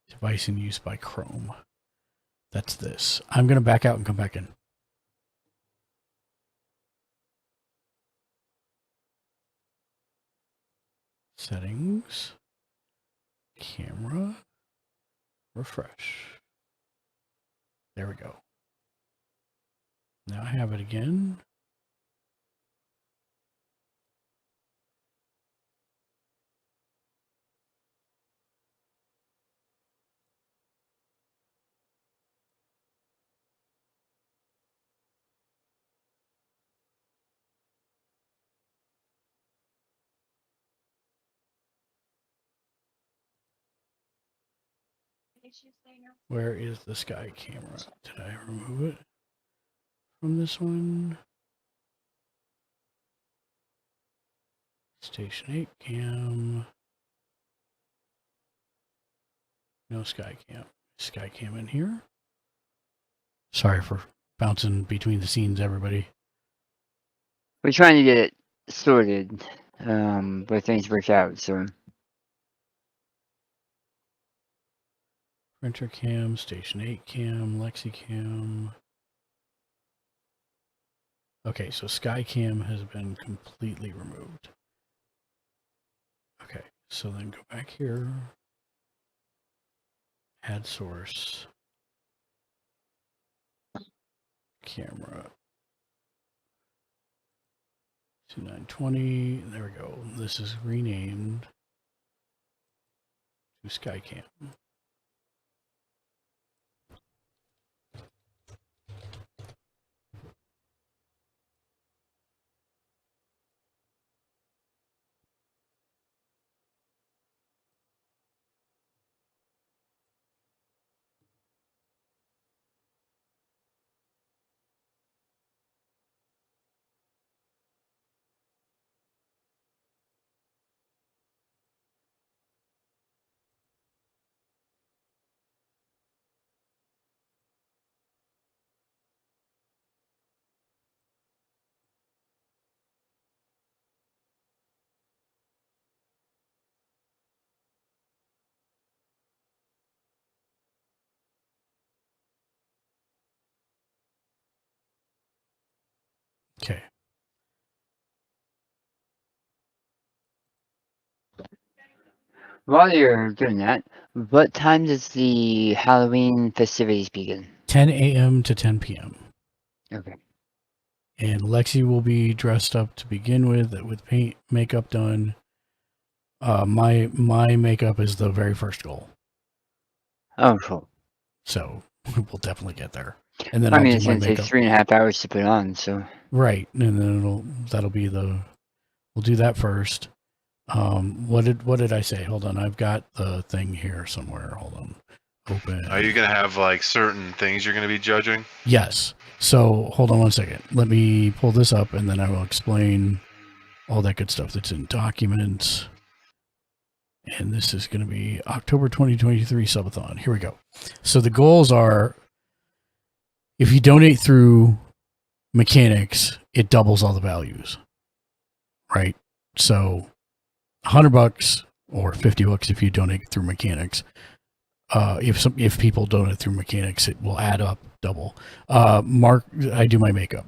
Device in use by Chrome. That's this. I'm gonna back out and come back in. Settings, camera, refresh. There we go. Now I have it again. Where is the sky camera? Did I remove it from this one? Station 8 cam. No sky cam. Sky cam in here. Sorry for bouncing between the scenes, everybody. We're trying to get it sorted, where things work out, so. Printer cam, station 8 cam, Lexi cam. Okay, so Skycam has been completely removed. Okay, so then go back here. Add source. Camera. 2920. There we go. This is renamed to Skycam. Okay. While you're doing that, what time does the Halloween festivities begin? 10 a.m. to 10 p.m. Okay. And Lexi will be dressed up to begin with paint, makeup done. My makeup is the very first goal. Oh, cool. So we'll definitely get there. And then I I'll mean, do it's my going to take makeup. 3.5 hours to put on, so. Right, and then that'll be we'll do that first. What did I say? Hold on, I've got the thing here somewhere. Hold on, open. Are you gonna have like certain things you're gonna be judging? Yes. So hold on one second. Let me pull this up, and then I will explain all that good stuff that's in documents. And this is going to be October 2023 subathon. Here we go. So the goals are, if you donate through mechanics, it doubles all the values, right? So $100 or $50 if you donate through mechanics. If people donate through mechanics, it will add up double. Mark, I do my makeup.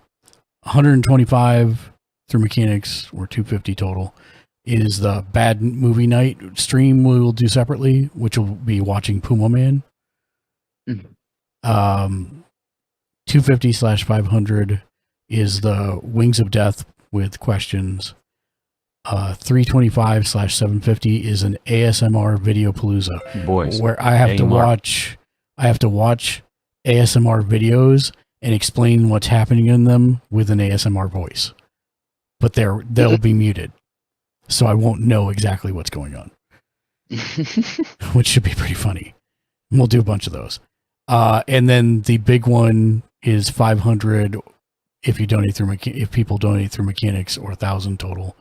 125 through mechanics, or 250 total, is the bad movie night stream we will do separately, which will be watching Puma Man. 250/500 is the Wings of Death with questions. 325/750 is an ASMR video palooza, Boys, where I have to watch ASMR videos and explain what's happening in them with an ASMR voice, but they'll be muted, so I won't know exactly what's going on, which should be pretty funny. We'll do a bunch of those, and then the big one is 500 if people donate through mechanics, or 1,000 total,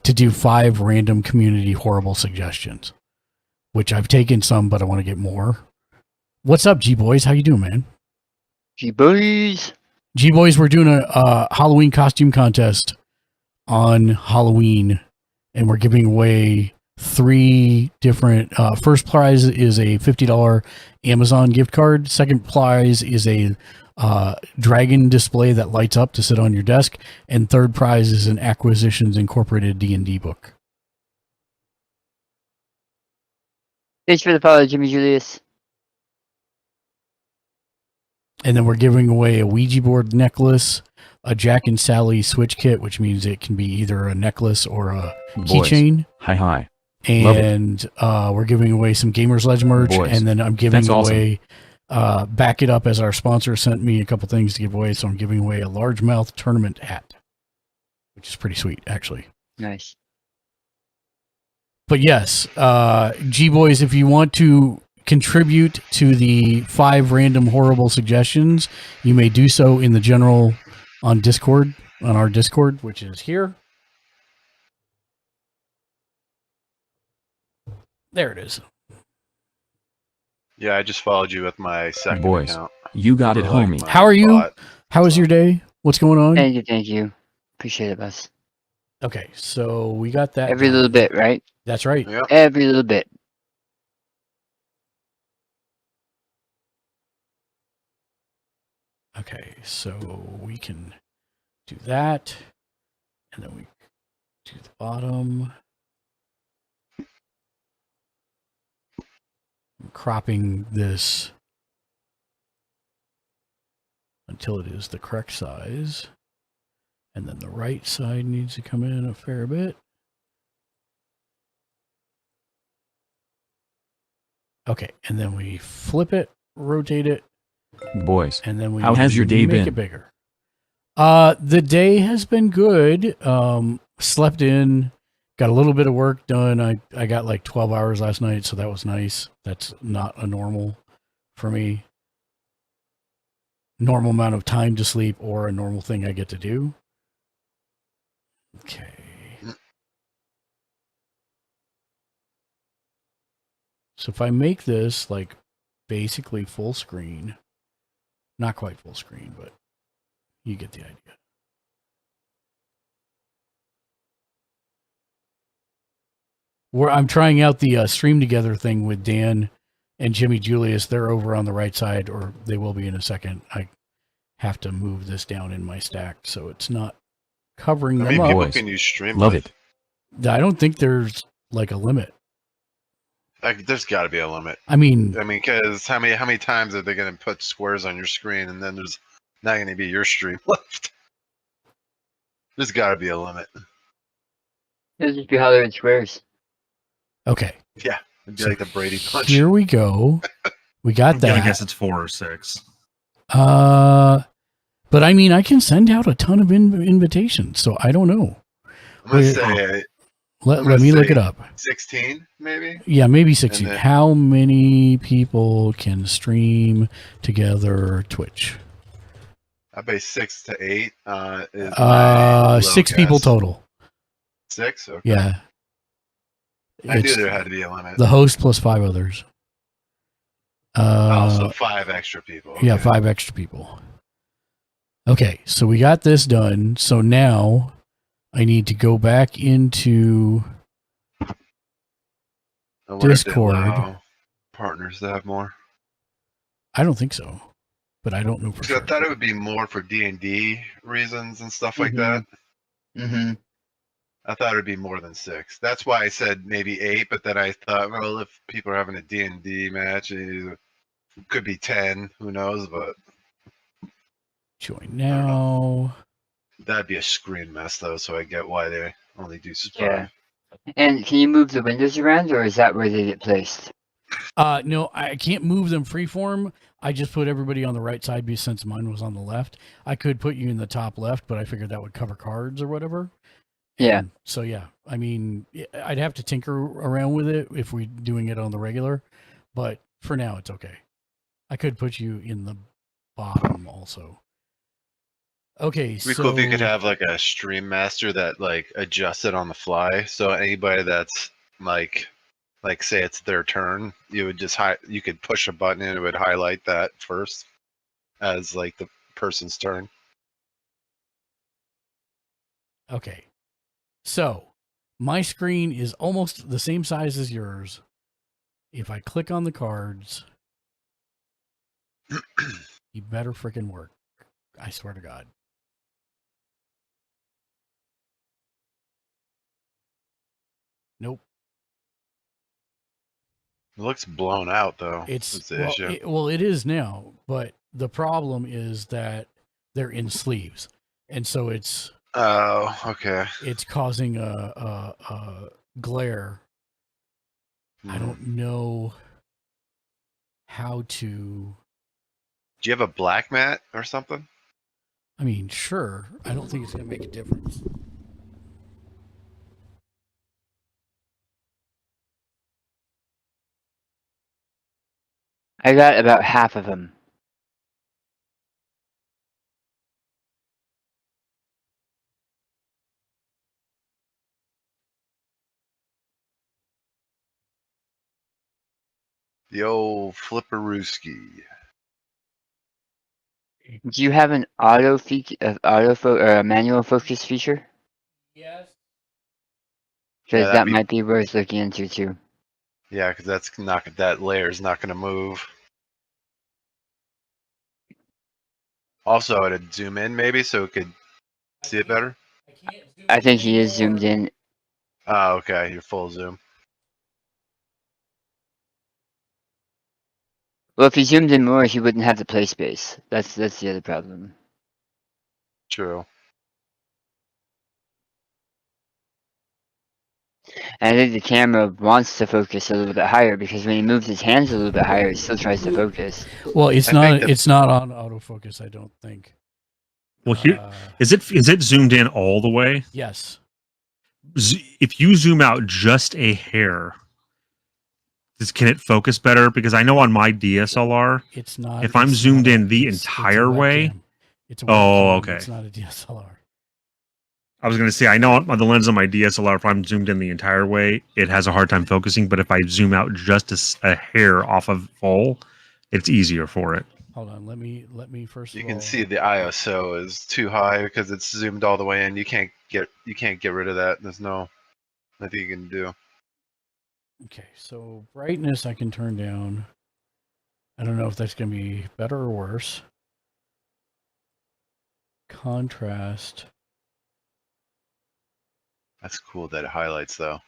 to do 5 random community horrible suggestions, which I've taken some, but I want to get more. What's up, G-Boys? How you doing, man? G-Boys. G-Boys, we're doing a Halloween costume contest on Halloween, and we're giving away 3 different... first prize is a $50 Amazon gift card. Second prize is a dragon display that lights up to sit on your desk, and third prize is an Acquisitions Incorporated D&D book. Thanks for the follow, Jimmy Julius. And then we're giving away a Ouija board necklace, a Jack and Sally switch kit, which means it can be either a necklace or a keychain. Hi. And we're giving away some Gamers Ledge merch, and then I'm giving away Back It Up, as our sponsor sent me a couple things to give away, so I'm giving away a largemouth tournament hat, which is pretty sweet, actually. Nice. But yes, G-Boys, if you want to contribute to the 5 random horrible suggestions, you may do so in the general on Discord, on our Discord, which is here. There it is. Yeah, I just followed you with my second Boys, account. you got it, homie. How are you? How was your day? What's going on? Thank you. Appreciate it, boss. Okay, so we got that. Every little bit, right? That's right. Yep. Every little bit. Okay, so we can do that. And then we do the bottom. I'm cropping this until it is the correct size. And then the right side needs to come in a fair bit. Okay, and then we flip it, rotate it. Boys, and then we how has your day make been? it bigger. The day has been good. Slept in, got a little bit of work done. I got like 12 hours last night, so that was nice. That's not a normal for me. Normal amount of time to sleep or a normal thing I get to do. Okay. So if I make this like basically full screen, not quite full screen, but you get the idea. I'm trying out the stream together thing with Dan and Jimmy Julius. They're over on the right side, or they will be in a second. I have to move this down in my stack so it's not covering How them many up. people can you stream Love with? it. I don't think there's like a limit. Like, there's got to be a limit. I mean, because how many times are they going to put squares on your screen, and then there's not going to be your stream left? There's got to be a limit. It'll just be Hollywood Squares. Okay. Yeah, it'd be like the Brady punch. Here we go. We got I'm that. gonna guess it's 4 or 6. But I mean, I can send out a ton of invitations, so I don't know. I'm gonna say. Let me look it up. 16, maybe. Yeah, maybe 16. And then- How many people can stream together Twitch? I bet 6 to 8. Is my 6 low people guess. total. 6. Okay. Yeah. I knew It's there had to be a limit. the host plus 5 others. Also, 5 extra people. Yeah, Okay. 5 extra people. Okay, so we got this done. So now I need to go back into I wonder if they Discord. allow partners to have more. I don't think so, but I don't know for Because sure. I thought it would be more for D&D reasons and stuff like that. Mm-hmm. I thought it'd be more than 6. That's why I said maybe 8. But then I thought, well, if people are having a D&D match, it could be 10. Who knows? But Join now. that'd be a screen mess, though. So I get why they only do 5. Yeah. And can you move the windows around, or is that where they get placed? No, I can't move them freeform. I just put everybody on the right side because since mine was on the left. I could put you in the top left, but I figured that would cover cards or whatever. Yeah. So yeah, I mean, I'd have to tinker around with it if we're doing it on the regular, but for now it's okay. I could put you in the bottom also. Okay, It'd be so cool if you could have like a stream master that like adjusts it on the fly. So anybody that's like say it's their turn, you would just you could push a button and it would highlight that first as like the person's turn. Okay. So, my screen is almost the same size as yours. If I click on the cards, you better freaking work. I swear to God. Nope. It looks blown out though. It's That's the issue. it is now, but the problem is that they're in sleeves. And so it's Oh, okay. it's causing a glare. I don't know how to. Do you have a black mat or something? I mean, sure. I don't think it's going to make a difference. I got about half of them. The old flipperooski. Do you have an or a manual focus feature? Yes. Because Yeah, that'd that be- might be worth looking into too. Yeah, because that layer is not going to move. Also, it'd zoom in maybe, so it could See it better? I think he is zoomed in. Oh, okay. You're full zoom. Well, if he zoomed in more, he wouldn't have the play space. That's the other problem. True. And I think the camera wants to focus a little bit higher because when he moves his hands a little bit higher, it still tries to focus. Well, it's not on autofocus, I don't think. Well, here is it zoomed in all the way? Yes. If you zoom out just a hair, can it focus better? Because I know on my DSLR, it's not. If I'm zoomed in the entire way, it's a oh, webcam, okay. It's not a DSLR. I was going to say, I know on the lens on my DSLR, if I'm zoomed in the entire way, it has a hard time focusing. But if I zoom out just a hair off of full, it's easier for it. Hold on, let me first. You can see the ISO is too high because it's zoomed all the way in. You can't get rid of that. There's nothing you can do. Okay, so brightness I can turn down. I don't know if that's going to be better or worse. Contrast. That's cool that it highlights though.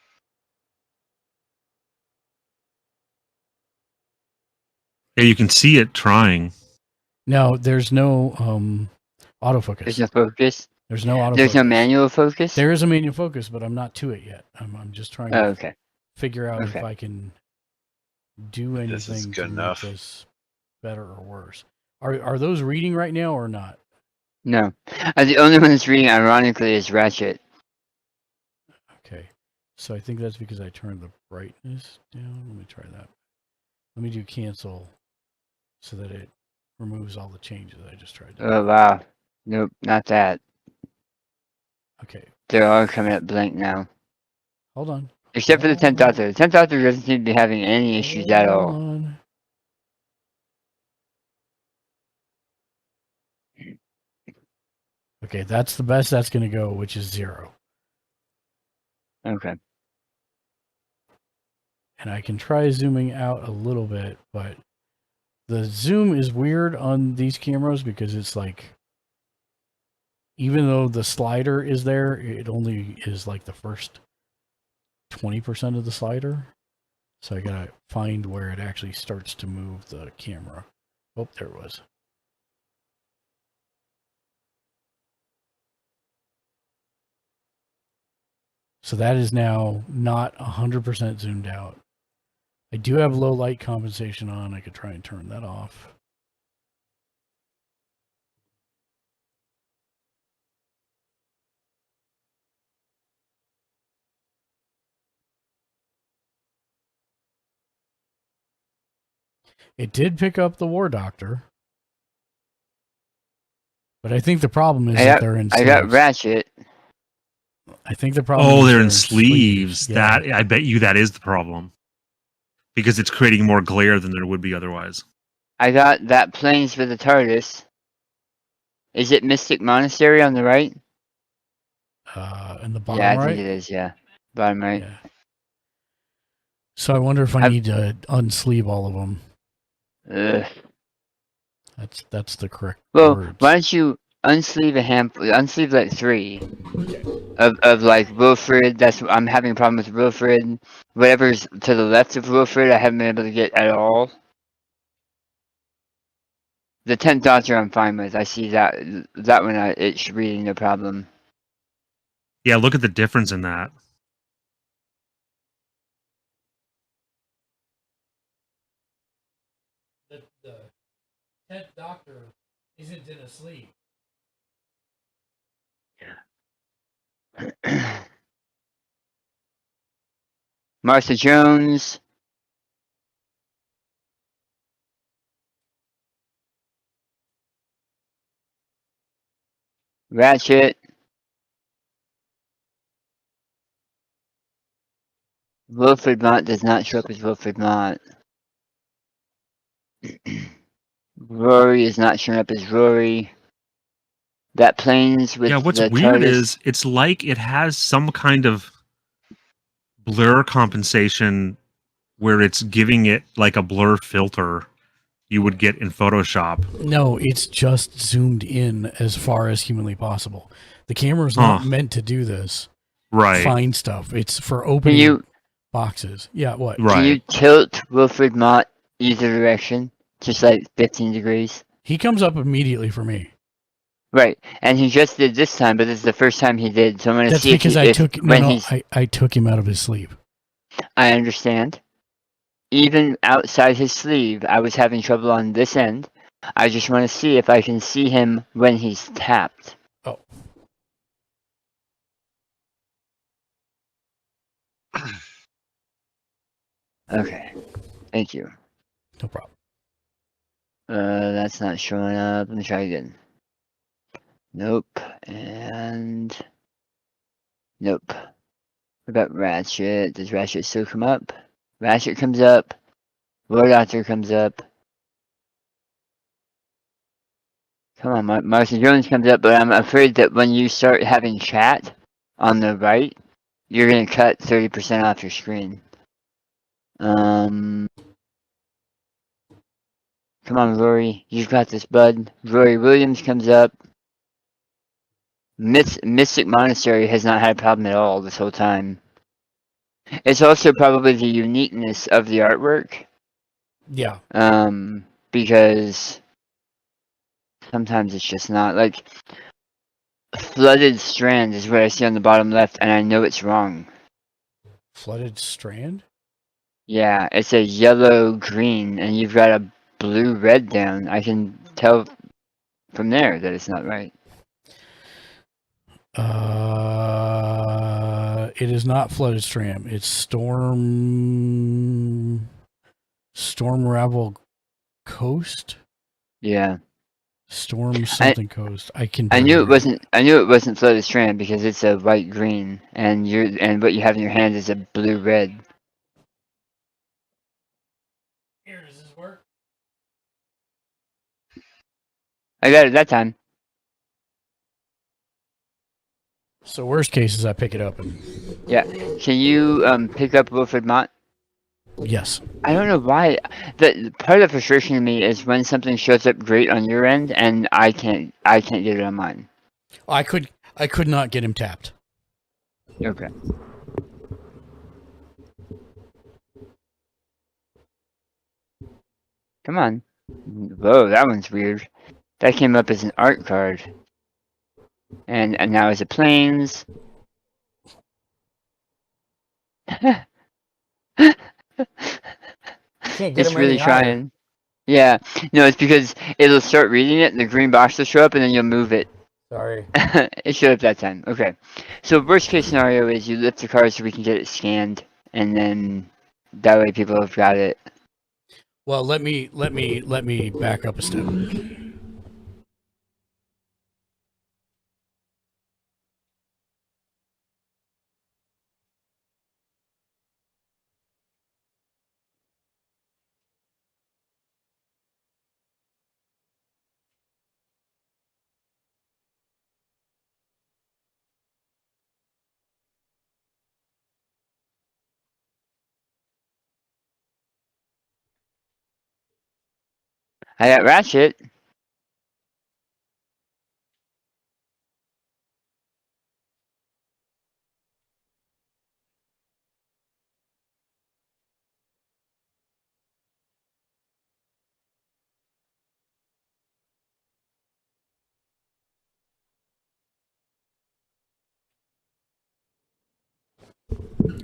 Yeah, you can see it trying. No, there's no autofocus. There's no focus. There's no autofocus. There's no manual focus. There is a manual focus, but I'm not to it yet. I'm just trying to okay. figure out if I can do anything to enough. make this better or worse. Are those reading right now or not? No, the only one that's reading, ironically, is Ratchet. Okay, so I think that's because I turned the brightness down. Let me try that. Let me do cancel so that it removes all the changes I just tried to do. Oh, wow. Nope, not that. Okay. They're all coming up blank now. Hold on. Except for the 10th Doctor. The 10th Doctor doesn't seem to be having any issues at all. On. Okay, that's the best that's going to go, which is 0. Okay. And I can try zooming out a little bit, but the zoom is weird on these cameras because it's like, even though the slider is there, it only is like the first 20% of the slider. So I gotta find where it actually starts to move the camera. Oh, there it was. So that is now not 100% zoomed out. I do have low light compensation on. I could try and turn that off. It did pick up the War Doctor. But I think the problem is that they're in sleeves. I got Ratchet. I think the problem Oh, is they're in sleeves. Yeah. That I bet you that is the problem. Because it's creating more glare than there would be otherwise. I got that planes for the TARDIS. Is it Mystic Monastery on the right? In the bottom right? right? I think it is, yeah. Bottom right. Yeah. So I wonder if I need to unsleeve all of them. Ugh. That's the correct Well, words. why don't you unsleeve a handful, unsleeve like 3 of like Wilfred. I'm having a problem with Wilfred. Whatever's to the left of Wilfred, I haven't been able to get at all. The 10th Doctor I'm fine with. I see that one. It should be no problem. Yeah, look at the difference in that. The 10th Doctor isn't in a sleeve. Martha Jones. Ratchet. Wilfred Mott does not show up as Wilfred Mott. Rory is not showing up as Rory. That planes with what's the weird TARDIS. is it's like it has some kind of blur compensation where it's giving it like a blur filter you would get in Photoshop. No, it's just zoomed in as far as humanly possible. The camera's not meant to do this. Right. Find stuff. It's for opening boxes. Yeah, what? Can you tilt Wilfred Mott either direction? Just like 15 degrees? He comes up immediately for me. Right. And he just did this time, but this is the first time he did. So I'm going to That's see because if I took him out of his sleeve. I understand. Even outside his sleeve, I was having trouble on this end. I just want to see if I can see him when he's tapped. Oh. Okay. Thank you. No problem. That's not showing up. Let me try again. Nope. And nope. What about Ratchet? Does Ratchet still come up? Ratchet comes up. Lord Doctor comes up. Come on, Martha Jones comes up, but I'm afraid that when you start having chat on the right, you're gonna cut 30% off your screen. Come on, Rory. You've got this, bud. Rory Williams comes up. Mystic Monastery has not had a problem at all this whole time. It's also probably the uniqueness of the artwork. Yeah. Because sometimes it's just not. Like, Flooded Strand is what I see on the bottom left, and I know it's wrong. Flooded Strand? Yeah, it's a yellow-green, and you've got a blue-red down. I can tell from there that it's not right. It is not Flooded Strand. It's Storm Ravel Coast. Yeah. Storm something Coast. I knew it wasn't. I knew it wasn't Flooded Strand because it's a white green, and what you have in your hand is a blue red. Here, does this work? I got it that time. So worst case is I pick it up and. Yeah. Can you pick up Wilfred Mott? Yes. I don't know why. The part of the frustration to me is when something shows up great on your end and I can't get it on mine. I could not get him tapped. Okay. Come on. Whoa, that one's weird. That came up as an art card. And now as a planes. It's really trying. Yeah. No, it's because it'll start reading it and the green box will show up and then you'll move it. Sorry. It showed up that time. Okay. So worst case scenario is you lift the card so we can get it scanned and then that way people have got it. Well, let me back up a step. I got Ratchet.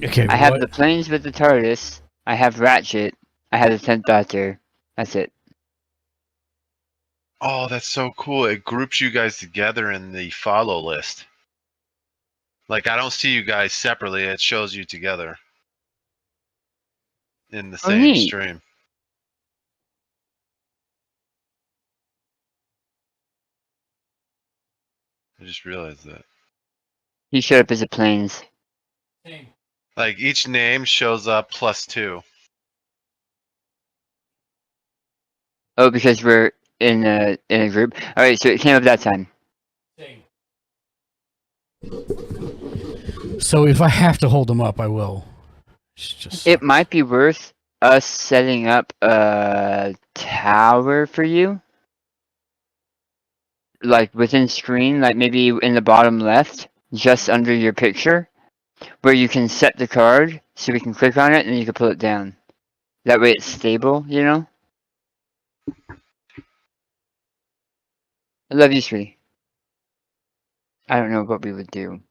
Okay. I have the planes with the TARDIS. I have Ratchet. I have the 10th Doctor. That's it. Oh, that's so cool. It groups you guys together in the follow list. Like, I don't see you guys separately. It shows you together in the same neat. stream. I just realized that. He showed up as a planes. Like, each name shows up +2. Oh, because we're in a group. All right, so it came up that time. So if I have to hold them up, I will. It might be worth us setting up a tower for you. like within screen, like maybe in the bottom left, just under your picture, where you can set the card, so we can click on it and you can pull it down. That way it's stable, you know? I love you, sweetie. I don't know what we would do.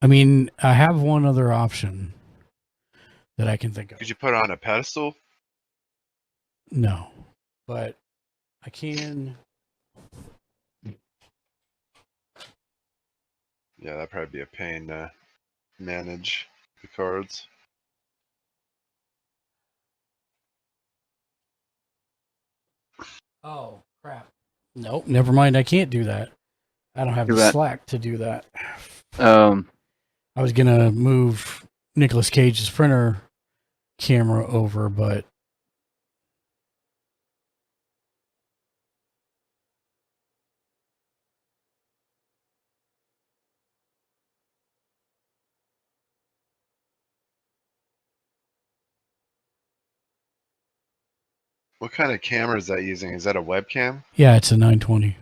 I mean, I have one other option that I can think of. Could you put it on a pedestal? No, but I can. Yeah, that'd probably be a pain to manage the cards. Oh, crap. Nope, never mind. I can't do that. I don't have Do the that. slack to do that. I was going to move Nicolas Cage's printer camera over, but What kind of camera is that using? Is that a webcam? yeah, it's a 920.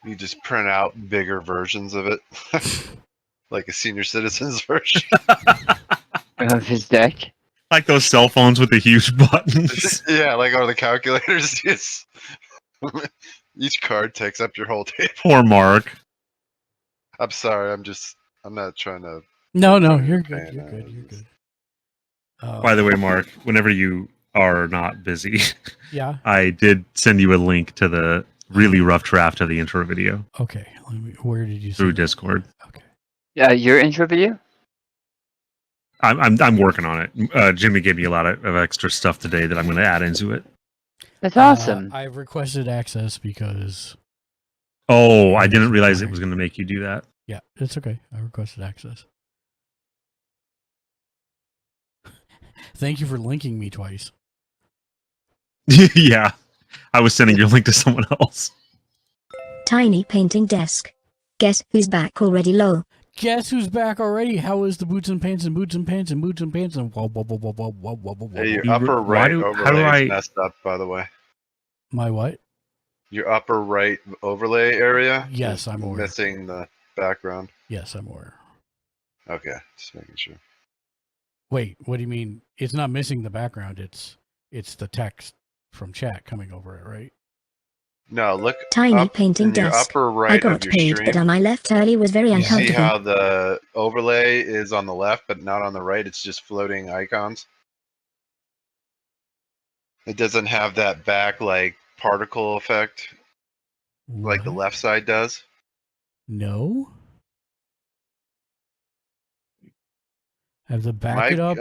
You just print out bigger versions of it, like a senior citizens version. Of his deck? Like those cell phones with the huge buttons. Yeah, like on the calculators. Just each card takes up your whole table. Poor Mark. I'm sorry. I'm not trying to. No, you're good. You're good. You're good. By the way, Mark, whenever you are not busy, Yeah. I did send you a link to the really rough draft of the intro video. Okay, where did you through Discord? Yeah, your intro video? I'm working on it. Jimmy gave me a lot of extra stuff today that I'm going to add into it. That's awesome. I've requested access because. Oh, I didn't realize it was going to make you do that. Yeah, it's okay. I requested access. Thank you for linking me twice. Yeah, I was sending your link to someone else. Tiny painting desk. Guess who's back already, lol. Guess who's back already? How is the boots and pants and boots and pants and boots and pants and whoa. Hey, your upper right overlay is messed up, by the way. My what? Your upper right overlay area. Yes, I'm aware. Missing the background. Yes, I'm aware. Okay, just making sure. Wait, what do you mean? It's not missing the background. It's the text from chat coming over it, right? No, look. Tiny up painting in your desk. upper right I got of your paid, stream. but on my left early was very You see uncomfortable. how the overlay is on the left, but not on the right? It's just floating icons. It doesn't have that back like particle effect like the left side does. No. I have the back it up.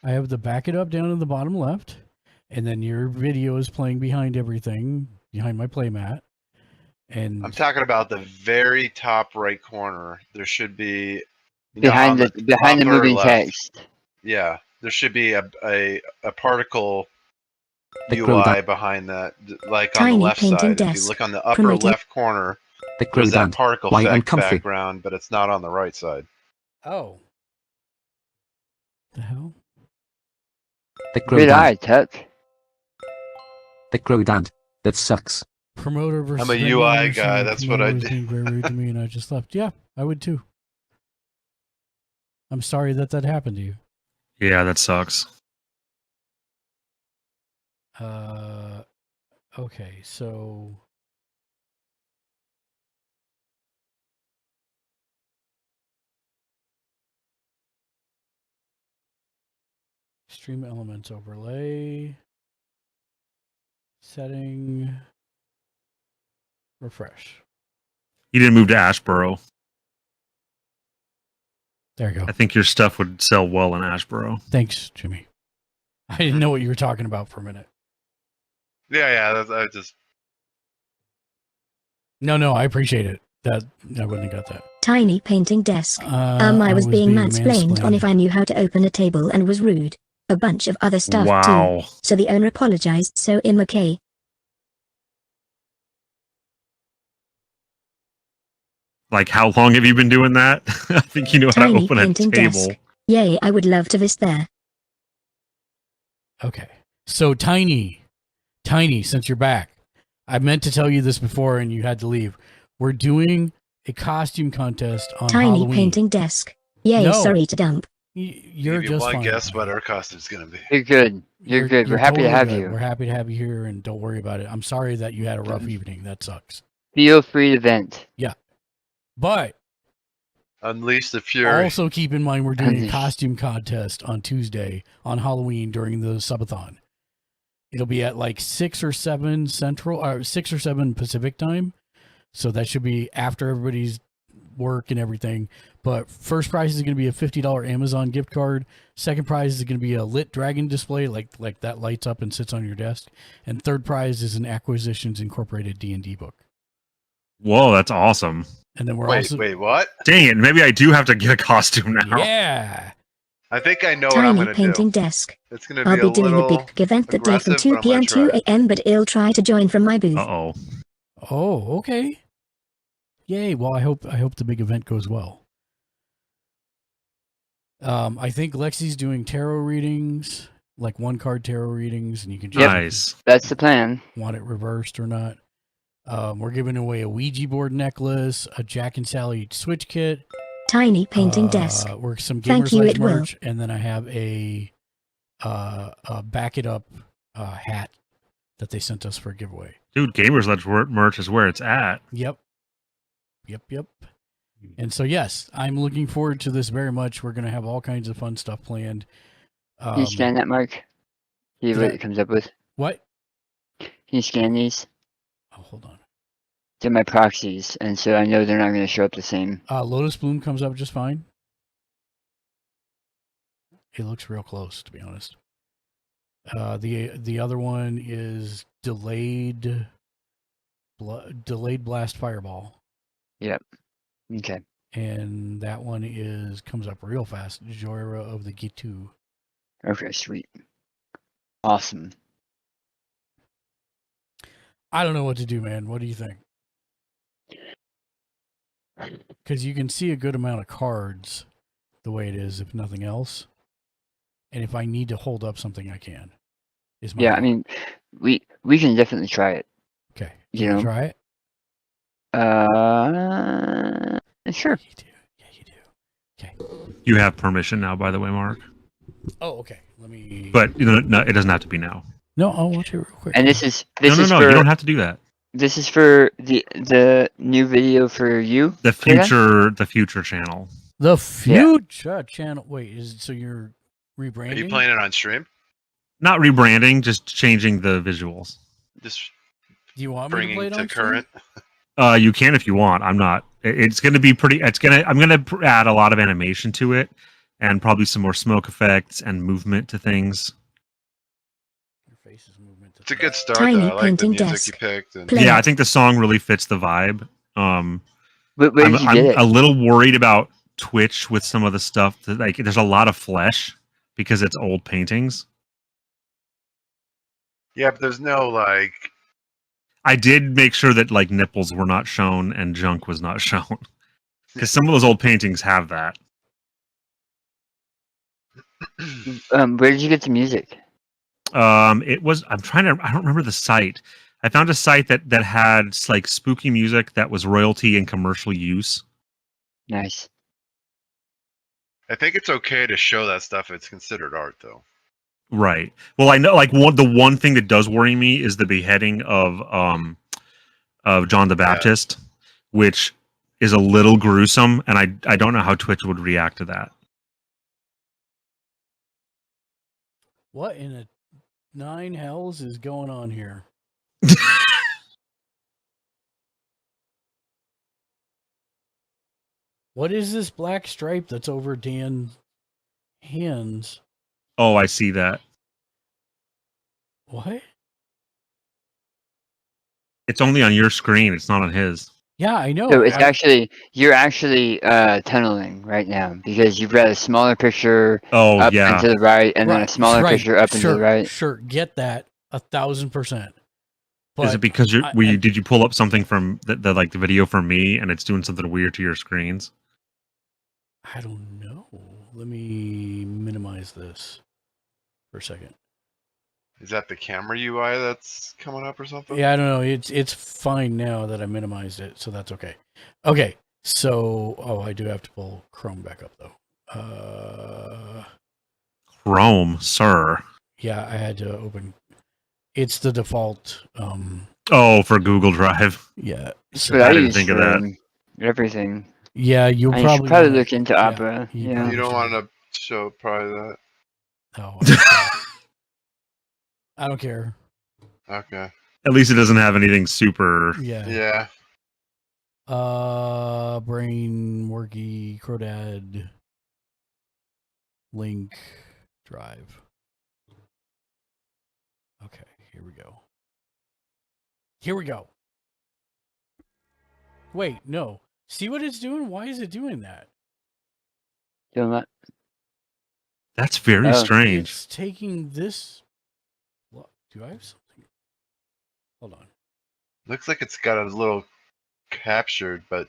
I have the back it up down in the bottom left, and then your video is playing behind everything, behind my playmat. And I'm talking about the very top right corner. There should be behind the moving text. Yeah, there should be a particle The UI behind that, like on Tiny the left painting side. If desk. you look on the upper Promoting- left corner, The there's that crowband. particle Why effect uncomfy? background, but it's not on the right side. Oh. The hell? The Good eye, crowband. Tuck. The crowband. That sucks. Promoter versus. I'm a vendor UI versus guy, that's what I promoter was do. being very rude to me, and I just left. Yeah, I would too. I'm sorry that happened to you. Yeah, that sucks. Okay, so. Stream elements overlay. Setting. Refresh. You didn't move to Ashboro. There you go. I think your stuff would sell well in Ashboro. Thanks, Jimmy. I didn't know what you were talking about for a minute. Yeah, I just. No, I appreciate it. That I wouldn't have got that. Tiny painting desk. I was being mansplained on if I knew how to open a table and was rude. A bunch of other stuff Wow. too. So the owner apologized, so I'm okay. Like, how long have you been doing that? I think you know how to Tiny open a painting table. desk. Yay, I would love to visit there. Okay. So Tiny, since you're back, I meant to tell you this before and you had to leave. We're doing a costume contest on Tiny Halloween. painting desk. Yay, No. sorry to dump. You're Give you just one fine. guess what our costume's gonna be. You're good. You're good. We're happy to totally have good. you. We're happy to have you here, and don't worry about it. I'm sorry that you had a rough evening. That sucks. Feel free to vent. Yeah. But Unleash the fury. also keep in mind we're doing a costume contest on Tuesday on Halloween during the subathon. It'll be at like 6 or 7 Central, or 6 or 7 Pacific time. So that should be after everybody's work and everything. But first prize is going to be a $50 Amazon gift card. Second prize is going to be a lit dragon display, like that lights up and sits on your desk. And third prize is an Acquisitions Incorporated D&D book. Whoa, that's awesome. And then we're Wait, what? Dang it, maybe I do have to get a costume now. Yeah. I think I know what I'm Tiny gonna painting do. desk. It's gonna be I'll be a doing a little big event that day from aggressive, 2 but I'm gonna p.m. to try. 8 a.m., but I'll try to join from my booth. Uh-oh. Oh, okay. Yay. Well, I hope the big event goes well. I think Lexi's doing tarot readings, like 1-card tarot readings, and you can choose Nice. That's the plan. Want it reversed or not. We're giving away a Ouija board necklace, a Jack and Sally switch kit. Tiny painting desk. We're some Thank Gamers you, Life it will. merch, and then I have a back it up hat that they sent us for a giveaway. Dude, Gamers Ledge merch is where it's at. Yep. And so, yes, I'm looking forward to this very much. We're going to have all kinds of fun stuff planned. Can you scan that, Mark? See what it comes up with. What? Can you scan these? Oh, hold on. They're my proxies, and so I know they're not going to show up the same. Lotus Bloom comes up just fine. It looks real close, to be honest. The other one is delayed blast fireball. Yep. Okay. And that one comes up real fast. Joyra of the Gitu. Okay, sweet. Awesome. I don't know what to do, man. What do you think? Because you can see a good amount of cards the way it is, if nothing else. And if I need to hold up something, I can. Yeah, I mean, we can definitely try it. Okay. You know? Try it? Sure. You have permission now, by the way, Mark. Oh, okay. Let me. But no, it doesn't have to be now. No, I'll watch it real quick. And this is No, for, you don't have to do that. This is for the new video for you. The future channel. The future channel. Wait, so you're rebranding? Are you playing it on stream? Not rebranding, just changing the visuals. Just do you want me to bringing play it to on current. You can if you want. I'm not. It's going to be pretty. I'm going to add a lot of animation to it, and probably some more smoke effects and movement to things. It's a good start. Tiny Though. I like the painting music desk. you picked. And... Yeah, I think the song really fits the vibe. Where did you get it? I'm a little worried about Twitch with some of the stuff. Like, there's a lot of flesh because it's old paintings. Yeah, but there's no like. I did make sure that like nipples were not shown and junk was not shown, because some of those old paintings have that. Where did you get the music? It was. I don't remember the site. I found a site that had like spooky music that was royalty and commercial use. Nice. I think it's okay to show that stuff. It's considered art, though. Right. Well, I know like the one thing that does worry me is the beheading of John the Baptist, which is a little gruesome, and I don't know how Twitch would react to that. What in a 9 hells is going on here? What is this black stripe that's over Dan's hands? Oh, I see that. What? It's only on your screen. It's not on his. Yeah, I know. So it's you're actually tunneling right now because you've got a smaller picture up and to the right, and then a smaller picture up and to the right. Sure, get that 1,000%. But is it because did you pull up something from the like the video from me and it's doing something weird to your screens? I don't know. Let me minimize this for a second. Is that the camera UI that's coming up or something? Yeah, I don't know. It's fine now that I minimized it, so that's okay. Okay, so I do have to pull Chrome back up though. Chrome, sir. Yeah, I had to open. It's the default. For Google Drive. Yeah, So I didn't use think of that. everything. Yeah, you I probably should probably look into Opera. you Yeah. You don't want to show probably that. Oh, I don't care. Okay. At least it doesn't have anything super. Yeah. Yeah. Brain, Worky, Crodad, Link, Drive. Okay, here we go. Here we go. Wait, no. See what it's doing? Why is it doing that? Doing what? That's very strange. It's taking this. What? Do I have something? Hold on. Looks like it's got a little captured, but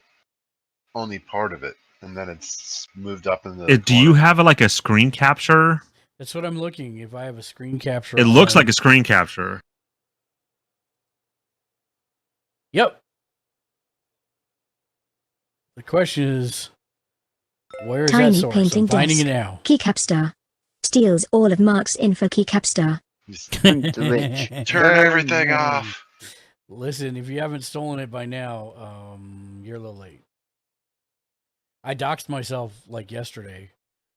only part of it, and then it's moved up in the. Do you have like a screen capture? That's what I'm looking. If I have a screen capture. It looks like a screen capture. Yep. The question is, where is that Tiny source? painting I'm finding desk. it now. Keycapstar. Steals all of Mark's info Keycapstar. Turn everything off. Listen, if you haven't stolen it by now, you're a little late. I doxed myself like yesterday.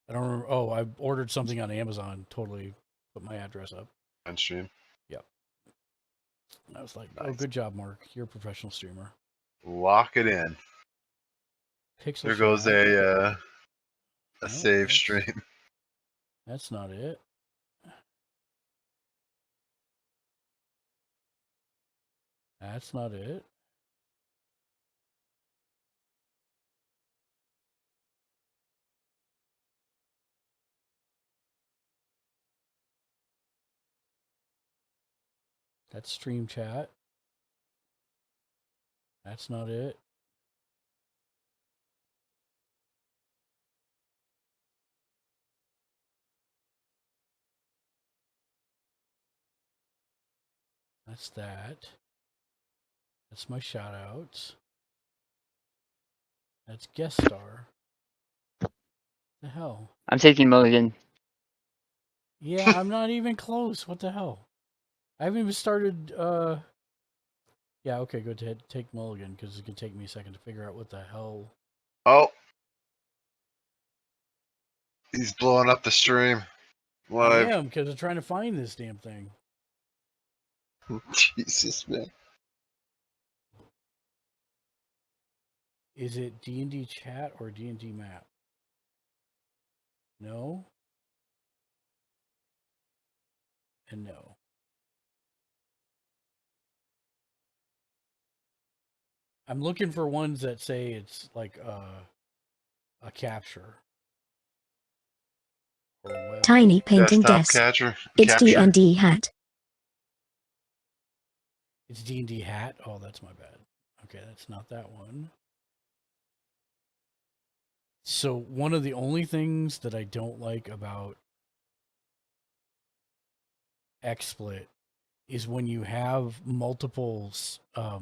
I don't remember. Oh, I ordered something on Amazon. Totally put my address up. On stream. Yep. I was like, oh, good job, Mark. You're a professional streamer. Lock it in. Pixel there goes shot. a No, save stream. That's not it. That's not it. That's stream chat. That's not it. That's that. That's my shout outs. That's guest star. The hell? I'm taking Mulligan. Yeah, I'm not even close. What the hell? I haven't even started. Yeah, okay, go ahead. Take Mulligan because it can take me a second to figure out what the hell. Oh. He's blowing up the stream. Live. I am because I'm trying to find this damn thing. Jesus, man. Is it D&D chat or D&D map? No. And no. I'm looking for ones that say it's like a capture. Or web. Tiny painting Desktop desk. capture. It's D&D hat. It's D&D hat? Oh, that's my bad. Okay, that's not that one. So one of the only things that I don't like about XSplit is when you have multiples, I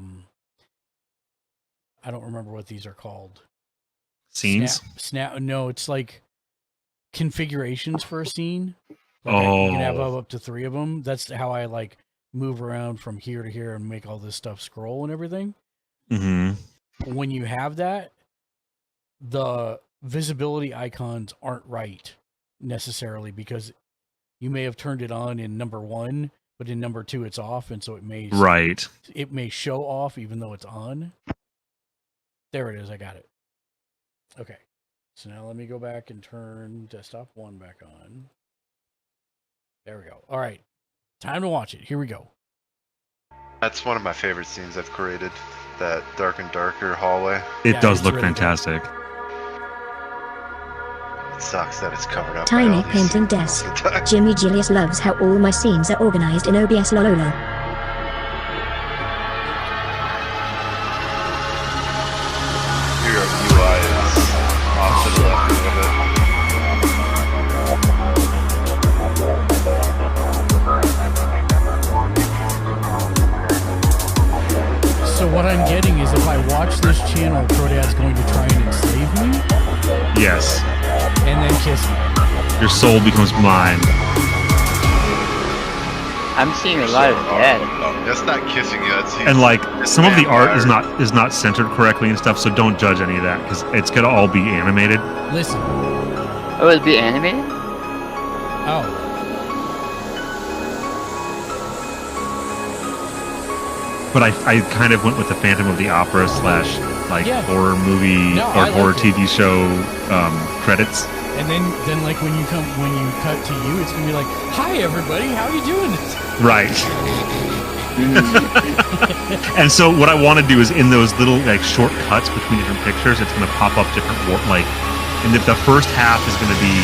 don't remember what these are called. Scenes? No, it's like configurations for a scene. Like you can have up to 3 of them. That's how I like move around from here to here and make all this stuff scroll and everything. Mm-hmm. When you have that, the visibility icons aren't right necessarily because you may have turned it on in number 1, but in number 2 it's off, and so it may show off even though it's on. There it is. I got it. Okay. So now let me go back and turn desktop 1 back on. There we go. All right. Time to watch it. Here we go. That's one of my favorite scenes I've created. That dark and darker hallway. It does look really fantastic. It sucks that it's covered up. Tiny painting desk. Jimmy Julius loves how all my scenes are organized in OBS Lololo. watch this channel, Prodad's going to try and enslave me? Yes. And then kiss me. Your soul becomes mine. I'm seeing a lot of that. That's not kissing you. And like some of the art is not centered correctly and stuff, so don't judge any of that because it's gonna all be animated. Listen. Oh, it'll be animated? Oh. But I kind of went with the Phantom of the Opera / horror movie or horror TV show credits. And then like when you cut to you, it's gonna be like, "Hi everybody, how you doing?" Right. And so what I want to do is in those little like short cuts between different pictures, it's gonna pop up different and the first half is gonna be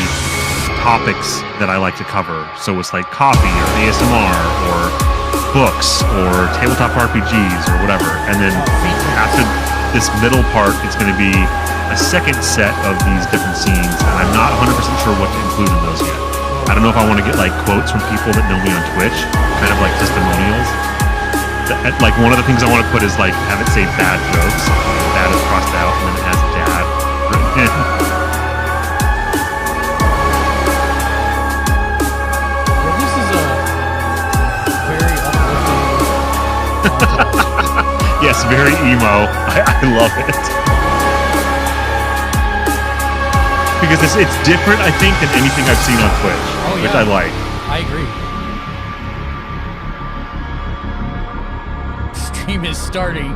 topics that I like to cover. So it's like coffee or ASMR or books or tabletop RPGs or whatever. And then after this middle part, it's gonna be a second set of these different scenes, and I'm not 100% sure what to include in those yet. I don't know if I want to get like quotes from people that know me on Twitch, kind of like testimonials. Like one of the things I want to put is like have it say bad jokes, bad is crossed out, and then it has dad written in. Well, this is a very uplifting. Yes, very emo. I love it. Because it's different, I think, than anything I've seen on Twitch, which I like. I agree. Stream is starting.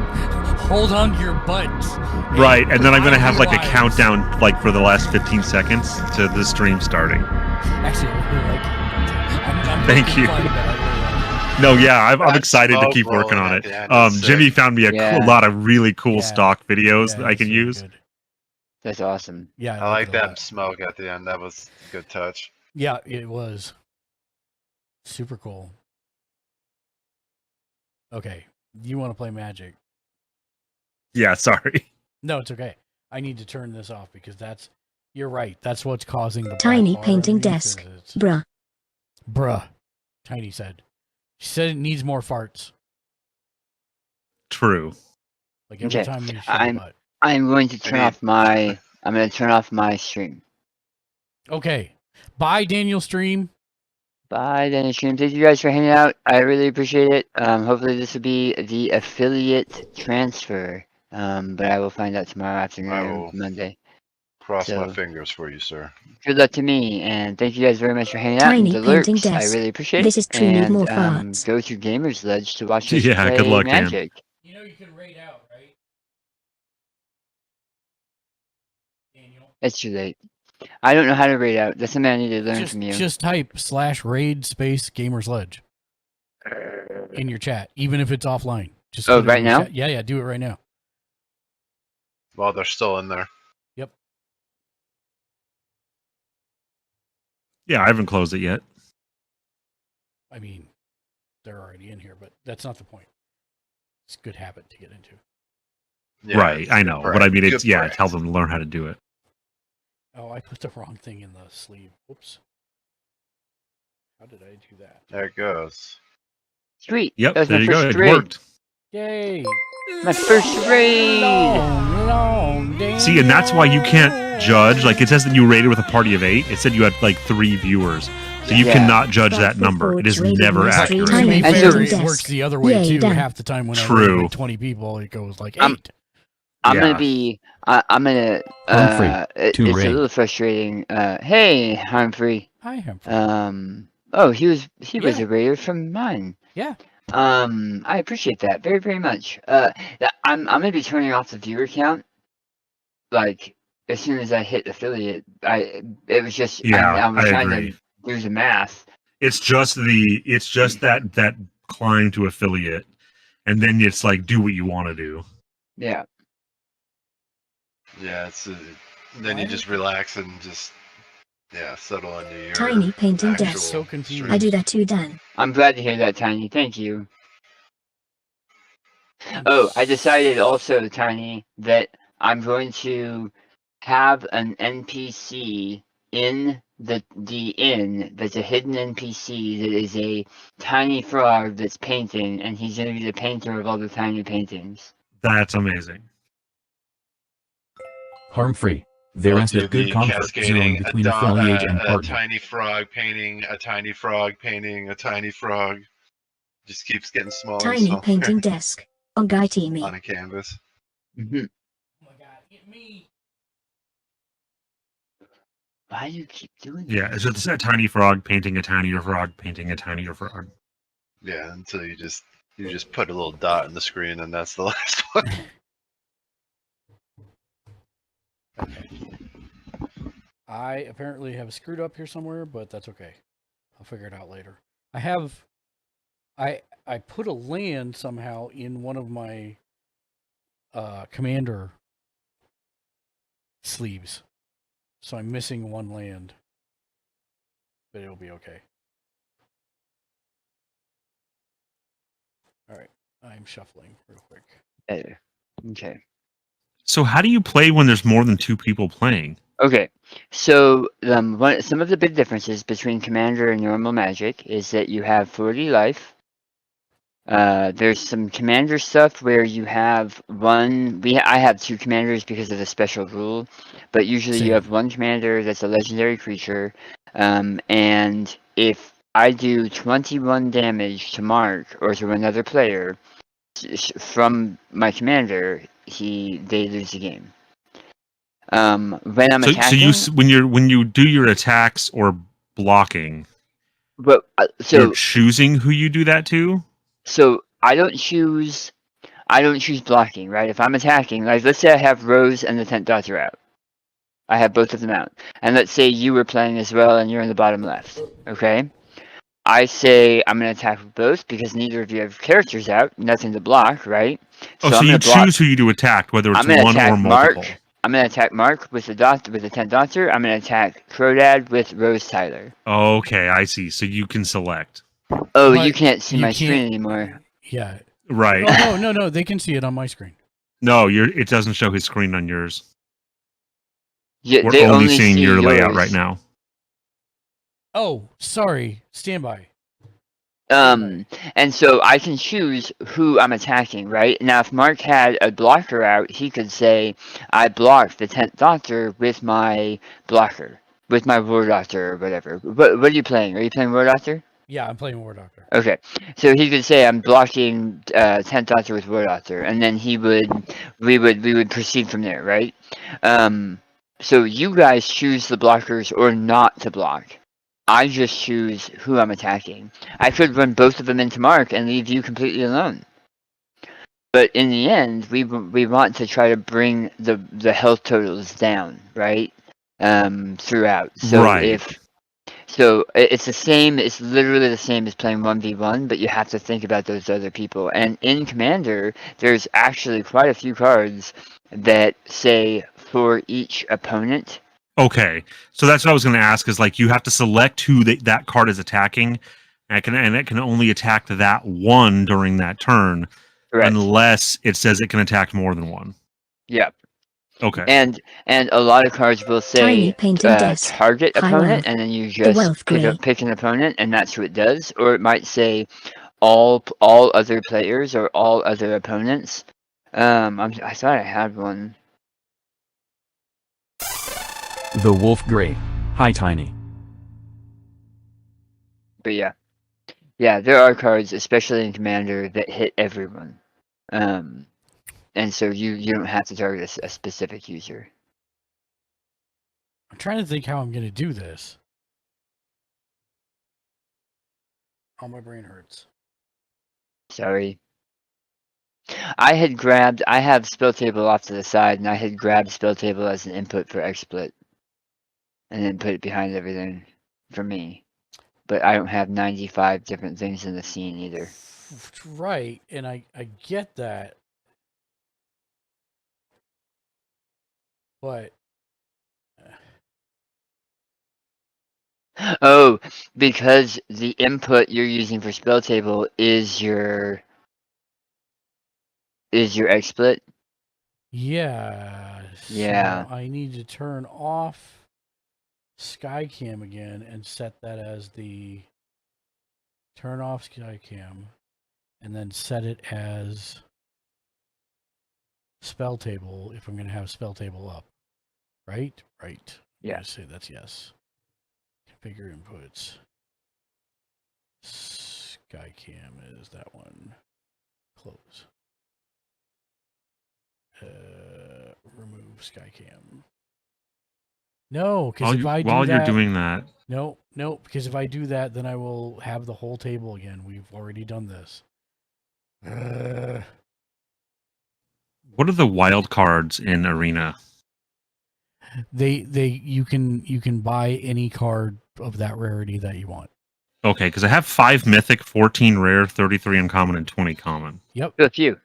Hold on to your butts. Right, and then I'm going to have like a countdown like for the last 15 seconds to the stream starting. Actually, I really like it. I'm Thank you. No, yeah, I'm excited to keep working on it. Jimmy found me a lot of really cool stock videos that I can use. Good. That's awesome. Yeah, I like that smoke at the end. That was a good touch. Yeah, it was super cool. Okay, you want to play Magic? Yeah, sorry. No, it's okay. I need to turn this off because you're right. That's what's causing the Tiny black bar painting underneath desk. it. Bruh. Tiny said. She said it needs more farts. True. Like every time you show a butt. I'm going to turn off my. I'm going to turn off my stream. Okay. Bye, Daniel Stream. Bye, Daniel Stream. Thank you guys for hanging out. I really appreciate it. Hopefully, this will be the affiliate transfer. But I will find out tomorrow afternoon or Monday. Cross my fingers for you, sir. Good luck to me, and thank you guys very much for hanging out. Tiny The painting lurks, desk. I really appreciate it. This is truly and, more farts. Go to Gamers Ledge to watch us Yeah, play good luck, Dan. Magic. You know you can raid out, right? Daniel. It's too late. I don't know how to raid out. That's something I need to learn from you. Just type /raid space Gamers Ledge in your chat, even if it's offline. Just put it right in your now? chat. Yeah, do it right now. Well, they're still in there. Yep. Yeah, I haven't closed it yet. I mean, they're already in here, but that's not the point. It's a good habit to get into. Yeah, right, I know. But I mean, it's, Good tell them to learn how to do it. Oh, I put the wrong thing in the sleeve. Whoops. How did I do that? There it goes. Sweet. Yep, That was there my you go. first It raid. worked. Yay! My first raid! Long See, and that's why you can't judge. Like, it says that you rated with a party of 8. It said you had, like, 3 viewers. So you cannot judge that number. It is never accurate. To be Tiny fair, painting it works desk. the other way, Yay, too. done. Half the time when I True. raid with 20 people, it goes like 8. I'm gonna be. I'm gonna. Humphrey, It's two a raid. little frustrating. Hey, Humphrey. Hi, Humphrey. Oh, he was a raider from mine. Yeah. I appreciate that very, very much. I'm gonna be turning off the viewer count. Like as soon as I hit affiliate, it was just I was trying agree. to do the math. It's just that climb to affiliate, and then it's like do what you want to do. Yeah. Yeah, it's then you just relax and just settle into your Tiny painting actual desk. So confused. stream. I do that too, Dan. I'm glad to hear that, Tiny. Thank you. Oh, I decided also, Tiny, that I'm going to have an NPC in the inn that's a hidden NPC that is a tiny frog that's painting, and he's going to be the painter of all the tiny paintings. That's amazing. Harm-free. There is that good comfort zone between affiliate and a partner. tiny frog painting a tiny frog painting a tiny frog. Just keeps getting smaller and Tiny smaller painting desk. On Guy Teamy. on a canvas. Why do you keep doing Yeah, it's just a tiny frog painting a tinier frog painting a tinier frog. Yeah, until you just put a little dot in the screen, and that's the last one. I apparently have screwed up here somewhere, but that's okay. I'll figure it out later. I put a land somehow in one of my commander sleeves. So I'm missing one land. But it'll be okay. Alright. I'm shuffling real quick. Better. Okay. So how do you play when there's more than 2 people playing? Okay, so some of the big differences between Commander and normal Magic is that you have 40 life. There's some Commander stuff where you have one. I have 2 Commanders because of the special rule, but usually you have one Commander that's a legendary creature, and if I do 21 damage to Mark or to another player from my Commander, they lose the game. When I'm attacking, So when you do your attacks or blocking, but you're choosing who you do that to. So I don't choose blocking, right? If I'm attacking, like let's say I have Rose and the 10th Doctor out, I have both of them out, and let's say you were playing as well, and you're in the bottom left. Okay, I say I'm gonna attack with both because neither of you have characters out, nothing to block, right? So you choose who you do attack, whether it's one or multiple. I'm gonna attack Mark with the 10th Doctor. I'm gonna attack Crodad with Rose Tyler. Okay, I see. So you can select. Oh, you can't see my screen anymore. Yeah. Right. Oh, no, they can see it on my screen. No, it doesn't show his screen on yours. Yeah, We're they only only seeing see your layout yours. right now. Oh, sorry. Stand by. And so I can choose who I'm attacking, right? Now, if Mark had a blocker out, he could say, I blocked the 10th Doctor with my blocker, with my War Doctor or whatever. What are you playing? Are you playing War Doctor? Yeah, I'm playing War Doctor. Okay. So he could say, I'm blocking 10th Doctor with War Doctor, and then we would proceed from there, right? So you guys choose the blockers or not to block. I just choose who I'm attacking. I could run both of them into Mark and leave you completely alone. But in the end, we want to try to bring the health totals down, right? Throughout. So right. It's the same. It's literally the same as playing 1v1, but you have to think about those other people. And in Commander, there's actually quite a few cards that say for each opponent. Okay, so that's what I was going to ask. Is like you have to select who that card is attacking, and it can only attack that one during that turn, Correct. Unless it says it can attack more than one. Yep. Okay. And a lot of cards will say target opponent, and then you just pick an opponent, and that's who it does. Or it might say all other players or all other opponents. I thought I had one. The Wolf Grey. Hi, Tiny. But yeah, there are cards, especially in Commander, that hit everyone. And so you don't have to target a specific user. I'm trying to think how I'm going to do this. Oh, my brain hurts. Sorry. I have spell table off to the side, and I had grabbed spell table as an input for XSplit. And then put it behind everything for me. But I don't have 95 different things in the scene either. Right, and I get that. But oh, because the input you're using for spell table is your XSplit? Yeah. Yeah. So I need to turn off Skycam again and set that as the turn off Skycam and then set it as spell table if I'm going to have spell table up. Right? Right. Yeah. I'm gonna say that's yes. Configure inputs. Skycam is that one. Close. Remove Skycam. No, because if I do while that, you're doing that, no, because if I do that, then I will have the whole table again. We've already done this. what are the wild cards in Arena? You can buy any card of that rarity that you want. Okay, because I have 5 mythic, 14 rare, 33 uncommon, and 20 common. Yep. A few.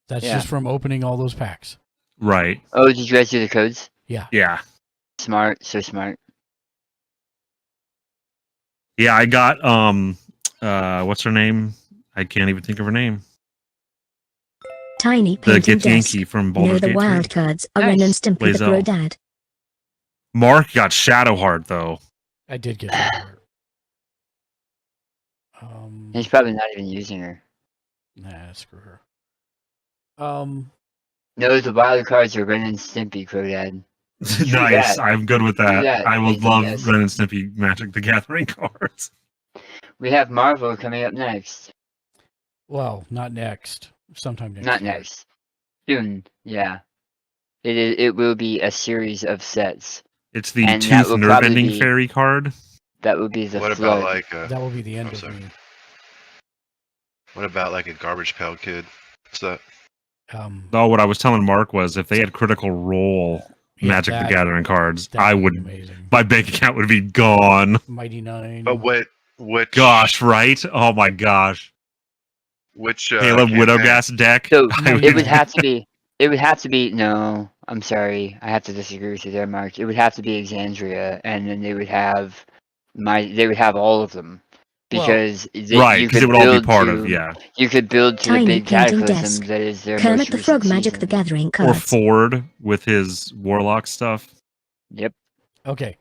That's Yeah. just from opening all those packs. Right. Oh, did you guys do the codes? Yeah. Yeah. Smart, so smart. Yeah, I got what's her name? I can't even think of her name. Tiny The painting desk. Githyanki from No, Baldur's the Gate wild 3. cards are Ren and Stimpy the Blazel. Bro Dad. Mark got Shadowheart though. I did get Shadowheart. He's probably not even using her. Nah, screw her. No, the wild cards are Ren and Stimpy, Crodad. Nice. I'm good with that. that. I would Painting love desk. Ren and Snippy Magic the Gathering cards. We have Marvel coming up next. Well, not next. Sometime next Not year. next. Soon, yeah. It will be a series of sets. It's the And that Tooth will Nerve probably Ending be- Fairy card. That would be the What flood. about like That will be the end of sorry. me. What about like a Garbage Pail Kid set? Oh, what I was telling Mark was if they had Critical Role Yeah, Magic that- the Gathering cards, that I would would. be amazing. My bank account would be gone. Mighty Nine. But which Gosh, right? Oh my gosh. Which Caleb campaign? Widowgas deck. So I it would have to be. It would have to be. No, I'm sorry. I have to disagree with you there, Mark. It would have to be Exandria, and then they would have They would have all of them because right, you 'cause could it would all be build part to, of, yeah. You could build to the Tiny big painting cataclysm desk. that is their Kermit most the recent Frog Magic season. the Gathering Or cards. Ford with his Warlock stuff. Yep. Okay.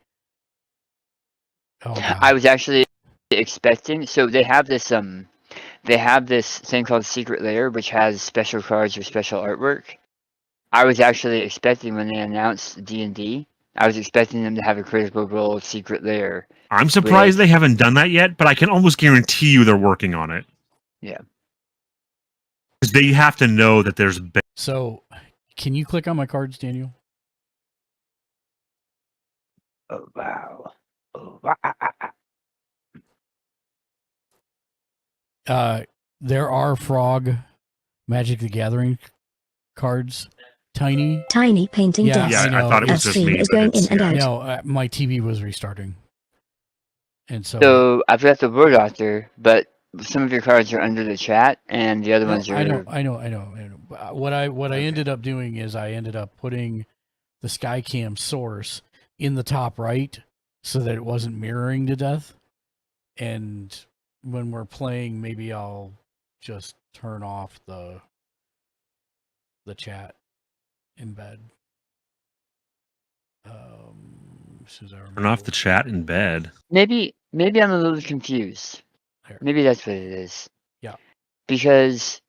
Oh, God. I was actually expecting. So they have this thing called Secret Lair, which has special cards or special artwork. I was actually expecting when they announced D&D, I was expecting them to have a Critical Role Secret Lair. I'm surprised they haven't done that yet, but I can almost guarantee you they're working on it. Yeah. Because they have to know that there's. So, can you click on my cards, Daniel? Oh, wow. Oh, There are Frog Magic the Gathering cards. Tiny painting yeah, desk. I thought it was Our just stream me. is but going it's- in and out. No, my TV was restarting. And So I've got the War Doctor, but some of your cards are under the chat, and the other ones are. I know. But what I ended up doing is I ended up putting the Skycam source in the top right so that it wasn't mirroring to death. And when we're playing, maybe I'll just turn off the chat in bed. Turn off the chat in bed. Maybe I'm a little confused. There. Maybe that's what it is. Yeah. Because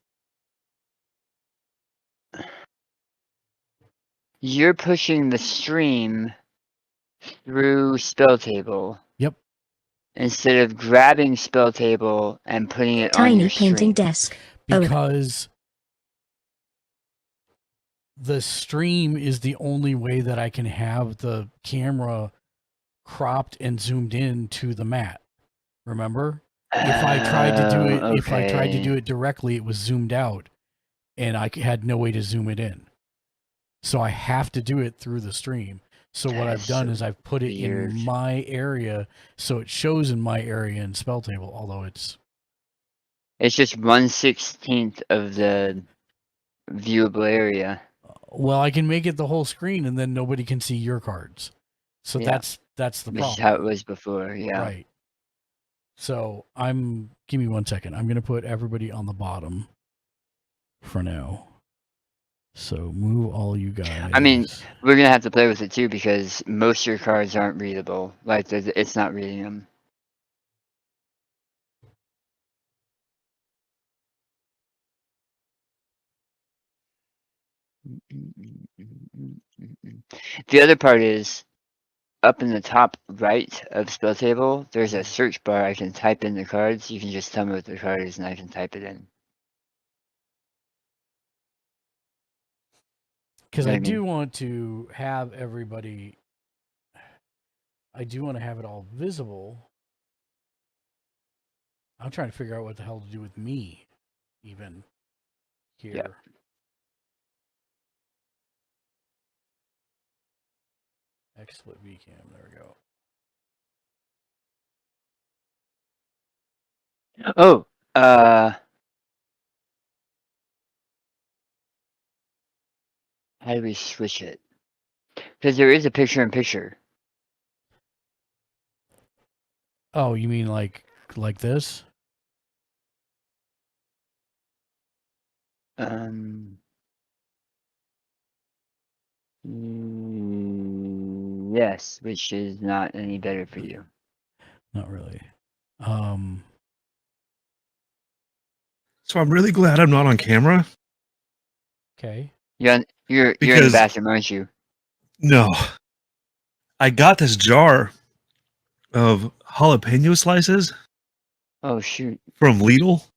you're pushing the stream through Spell Table. Yep. Instead of grabbing Spell Table and putting it on Tiny your painting stream. desk. Because the stream is the only way that I can have the camera cropped and zoomed in to the mat. Remember? If I tried to do it directly, it was zoomed out and I had no way to zoom it in. So I have to do it through the stream. So what I've done is I've put it in my area so it shows in my area in Spell Table, although it's just 1/16 of the viewable area. well, I can make it the whole screen and then nobody can see your cards. So Yeah. that's the Which problem. is how it was before, yeah. Right. So give me 1 second. I'm gonna put everybody on the bottom for now. So move all you guys. I mean, we're gonna have to play with it too because most of your cards aren't readable. Like it's not reading them. The other part is up in the top right of spell table. There's a search bar. I can type in the cards. You can just tell me what the card is, and I can type it in. Because You know I what I do mean? want to have everybody. I do want to have it all visible. I'm trying to figure out what the hell to do with me, even here. Yeah. XSplit VCam. There we go. Oh, how do we switch it? Because there is a picture-in-picture. Oh, you mean like this? Yes, which is not any better for you. Not really. So I'm really glad I'm not on camera. Okay. You're in the Because- bathroom, aren't you? No. I got this jar of jalapeno slices. Oh, shoot. From Lidl.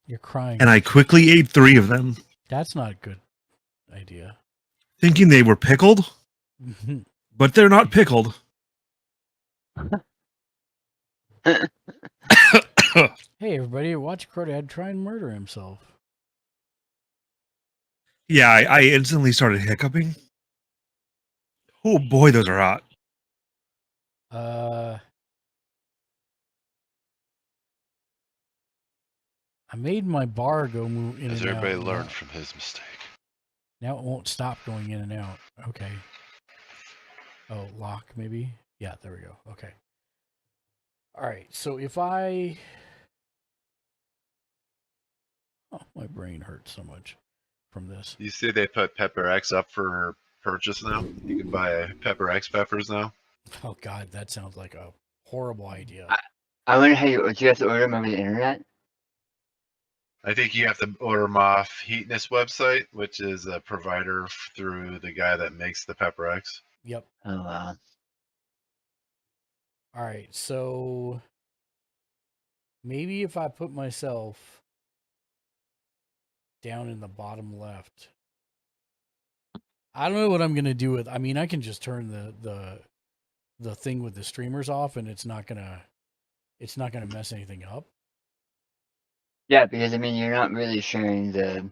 You're crying. And I quickly ate 3 of them. That's not a good idea. Thinking they were pickled. But they're not pickled. Hey, everybody, watch Crawdad try and murder himself. Yeah, I instantly started hiccuping. Oh boy, those are hot. I made my bar go move in Has and out. everybody learned from his mistake? Now it won't stop going in and out. Okay. Oh, lock maybe? Yeah, there we go. Okay. All right. So if I... Oh, my brain hurts so much from this. You see they put Pepper X up for purchase now? You can buy Pepper X peppers now. Oh, God, that sounds like a horrible idea. I wonder how do you have to order them over the internet? I think you have to order them off Heatness website, which is a provider through the guy that makes the Pepper X. Yep. Oh, wow. All right, so maybe if I put myself down in the bottom left, I don't know what I'm gonna do with. I mean, I can just turn the thing with the streamers off, and it's not gonna mess anything up. Yeah, because I mean, you're not really sharing the.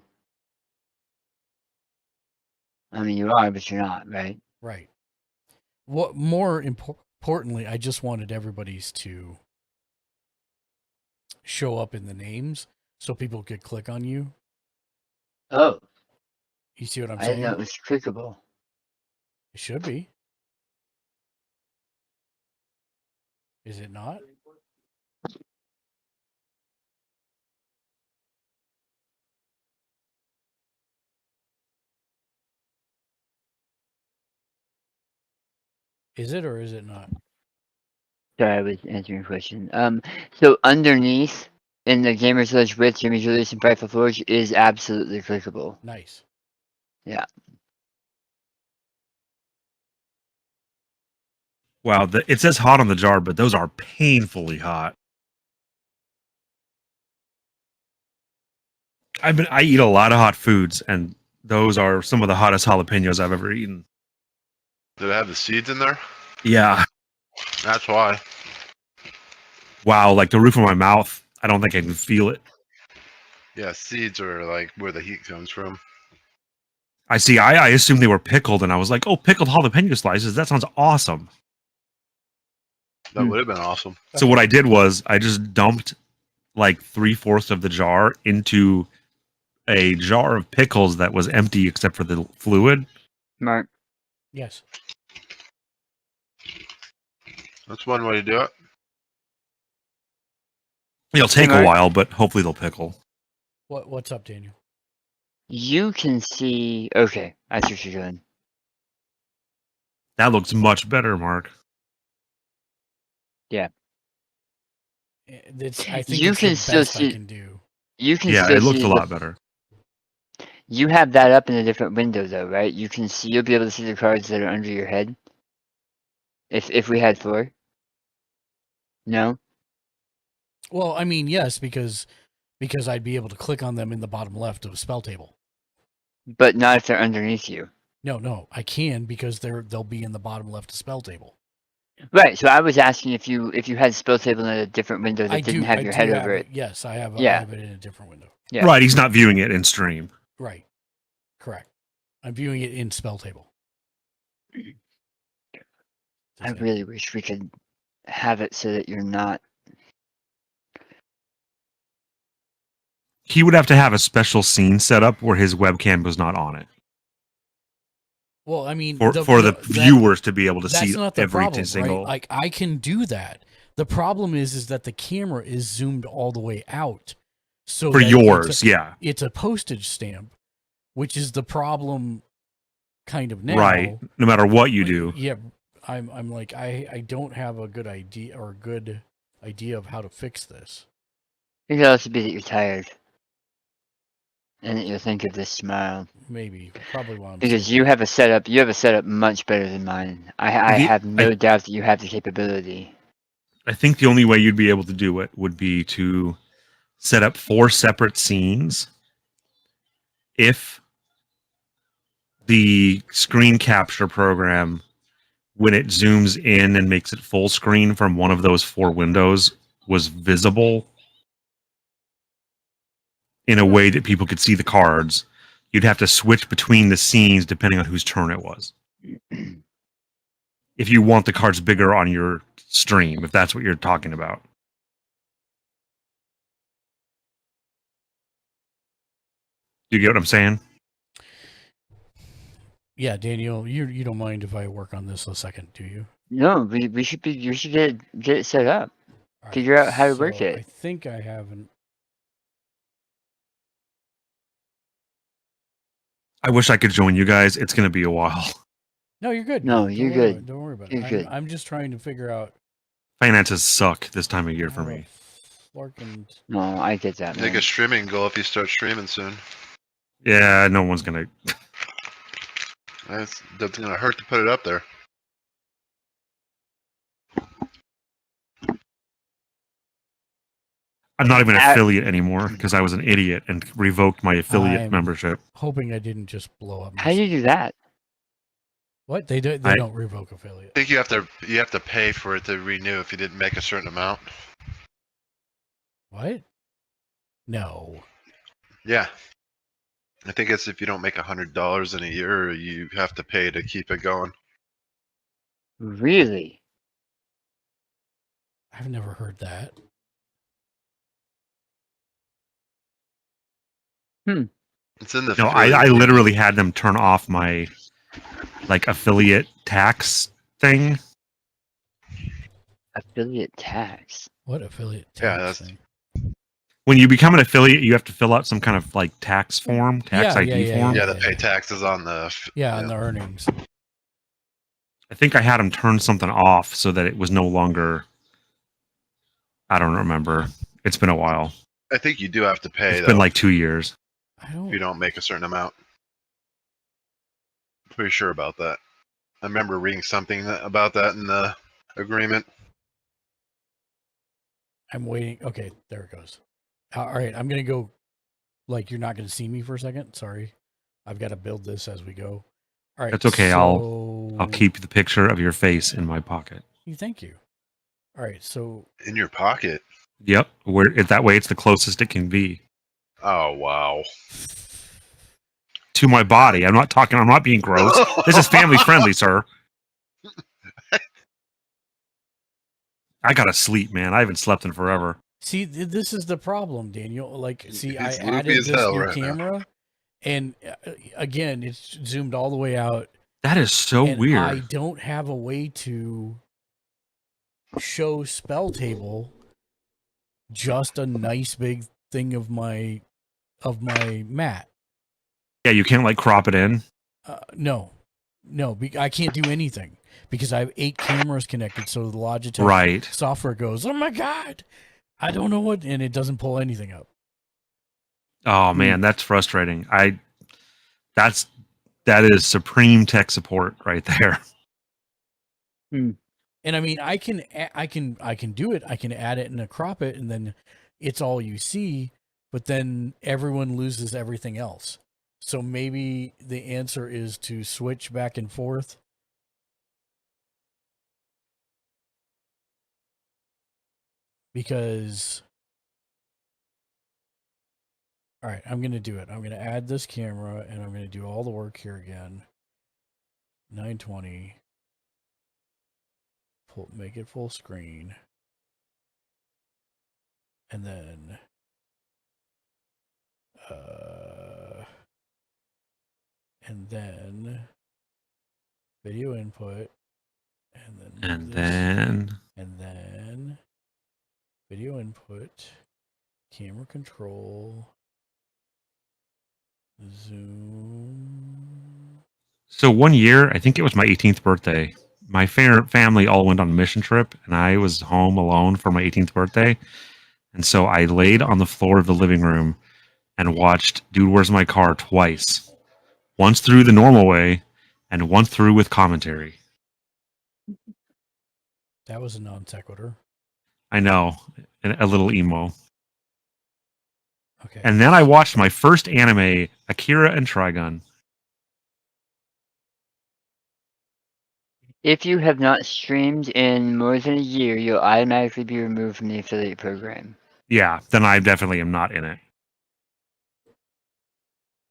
I mean, you are, but you're not, right? Right. What more importantly, I just wanted everybody's to show up in the names so people could click on you. Oh. You see what I'm I saying? didn't know it was clickable. It should be. Is it not? Is it or is it not? Sorry, I was answering a question. So underneath in the Gamers Village with Jimmy Julius and Prideful Forge is absolutely clickable. Nice. Yeah. Wow, it says hot on the jar, but those are painfully hot. I eat a lot of hot foods, and those are some of the hottest jalapenos I've ever eaten. Do they have the seeds in there? Yeah. That's why. Wow, like the roof of my mouth. I don't think I can feel it. Yeah, seeds are like where the heat comes from. I see. I assumed they were pickled, and I was like, "Oh, pickled jalapeno slices. That sounds awesome." That would have been awesome. So what I did was I just dumped like 3/4 of the jar into a jar of pickles that was empty except for the fluid. Smart. Yes. That's one way to do it. It'll take a while, but hopefully they'll pickle. What's up, Daniel? You can see. Okay, I see what you're doing. That looks much better, Mark. Yeah. I think You it's can the still best see. I can do. You can Yeah, still it looks see a lot better. You have that up in a different window, though, right? You'll be able to see the cards that are under your head. If we had 4. No. Well, I mean, yes, because I'd be able to click on them in the bottom left of a spell table. But not if they're underneath you. No, I can because they'll be in the bottom left of spell table. Right. So I was asking if you had spell table in a different window that didn't have your head over it. Yes, I have. Yeah. I have it in a different window. Yeah. Right, he's not viewing it in stream. Right. Correct. I'm viewing it in spell table. I really wish we could have it so that you're not. He would have to have a special scene set up where his webcam was not on it. Well, I mean, for the viewers to be able to see not the every problem, single. right? Like I can do that. The problem is that the camera is zoomed all the way out. So For that yours, yeah. It's a postage stamp, which is the problem kind of now. Right. No matter what you do. Yeah, I'm like I don't have a good idea of how to fix this. It could also be that you're tired. And that you'll think of this tomorrow. Maybe. Probably why I'm because you have a setup much better than mine. I have no doubt that you have the capability. I think the only way you'd be able to do it would be to set up 4 separate scenes. If the screen capture program, when it zooms in and makes it full screen from one of those 4 windows, was visible in a way that people could see the cards, you'd have to switch between the scenes depending on whose turn it was. If you want the cards bigger on your stream, if that's what you're talking about. You get what I'm saying? Yeah, Daniel, you don't mind if I work on this a second, do you? No, you should get it set up. Right, figure out how to work it. I think I haven't. I wish I could join you guys. It's going to be a while. No, you're good. No, you're good. Don't worry about it. You're good. I'm just trying to figure out. Finances suck this time of year for me. No, I get that. Make a streaming goal if you start streaming soon. Yeah, no one's going to. That's going to hurt to put it up there. I'm not even an affiliate anymore because I was an idiot and revoked my affiliate membership. Hoping I didn't just blow up. How do you do that? What they do? They don't revoke affiliate. I think you have to pay for it to renew if you didn't make a certain amount. What? No. Yeah. I think it's if you don't make $100 in a year, you have to pay to keep it going. Really? I've never heard that. It's in the. No, I literally had them turn off my affiliate tax thing. Affiliate tax? What affiliate tax? Yeah, that's. Thing? When you become an affiliate, you have to fill out some kind of tax form, ID form. Yeah, to pay taxes on the. On the earnings. I think I had them turn something off so that it was no longer. I don't remember. It's been a while. I think you do have to pay. It's been like 2 years. If you don't make a certain amount. Pretty sure about that. I remember reading something about that in the agreement. I'm waiting. Okay, there it goes. All right, I'm going to go. You're not going to see me for a second. Sorry. I've got to build this as we go. All right. That's okay. I'll keep the picture of your face in my pocket. Thank you. All right, so. In your pocket? Yep. That way it's the closest it can be. Oh, wow. To my body. I'm not being gross. This is family friendly, sir. I gotta sleep, man. I haven't slept in forever. See, this is the problem, Daniel. I It's added this new camera, and again, it's zoomed all the way out. That is so weird. I don't have a way to show spell table just a nice big thing of my mat. Yeah, you can't crop it in. No, I can't do anything because I have 8 cameras connected. So the Logitech software goes, "Oh my god, I don't know what," and it doesn't pull anything up. Oh man, that's frustrating. that is supreme tech support right there. And I mean, I can do it. I can add it and crop it, and then it's all you see. But then everyone loses everything else. So maybe the answer is to switch back and forth. Because, all right, I'm going to do it. I'm going to add this camera, and I'm going to do all the work here again. 920. Make it full screen. And then, video input, and then video input, camera control, zoom. So one year, I think it was my 18th birthday, my family all went on a mission trip, and I was home alone for my 18th birthday. And so I laid on the floor of the living room and watched Dude, Where's My Car twice. Once through the normal way, and once through with commentary. That was a non sequitur. I know, a little emo. Okay. And then I watched my first anime, Akira and Trigun. If you have not streamed in more than a year, you'll automatically be removed from the affiliate program. Yeah, then I definitely am not in it.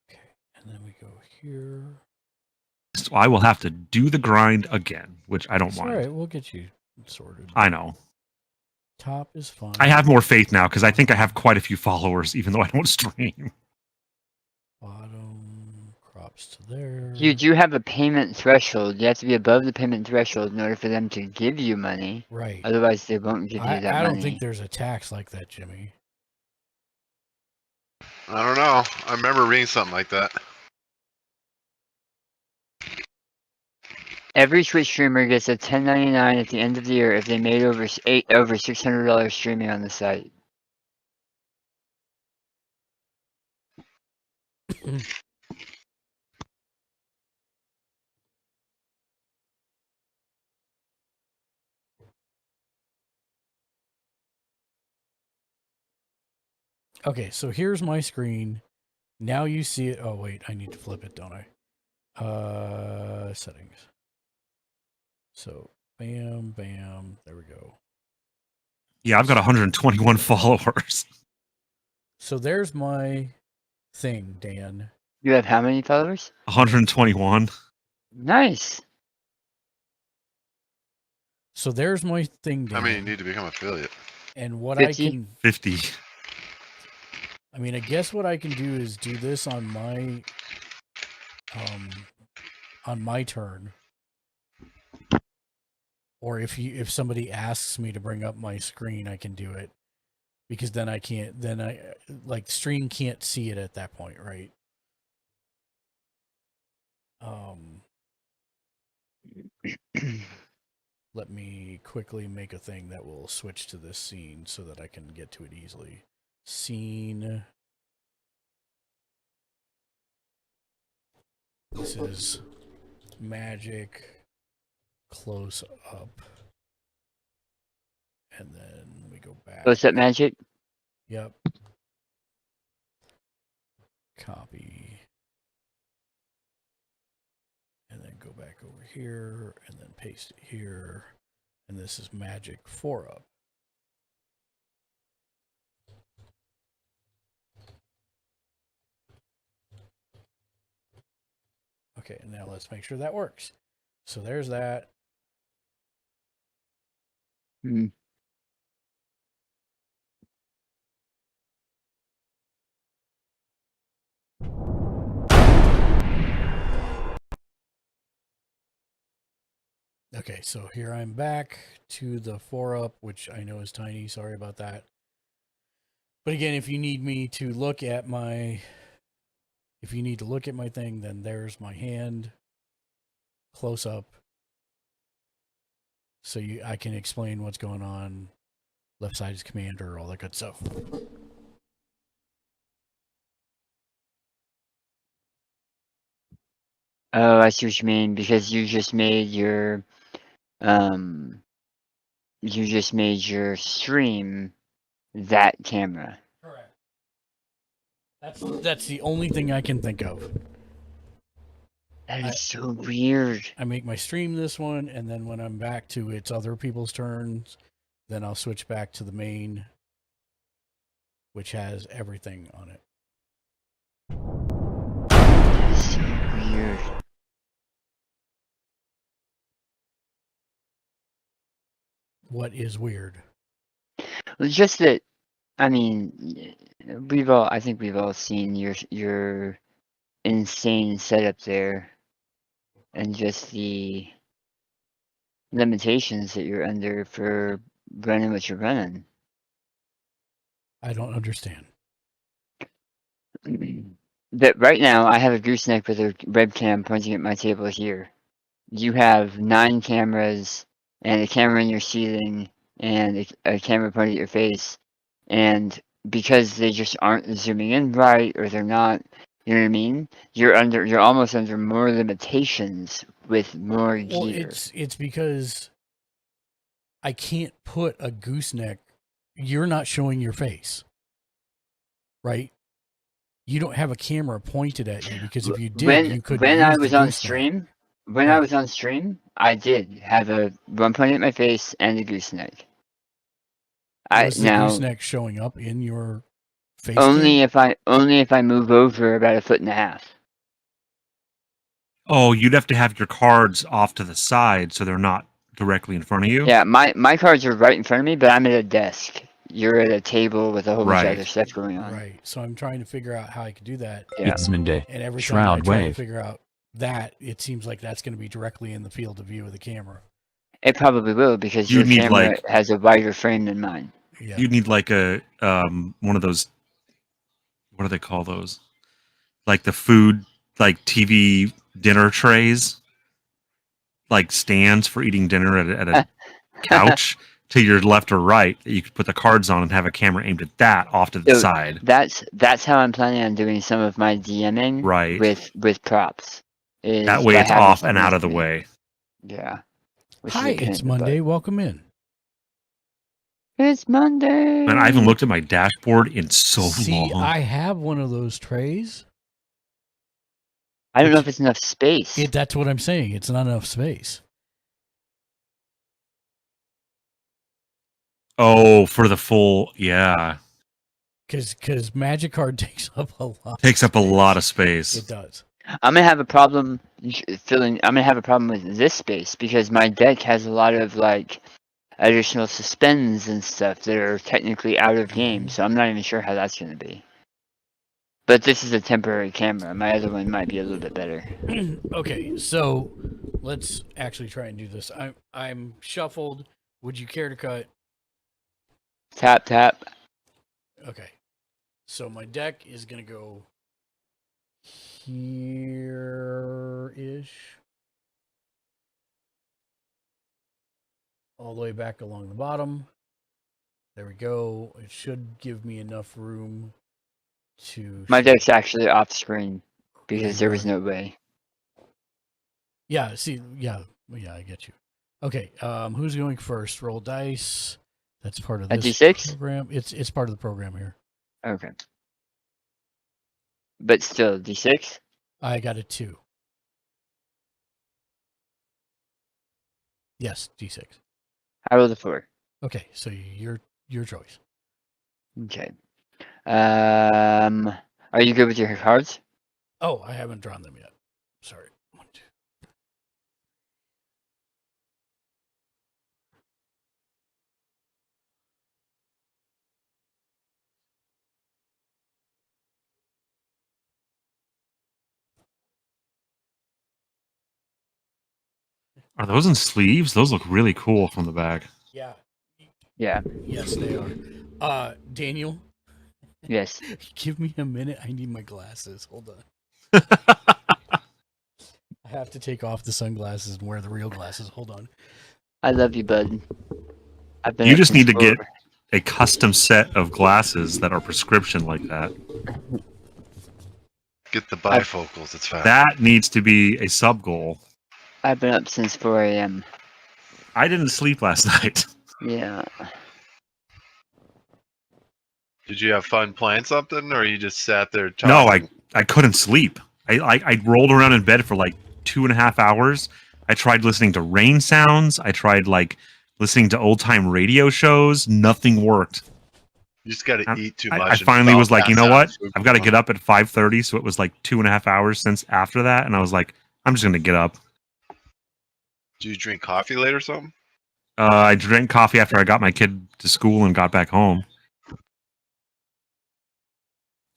Okay, and then we go here. So I will have to do the grind again, which I don't It's mind. all right, we'll get you sorted. I know. Top is fine. I have more faith now because I think I have quite a few followers, even though I don't stream. Bottom crops to there. You do have a payment threshold. You have to be above the payment threshold in order for them to give you money. Right. Otherwise, they won't give you that money. I don't think there's a tax like that, Jimmy. I don't know. I remember reading something like that. Every Twitch streamer gets a $10.99 at the end of the year if they made over $600 streaming on the site. Okay, so here's my screen. Now you see it. Oh wait, I need to flip it, don't I? Settings. So bam, bam. There we go. Yeah, I've got 121 followers. So there's my thing, Dan. You have how many followers? 121. Nice. So there's my thing, Dan. How many need to become affiliate? And what 50? I can 50. I mean, I guess what I can do is do this on my turn. Or if somebody asks me to bring up my screen, I can do it. Because then I can't stream can't see it at that point, right? Let me quickly make a thing that will switch to this scene so that I can get to it easily. Scene. This is magic close up. And then we go back. Close up magic? Yep. Copy. And then go back over here and then paste it here. And this is magic 4 up. Okay, and now let's make sure that works. So there's that. Okay, so here I'm back to the 4 up, which I know is tiny. Sorry about that. But again, if you need me to look at my thing, then there's my hand close up. So I can explain what's going on. Left side is commander, all that good stuff. Oh, I see what you mean, because you just made your stream that camera. Correct. That's the only thing I can think of. That is so weird. I make my stream this one, and then when I'm back to it's other people's turns, then I'll switch back to the main, which has everything on it. That is so weird. What is weird? Well, just that, I mean, I think we've all seen your insane setup there, and just the limitations that you're under for running what you're running. I don't understand. That right now I have a gooseneck with a webcam pointing at my table here. You have 9 cameras and a camera in your ceiling and a camera pointing at your face, and because they just aren't zooming in right, or they're not, you know what I mean? You're almost under more limitations with more gear. Well, it's because I can't put a gooseneck. You're not showing your face, right? You don't have a camera pointed at you, because if you did, you could. When I was on stream, I was on stream, I did have one pointing at my face and a gooseneck. Was the gooseneck showing up in your face? Only if I move over about 1.5 feet. Oh, you'd have to have your cards off to the side so they're not directly in front of you? Yeah, my cards are right in front of me, but I'm at a desk. You're at a table with a whole bunch of other stuff going on. Right. So I'm trying to figure out how I could do that. Yeah. It's Monday. And every time Shroud I try to wave. figure out that, it seems like that's going to be directly in the field of view of the camera. It probably will, because You your need, camera like- has a wider frame than mine. Yeah. You'd need like a one of those, what do they call those? Like the food, like TV dinner trays, like stands for eating dinner at a couch to your left or right that you could put the cards on and have a camera aimed at that off to the So side. That's how I'm planning on doing some of my DMing. Right. With props. That way it's off and out of the way. Yeah. Hi, it's Monday. Welcome in. It's Monday. And I haven't looked at my dashboard in so See, long. I have one of those trays. I don't know if it's enough space. That's what I'm saying. It's not enough space. Oh, for the full, yeah. Because Magic Card takes up a lot. Takes up a lot of space. It does. I'm gonna have a problem I'm gonna have a problem with this space, because my deck has a lot of like additional suspends and stuff that are technically out of game, so I'm not even sure how that's gonna be. But this is a temporary camera. My other one might be a little bit better. Okay, so let's actually try and do this. I'm shuffled. Would you care to cut? Tap, tap. Okay. So my deck is going to go here-ish. All the way back along the bottom. There we go. It should give me enough room to... My deck's actually off screen, because there was no way. Yeah, see, yeah, I get you. Okay, who's going first? Roll dice. That's part of A this D6? program. It's part of the program here. Okay. But still, D6? I got a 2. Yes, D6. I rolled a 4. Okay, so your choice. Okay. Are you good with your cards? Oh, I haven't drawn them yet. Sorry. 1, 2. Are those in sleeves? Those look really cool from the back. Yeah. Yeah. Yes, they are. Daniel? Yes. Give me a minute. I need my glasses. Hold on. I have to take off the sunglasses and wear the real glasses. Hold on. I love you, bud. You just need to get a custom set of glasses that are prescription like that. Get the bifocals. It's fine. That needs to be a sub goal. I've been up since 4 a.m. I didn't sleep last night. Yeah. Did you have fun playing something, or you just sat there No, talking? I couldn't sleep. I rolled around in bed for like 2.5 hours. I tried listening to rain sounds. I tried like listening to old time radio shows. Nothing worked. You just got to eat too much. I and finally was like, pass you know out what? and food I've got to coma. get up at 5:30. So it was like 2.5 hours since after that, and I was like, I'm just gonna get up. Do you drink coffee late or something? I drank coffee after I got my kid to school and got back home.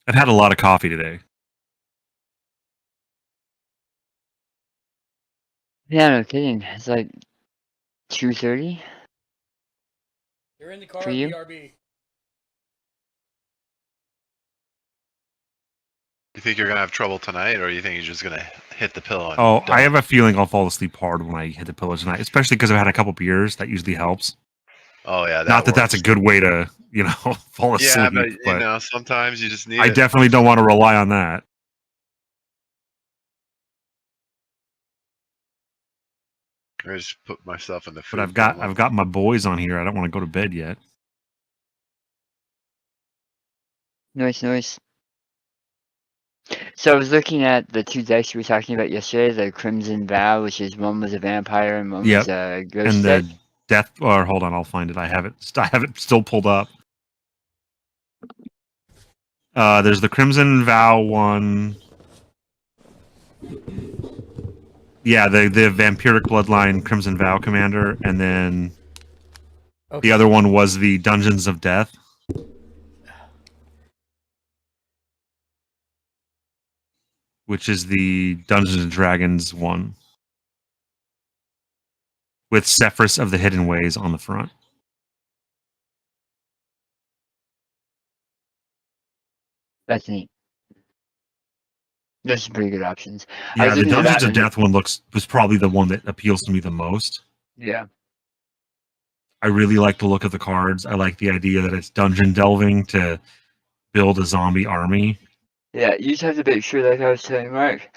I've had a lot of coffee today. Yeah, no kidding. It's like 2:30. You're in the car, For you? BRB. You think you're gonna have trouble tonight, or you think you're just gonna hit the pillow? And Oh, done? I have a feeling I'll fall asleep hard when I hit the pillow tonight, especially because I've had a couple beers. That usually helps. Oh yeah, Not that that's a works. good way to, fall Yeah, asleep. but sometimes you just need I it. definitely don't want to rely on that. I just put myself in the food But coma. I've got my boys on here. I don't want to go to bed yet. Nice. So I was looking at the two decks we were talking about yesterday, the Crimson Vow, which is one was a vampire and one Yep. was a ghost And deck. the death. Or hold on, I'll find it. I have it still pulled up. There's the Crimson Vow one. Yeah, the Vampiric Bloodline Crimson Vow Commander, and then the other one was the Dungeons of Death. Which is the Dungeons and Dragons one. With Sephris of the Hidden Ways on the front. That's neat. Those are pretty good options. I Yeah, was the looking at Dungeons that of Death one was probably the one that appeals to me the most. Yeah. I really like the look of the cards. I like the idea that it's dungeon delving to build a zombie army. Yeah, you just have to make sure, like I was saying, Mark,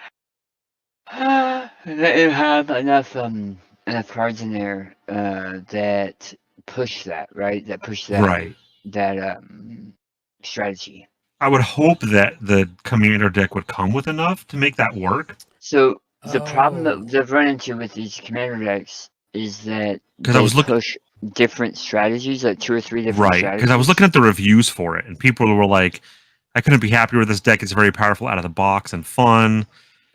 that you have enough cards in there that push that, right? That push that Right. Strategy. I would hope that the commander deck would come with enough to make that work. So the problem that they've run into with these commander decks is that 'Cause they I was looking- push different strategies, like 2 or 3 different Right, strategies. because I was looking at the reviews for it, and people were like, I couldn't be happier with this deck. It's very powerful out of the box and fun.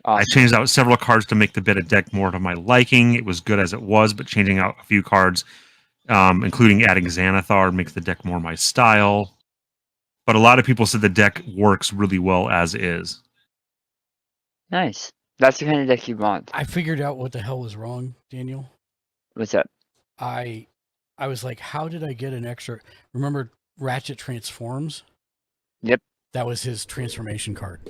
Awesome. I changed out several cards to make the beta deck more to my liking. It was good as it was, but changing out a few cards, including adding Xanathar, makes the deck more my style. But a lot of people said the deck works really well as is. Nice. That's the kind of deck you want. I figured out what the hell was wrong, Daniel. What's up? I was like, how did I get an extra? Remember Ratchet transforms? Yep. That was his transformation card.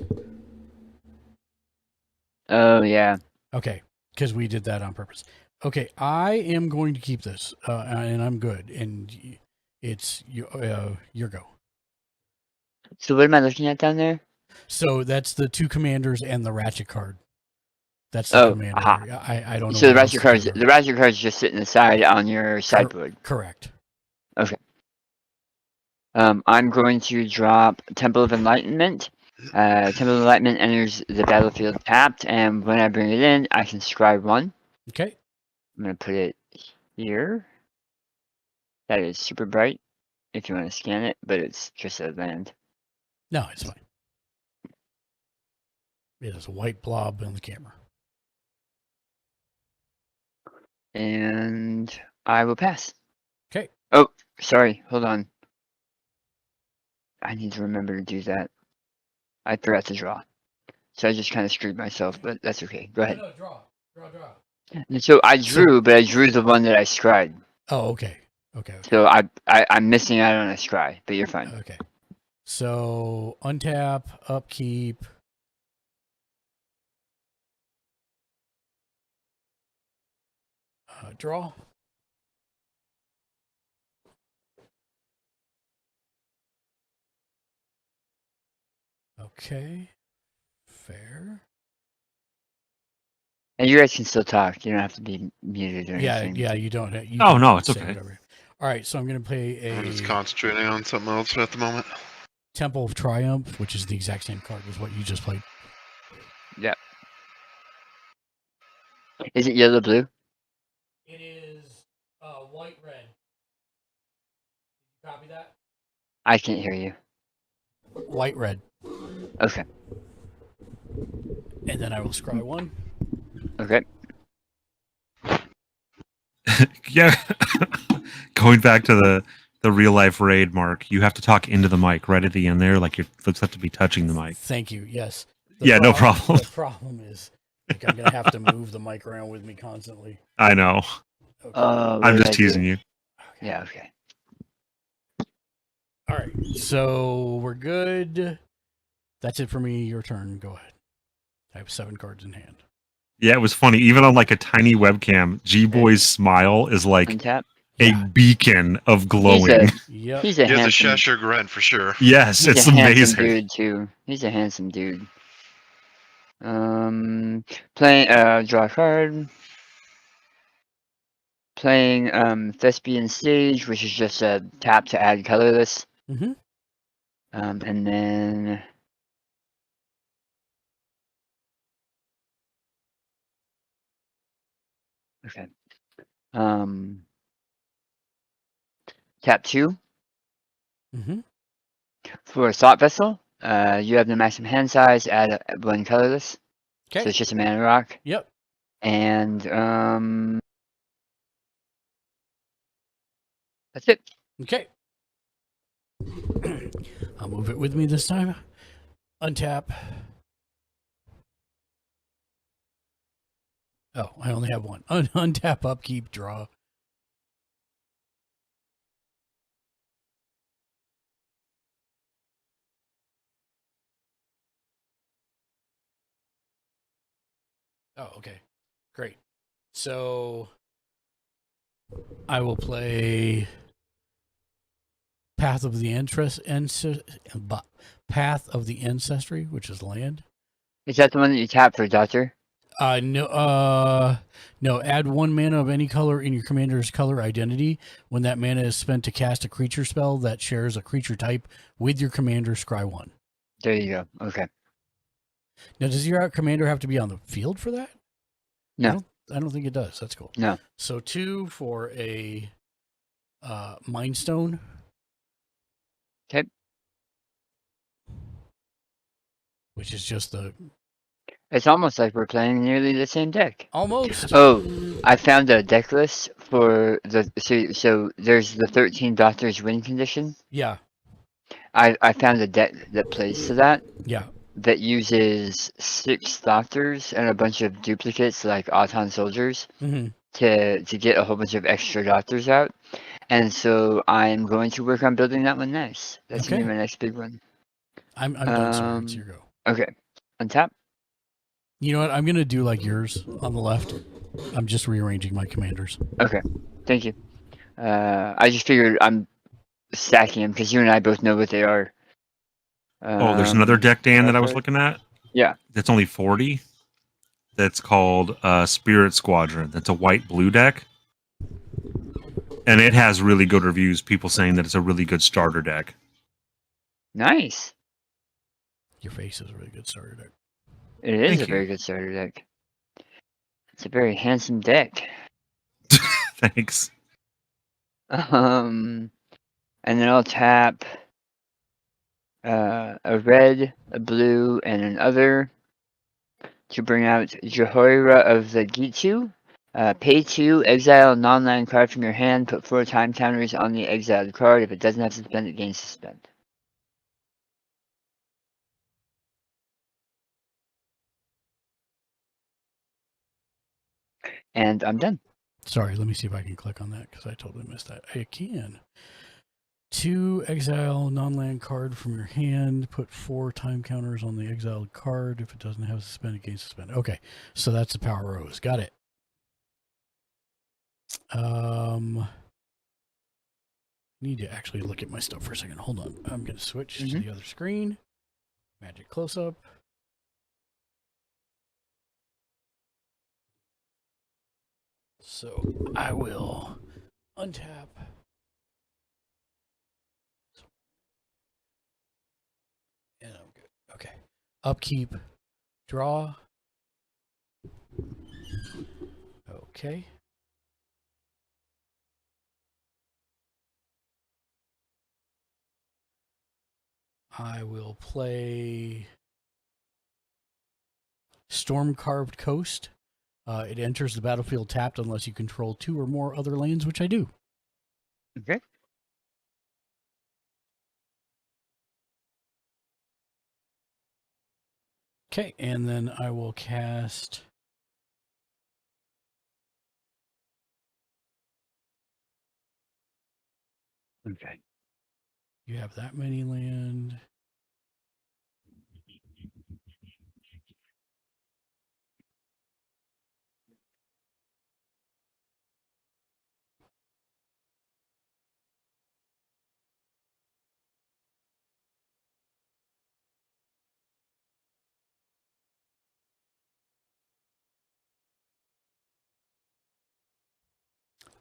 Oh, yeah. Okay, because we did that on purpose. Okay, I am going to keep this, and I'm good. And it's your go. So what am I looking at down there? So that's the 2 commanders and the Ratchet card. That's the commander. Aha. I don't know. So the what Ratchet else cards, to do. the Ratchet cards just sitting aside on your sideboard. Correct. Okay. I'm going to drop Temple of Enlightenment. Temple of Enlightenment enters the battlefield tapped, and when I bring it in, I can scribe 1. Okay. I'm going to put it here. That is super bright if you want to scan it, but it's just a land. No, it's fine. It is a white blob on the camera. And I will pass. Okay. Oh, sorry. Hold on. I need to remember to do that. I forgot to draw. So I just kind of screwed myself, but that's okay. Go ahead. No, draw. And so I drew, but I drew the one that I scried. Oh, okay. Okay. So I'm missing out on a scry, but you're fine. Okay. So untap, upkeep. Draw. Okay. Fair. And you guys can still talk. You don't have to be muted or anything. Yeah, you don't. You Oh, can no, it's say okay. whatever. All right, so I'm going to play I'm just a concentrating on something else at the moment. Temple of Triumph, which is the exact same card as what you just played. Yep. Is it yellow blue? It is white red. Copy that? I can't hear you. White red. Okay. And then I will scry one. Okay. Yeah. Going back to the real life raid, Mark, you have to talk into the mic right at the end there, like your lips have to be touching the mic. Thank you. Yes. No problem. The problem is, like, I'm gonna have to move the mic around with me constantly. I know. Okay. I'm just teasing you. Yeah. Okay. All right. So we're good. That's it for me. Your turn. Go ahead. I have 7 cards in hand. Yeah, it was funny. Even on like a tiny webcam, G-Boy's smile is like Untap. a beacon of glowing. He's a He has a handsome. Cheshire grin for sure. Yes, He's it's a handsome amazing. dude too. He's a handsome dude. Playing draw a card. Playing Thespian Stage, which is just a tap to add colorless. Mm-hmm. And then okay. Tap 2. Mm-hmm. For a Thought Vessel, you have the maximum hand size, add 1 colorless. Okay. So it's just a mana rock. Yep. And that's it. Okay. I'll move it with me this time. Untap. Oh, I only have one. Untap, upkeep, draw. Oh, okay. Great. So I will play Path of the Path of the Ancestry, which is land. Is that the one that you tap for Doctor? No. Add 1 mana of any color in your commander's color identity. When that mana is spent to cast a creature spell that shares a creature type with your commander, scry 1. There you go. Okay. Now, does your commander have to be on the field for that? No. I don't think it does. That's cool. No. So 2 for a Mind Stone. Okay. Which is just the... It's almost like we're playing nearly the same deck. Almost. Oh, I found a deck list for the... So there's the 13 Doctors win condition. Yeah. I found a deck that plays to that. Yeah. That uses 6 Doctors and a bunch of duplicates like Auton Soldiers to get a whole bunch of extra Doctors out. And so I'm going to work on building that one next. That's going to be my next big one. I'm done, sir. It's your go. Okay. Untap. You know what? I'm going to do like yours on the left. I'm just rearranging my commanders. Okay. Thank you. I just figured I'm stacking them because you and I both know what they are. There's another deck, Dan, that I was looking at. Yeah. That's only 40. That's called Spirit Squadron. That's a white-blue deck. And it has really good reviews. People saying that it's a really good starter deck. Nice. Your face is a really good starter deck. It is Thank a you. very good starter deck. It's a very handsome deck. Thanks. And then I'll tap a red, a blue, and an other to bring out Jehoira of the Gitu. Pay 2, exile a non-land card from your hand, put 4 time counters on the exiled card. If it doesn't have suspend, it gains suspend. And I'm done. Sorry, let me see if I can click on that because I totally missed that. I can. 2, exile non-land card from your hand. Put 4 time counters on the exiled card. If it doesn't have suspend, it gains suspend. Okay, so that's the Power Rose. Got it. Need to actually look at my stuff for a second. Hold on. I'm going to switch to the other screen. Magic close-up. So I will untap. And I'm good. Okay. Upkeep. Draw. Okay. I will play Storm Carved Coast. It enters the battlefield tapped unless you control 2 or more other lands, which I do. Okay. Okay, and then I will cast Okay. You have that many land.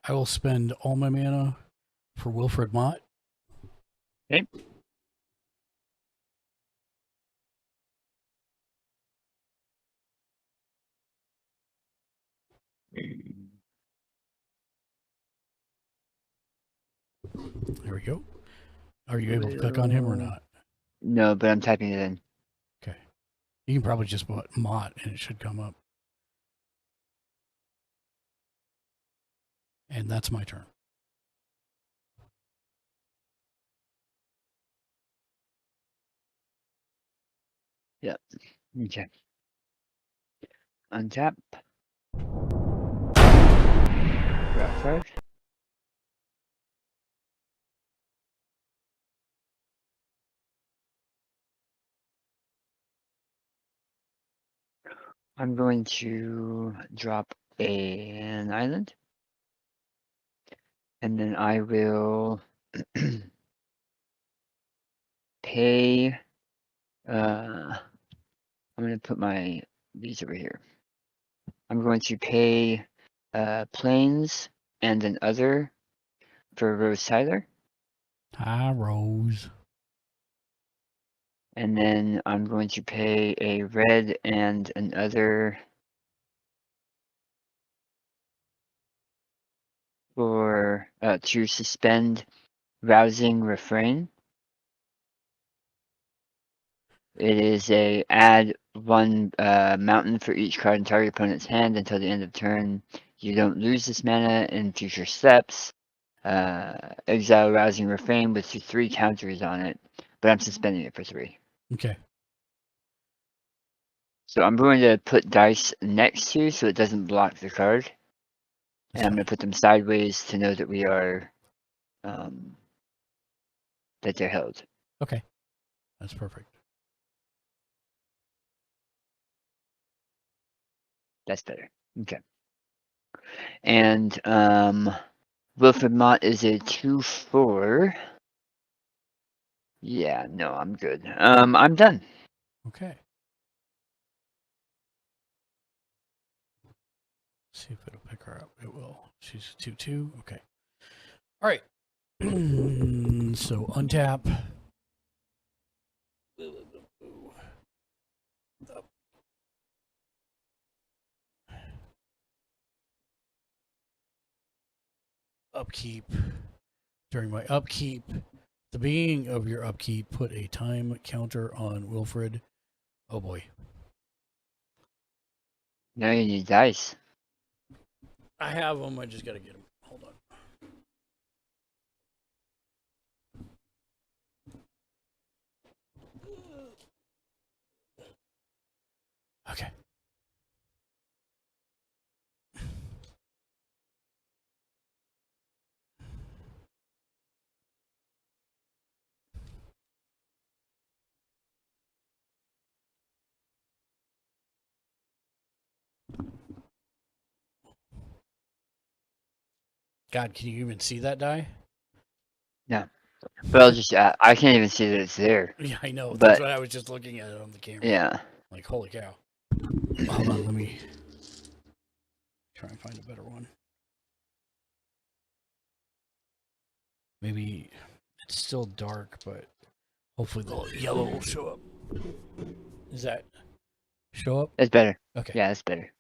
I will spend all my mana for Wilfred Mott. Okay. There we go. Are you able to click on him or not? No, but I'm typing it in. Okay. You can probably just put Mott and it should come up. And that's my turn. Yep. Okay. Untap. Draw card. I'm going to drop an island. And then I will pay. I'm going to put these over here. I'm going to pay Plains and an other for Rose Tyler. Hi, Rose. And then I'm going to pay a red and an other for to suspend Rousing Refrain. It is a add 1 mountain for each card in target opponent's hand until the end of turn. You don't lose this mana in future steps. Exile Rousing Refrain with 3 counters on it, but I'm suspending it for 3. Okay. So I'm going to put dice next to so it doesn't block the card. And I'm going to put them sideways to know that we are, that they're held. Okay. That's perfect. That's better. Okay. And Wilfred Mott is a 2/4. Yeah, no, I'm good. I'm done. Okay. See if it'll pick her up. It will. She's a 2/2. Okay. All right. So untap. Upkeep. During my upkeep, the beginning of your upkeep, put a time counter on Wilfred. Oh boy. Now you need dice. I have them. I just got to get them. Hold on. Okay. God, can you even see that die? No. But I'll just, I can't even see that it's there. Yeah, I know. But, That's what I was just looking at it on the camera. Yeah. Like, holy cow. Hold on, let me try and find a better one. Maybe it's still dark, but hopefully the yellow will show up. Is that show up? That's better. Okay. Yeah, that's better.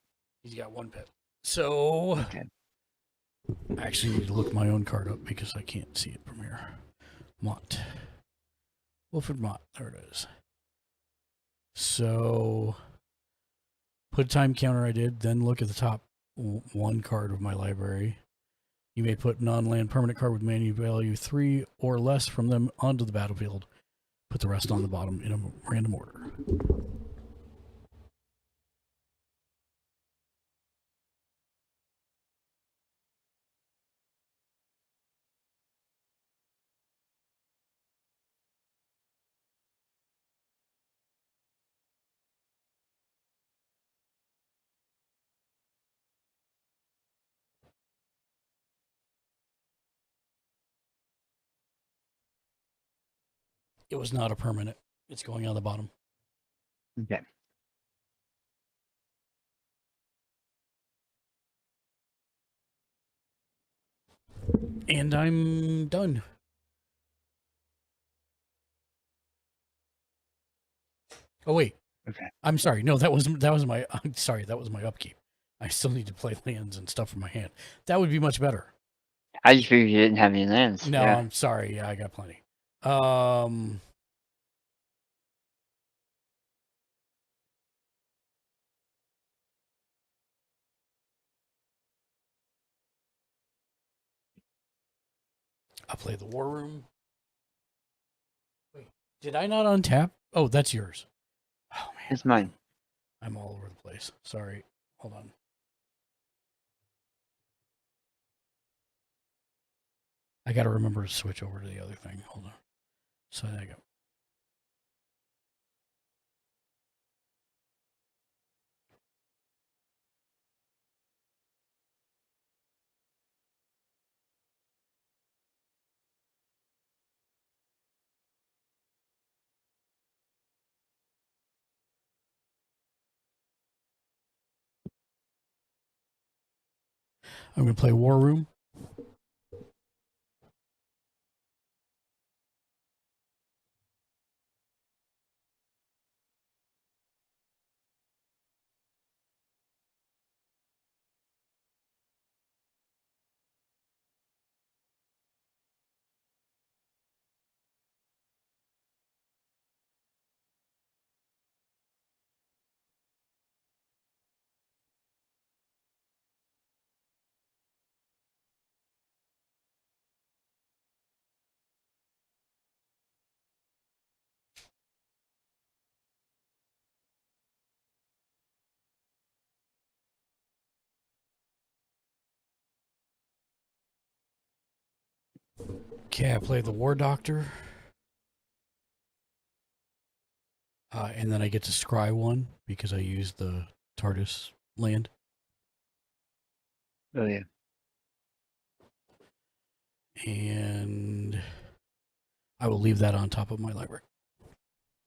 He's got one pet. So okay. I actually need to look my own card up because I can't see it from here. Mott. Wilfred Mott. There it is. So put a time counter I did, then look at the top one card of my library. You may put non-land permanent card with mana value 3 or less from them onto the battlefield. Put the rest on the bottom in a random order. It was not a permanent. It's going on the bottom. Okay. And I'm done. Oh wait. Okay. I'm sorry. No, that was my. I'm sorry. That was my upkeep. I still need to play lands and stuff from my hand. That would be much better. I just figured you didn't have any lands. No, yeah. I'm sorry. Yeah, I got plenty. I'll play the War Room. Wait, did I not untap? Oh, that's yours. Oh man, it's mine. I'm all over the place. Sorry. Hold on. I got to remember to switch over to the other thing. Hold on. So there you go. I'm going to play War Room. Okay, I play the War Doctor. And then I get to scry one because I used the TARDIS land. Oh, yeah. And I will leave that on top of my library.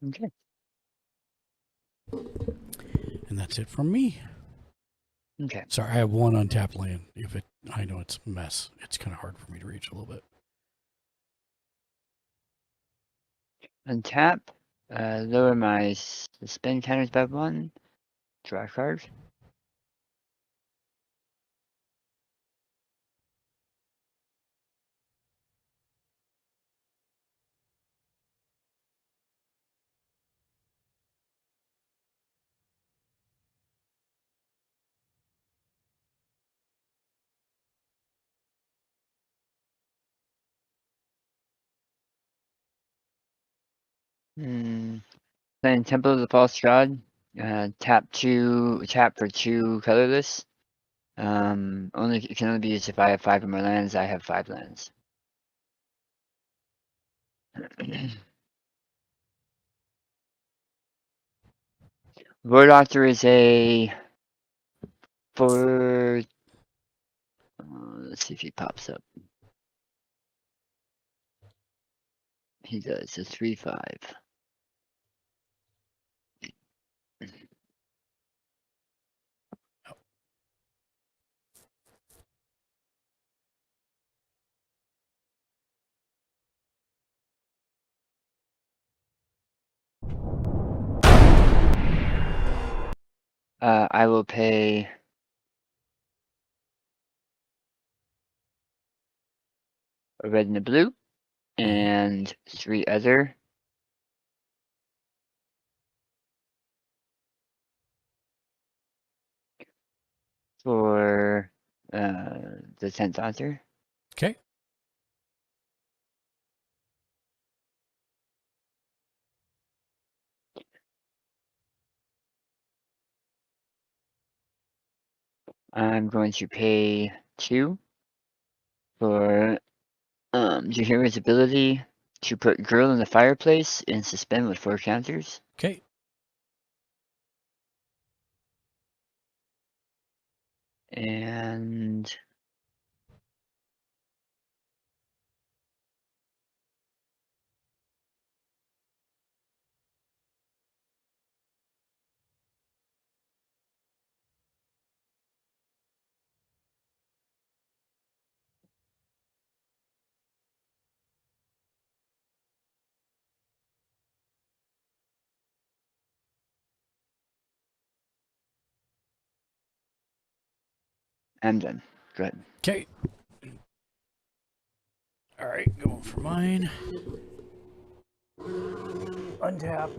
Okay. And that's it from me. Okay. Sorry, I have one untapped land. I know it's a mess. It's kind of hard for me to reach a little bit. Untap. Lower my spin counters by 1. Draw a card. Playing Temple of the False God. Tap for 2 colorless. It can only be used if I have 5 or more lands. I have 5 lands. War Doctor is a for. Let's see if he pops up. He does a 3/5. I will pay a red and a blue, and 3 other. For the 10th author. Okay. I'm going to pay 2 for Jaheira's ability to put girl in the fireplace and suspend with 4 counters. Okay. And I'm done. Go ahead. Okay. All right, going for mine. Untap.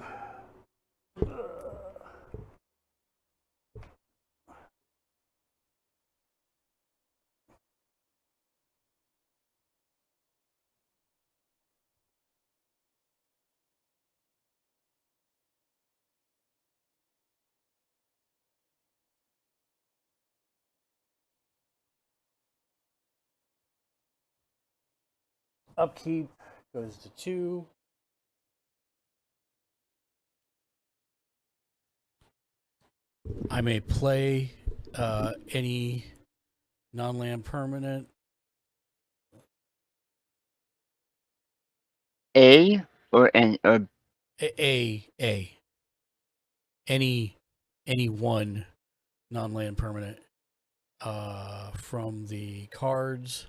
Upkeep goes to 2. I may play any non-land permanent. A or N or A. Any one non-land permanent from the cards.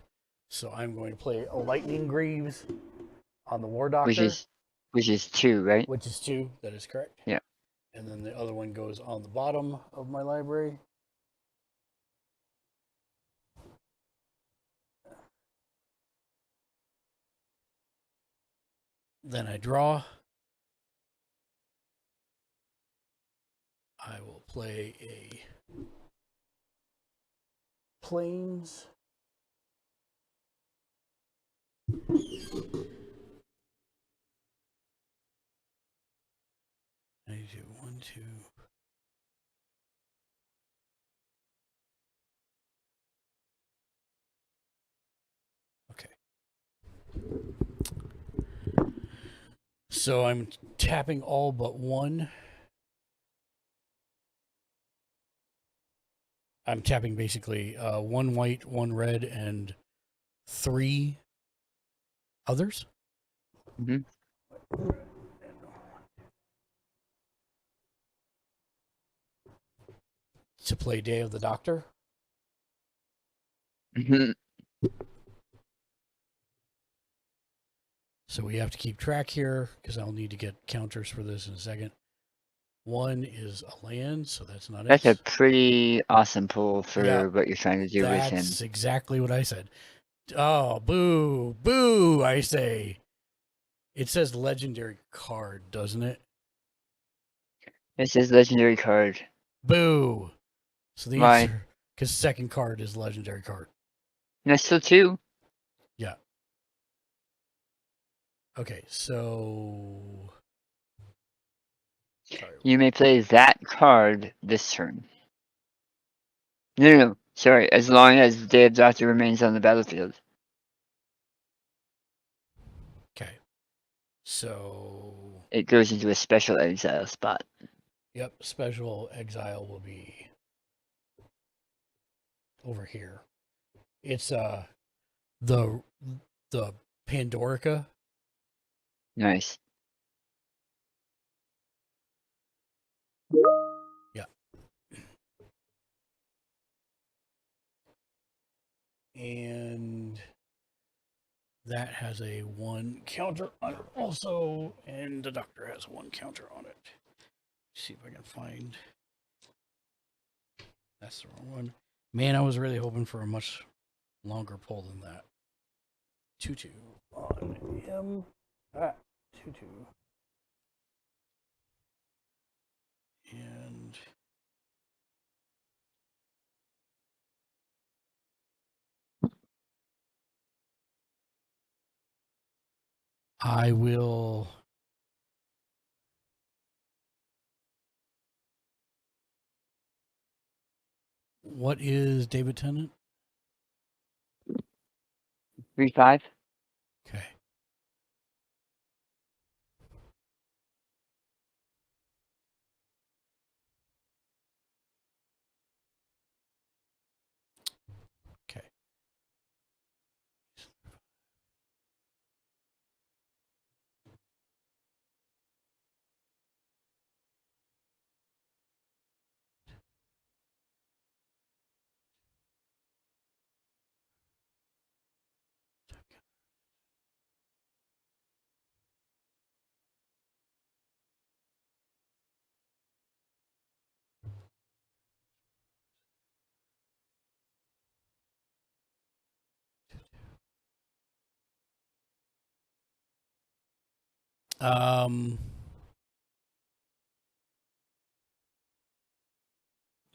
So I'm going to play a Lightning Greaves on the War Doctor. Which is 2, right? Which is 2, that is correct. Yeah. And then the other one goes on the bottom of my library. Then I draw. I will play a Plains. I do 1, 2. Okay. So I'm tapping all but 1. I'm tapping basically 1 white, 1 red, and 3 others. Mm-hmm. To play Day of the Doctor. Mm-hmm. So we have to keep track here because I'll need to get counters for this in a second. 1 is a land, so that's not That's it. a pretty awesome pull for what you're trying to do with him. That's exactly what I said. Oh, boo, boo, I say. It says legendary card, doesn't it? It says legendary card. Boo. So the Why? answer, because second card is legendary card. No, still 2. Yeah. Okay, so... Sorry. You may play that card this turn. No. Sorry, as long as the Day of Doctor remains on the battlefield. Okay. So... It goes into a special exile spot. Yep, special exile will be over here. It's the Pandorica. Nice. Yeah. And that has a 1 counter on it also, and the Doctor has 1 counter on it. Let's see if I can find That's the wrong one. Man, I was really hoping for a much longer pull than that. 2-2 on him. 2-2. And I will. What is David Tennant? 3/5. Okay. Okay.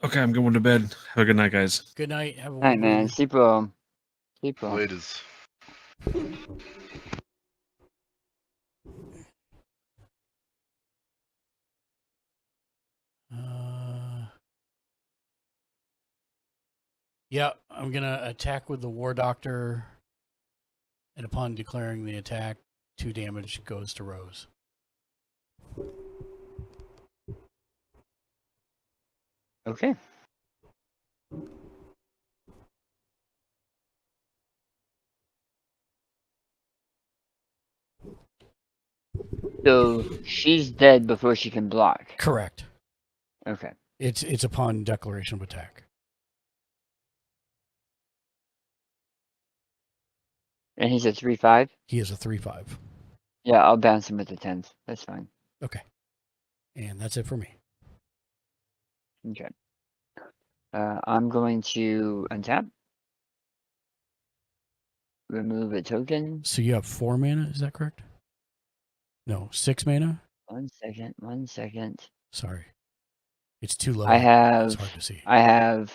Okay, I'm going to bed. Have a good night, guys. Good night. Have a Night, man. Sleep well. Sleep well. Laters. Yeah, I'm gonna attack with the War Doctor, and upon declaring the attack, 2 damage goes to Rose. Okay. So she's dead before she can block. Correct. Okay. It's upon declaration of attack. And he's a 3/5? He is a 3/5. Yeah, I'll bounce him with the 10s. That's fine. Okay. And that's it for me. Okay. I'm going to untap. Remove a token. So you have 4 mana, is that correct? No, 6 mana? 1 second. 1 second. Sorry. It's too low. I have. It's hard to see. I have.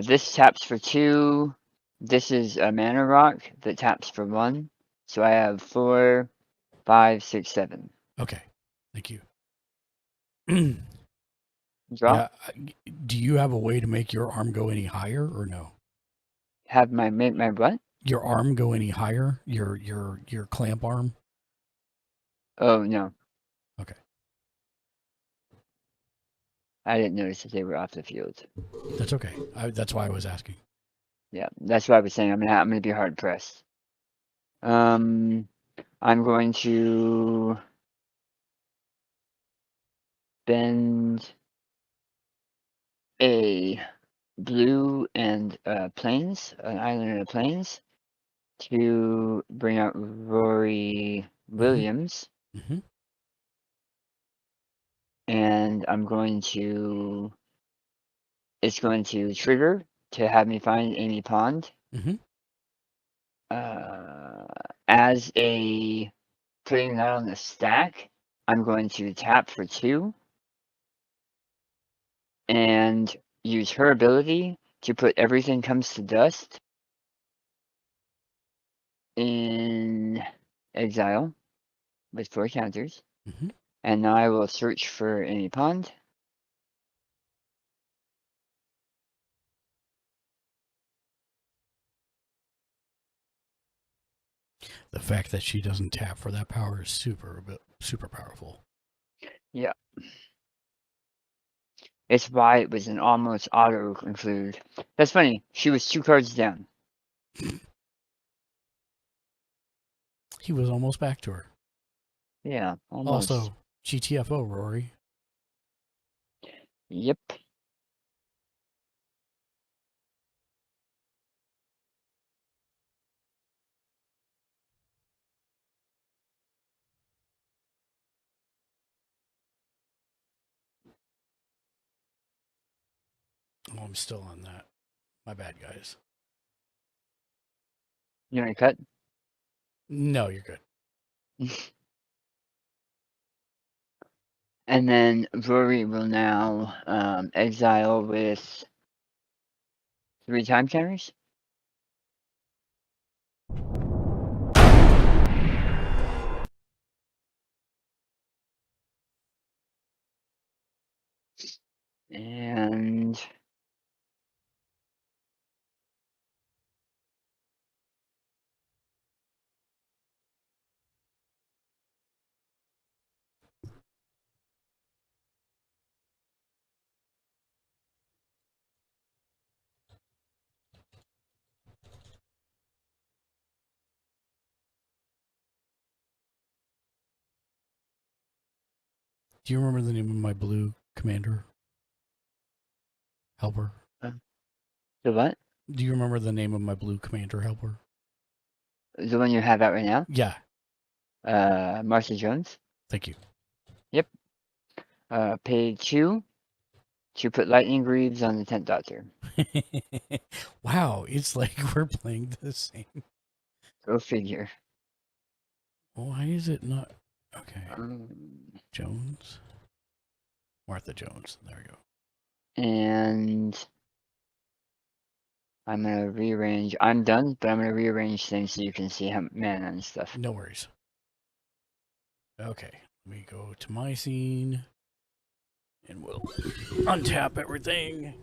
This taps for 2. This is a mana rock that taps for 1. So I have 4, 5, 6, 7. Okay. Thank you. Drop. Yeah. Do you have a way to make your arm go any higher or no? Have my what? Your arm go any higher? Your clamp arm? Oh no. Okay. I didn't notice that they were off the field. That's okay. That's why I was asking. Yeah, that's why I was saying I'm gonna be hard pressed. I'm going to bend a blue and plains, an island and a plains, to bring out Rory Williams. Mm-hmm. And I'm going to. It's going to trigger to have me find Amy Pond. Mm-hmm. As a putting that on the stack, I'm going to tap for 2 and use her ability to put everything comes to dust in exile with 4 counters. Mm-hmm. And now I will search for Amy Pond. The fact that she doesn't tap for that power is super powerful. Yeah. It's why it was an almost auto include. That's funny. She was 2 cards down. He was almost back to her. Yeah, almost. Also, GTFO, Rory. Yep. Oh, I'm still on that. My bad, guys. You want to cut? No, you're good. And then Rory will now exile with 3 time counters. And Do you remember the name of my blue commander? Helper? the what? Do you remember the name of my blue commander helper? The one you have out right now? Yeah. Martha Jones. Thank you. Yep. Pay 2 to put lightning greaves on the 10th Doctor. Wow, it's like we're playing the same. Go figure. Why is it not? Okay. Jones. Martha Jones. There we go. And I'm going to rearrange. I'm done, but I'm going to rearrange things so you can see how mana and stuff. No worries. Okay. Let me go to my scene. And we'll untap everything.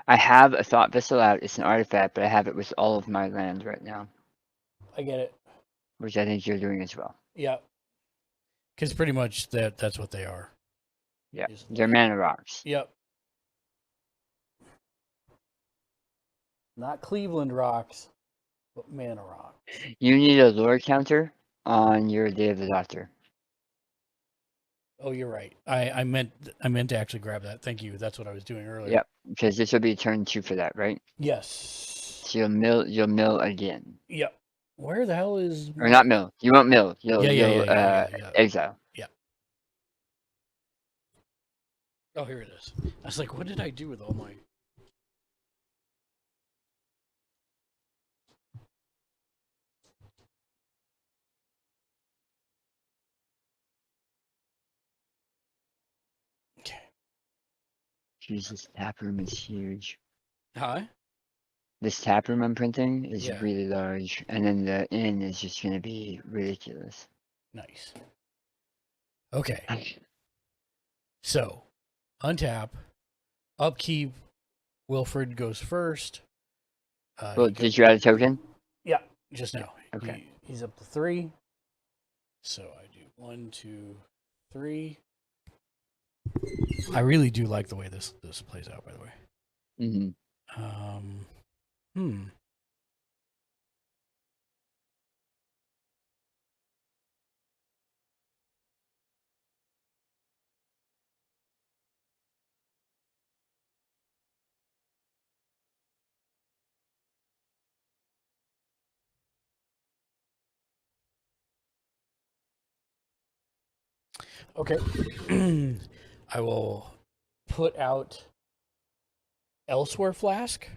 I have a Thought Vessel out. It's an artifact, but I have it with all of my land right now. I get it. Which I think you're doing as well. Yeah. Because pretty much that's what they are. Yeah. They're mana rocks. Yep. Not Cleveland rocks, but mana rocks. You need a lore counter on your Day of the Doctor. Oh, you're right. I meant to actually grab that. Thank you. That's what I was doing earlier. Yep. Because this will be turn 2 for that, right? Yes. So you'll mill again. Yep. Where the hell is... Or not mill. You won't mill. You'll yeah. exile. Yeah. Oh, here it is. I was like, what did I do with all my... Jesus, tap room is huge. Huh? This tap room I'm printing is Yeah. really large, and then the inn is just going to be ridiculous. Nice. Okay. So, untap, upkeep. Wilfred goes first. Well, did you add a token? Yeah, just now. Okay. He's up to 3. So I do 1, 2, 3. I really do like the way this plays out, by the way. Mm-hmm. Okay. I will put out Elsewhere Flask.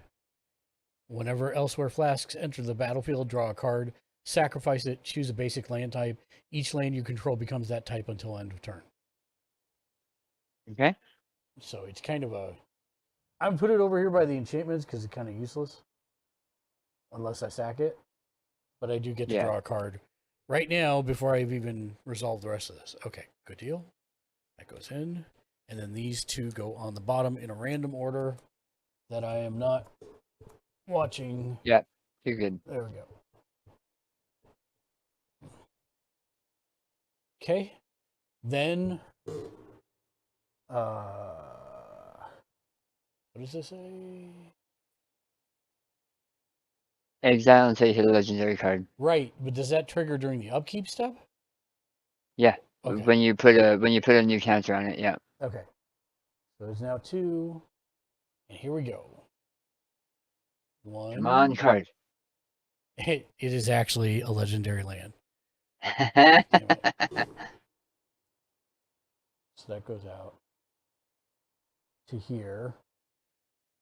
Whenever Elsewhere Flasks enter the battlefield, draw a card, sacrifice it, choose a basic land type. Each land you control becomes that type until end of turn. Okay. So it's kind of a... I would put it over here by the enchantments because it's kind of useless. Unless I sack it. But I do get to draw a card right now before I've even resolved the rest of this. Okay, good deal. That goes in. And then these 2 go on the bottom in a random order that I am not watching. Yeah, you're good. There we go. Okay. Then, what does this say? Exile until you hit a legendary card. Right, but does that trigger during the upkeep step? Yeah. Okay. When you put a new counter on it, yeah. Okay. So there's now 2. And here we go. 1. Come on, card. It is actually a legendary land. So that goes out to here.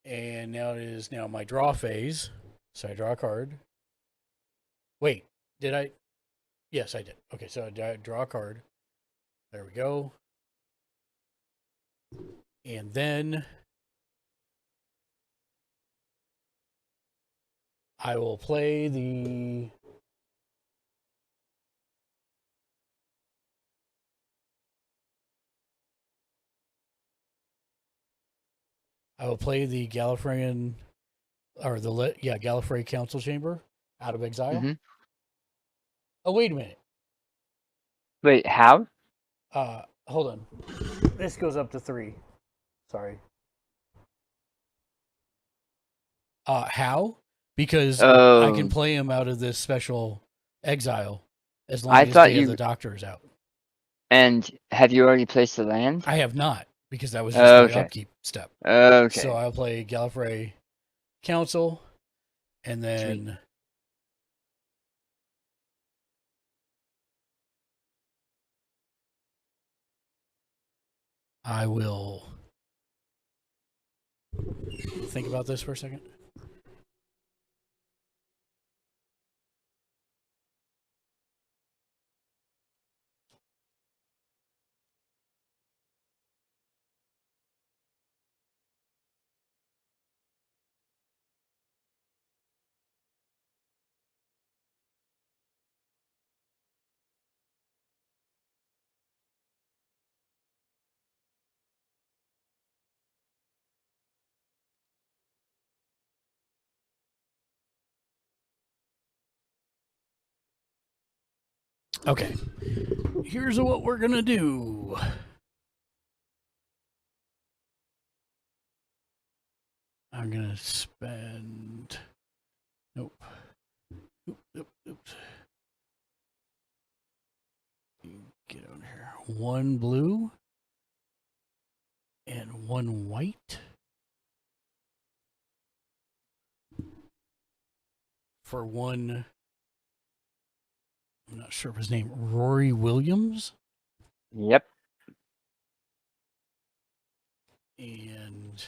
And now it is now my draw phase. So I draw a card. Wait, did I? Yes, I did. Okay, so I draw a card. There we go. And then I will play the Gallifreyan or Gallifrey Council Chamber out of exile. Mm-hmm. Oh, wait a minute. Wait, how? Hold on. This goes up to 3. Sorry. How? Because I can play him out of this special exile as long as the Doctor is out. And have you already placed the land? I have not, because that was just my upkeep step. Okay. So I'll play Gallifrey Council, and then... Sweet. I will think about this for a second. Okay, here's what we're gonna do. I'm gonna spend. Nope. Oops. Get on here. 1 blue and 1 white for one. I'm not sure of his name. Rory Williams. Yep. And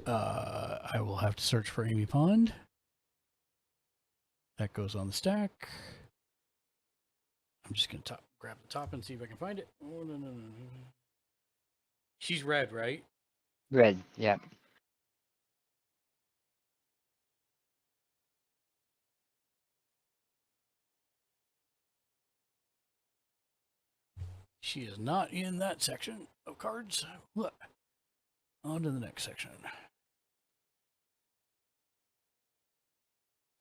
I will have to search for Amy Pond. That goes on the stack. I'm just going to grab the top and see if I can find it. Oh, no. She's red, right? Red, yep. She is not in that section of cards. Look. On to the next section.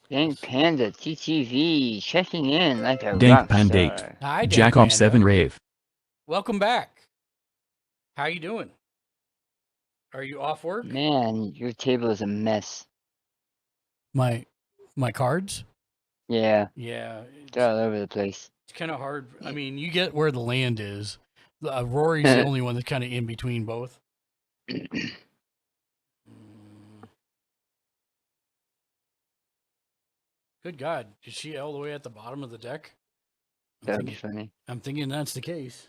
Dank Panda TTV checking in like a Dank rock Pandate. star. Hi, Jack off 7 Rave. Welcome back. How you doing? Are you off work? Man, your table is a mess. My cards? Yeah. Yeah. They're all over the place. It's kind of hard. I mean, you get where the land is. Rory's the only one that's kind of in between both. Good God. Is she all the way at the bottom of the deck? That'd be funny. I'm thinking that's the case.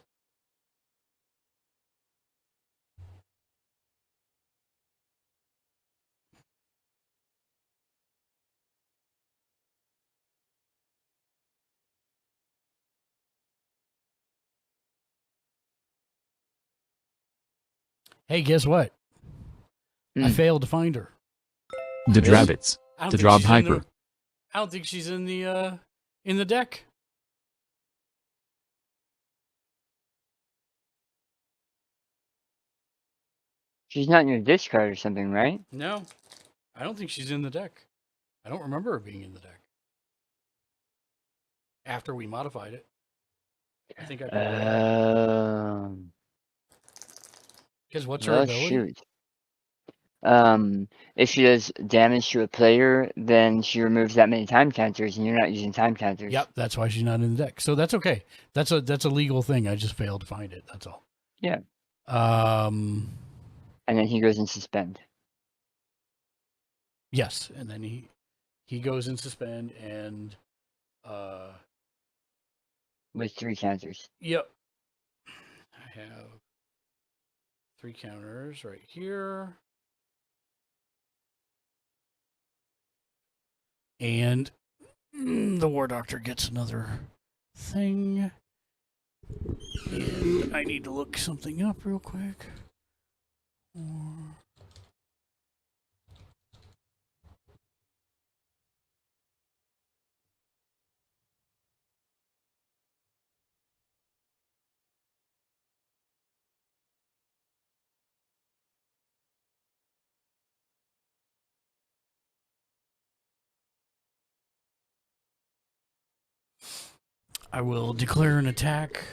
Hey, guess what? I failed to find her. The Drabbits. The Drob Hyper. I don't think she's in the deck. She's not in your discard or something, right? No, I don't think she's in the deck. I don't remember her being in the deck. After we modified it. I think I because what's her ability? Shoot. If she does damage to a player, then she removes that many time counters, and you're not using time counters. Yep, that's why she's not in the deck. So that's okay. That's a legal thing. I just failed to find it. That's all. Yeah. And then he goes in suspend. Yes, and then he goes in suspend, and with 3 counters. Yep. I have 3 counters right here. And the War Doctor gets another thing. And I need to look something up real quick. I will declare an attack.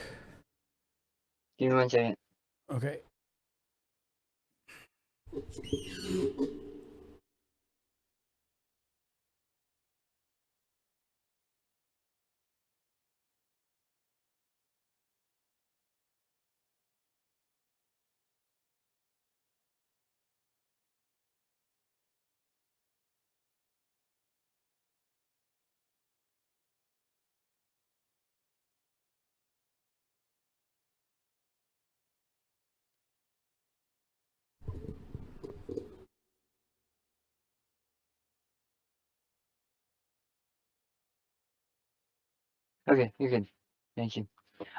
Give me 1 second. Okay. Okay, you're good. Thank you.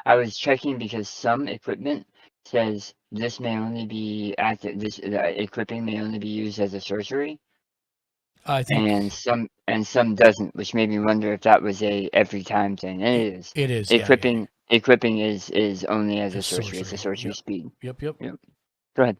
I was checking because some equipment says this may only be active. This equipping may only be used as a sorcery, I think and some doesn't, which made me wonder if that was a every time thing. And it is. It is. Equipping equipping is only as a It's sorcery. It's a sorcery Yep. speed. Yep. Yep. Go ahead.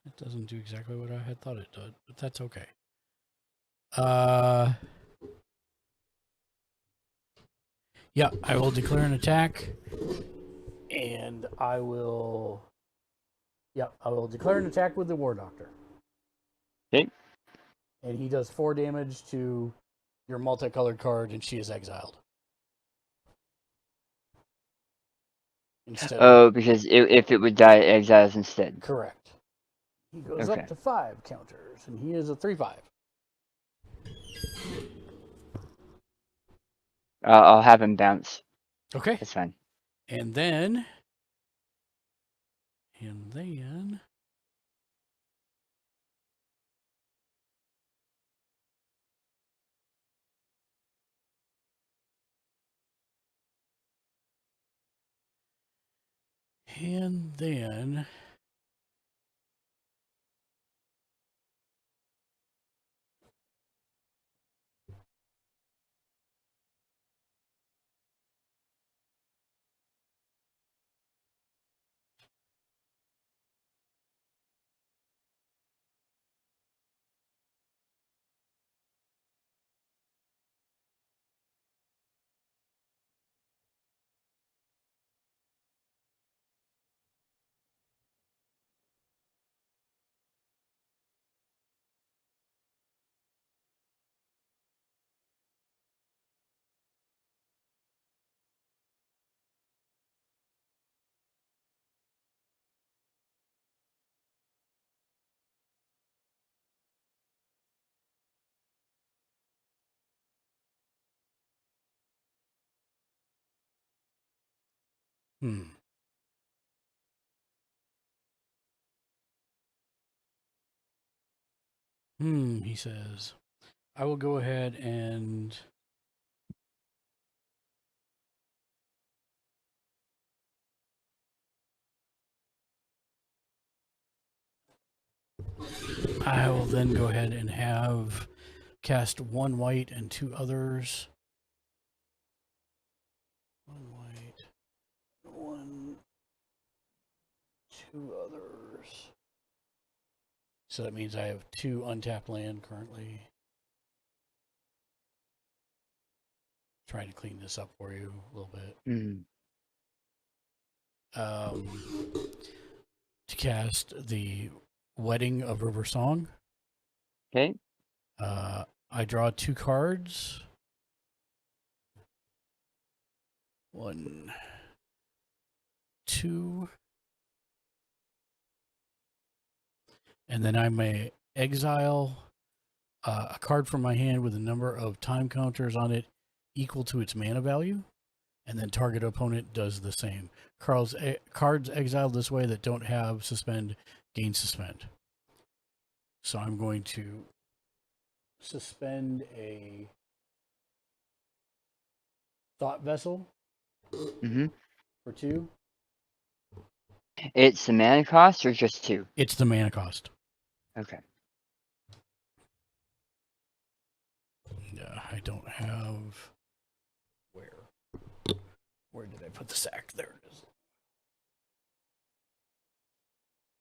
It doesn't do exactly what I had thought it did, but that's okay. Yeah, I will declare an attack, and I will declare an attack with the War Doctor. Okay. And he does 4 damage to your multicolored card, and she is exiled. Because if it would die, it exiles instead. Correct. He goes up to 5 counters, and he is a 3/5. I'll have him bounce. Okay. That's fine. And then he says, I will go ahead and I will then go ahead and have cast 1 white and 2 others. 1 white, 2 others. So that means I have 2 untapped land currently. Trying to clean this up for you a little bit. To cast the Wedding of River Song. Okay. I draw 2 cards. 1, 2. And then I may exile a card from my hand with a number of time counters on it equal to its mana value. And then target opponent does the same. Cards exiled this way that don't have suspend gain suspend. So I'm going to suspend a Thought Vessel for 2. It's the mana cost or just 2? It's the mana cost. Okay. I don't have... Where did I put the sack? There it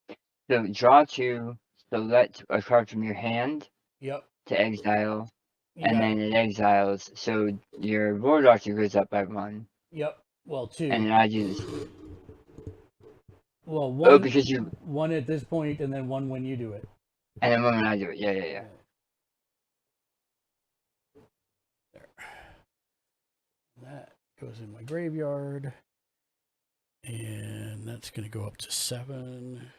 is. So draw 2, select a card from your hand. Yep. To exile. And then it exiles. So your War Doctor goes up by 1. Yep. Well, 2. And then I do this. Well, 1. Oh, because you... 1 at this point, and then 1 when you do it. And then 1 when I do it. Yeah. There. That goes in my graveyard. And that's going to go up to 7.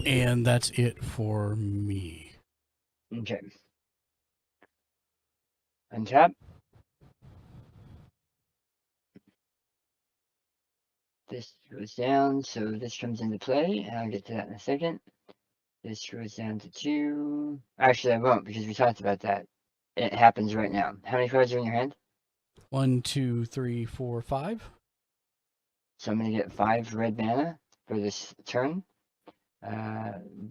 And that's it for me. Okay. Untap. This goes down, so this comes into play, and I'll get to that in a second. This goes down to 2. Actually, I won't, because we talked about that. It happens right now. How many cards are in your hand? 1, 2, 3, 4, 5. So I'm going to get 5 red mana for this turn.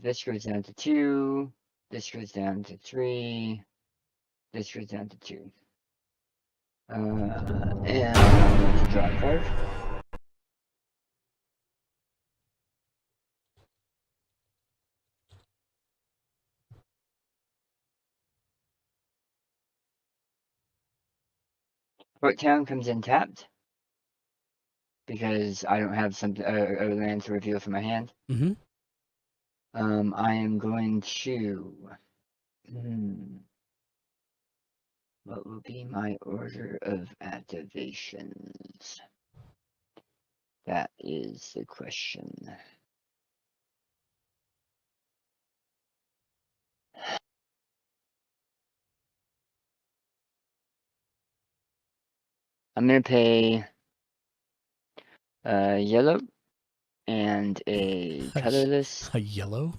This goes down to 2. This goes down to 3. This goes down to 2. And I'm going to draw a card. Port Town comes in tapped because I don't have something a land to reveal from my hand. Mm-hmm. I am going to. What will be my order of activations? That is the question. I'm going to pay yellow and a colorless. A yellow?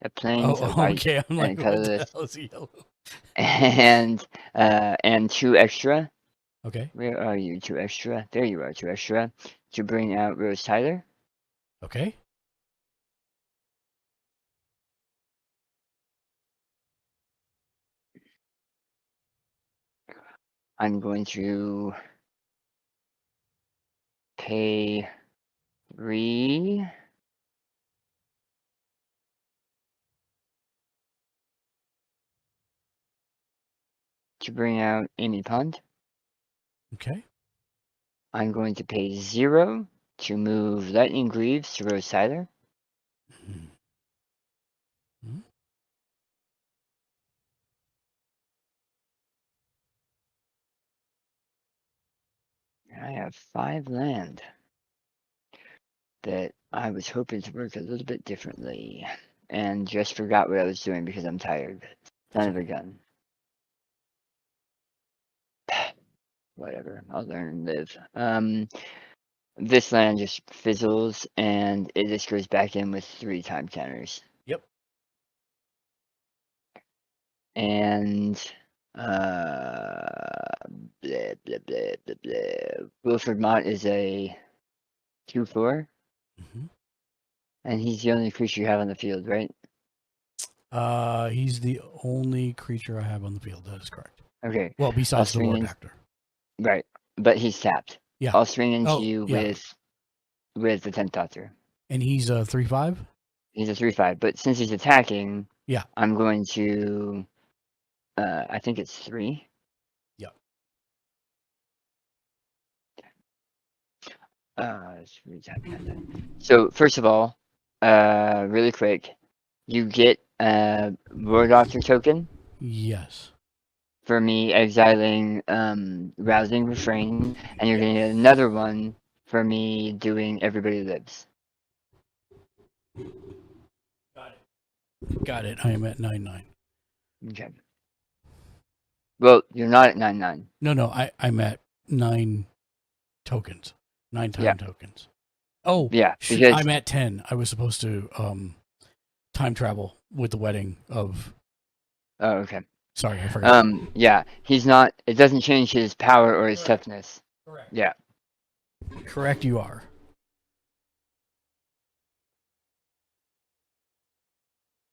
A plains, a white, okay. I'm like, and what the colorless. hell is a yellow? And 2 extra. Okay. Where are you? 2 extra. There you are, 2 extra. To bring out Rose Tyler. Okay. I'm going to pay 3. To bring out Amy Pond. Okay. I'm going to pay 0 to move Lightning Greaves to Rose Tyler. Mm-hmm. I have 5 land that I was hoping to work a little bit differently, and just forgot what I was doing because I'm tired. Son of a gun. Whatever, I'll learn and live. This land just fizzles, and it just goes back in with 3 time counters. Yep. And blah, blah, blah, blah, blah. Wilfred Mott is a 2/4. Mm-hmm. And he's the only creature you have on the field, right? He's the only creature I have on the field. That is correct. Okay. Well, besides the Warp Actor. Right. But he's tapped. Yeah. I'll swing into you yeah. with the 10th Doctor. And he's a 3/5? He's a 3/5. But since he's attacking, yeah, I'm going to I think it's 3. Yeah. So first of all, really quick, you get a War Doctor token. Yes. For me exiling Rousing Refrain, and you're getting another one for me doing Everybody Lives. Got it. I am at 9/9. Okay. Well, you're not at 9/9. No, I'm at 9 tokens. 9 time tokens. Oh, yeah. Because I'm at 10. I was supposed to time travel with the wedding of. Oh, okay. Sorry, I forgot. Yeah, he's not. It doesn't change his power or his toughness. Correct. Yeah. Correct, you are.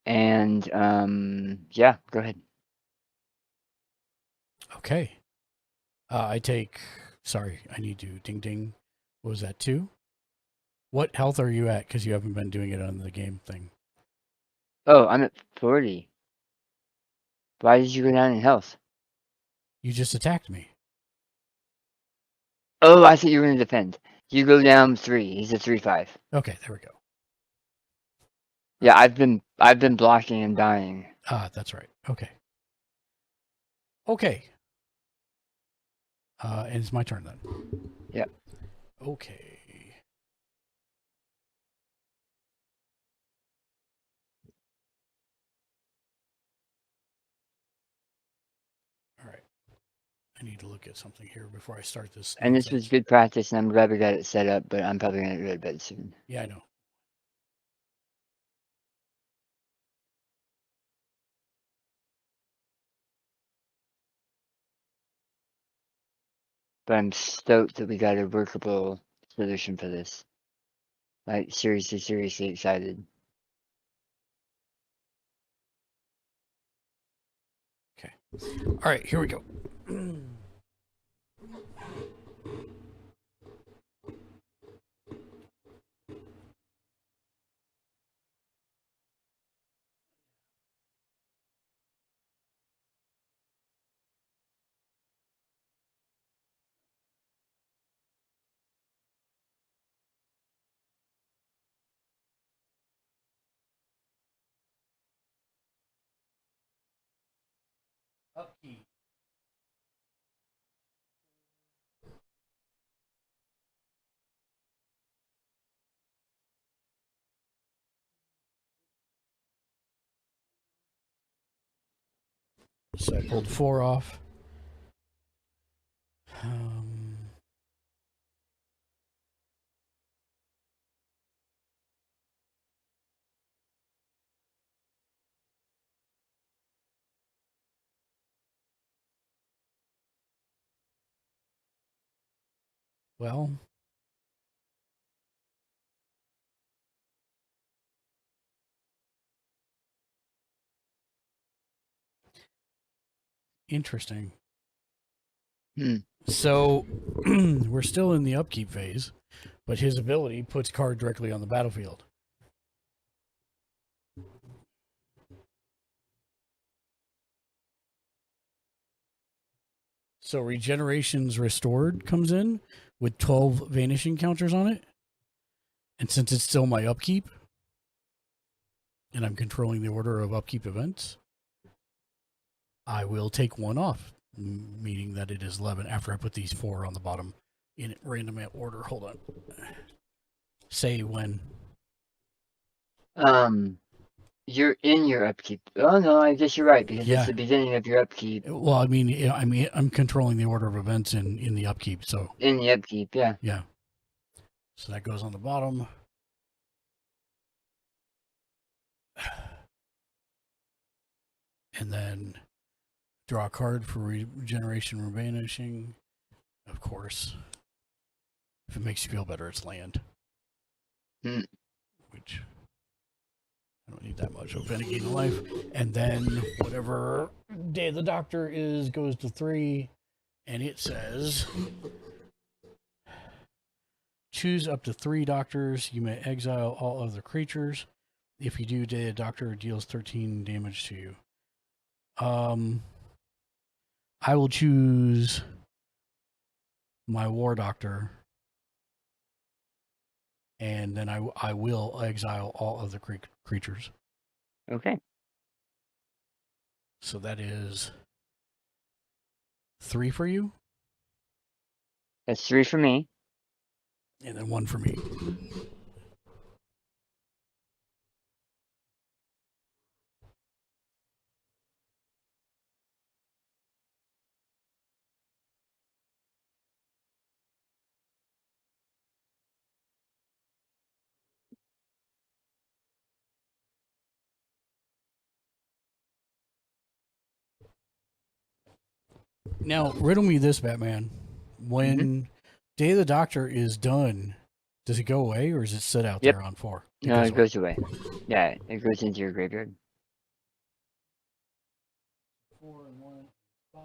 And yeah, go ahead. Okay. I take. Sorry, I need to ding ding. What was that, 2? What health are you at? Because you haven't been doing it on the game thing. Oh, I'm at 40. Why did you go down in health? You just attacked me. Oh, I thought you were going to defend. You go down 3. He's a 3/5. Okay, there we go. Yeah, I've been blocking and dying. Ah, that's right. Okay. Okay. And it's my turn then. Yeah. Okay. All right. I need to look at something here before I start this. And this was good practice, and I'm glad we got it set up, but I'm probably going to go to bed soon. Yeah, I know. But I'm stoked that we got a workable solution for this. Like, seriously excited. Okay. All right, here we go. Upkeep. So I pulled 4 off. Well, interesting. So we're still in the upkeep phase, but his ability puts card directly on the battlefield. So Regenerations Restored comes in with 12 vanishing counters on it. And since it's still my upkeep, and I'm controlling the order of upkeep events, I will take 1 off, meaning that it is 11 after I put these 4 on the bottom in random order. Hold on. Say when. You're in your upkeep. Oh no, I guess you're right because Yeah. it's the beginning of your upkeep. Well, I mean, I'm controlling the order of events in the upkeep. So In the upkeep, yeah. yeah. So that goes on the bottom. And then draw a card for regeneration or vanishing. Of course. If it makes you feel better, it's land. Mm. Which I don't need that much. Open a gain of life. And then whatever Day of the Doctor is goes to 3. And it says, choose up to 3 doctors. You may exile all other creatures. If you do, Day of the Doctor deals 13 damage to you. I will choose my War Doctor. And then I will exile all other creatures. Okay. So that is 3 for you? That's 3 for me. And then 1 for me. Now, riddle me this, Batman. When Day of the Doctor is done, does it go away or does it sit out there on 4? No, it goes away. Yeah, it goes into your graveyard. 4 and 1, 5.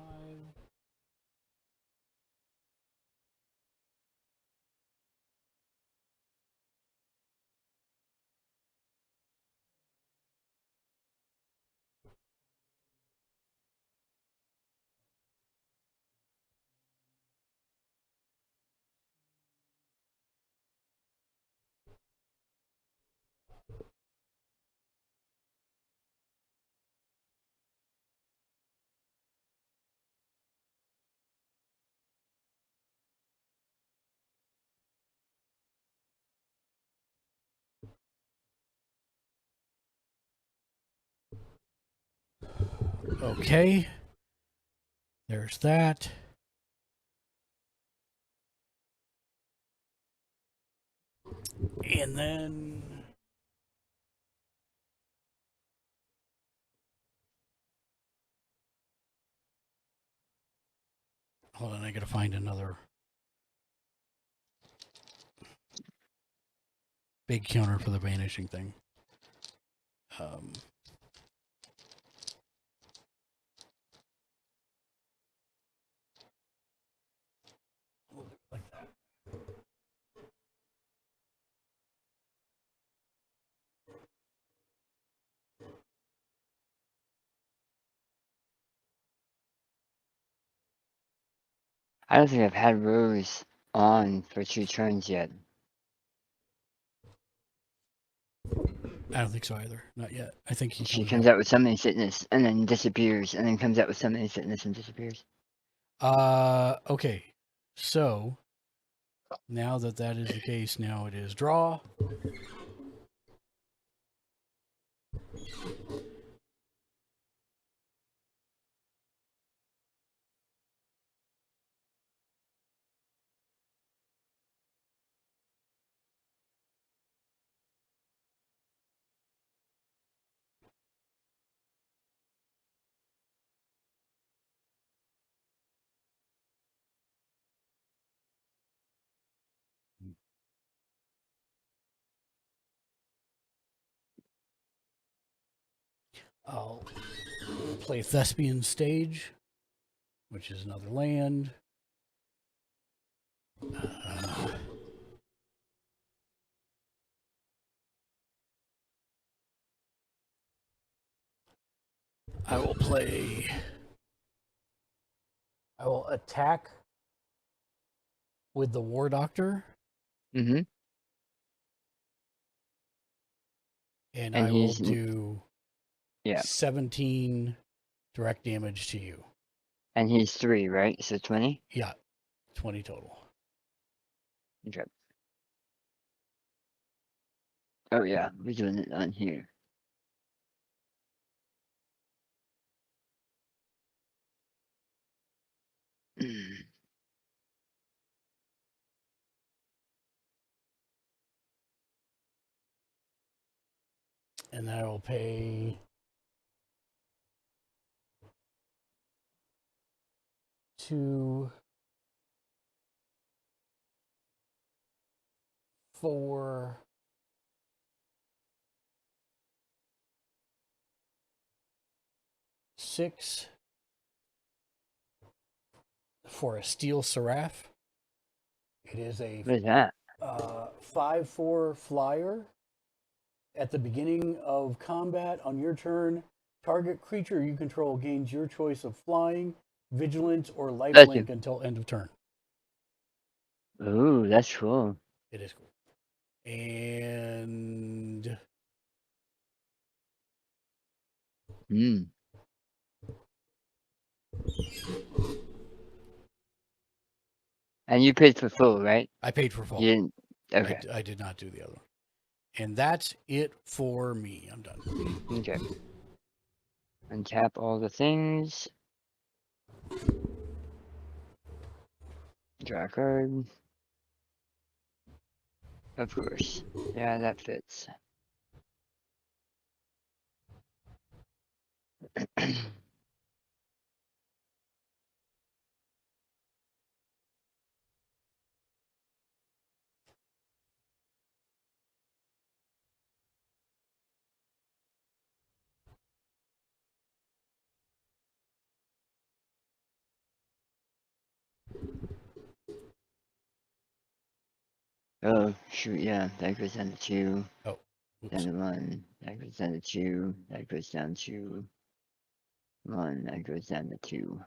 Okay. There's that. And then hold on, I gotta find another big counter for the vanishing thing. Like that. I don't think I've had Rose on for 2 turns yet. I don't think so either. Not yet. I think She comes out with summoning sickness and then disappears, and then comes out with summoning sickness and disappears. Okay. So now that is the case, now it is draw. I'll play Thespian Stage, which is another land. I will attack with the War Doctor. Mm-hmm. And I will do 17 direct damage to you. And he's 3, right? So 20? Yeah, 20 total. Okay. Oh yeah, we're doing it on here. And I will pay 2, 4, 6 for a steel seraph. It is a What is that? 5/4 flyer. At the beginning of combat on your turn, target creature you control gains your choice of flying, vigilance, or lifelink until end of turn. Ooh, that's cool. It is cool. And And you paid for full, right? I paid for full. You didn't. Okay. I did not do the other one. And that's it for me. I'm done. Okay. Untap all the things. Draw a card. Of course. Yeah, that fits. Oh, shoot, yeah. That goes down to 2. Oh. Down to 1. That goes down to 2. That goes down to 1. That goes down to 2.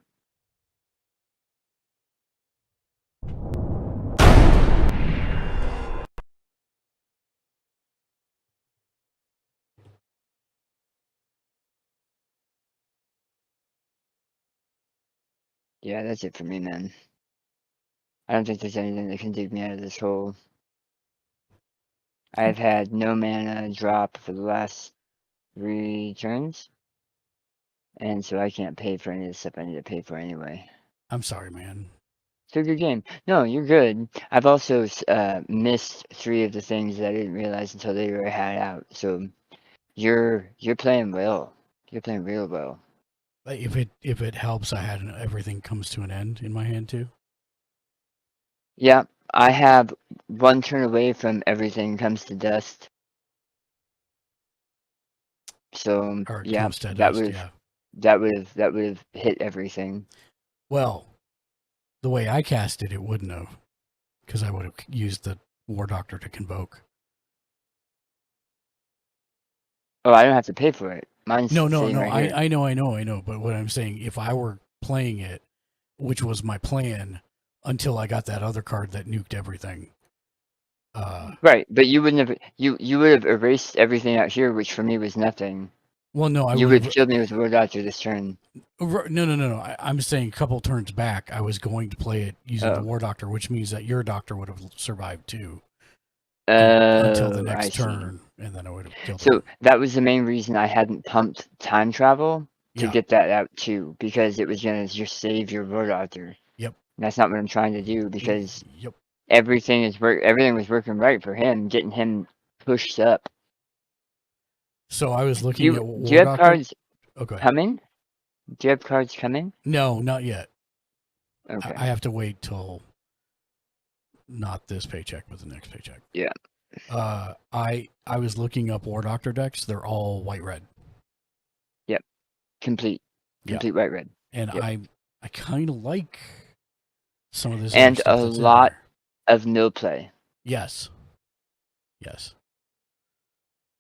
Yeah, that's it for me, man. I don't think there's anything that can dig me out of this hole. I've had no mana drop for the last 3 turns. And so I can't pay for any of the stuff I need to pay for anyway. I'm sorry, man. It's a good game. No, you're good. I've also missed 3 of the things that I didn't realize until they were had out. So you're playing well. You're playing real well. If it helps, I had everything comes to an end in my hand too. Yeah, I have 1 turn away from everything comes to dust. So yeah, that would have hit everything. Well, the way I cast it, it wouldn't have, because I would have used the War Doctor to convoke. Oh, I don't have to pay for it. Mine's No. right here. I know. But what I'm saying, if I were playing it, which was my plan, until I got that other card that nuked everything. Right, but you wouldn't have. You would have erased everything out here, which for me was nothing. Well, no, you would have killed me with War Doctor this turn. No. I'm saying a couple turns back, I was going to play it using the War Doctor, which means that your Doctor would have survived too. Until the next turn, and then I would have killed him. So that was the main reason I hadn't pumped time travel to get that out too, because it was gonna just save your War Doctor. Yep. And that's not what I'm trying to do, because everything was working right for him, getting him pushed up. So I was looking at War Do you have Doctor. cards Okay. coming? Do you have cards coming? No, not yet. Okay. I have to wait till not this paycheck, but the next paycheck. Yeah. I was looking up War Doctor decks. They're all white red. Yep. Complete white red. And yep. I kind of like some of this. And a lot of no play. Yes.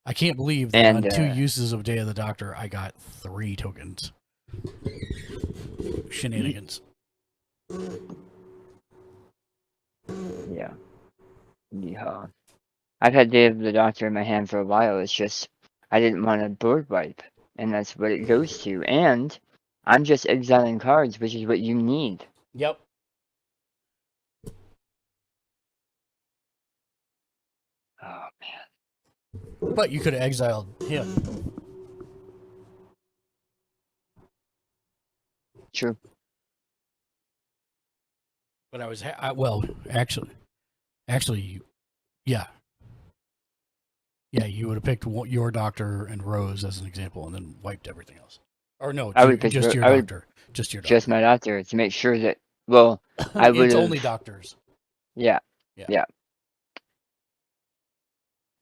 I can't believe that on 2 uses of Day of the Doctor, I got 3 tokens. Shenanigans. Yeah. Yeehaw. I've had Day of the Doctor in my hand for a while. It's just I didn't want a board wipe, and that's what it goes to. And I'm just exiling cards, which is what you need. Yep. Oh man. But you could have exiled him. True. But I was actually, yeah. Yeah, you would have picked your Doctor and Rose as an example, and then wiped everything else. Or no, I would just your Doctor. Just your Doctor. Just my Doctor to make sure that. Well, I would. It's only Doctors. Yeah.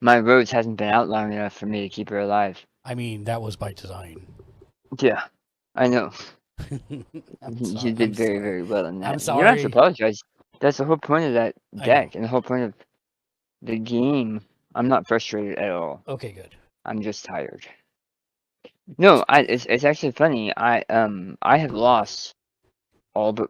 My Rose hasn't been out long enough for me to keep her alive. I mean, that was by design. Yeah. I know. You did very, very well in that. You don't have to apologize. That's the whole point of that deck and the whole point of the game. I'm not frustrated at all. Okay, good. I'm just tired. No, it's actually funny. I have lost all but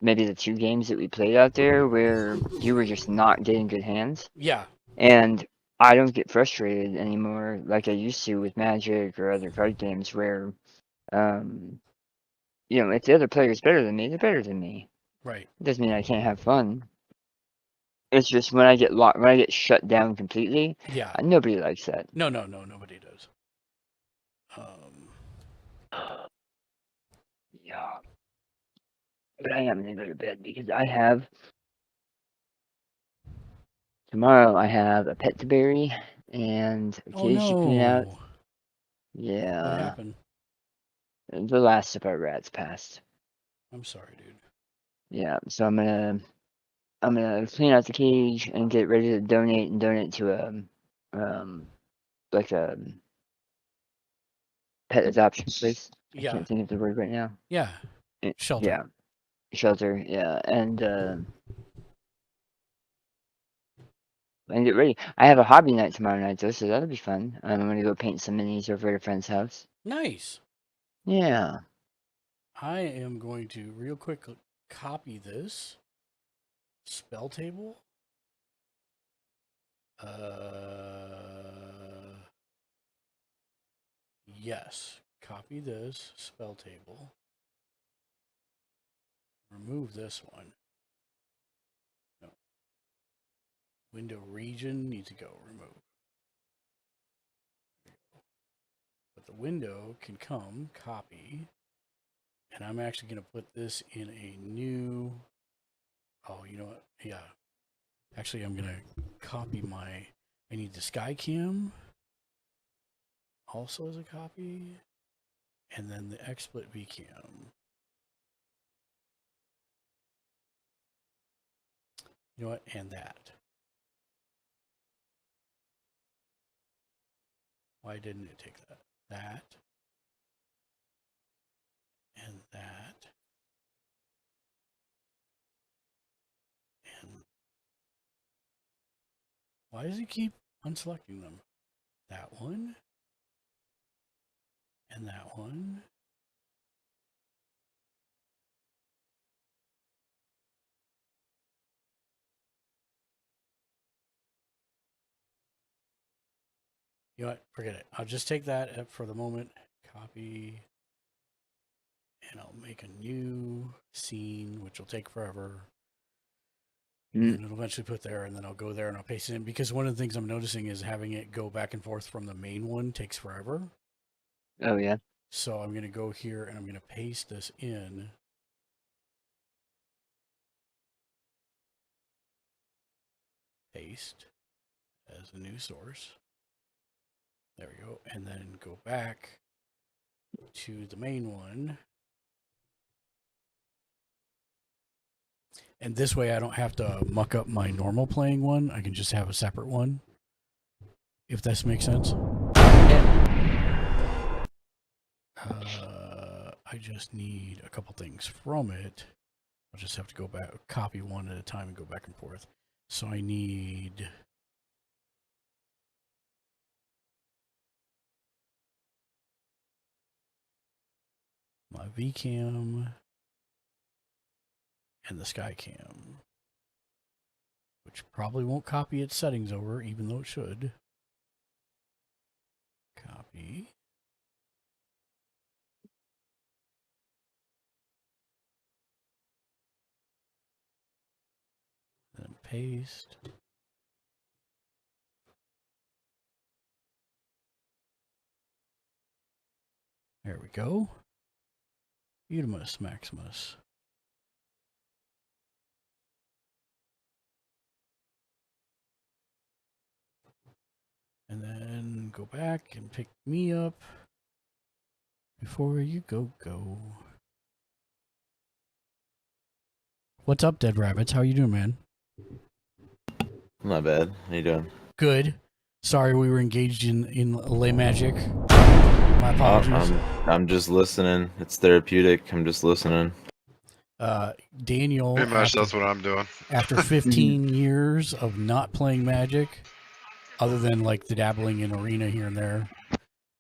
maybe the 2 games that we played out there where you were just not getting good hands. Yeah. And I don't get frustrated anymore like I used to with Magic or other card games where, if the other player's better than me, they're better than me. Right. It doesn't mean I can't have fun. It's just when I get shut down completely. Yeah. Nobody likes that. No, nobody does. Yeah. But I am gonna go to bed because tomorrow I have a pet to bury and a cage to clean out. Yeah. What happened? The last of our rats passed. I'm sorry, dude. Yeah, so I'm gonna clean out the cage and get ready to donate to a pet adoption place. Yeah. I can't think of the word right now. Yeah. Shelter. Yeah. Shelter, yeah. And get ready. I have a hobby night tomorrow night though, so that'll be fun. I'm gonna go paint some minis over at a friend's house. Nice. Yeah. I am going to real quick copy this spell table. Yes. Copy this spell table. Remove this one. No. Window region needs to go. Remove. But the window can come, copy. And I'm actually going to put this in a new... Oh, you know what? Yeah. Actually, I'm going to copy my... I need the Skycam also as a copy. And then the XSplit VCam. You know what? And that. Why didn't it take that? That. And that. And why does it keep unselecting them? That one. And that one. You know what? Forget it. I'll just take that for the moment. Copy. And I'll make a new scene, which will take forever. And it'll eventually put there, and then I'll go there and I'll paste it in. Because one of the things I'm noticing is having it go back and forth from the main one takes forever. Oh, yeah. So I'm going to go here and I'm going to paste this in. Paste as a new source. There we go. And then go back to the main one. And this way I don't have to muck up my normal playing one. I can just have a separate one. If this makes sense. I just need a couple things from it. I'll just have to go back, copy one at a time and go back and forth. So I need... my VCam and the Skycam, which probably won't copy its settings over, even though it should. Copy. Then paste. There we go. Utimus Maximus. And then go back and pick me up before you go. What's up, Dead Rabbits? How you doing, man? Not bad. How you doing? Good. Sorry we were engaged in lay magic. My apologies. I'm just listening. It's therapeutic. I'm just listening. Daniel, Pretty much that's what I'm doing. after 15 years of not playing Magic, other than like the dabbling in Arena here and there,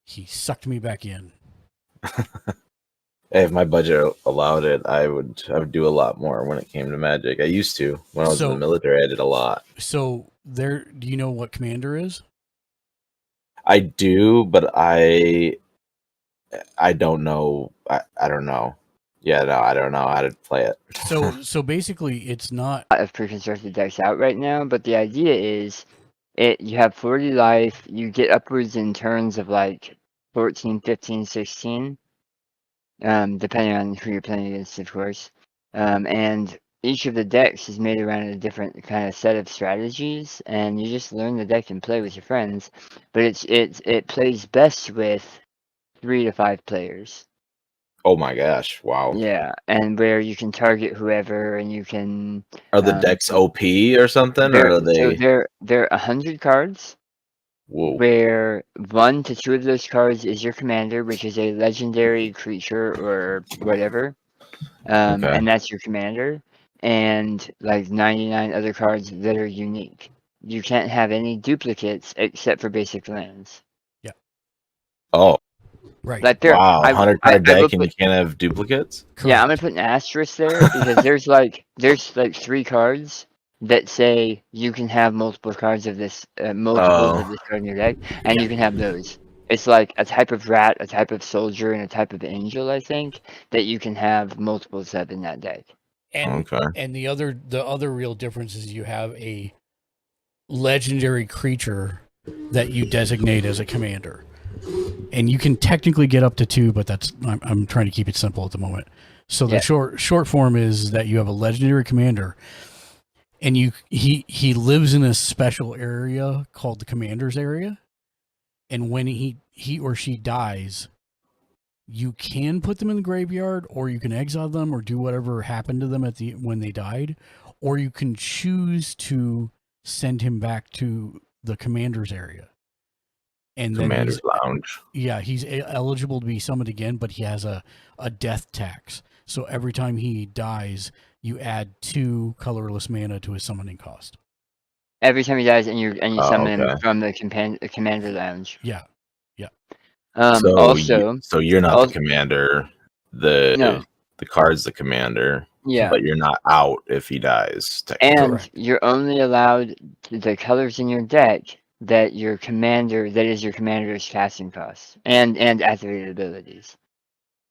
he sucked me back in. Hey, if my budget allowed it, I would do a lot more when it came to Magic. I used to. When I was in the military, I did a lot. So do you know what Commander is? I do, but I don't know. I don't know. Yeah, no, I don't know how to play it. So basically, it's not A lot of pre-constructed decks out right now, but the idea is you have 40 life, you get upwards in turns of like 14, 15, 16, depending on who you're playing against, of course. And each of the decks is made around a different kind of set of strategies, and you just learn the deck and play with your friends. But it plays best with 3 to 5 players. Oh my gosh! Wow. Yeah, and where you can target whoever, and you can. Are the decks OP or something, or are they? So they're 100 cards. Whoa. Where 1 to 2 of those cards is your commander, which is a legendary creature or whatever, Okay. and that's your commander. And like 99 other cards that are unique. You can't have any duplicates except for basic lands. Oh. Right. Like Wow, I 100 will card deck and put- you can't have duplicates? Yeah, I'm gonna put an asterisk there because there's like 3 cards that say you can have multiple cards of this multiples of this card in your deck, and you can have those. It's like a type of rat, a type of soldier, and a type of angel, I think, that you can have multiples of in that deck. And the other real difference is you have a legendary creature that you designate as a commander. And you can technically get up to 2, but I'm trying to keep it simple at the moment. So the short form is that you have a legendary commander, and he lives in a special area called the commander's area. And when he or she dies, you can put them in the graveyard, or you can exile them, or do whatever happened to them when they died, or you can choose to send him back to the commander's area. And then Commander's Lounge. Yeah, he's eligible to be summoned again, but he has a death tax. So every time he dies, you add 2 colorless mana to his summoning cost. Every time he dies, and you summon him okay. from the commander lounge. Yeah. Also, you're not the commander. The card's the commander. Yeah. But you're not out if he dies. And you're only allowed the colors in your deck that is your commander's casting cost and activated abilities.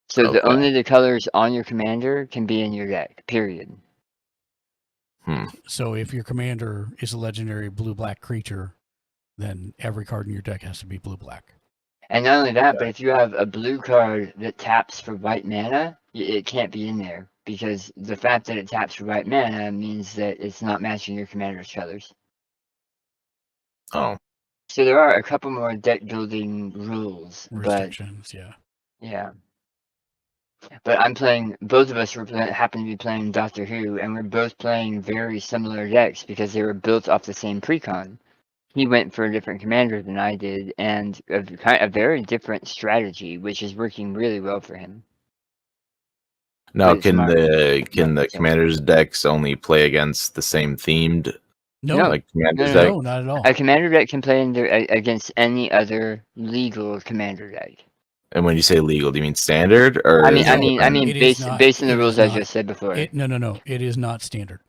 So only the colors on your commander can be in your deck, period. So if your commander is a legendary blue-black creature, then every card in your deck has to be blue-black. And not only that, but if you have a blue card that taps for white mana, it can't be in there, because the fact that it taps for white mana means that it's not matching your commander's colors. Oh. So there are a couple more deck building rules. Restrictions, Yeah. But I'm playing, both of us happen to be playing Doctor Who, and we're both playing very similar decks because they were built off the same precon. He went for a different commander than I did, and a very different strategy, which is working really well for him. Now, can the commander's decks only play against the same themed? Like commander's deck? No, not at all. A commander deck can play against any other legal commander deck. And when you say legal, do you mean standard or? I mean, based on the rules I just said before. No. It is not standard.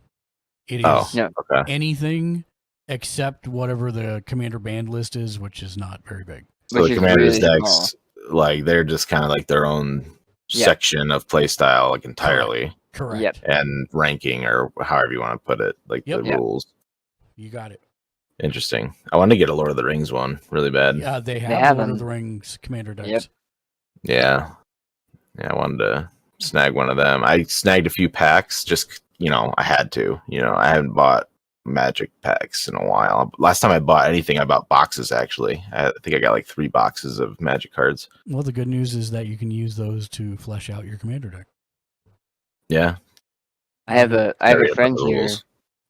It is anything except whatever the commander banned list is, which is not very big. So the commander's decks, like they're just kind of like their own section of playstyle, like entirely. Correct. Yep. And ranking, or however you want to put it, like the rules. You got it. Interesting. I want to get a Lord of the Rings one really bad. Yeah, they have Lord of the Rings commander decks. Yep. Yeah, I wanted to snag one of them. I snagged a few packs, just I had to. I haven't bought Magic packs in a while. Last time I bought anything, I bought boxes. Actually, I think I got like 3 boxes of Magic cards. Well, the good news is that you can use those to flesh out your commander deck. Yeah, I have a friend here.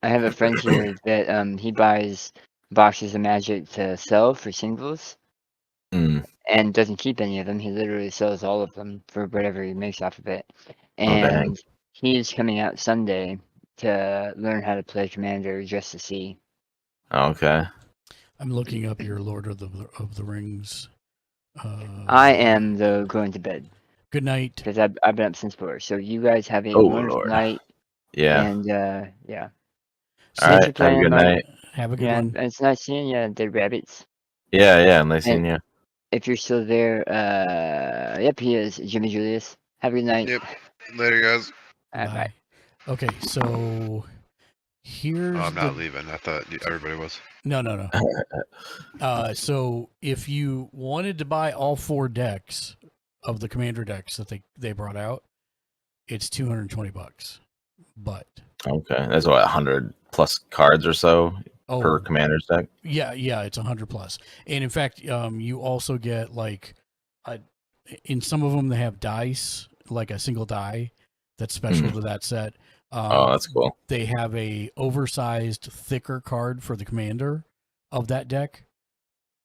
I have a friend here that he buys boxes of Magic to sell for singles. and doesn't keep any of them. He literally sells all of them for whatever he makes off of it. Oh, dang. And he's coming out Sunday to learn how to play Commander just to see. Okay. I'm looking up your Lord of the Rings. I am, though, going to bed. Good night. Because I've been up since 4. So you guys have a Oh, wonderful Lord. night. Yeah. And, yeah. All Thanks right. for Have a playing, good Mike. night. Have a good Yeah, one. and it's nice seeing you, Dead Rabbits. Yeah. Nice seeing you. If you're still there, yep, he is. Jimmy Julius. Have a good night. Yep. Later, guys. Bye. Okay, so here's I'm not leaving. I thought everybody was. No. So if you wanted to buy all 4 decks of the Commander decks that they brought out, it's $220. But Okay, that's what 100 plus cards or so per commander's deck. Yeah, it's 100 plus. And in fact, you also get like in some of them they have dice, like a single die that's special to that set. That's cool. They have a oversized, thicker card for the commander of that deck.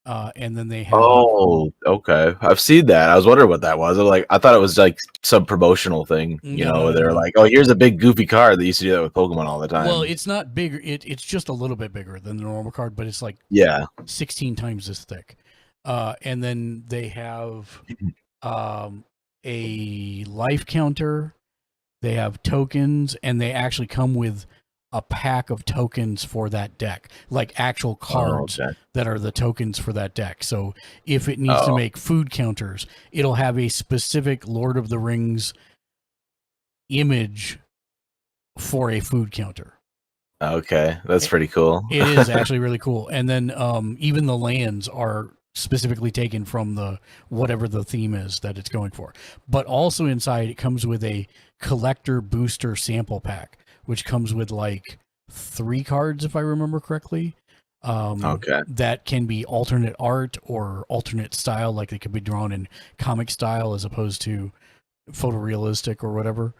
And then they have. Oh, okay. I've seen that. I was wondering what that was. I thought it was like some promotional thing. No, they're no. like, oh, here's a big goofy card. They used to do that with Pokemon all the time. Well, it's not bigger. It's just a little bit bigger than the normal card, but it's like 16 times as thick. And then they have a life counter. They have tokens, and they actually come with a pack of tokens for that deck, like actual cards that are the tokens for that deck. So if it needs to make food counters, it'll have a specific Lord of the Rings image for a food counter. Okay, that's pretty cool. It is actually really cool. And then even the lands are specifically taken from the whatever the theme is that it's going for. But also inside it comes with a collector booster sample pack, which comes with like 3 cards, if I remember correctly. That can be alternate art or alternate style, like they could be drawn in comic style as opposed to photorealistic or whatever.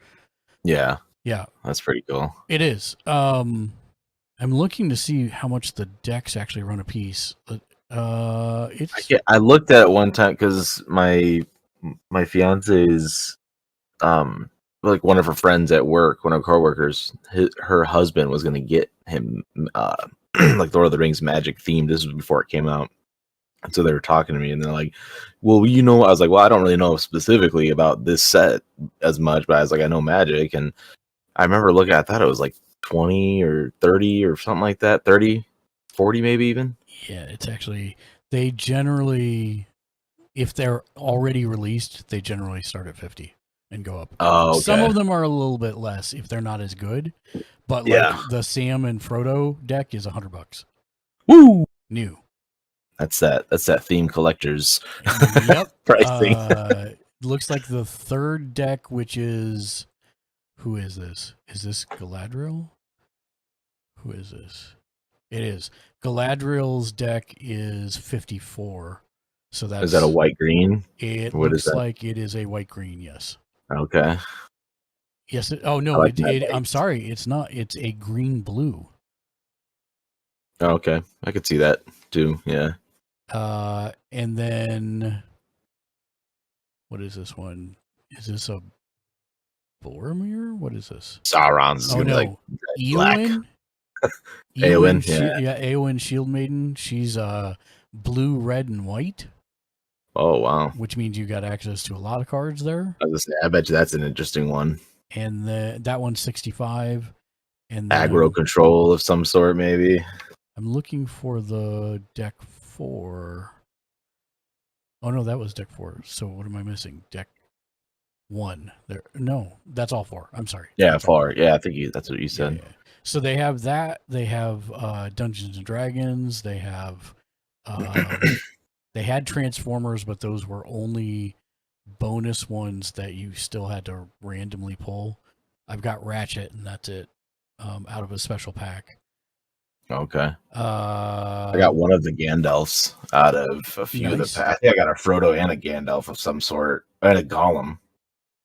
Yeah. Yeah. That's pretty cool. It is. I'm looking to see how much the decks actually run a piece. I looked at it one time because my fiance's like one of her friends at work, one of her coworkers, her husband was going to get him like Lord of the Rings Magic themed. This was before it came out. And so they were talking to me and they're like, well, I was like, well, I don't really know specifically about this set as much, but I was like, I know Magic. And I remember looking, I thought it was like 20 or 30 or something like that. 30, 40 maybe even. Yeah, it's actually, they generally, if they're already released, they generally start at 50 and go up. Oh, okay. Some of them are a little bit less if they're not as good, but like the Sam and Frodo deck is $100. Woo! New. That's that theme collector's Yep. pricing. Looks like the third deck, which is, who is this? Is this Galadriel? Who is this? It is. Galadriel's deck is 54. So that's, is that a white green? It what looks is that? like it is a white green, yes. Okay. Yes. Oh no, like I'm sorry, it's not. It's a green blue. Oh, okay. I could see that too. Yeah. And then what is this one? Is this a Boromir? What is this? Sauron's Oh no, like Eowyn. Eowyn, Eowyn Shield Maiden. She's blue, red, and white. Oh wow! Which means you got access to a lot of cards there. I bet you that's an interesting one. And that one's 65. And aggro control of some sort, maybe. I'm looking for the deck 4. Oh no, that was deck 4. So what am I missing? Deck 1. There. No, that's all 4. I'm sorry. Yeah, 4. Yeah, I think that's what you said. Yeah. So they have that. They have Dungeons and Dragons. They have. They had Transformers, but those were only bonus ones that you still had to randomly pull. I've got Ratchet, and that's it. Out of a special pack. Okay. I got one of the Gandalfs out of a few of the packs. I think I got a Frodo and a Gandalf of some sort. I had a Gollum.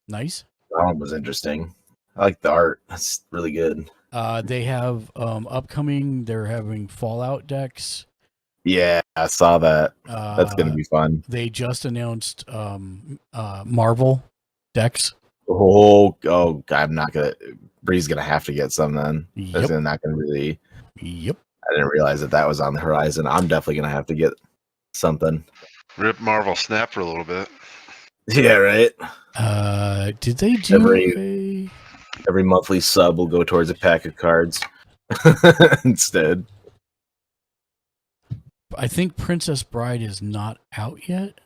Nice. Gollum was interesting. I like the art. That's really good. They have upcoming. They're having Fallout decks. Yeah, I saw that. That's gonna be fun. They just announced Marvel decks. Oh, I'm not gonna. Bree's gonna have to get some then. That's Yep. not gonna really. Yep. I didn't realize that was on the horizon. I'm definitely gonna have to get something. Rip Marvel Snap for a little bit. Yeah, right. Did they do every monthly sub will go towards a pack of cards instead. I think Princess Bride is not out yet.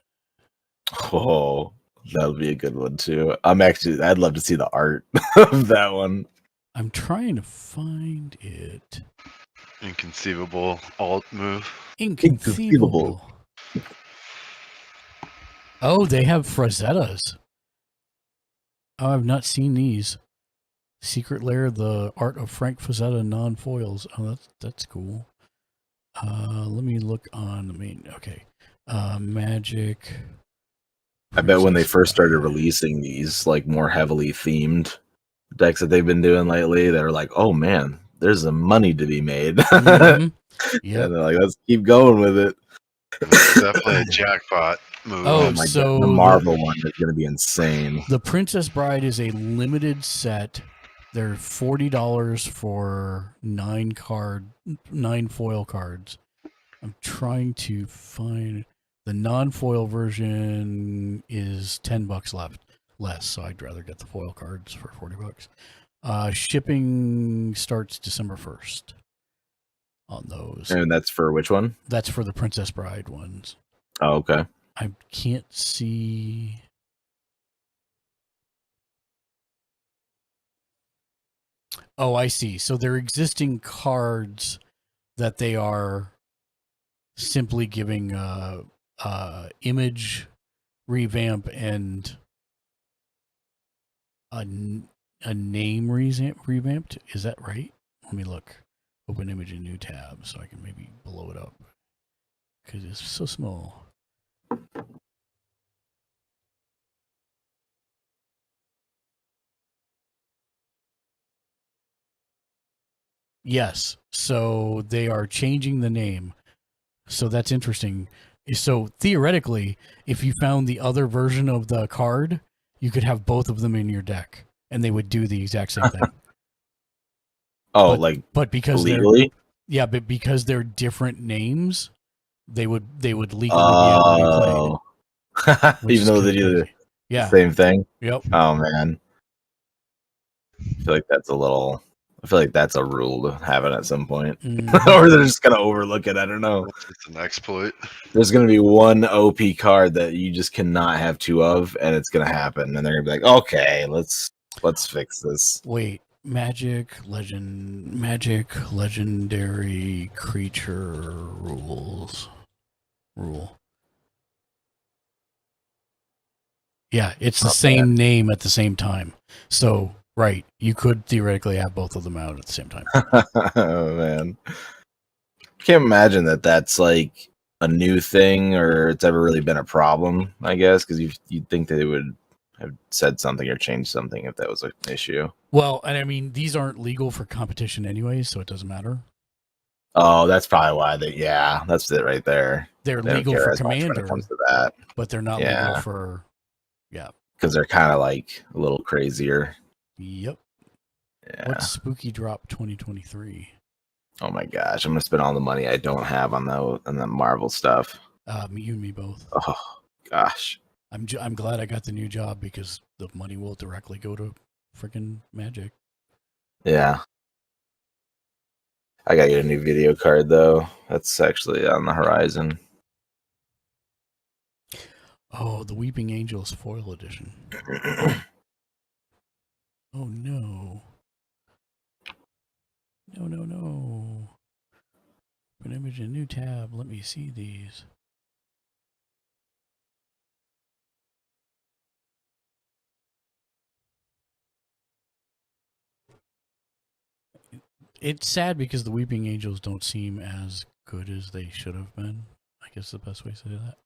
Oh, that'll be a good one too. I'd love to see the art of that one. I'm trying to find it. Inconceivable alt move. Inconceivable. Oh, they have Frazettas. Oh, I've not seen these. Secret Lair, the art of Frank Frazetta non-foils. Oh, that's cool. Let me look on the main. Okay. Magic. I bet when they first started releasing these like more heavily themed decks that they've been doing lately, they're like, oh man, there's some money to be made. Mm-hmm. Yeah, they're like, let's keep going with it. It's definitely a jackpot move. Oh, my so God. The Marvel one is going to be insane. The Princess Bride is a limited set. They're $40 for 9 foil cards. I'm trying to find the non-foil version is $10 less, so I'd rather get the foil cards for $40. Shipping starts December 1st on those. And that's for which one? That's for the Princess Bride ones. Oh, okay. I can't see. Oh, I see. So they're existing cards that they are simply giving image revamp and a name revamped. Is that right? Let me look. Open image in new tab so I can maybe blow it up because it's so small. Yes. So they are changing the name. So that's interesting. So theoretically, if you found the other version of the card, you could have both of them in your deck and they would do the exact same thing. But because legally? but because they're different names, they would legally be able to be played. Even though they do the same thing? Yep. Oh man. I feel like that's a rule to have it at some point. Mm-hmm. Or they're just gonna overlook it. I don't know. It's an exploit. There's gonna be one OP card that you just cannot have two of, and it's gonna happen. And they're gonna be like, okay, let's fix this. Wait, magic legendary creature rule. Yeah, it's the same name at the same time. So, right, you could theoretically have both of them out at the same time. Oh man, can't imagine that that's like a new thing or it's ever really been a problem. I guess because you'd think they would have said something or changed something if that was an issue. Well, and I mean these aren't legal for competition anyway, so it doesn't matter. Oh, that's probably why that's it right there. They're They don't legal care for as much when Commander, it comes to that. but they're not legal for because they're kind of like a little crazier. Yep. Yeah. What's Spooky Drop 2023? Oh my gosh, I'm gonna spend all the money I don't have on the Marvel stuff. You and me both. Oh gosh. I'm glad I got the new job because the money will directly go to freaking Magic. Yeah. I gotta get a new video card though. That's actually on the horizon. Oh, the Weeping Angels foil edition. Oh no. No. Open image in new tab. Let me see these. It's sad because the Weeping Angels don't seem as good as they should have been. I guess the best way to say that.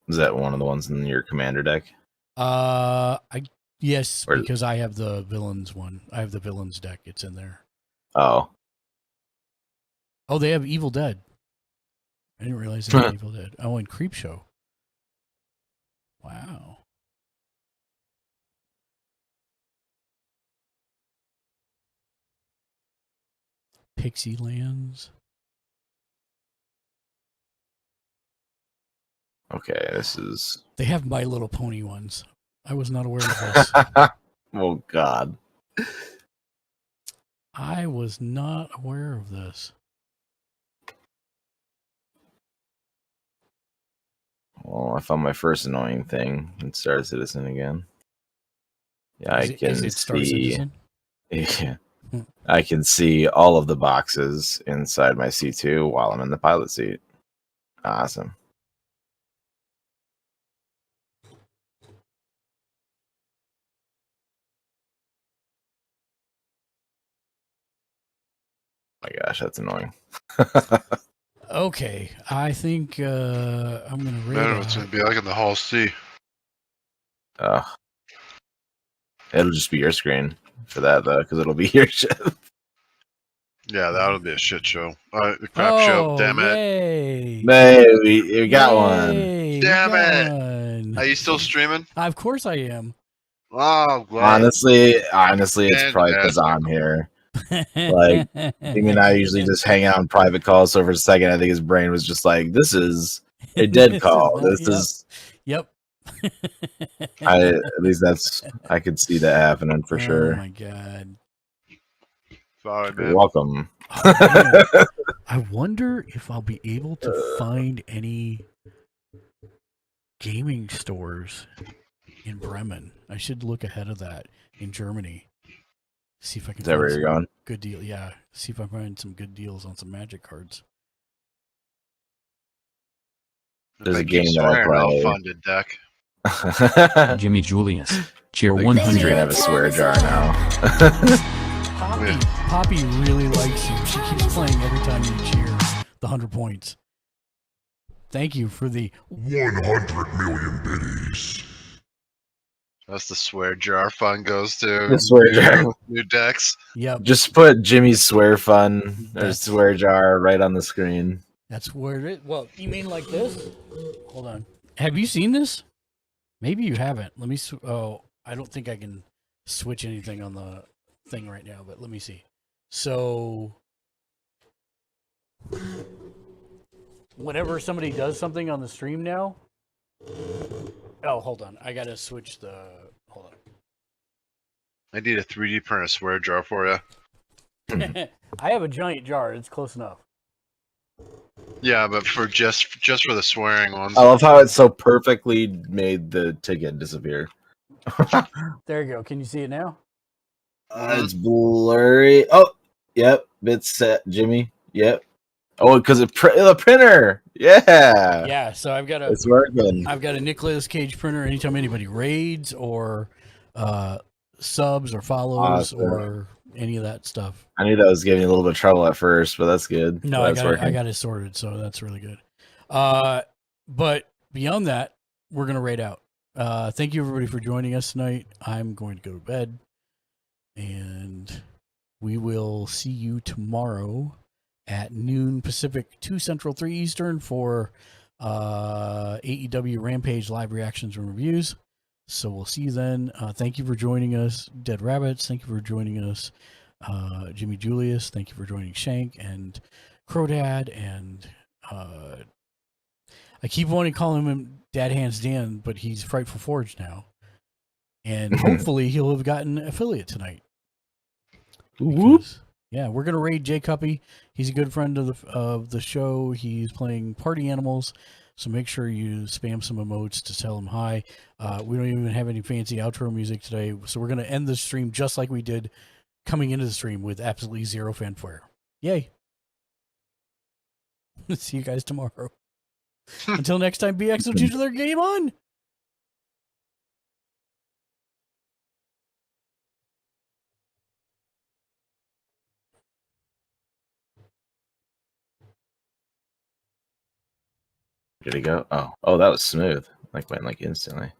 Is that one of the ones in your commander deck? Yes, because I have the villains one. I have the villains deck. It's in there. Oh. Oh, they have Evil Dead. I didn't realize that Evil Dead. Oh, and Creepshow. Wow. Pixie Lands. Okay, this is. They have My Little Pony ones. I was not aware of this. Oh God. I was not aware of this. Well, I found my first annoying thing in Star Citizen again. Yeah, Is it Star Citizen? Yeah. I can see all of the boxes inside my C2 while I'm in the pilot seat. Awesome. My gosh, that's annoying. Okay, I think I'm gonna rate. I don't know what it's gonna be like in the Hall C. It'll just be your screen for that though, because it'll be your ship. Yeah, that'll be a shit show. The crap show. Damn it. Yay! Hey, we got one. Damn it. Are you still streaming? Of course I am. Oh, glad. Honestly, it's probably because I'm here. Like, Jimmy and I usually just hang out in private calls. So for a second, I think his brain was just like, "This is a dead call. Yep. At least I could see that happening for sure. Oh my God. Sorry, man. You're welcome. I wonder if I'll be able to find any gaming stores in Bremen. I should look ahead of that in Germany. See if I can. Is that where you're going? Good deal. Yeah. See if I find some good deals on some Magic cards. There's a game that I play. Funded deck. Jimmy Julius, cheer Like, 100. You're gonna have a swear jar now. Poppy really likes you. She keeps playing every time you cheer the 100 points. Thank you for the 100 million biddies. That's the swear jar fund goes to. The swear jar. New decks. Yep. Just put Jimmy's swear fun or swear jar right on the screen. That's where it is. Well, you mean like this? Hold on. Have you seen this? Maybe you haven't. Let me. I don't think I can switch anything on the thing right now, but let me see. So, whenever somebody does something on the stream now. Oh, hold on. I gotta switch the. Hold on. I need a 3D printer swear jar for you. I have a giant jar. It's close enough. Yeah, but for just for the swearing ones. I love how it's so perfectly made the ticket disappear. There you go. Can you see it now? It's blurry. Oh, yep. It's set, Jimmy. Yep. Oh, because the printer. Yeah. Yeah. So I've got It's working. I've got a Nicolas Cage printer. Anytime anybody raids or subs or follows or any of that stuff. I knew that was giving you a little bit of trouble at first, but that's good. No, That's I got it sorted, so that's really good. But beyond that, we're gonna raid out. Thank you everybody for joining us tonight. I'm going to go to bed, and we will see you tomorrow at noon Pacific, 2 Central, 3 Eastern for AEW Rampage live reactions and reviews. So we'll see you then. Thank you for joining us, Dead Rabbits. Thank you for joining us, Jimmy Julius. Thank you for joining Shank and Crowdad. And I keep wanting to call him Dad Hands Dan, but he's Frightful Forge now. And hopefully he'll have gotten affiliate tonight. Because, yeah, we're gonna raid Jay Cuppy. He's a good friend of the show. He's playing Party Animals. So make sure you spam some emotes to tell him hi. We don't even have any fancy outro music today. So we're going to end the stream just like we did coming into the stream with absolutely zero fanfare. Yay. See you guys tomorrow. Until next time, BX will choose their game on. Did he go? Oh, that was smooth. Like went like instantly.